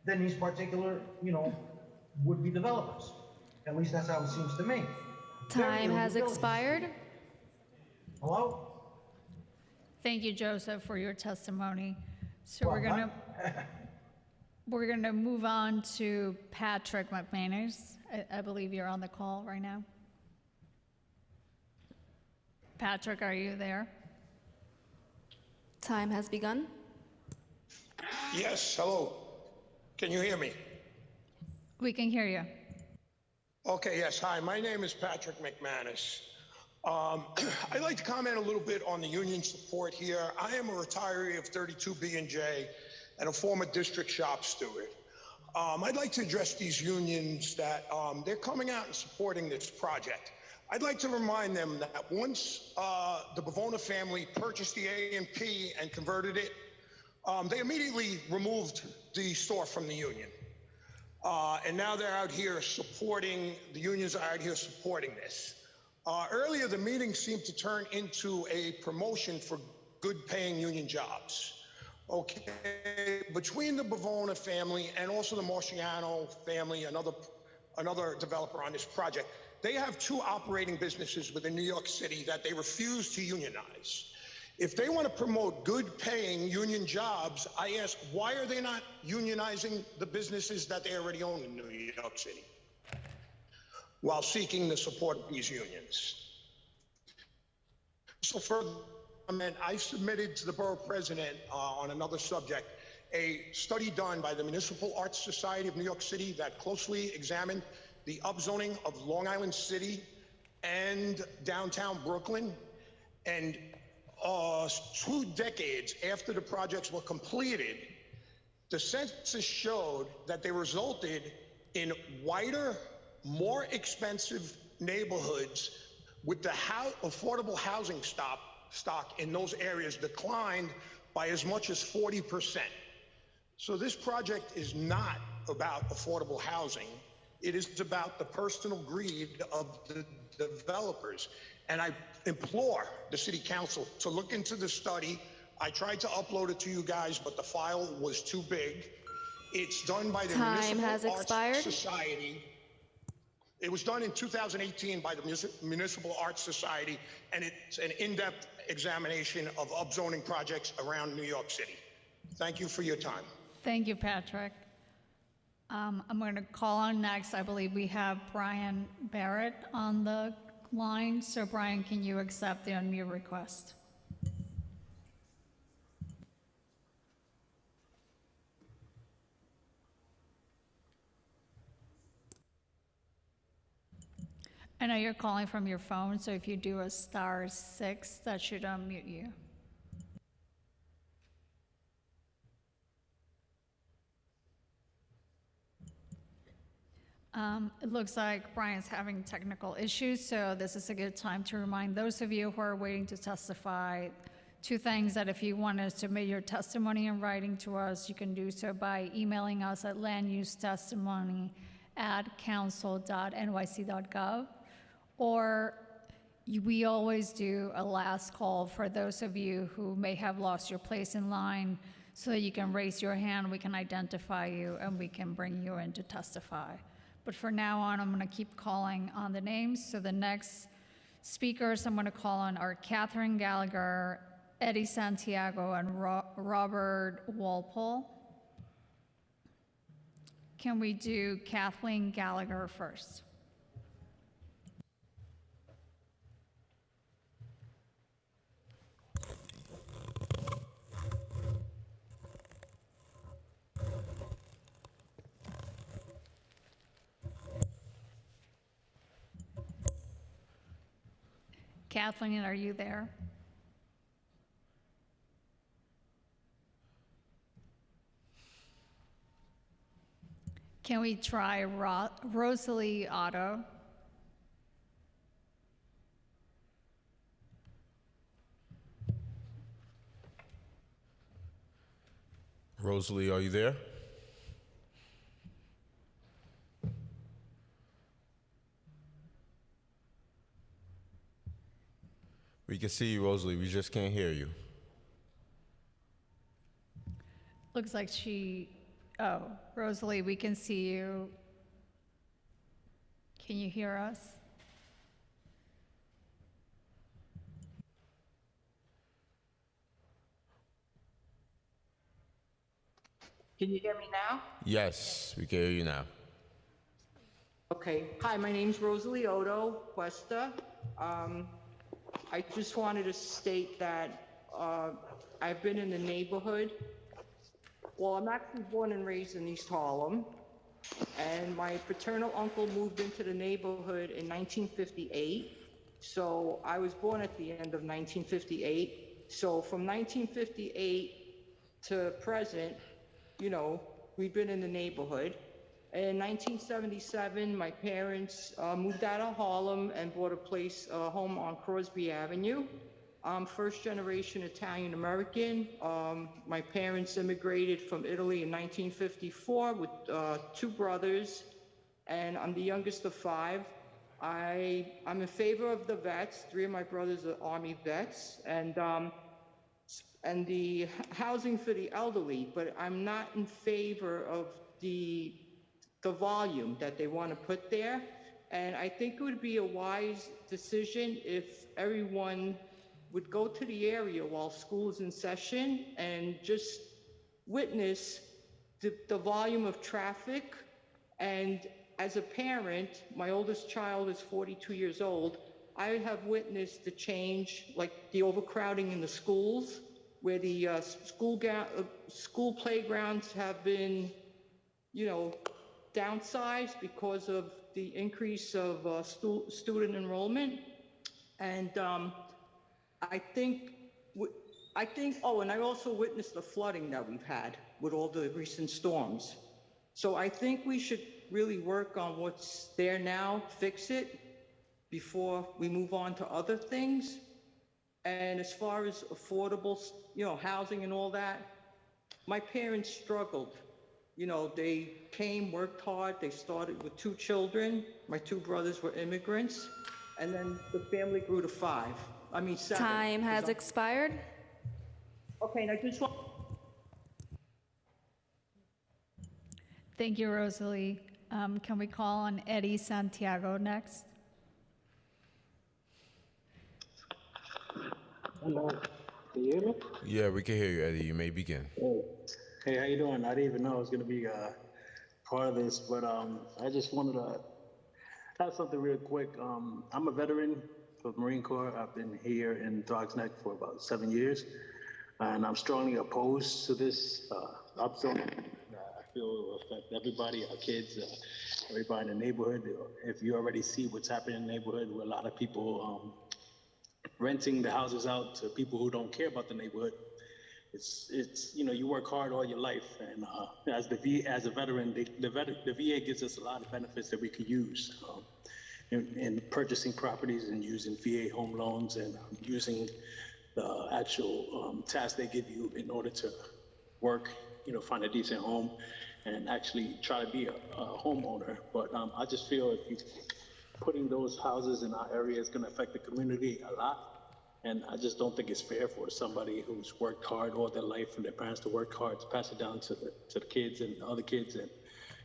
than these particular, would-be developers. At least that's how it seems to me. Time has expired. Hello? Thank you, Joseph, for your testimony. So we're gonna move on to Patrick McManus. I believe you're on the call right now. Patrick, are you there? Time has begun. Yes, hello. Can you hear me? We can hear you. Okay, yes. Hi, my name is Patrick McManus. I'd like to comment a little bit on the union support here. I am a retiree of 32B&J and a former district shop steward. I'd like to address these unions that they're coming out and supporting this project. I'd like to remind them that once the Bavona family purchased the A&P and converted it, they immediately removed the store from the union. And now they're out here supporting, the unions are out here supporting this. Earlier, the meeting seemed to turn into a promotion for good paying union jobs. Okay, between the Bavona family and also the Marciano family, another developer on this project, they have two operating businesses within New York City that they refuse to unionize. If they want to promote good paying union jobs, I ask, why are they not unionizing the businesses that they already own in New York City while seeking the support of these unions? So further, I submitted to the borough president on another subject a study done by the Municipal Arts Society of New York City that closely examined the upzoning of Long Island City and downtown Brooklyn. And 2 decades after the projects were completed, the census showed that they resulted in whiter, more expensive neighborhoods with the affordable housing stock in those areas declined by as much as 40%. So this project is not about affordable housing. It is about the personal greed of the developers. And I implore the city council to look into the study. I tried to upload it to you guys, but the file was too big. It's done by the Municipal Arts Society. It was done in 2018 by the Municipal Arts Society, and it's an in-depth examination of upzoning projects around New York City. Thank you for your time. Thank you, Patrick. I'm going to call on next. I believe we have Brian Barrett on the line. So Brian, can you accept the unmute request? I know you're calling from your phone, so if you do a *6, that should unmute you. It looks like Brian's having technical issues, so this is a good time to remind those of you who are waiting to testify 2 things: that if you want to submit your testimony in writing to us, you can do so by emailing us at landusetestimony@council.nyc.gov, or we always do a last call for those of you who may have lost your place in line, so that you can raise your hand, we can identify you, and we can bring you in to testify. But for now on, I'm going to keep calling on the names. So the next speakers I'm going to call on are Catherine Gallagher, Eddie Santiago, and Robert Walpole. Can we do Kathleen Gallagher first? Kathleen, are you there? Can we try Rosalie Otto? Rosalie, are you there? We can see you, Rosalie. We just can't hear you. Looks like oh, Rosalie, we can see you. Can you hear us? Can you hear me now? Yes, we can hear you now. Okay. Hi, my name's Rosalie Otto Cuesta. I just wanted to state that I've been in the neighborhood. Well, I'm actually born and raised in East Harlem, and my paternal uncle moved into the neighborhood in 1958. So I was born at the end of 1958. So from 1958 to present, you know, we've been in the neighborhood. In 1977, my parents moved out of Harlem and bought a home on Crosby Avenue. I'm first generation Italian American. My parents immigrated from Italy in 1954 with 2 brothers, and I'm the youngest of 5. I'm in favor of the vets. 3 of my brothers are Army vets, and the housing for the elderly, but I'm not in favor of the volume that they want to put there. And I think it would be a wise decision if everyone would go to the area while school is in session and just witness the volume of traffic. And as a parent, my oldest child is 42 years old, I have witnessed the change, like the overcrowding in the schools, where the school playgrounds have been, you know, downsized because of the increase of student enrollment. And I think, oh, and I also witnessed the flooding that we've had with all the recent storms. So I think we should really work on what's there now, fix it before we move on to other things. And as far as affordable, you know, housing and all that, my parents struggled. You know, they came, worked hard. They started with 2 children. My 2 brothers were immigrants. And then the family grew to 7. Time has expired. Okay, and I just want... Thank you, Rosalie. Can we call on Eddie Santiago next? Hello, can you hear me? Yeah, we can hear you, Eddie. You may begin. Hey, how you doing? I didn't even know I was going to be part of this, but I just wanted to have something real quick. I'm a veteran of the Marine Corps. I've been here in Throgs Neck for about 7 years, and I'm strongly opposed to this upzoning. I feel it will affect everybody, our kids, everybody in the neighborhood. If you already see what's happening in the neighborhood, where a lot of people renting the houses out to people who don't care about the neighborhood. It's you know, you work hard all your life, and as a veteran, the VA gives us a lot of benefits that we could use in purchasing properties and using VA home loans and using the actual tasks they give you in order to work, you know, find a decent home and actually try to be a homeowner. But I just feel if you putting those houses in our area is going to affect the community a lot. And I just don't think it's fair for somebody who's worked hard all their life and their parents to work hard to pass it down to the kids and the other kids. And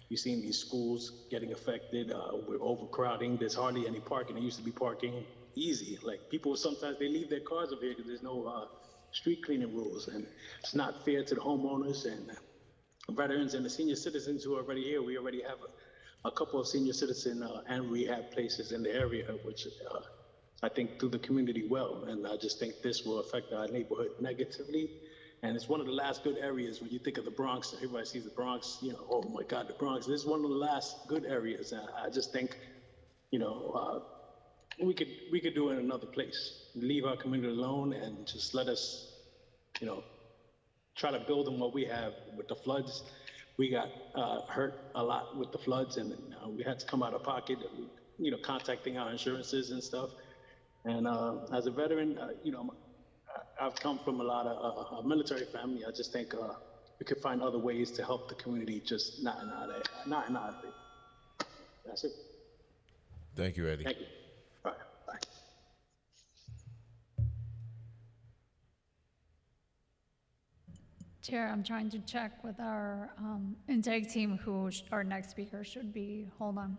you've seen these schools getting affected with overcrowding. There's hardly any parking. There used to be parking easy. Like people sometimes they leave their cars up here because there's no street cleaning rules. And it's not fair to the homeowners and veterans and the senior citizens who are already here. We already have a couple of senior citizen and rehab places in the area, which I think do the community well. And I just think this will affect our neighborhood negatively. And it's one of the last good areas when you think of the Bronx. Everybody sees the Bronx, you know, oh my God, the Bronx. This is one of the last good areas. And I just think, you know, we could do it in another place. Leave our community alone and just let us, you know, try to build on what we have with the floods. We got hurt a lot with the floods, and we had to come out of pocket, you know, contacting our insurances and stuff. And as a veteran, you know, I've come from a lot of a military family. I just think we could find other ways to help the community, just not in our area. That's it. Thank you, Eddie. Thank you. All right, bye. Chair, I'm trying to check with our intake team who our next speaker should be. Hold on.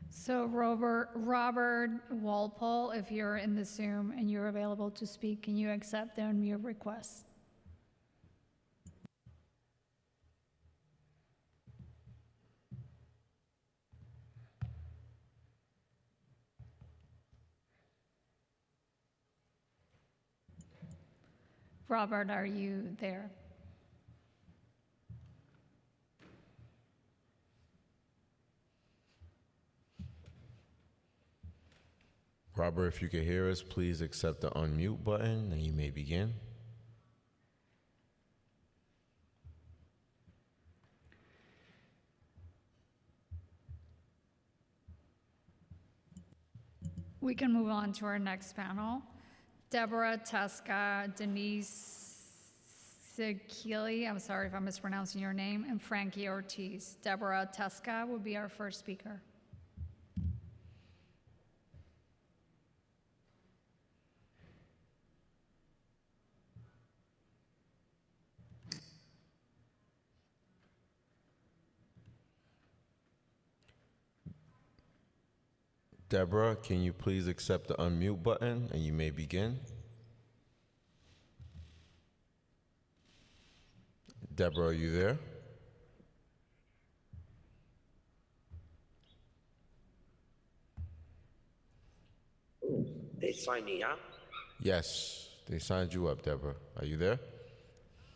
So Robert Walpole, if you're in the Zoom and you're available to speak, can you accept the unmute request? Robert, are you there? Robert, if you can hear us, please accept the unmute button and you may begin. We can move on to our next panel. Deborah Tesca, Denise Sikili, I'm sorry if I'm mispronouncing your name, and Frankie Ortiz. Deborah Tesca will be our first speaker. Deborah, can you please accept the unmute button and you may begin? Deborah, are you there? They signed me up. Yes, they signed you up, Deborah. Are you there?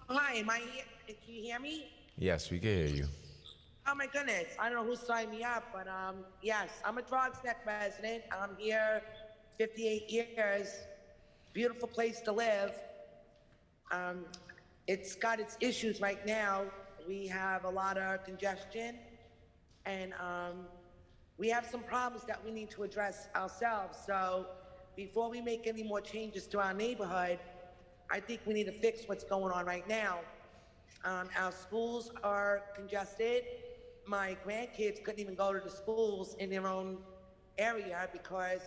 Hi, am I here? Can you hear me? Yes, we can hear you. Oh my goodness, I don't know who signed me up, but yes, I'm a Drugs Neck resident. I'm here 58 years. Beautiful place to live. It's got its issues right now. We have a lot of congestion, and we have some problems that we need to address ourselves. So before we make any more changes to our neighborhood, I think we need to fix what's going on right now. Our schools are congested. My grandkids couldn't even go to the schools in their own area because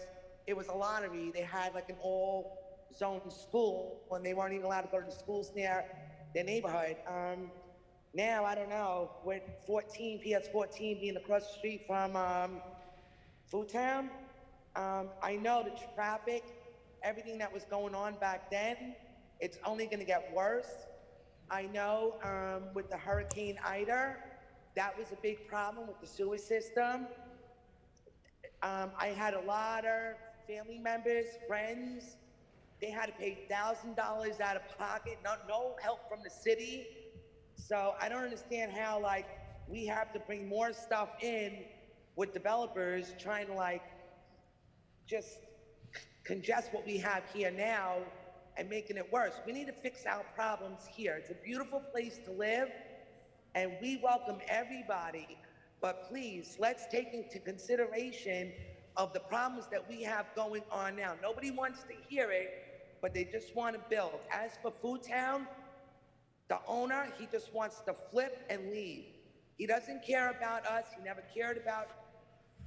it was a lottery. They had like an all-zone school when they weren't even allowed to go to the schools near their neighborhood. Now, I don't know, with PS 14 being across the street from Food Town, I know the traffic, everything that was going on back then, it's only gonna get worse. I know with the Hurricane Ida, that was a big problem with the sewer system. I had a lot of family members, friends, they had to pay $1,000 out of pocket, no help from the city. So I don't understand how like we have to bring more stuff in with developers trying to like just congest what we have here now and making it worse. We need to fix our problems here. It's a beautiful place to live and we welcome everybody, but please, let's take into consideration of the problems that we have going on now. Nobody wants to hear it, but they just want to build. As for Food Town, the owner, he just wants to flip and leave. He doesn't care about us. He never cared about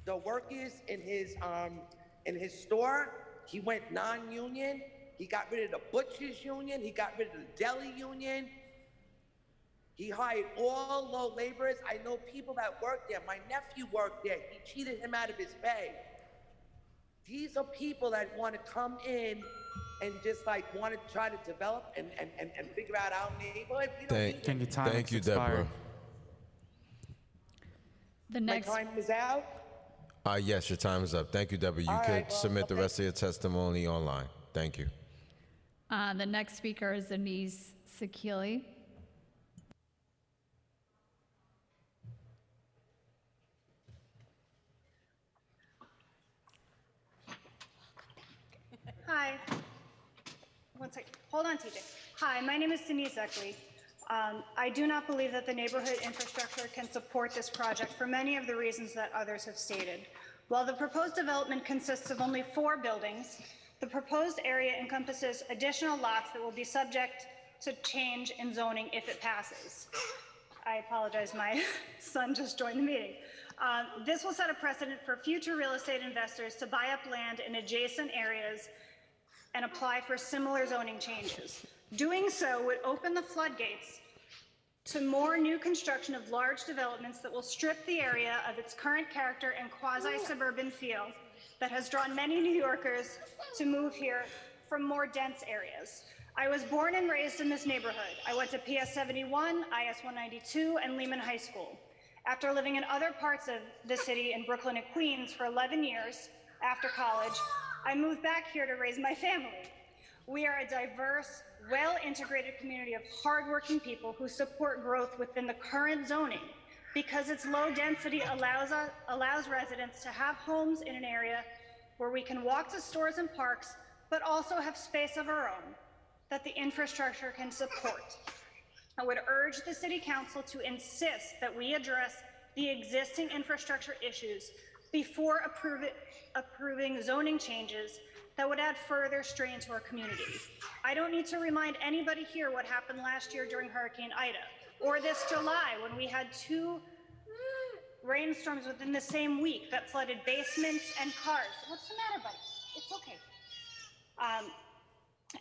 the workers in his store. He went non-union. He got rid of the butchers union. He got rid of the deli union. He hired all low laborers. I know people that work there. My nephew worked there. He cheated him out of his pay. These are people that want to come in and just like want to try to develop and figure out our neighborhood. We don't need them. Thank you, Deborah. The next. My time is out. Yes, your time is up. Thank you, Deborah. You could submit the rest of your testimony online. Thank you. The next speaker is Denise Sikili. Hi. One second. Hold on, TJ. Hi, my name is Denise Eckley. I do not believe that the neighborhood infrastructure can support this project for many of the reasons that others have stated. While the proposed development consists of only 4 buildings, the proposed area encompasses additional lots that will be subject to change in zoning if it passes. I apologize, my son just joined the meeting. This will set a precedent for future real estate investors to buy up land in adjacent areas and apply for similar zoning changes. Doing so would open the floodgates to more new construction of large developments that will strip the area of its current character and quasi-suburban feel that has drawn many New Yorkers to move here from more dense areas. I was born and raised in this neighborhood. I went to PS 71, IS 192, and Lehman High School. After living in other parts of the city in Brooklyn and Queens for 11 years after college, I moved back here to raise my family. We are a diverse, well-integrated community of hardworking people who support growth within the current zoning because its low density allows residents to have homes in an area where we can walk to stores and parks, but also have space of our own that the infrastructure can support. I would urge the City Council to insist that we address the existing infrastructure issues before approving zoning changes that would add further strain to our community. I don't need to remind anybody here what happened last year during Hurricane Ida, or this July when we had 2 rainstorms within the same week that flooded basements and cars. What's the matter, buddy? It's okay.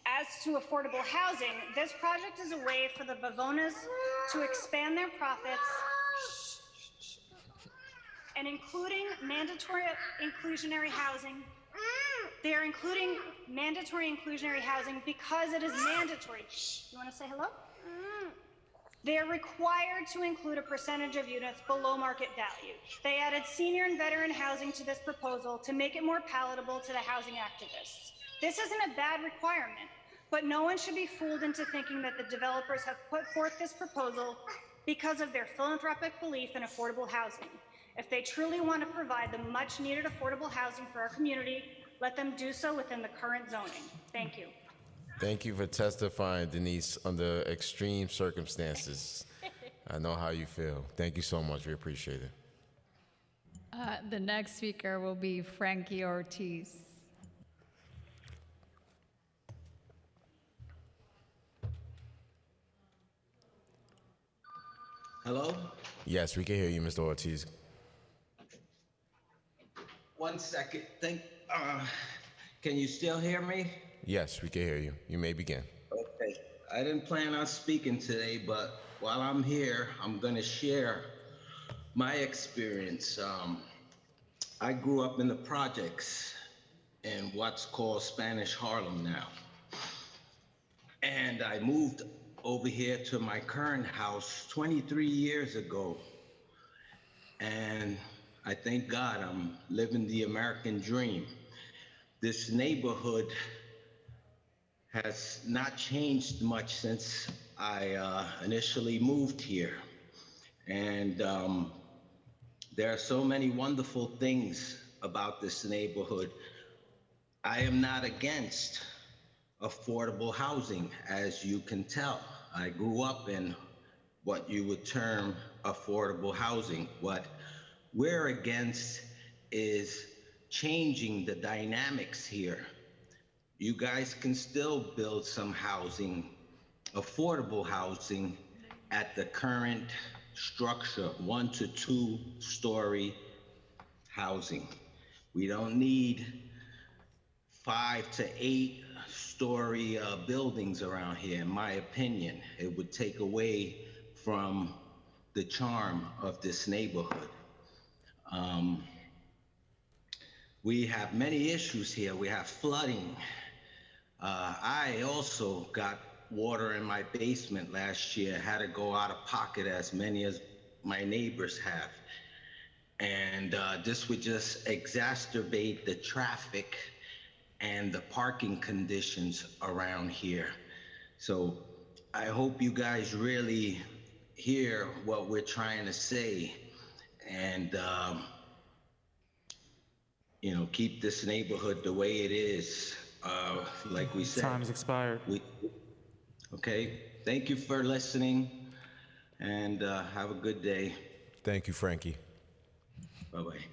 As to affordable housing, this project is a way for the Bavonas to expand their profits and including mandatory inclusionary housing. They are including mandatory inclusionary housing because it is mandatory. You want to say hello? They are required to include a percentage of units below market value. They added senior and veteran housing to this proposal to make it more palatable to the housing activists. This isn't a bad requirement, but no one should be fooled into thinking that the developers have put forth this proposal because of their philanthropic belief in affordable housing. If they truly want to provide the much needed affordable housing for our community, let them do so within the current zoning. Thank you. Thank you for testifying, Denise, under extreme circumstances. I know how you feel. Thank you so much. We appreciate it. The next speaker will be Frankie Ortiz. Hello? Yes, we can hear you, Mr. Ortiz. 1 second. Can you still hear me? Yes, we can hear you. You may begin. Okay. I didn't plan on speaking today, but while I'm here, I'm going to share my experience. I grew up in the projects in what's called Spanish Harlem now. And I moved over here to my current house 23 years ago. And I thank God I'm living the American dream. This neighborhood has not changed much since I initially moved here. And there are so many wonderful things about this neighborhood. I am not against affordable housing, as you can tell. I grew up in what you would term affordable housing. What we're against is changing the dynamics here. You guys can still build some housing, affordable housing, at the current structure, 1 to 2 story housing. We don't need 5 to 8 story buildings around here, in my opinion. It would take away from the charm of this neighborhood. We have many issues here. We have flooding. I also got water in my basement last year, had to go out of pocket as many as my neighbors have. And this would just exacerbate the traffic and the parking conditions around here. So I hope you guys really hear what we're trying to say and you know, keep this neighborhood the way it is. Like we said. Time's expired. Okay, thank you for listening and have a good day. Thank you, Frankie. Bye-bye.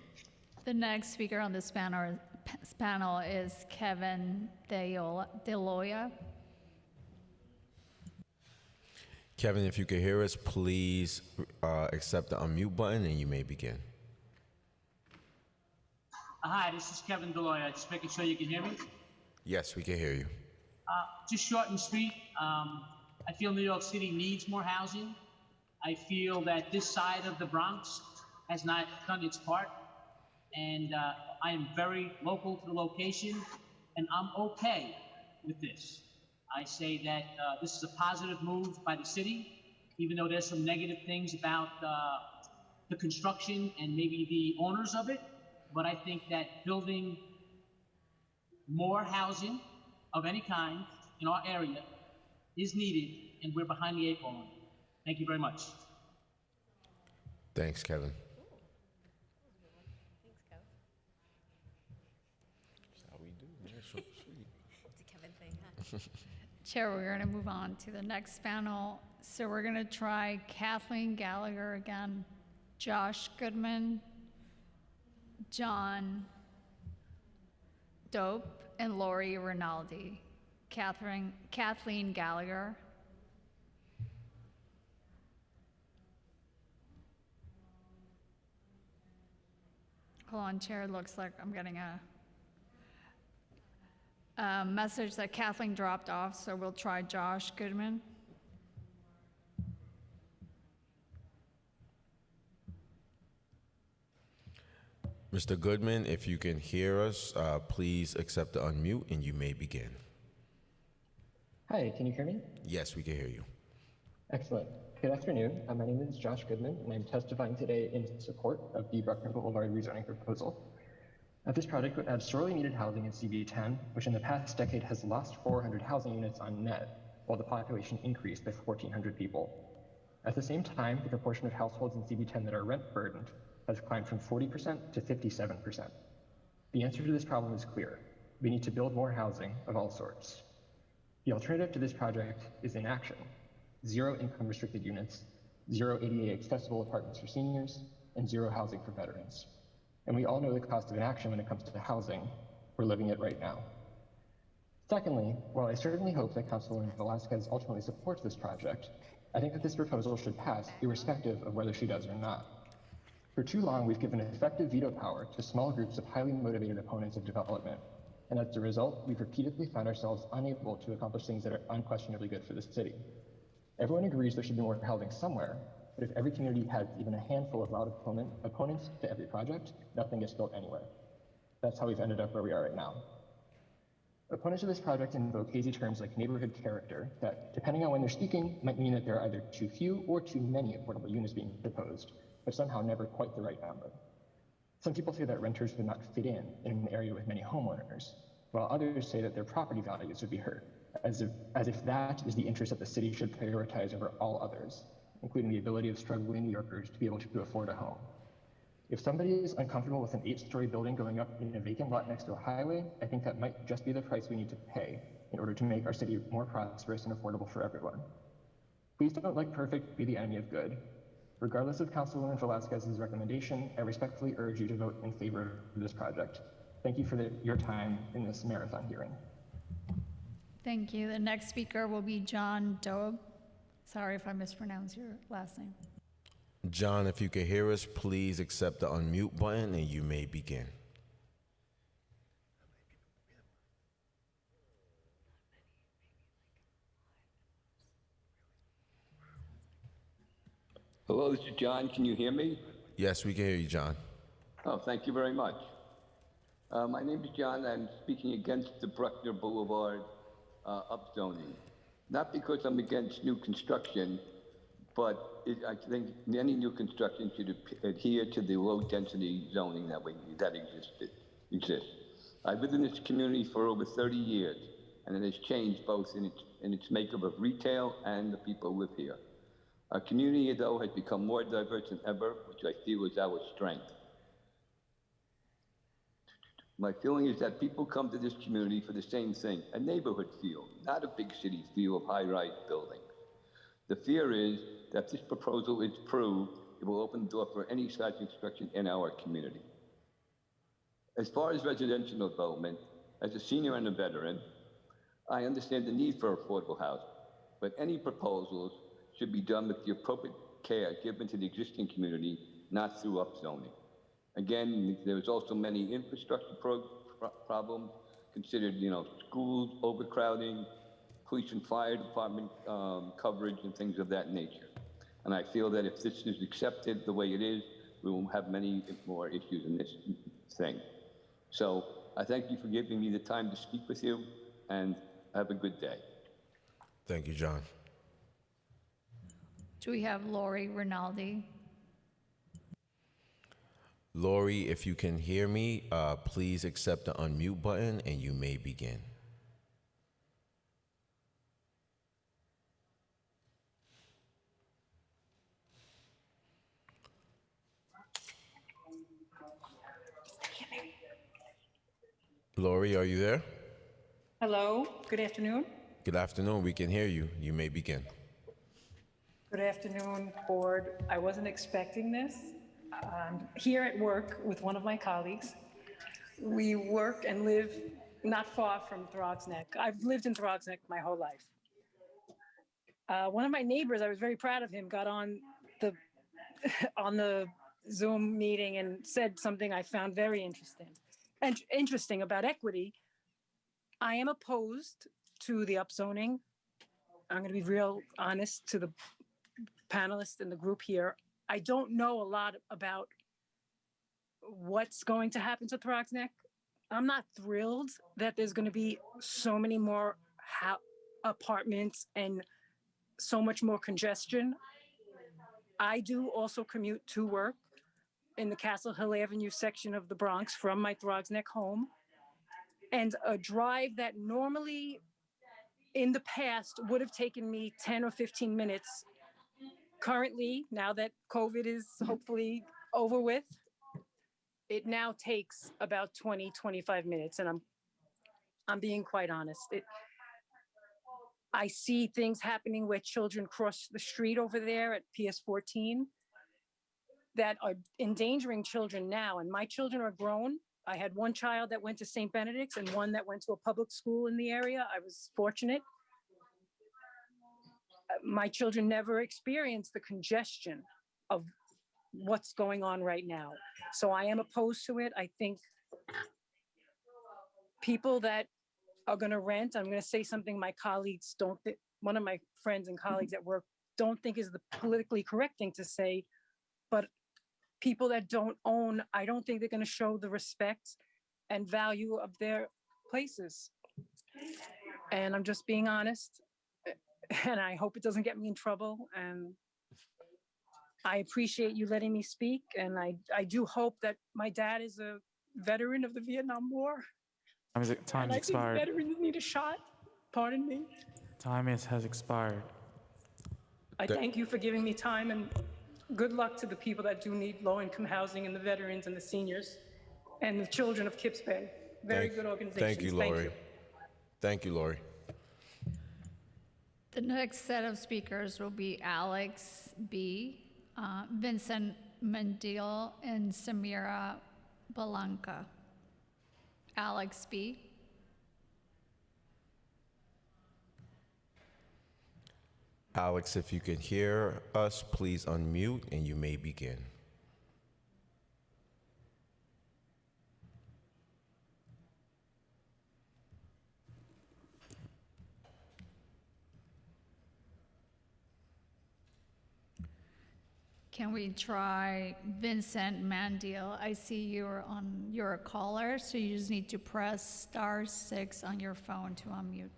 The next speaker on this panel is Kevin DeLoya. Kevin, if you can hear us, please accept the unmute button and you may begin. Hi, this is Kevin DeLoya. Just making sure you can hear me. Yes, we can hear you. Just short and sweet. I feel New York City needs more housing. I feel that this side of the Bronx has not done its part. And I am very local to the location, and I'm okay with this. I say that this is a positive move by the city, even though there's some negative things about the construction and maybe the owners of it. But I think that building more housing of any kind in our area is needed, and we're behind the 8 ball on it. Thank you very much. Thanks, Kevin. It's a Kevin thing, huh? Chair, we're going to move on to the next panel. So we're going to try Kathleen Gallagher again, Josh Goodman, John Dope, and Lori Rinaldi. Kathleen Gallagher. Hold on, Chair. It looks like I'm getting a message that Kathleen dropped off, so we'll try Josh Goodman. Mr. Goodman, if you can hear us, please accept the unmute and you may begin. Hi, can you hear me? Yes, we can hear you. Excellent. Good afternoon. My name is Josh Goodman, and I'm testifying today in support of the Bruckner Boulevard rezoning proposal. This project would add sorely needed housing in CB10, which in the past decade has lost 400 housing units on net, while the population increased by 1,400 people. At the same time, the proportion of households in CB10 that are rent burdened has climbed from 40% to 57%. The answer to this problem is clear. We need to build more housing of all sorts. The alternative to this project is inaction. 0 income restricted units, 0 ADA accessible apartments for seniors, and 0 housing for veterans. And we all know the cost of inaction when it comes to housing. We're living it right now. Secondly, while I certainly hope that Councilwoman Velasquez ultimately supports this project, I think that this proposal should pass irrespective of whether she does or not. For too long, we've given effective veto power to small groups of highly motivated opponents of development. And as a result, we've repeatedly found ourselves unable to accomplish things that are unquestionably good for the city. Everyone agrees there should be more housing somewhere, but if every community has even a handful of loud opponents to every project, nothing gets built anywhere. That's how we've ended up where we are right now. Opponents of this project invoke hazy terms like neighborhood character that, depending on when they're speaking, might mean that there are either too few or too many affordable units being proposed, but somehow never quite the right number. Some people say that renters would not fit in an area with many homeowners, while others say that their property values would be hurt, as if that is the interest that the city should prioritize over all others, including the ability of struggling New Yorkers to be able to afford a home. If somebody is uncomfortable with an 8-story building going up in a vacant lot next to a highway, I think that might just be the price we need to pay in order to make our city more prosperous and affordable for everyone. Please don't let perfect be the enemy of good. Regardless of Councilwoman Velasquez's recommendation, I respectfully urge you to vote in favor of this project. Thank you for your time in this marathon hearing. Thank you. The next speaker will be John Dobe. Sorry if I mispronounced your last name. John, if you can hear us, please accept the unmute button and you may begin. Hello, this is John. Can you hear me? Yes, we can hear you, John. Oh, thank you very much. My name is John. I'm speaking against the Bruckner Boulevard upzoning. Not because I'm against new construction, but I think any new construction should adhere to the low-density zoning that exists. I've lived in this community for over 30 years, and it has changed both in its makeup of retail and the people who live here. Our community, though, has become more diverse than ever, which I feel is our strength. My feeling is that people come to this community for the same thing, a neighborhood feel, not a big city feel of high-rise buildings. The fear is that if this proposal is approved, it will open the door for any size construction in our community. As far as residential development, as a senior and a veteran, I understand the need for affordable housing, but any proposals should be done with the appropriate care given to the existing community, not through upzoning. Again, there's also many infrastructure problems considered, schools, overcrowding, police and fire department coverage, and things of that nature. And I feel that if this is accepted the way it is, we will have many more issues in this thing. So I thank you for giving me the time to speak with you, and have a good day. Thank you, John. Do we have Lori Rinaldi? Lori, if you can hear me, please accept the unmute button and you may begin. Glory, are you there? Hello, good afternoon. Good afternoon. We can hear you. You may begin. Good afternoon, board. I wasn't expecting this. I'm here at work with one of my colleagues. We work and live not far from Throgs Neck. I've lived in Throgs Neck my whole life. One of my neighbors, I was very proud of him, got on the on the Zoom meeting and said something I found very interesting about equity. I am opposed to the upzoning. I'm going to be real honest to the panelists in the group here. I don't know a lot about what's going to happen to Throgs Neck. I'm not thrilled that there's going to be so many more apartments and so much more congestion. I do also commute to work in the Castle Hill Avenue section of the Bronx from my Throgs Neck home. And a drive that normally in the past would have taken me 10 or 15 minutes. Currently, now that COVID is hopefully over with, it now takes about 20, 25 minutes. And I'm being quite honest. I see things happening where children cross the street over there at PS 14 that are endangering children now. And my children are grown. I had one child that went to St. Benedict's and one that went to a public school in the area. I was fortunate. My children never experienced the congestion of what's going on right now. So I am opposed to it. I think people that are going to rent, I'm going to say something my colleagues don't think, one of my friends and colleagues at work don't think is the politically correct thing to say, but people that don't own, I don't think they're going to show the respect and value of their places. And I'm just being honest, and I hope it doesn't get me in trouble. And I appreciate you letting me speak. And I do hope that my dad is a veteran of the Vietnam War. Time and has I expired. think veterans need a shot. Pardon me. Has expired. I thank you for giving me time, and good luck to the people that do need low-income housing and the veterans and the seniors and the children of Kips Bay. Very good organization. Thank you, Lori. Thank you, Lori. The next set of speakers will be Alex B., Vincent Mendil, and Samira Balanca. Alex B. Alex, if you can hear us, please unmute and you may begin. Can we try Vincent Mandil? I see you're a caller, so you just need to press *6 on your phone to unmute.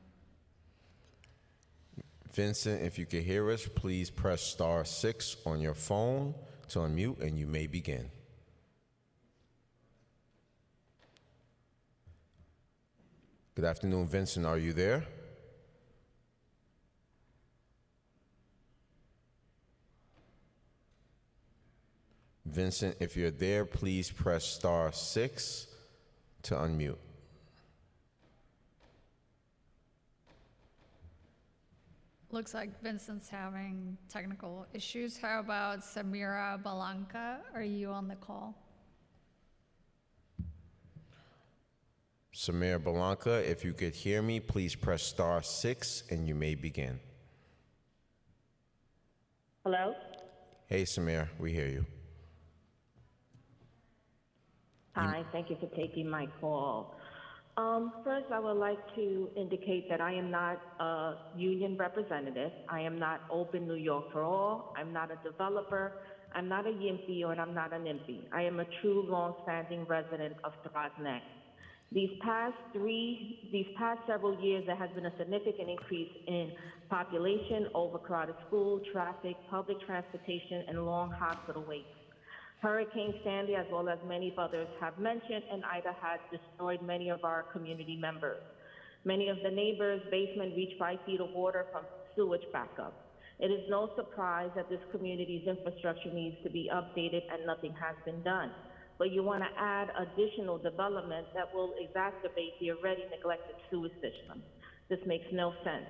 Vincent, if you can hear us, please press *6 on your phone to unmute and you may begin. Good afternoon, Vincent. Are you there? Vincent, if you're there, please press *6 to unmute. Looks like Vincent's having technical issues. How about Samira Balanca? Are you on the call? Samira Balanca, if you could hear me, please press *6 and you may begin. Hello? Hey, Samira, we hear you. Hi, thank you for taking my call. First, I would like to indicate that I am not a union representative. I am not Open New York for All. I'm not a developer. I'm not a YIMPY, and I'm not an IMPY. I am a true long-standing resident of Throgs Neck. These past several years, there has been a significant increase in population, overcrowded school, traffic, public transportation, and long hospital waits. Hurricane Sandy, as well as many others, have mentioned, and Ida has destroyed many of our community members. Many of the neighbors' basements reach 5 feet of water from sewage backup. It is no surprise that this community's infrastructure needs to be updated and nothing has been done. but you want to add additional development that will exacerbate the already neglected sewage system. This makes no sense.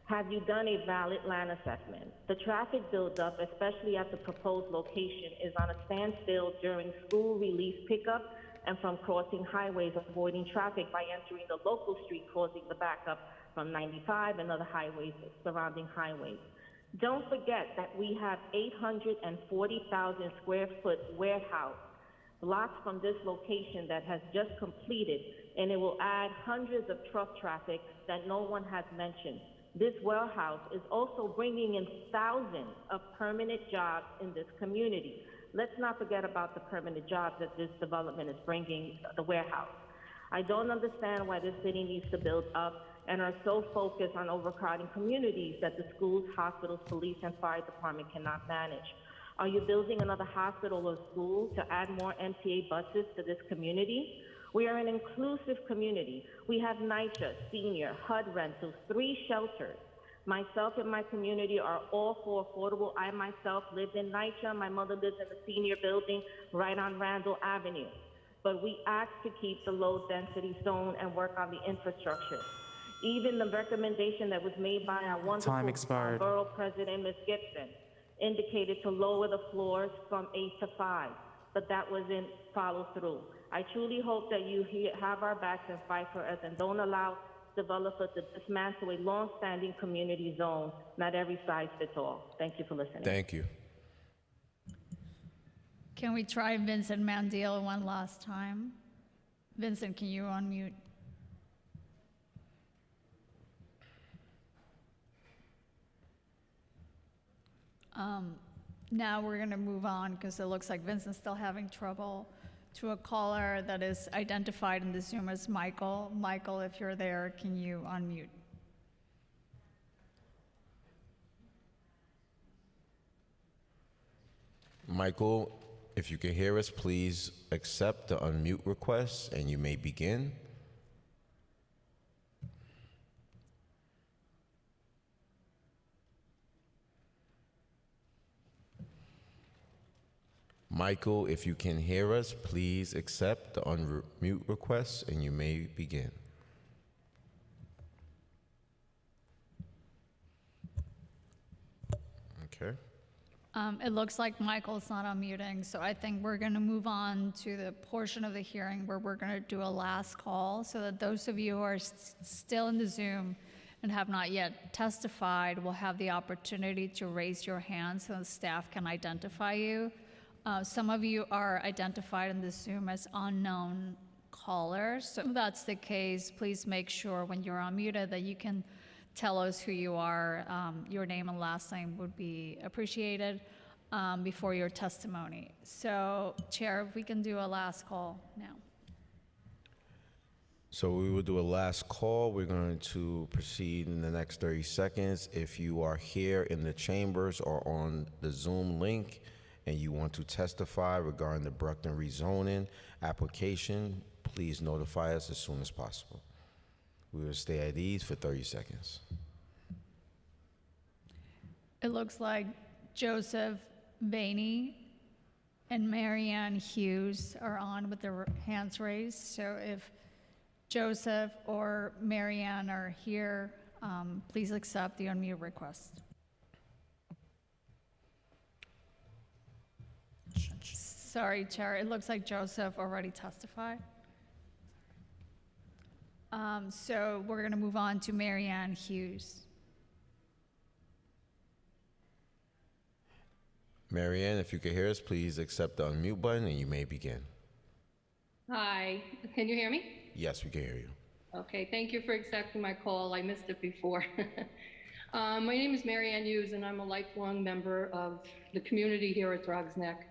Have you done a valid land assessment? The traffic buildup, especially at the proposed location, is on a standstill during school release pickup and from crossing highways, avoiding traffic by entering the local street, causing the backup from 95 and other highways, surrounding highways. Don't forget that we have 840,000 square foot warehouse blocks from this location that has just completed, and it will add hundreds of truck traffic that no one has mentioned. This warehouse is also bringing in thousands of permanent jobs in this community. Let's not forget about the permanent jobs that this development is bringing, the warehouse. I don't understand why this city needs to build up and are so focused on overcrowding communities that the schools, hospitals, police, and fire department cannot manage. Are you building another hospital or school to add more MTA buses to this community? We are an inclusive community. We have NYCHA, senior, HUD rentals, 3 shelters. Myself and my community are all for affordable. I myself lived in NYCHA. My mother lives in the senior building right on Randall Avenue. But we ask to keep the low density zone and work on the infrastructure. Even the recommendation that was made by our wonderful borough president, Ms. Gibson, indicated to lower the floors from 8 to 5, but that wasn't followed through. I truly hope that you have our backs and fight for us and don't allow developers to dismantle a long-standing community zone. Not every size fits all. Thank you for listening. Thank you. Can we try Vincent Mandela one last time? Vincent, can you unmute? Now we're going to move on, because it looks like Vincent's still having trouble, to a caller that is identified in the Zoom as Michael. Michael, if you're there, can you unmute? Michael, if you can hear us, please accept the unmute request and you may begin. Michael, if you can hear us, please accept the unmute request and you may begin. Okay. It looks like Michael's not unmuting, so I think we're going to move on to the portion of the hearing where we're going to do a last call, so that those of you who are still in the Zoom and have not yet testified will have the opportunity to raise your hand so the staff can identify you. Some of you are identified in the Zoom as unknown callers. So if that's the case, please make sure when you're unmuted that you can tell us who you are. Your name and last name would be appreciated before your testimony. So, Chair, if we can do a last call now. So we will do a last call. We're going to proceed in the next 30 seconds. If you are here in the chambers or on the Zoom link, and you want to testify regarding the Brockton rezoning application, please notify us as soon as possible. We will stay at ease for 30 seconds. It looks like Joseph Vaney and Marianne Hughes are on with their hands raised. So if Joseph or Marianne are here, please accept the unmute request. Sorry, Chair, it looks like Joseph already testified. So we're going to move on to Marianne Hughes. Marianne, if you can hear us, please accept the unmute button and you may begin. Hi, can you hear me? Yes, we can hear you. Okay, thank you for accepting my call. I missed it before. My name is Marianne Hughes, and I'm a lifelong member of the community here at Throgs Neck.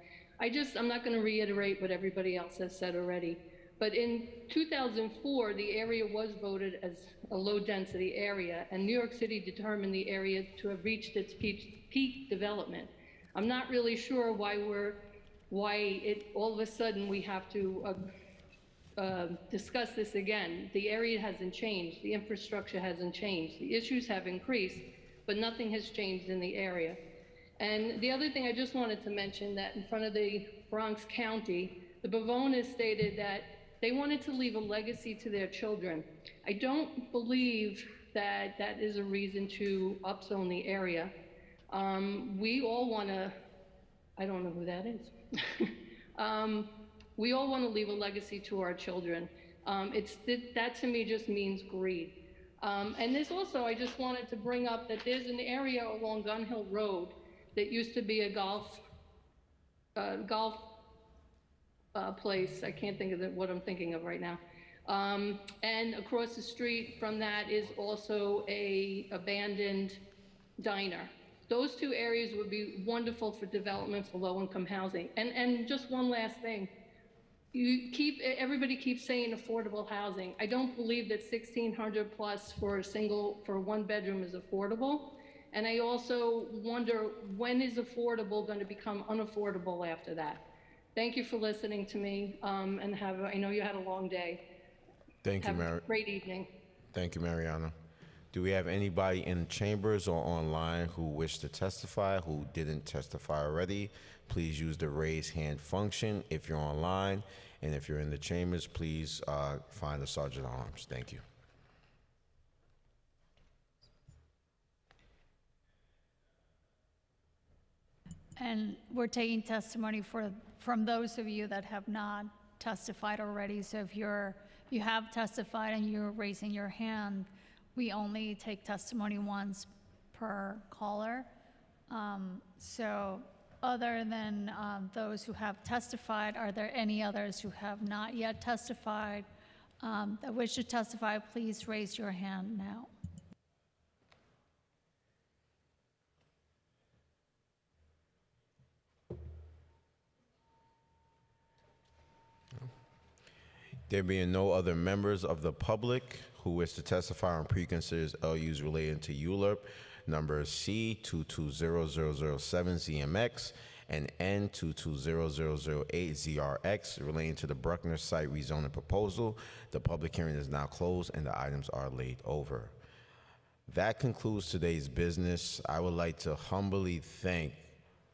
I'm not going to reiterate what everybody else has said already, but in 2004, the area was voted as a low-density area, and New York City determined the area to have reached its peak development. I'm not really sure why all of a sudden we have to discuss this again. The area hasn't changed, the infrastructure hasn't changed, the issues have increased, but nothing has changed in the area. And the other thing I just wanted to mention, that in front of the Bronx County, the Bavonas stated that they wanted to leave a legacy to their children. I don't believe that that is a reason to upzone the area. We all want to, I don't know who that is. We all want to leave a legacy to our children. That to me just means greed. And there's also, I just wanted to bring up that there's an area along Gun Hill Road that used to be a golf place. I can't think of what I'm thinking of right now. And across the street from that is also a abandoned diner. Those two areas would be wonderful for development for low-income housing. And just one last thing. Everybody keeps saying affordable housing. I don't believe that 1,600 plus for a one bedroom is affordable. And I also wonder, when is affordable going to become unaffordable after that? Thank you for listening to me, and I know you had a long day. Thank you, Have Mary. a great evening. Thank you, Mariana. Do we have anybody in chambers or online who wish to testify, who didn't testify already? Please use the raise hand function if you're online, and if you're in the chambers, please find the Sergeant at Arms. Thank you. And we're taking testimony from those of you that have not testified already. So if you have testified and you're raising your hand, we only take testimony once per caller. So other than those who have testified, are there any others who have not yet testified that wish to testify? Please raise your hand now. There being no other members of the public who wish to testify on preconsidered LUs relating to ULURP, numbers C220007ZMX and N220008ZRX relating to the Bruckner site rezoning proposal. The public hearing is now closed and the items are laid over. That concludes today's business. I would like to humbly thank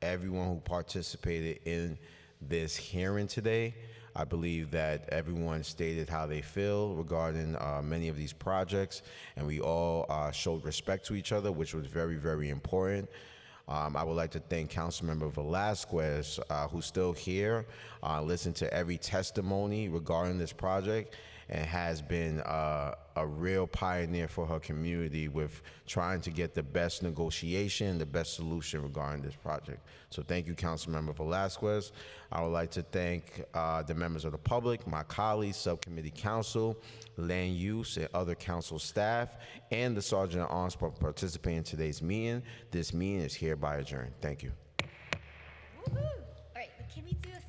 everyone who participated in this hearing today. I believe that everyone stated how they feel regarding many of these projects, and we all showed respect to each other, which was very, very important. I would like to thank Councilmember Velasquez, who's still here, listened to every testimony regarding this project, and has been a real pioneer for her community with trying to get the best negotiation, the best solution regarding this project. So thank you, Councilmember Velasquez. I would like to thank the members of the public, my colleagues, subcommittee council, land use, and other council staff, and the Sergeant at Arms for participating in today's meeting. This meeting is hereby adjourned. Thank you. Woohoo! All right, can we do a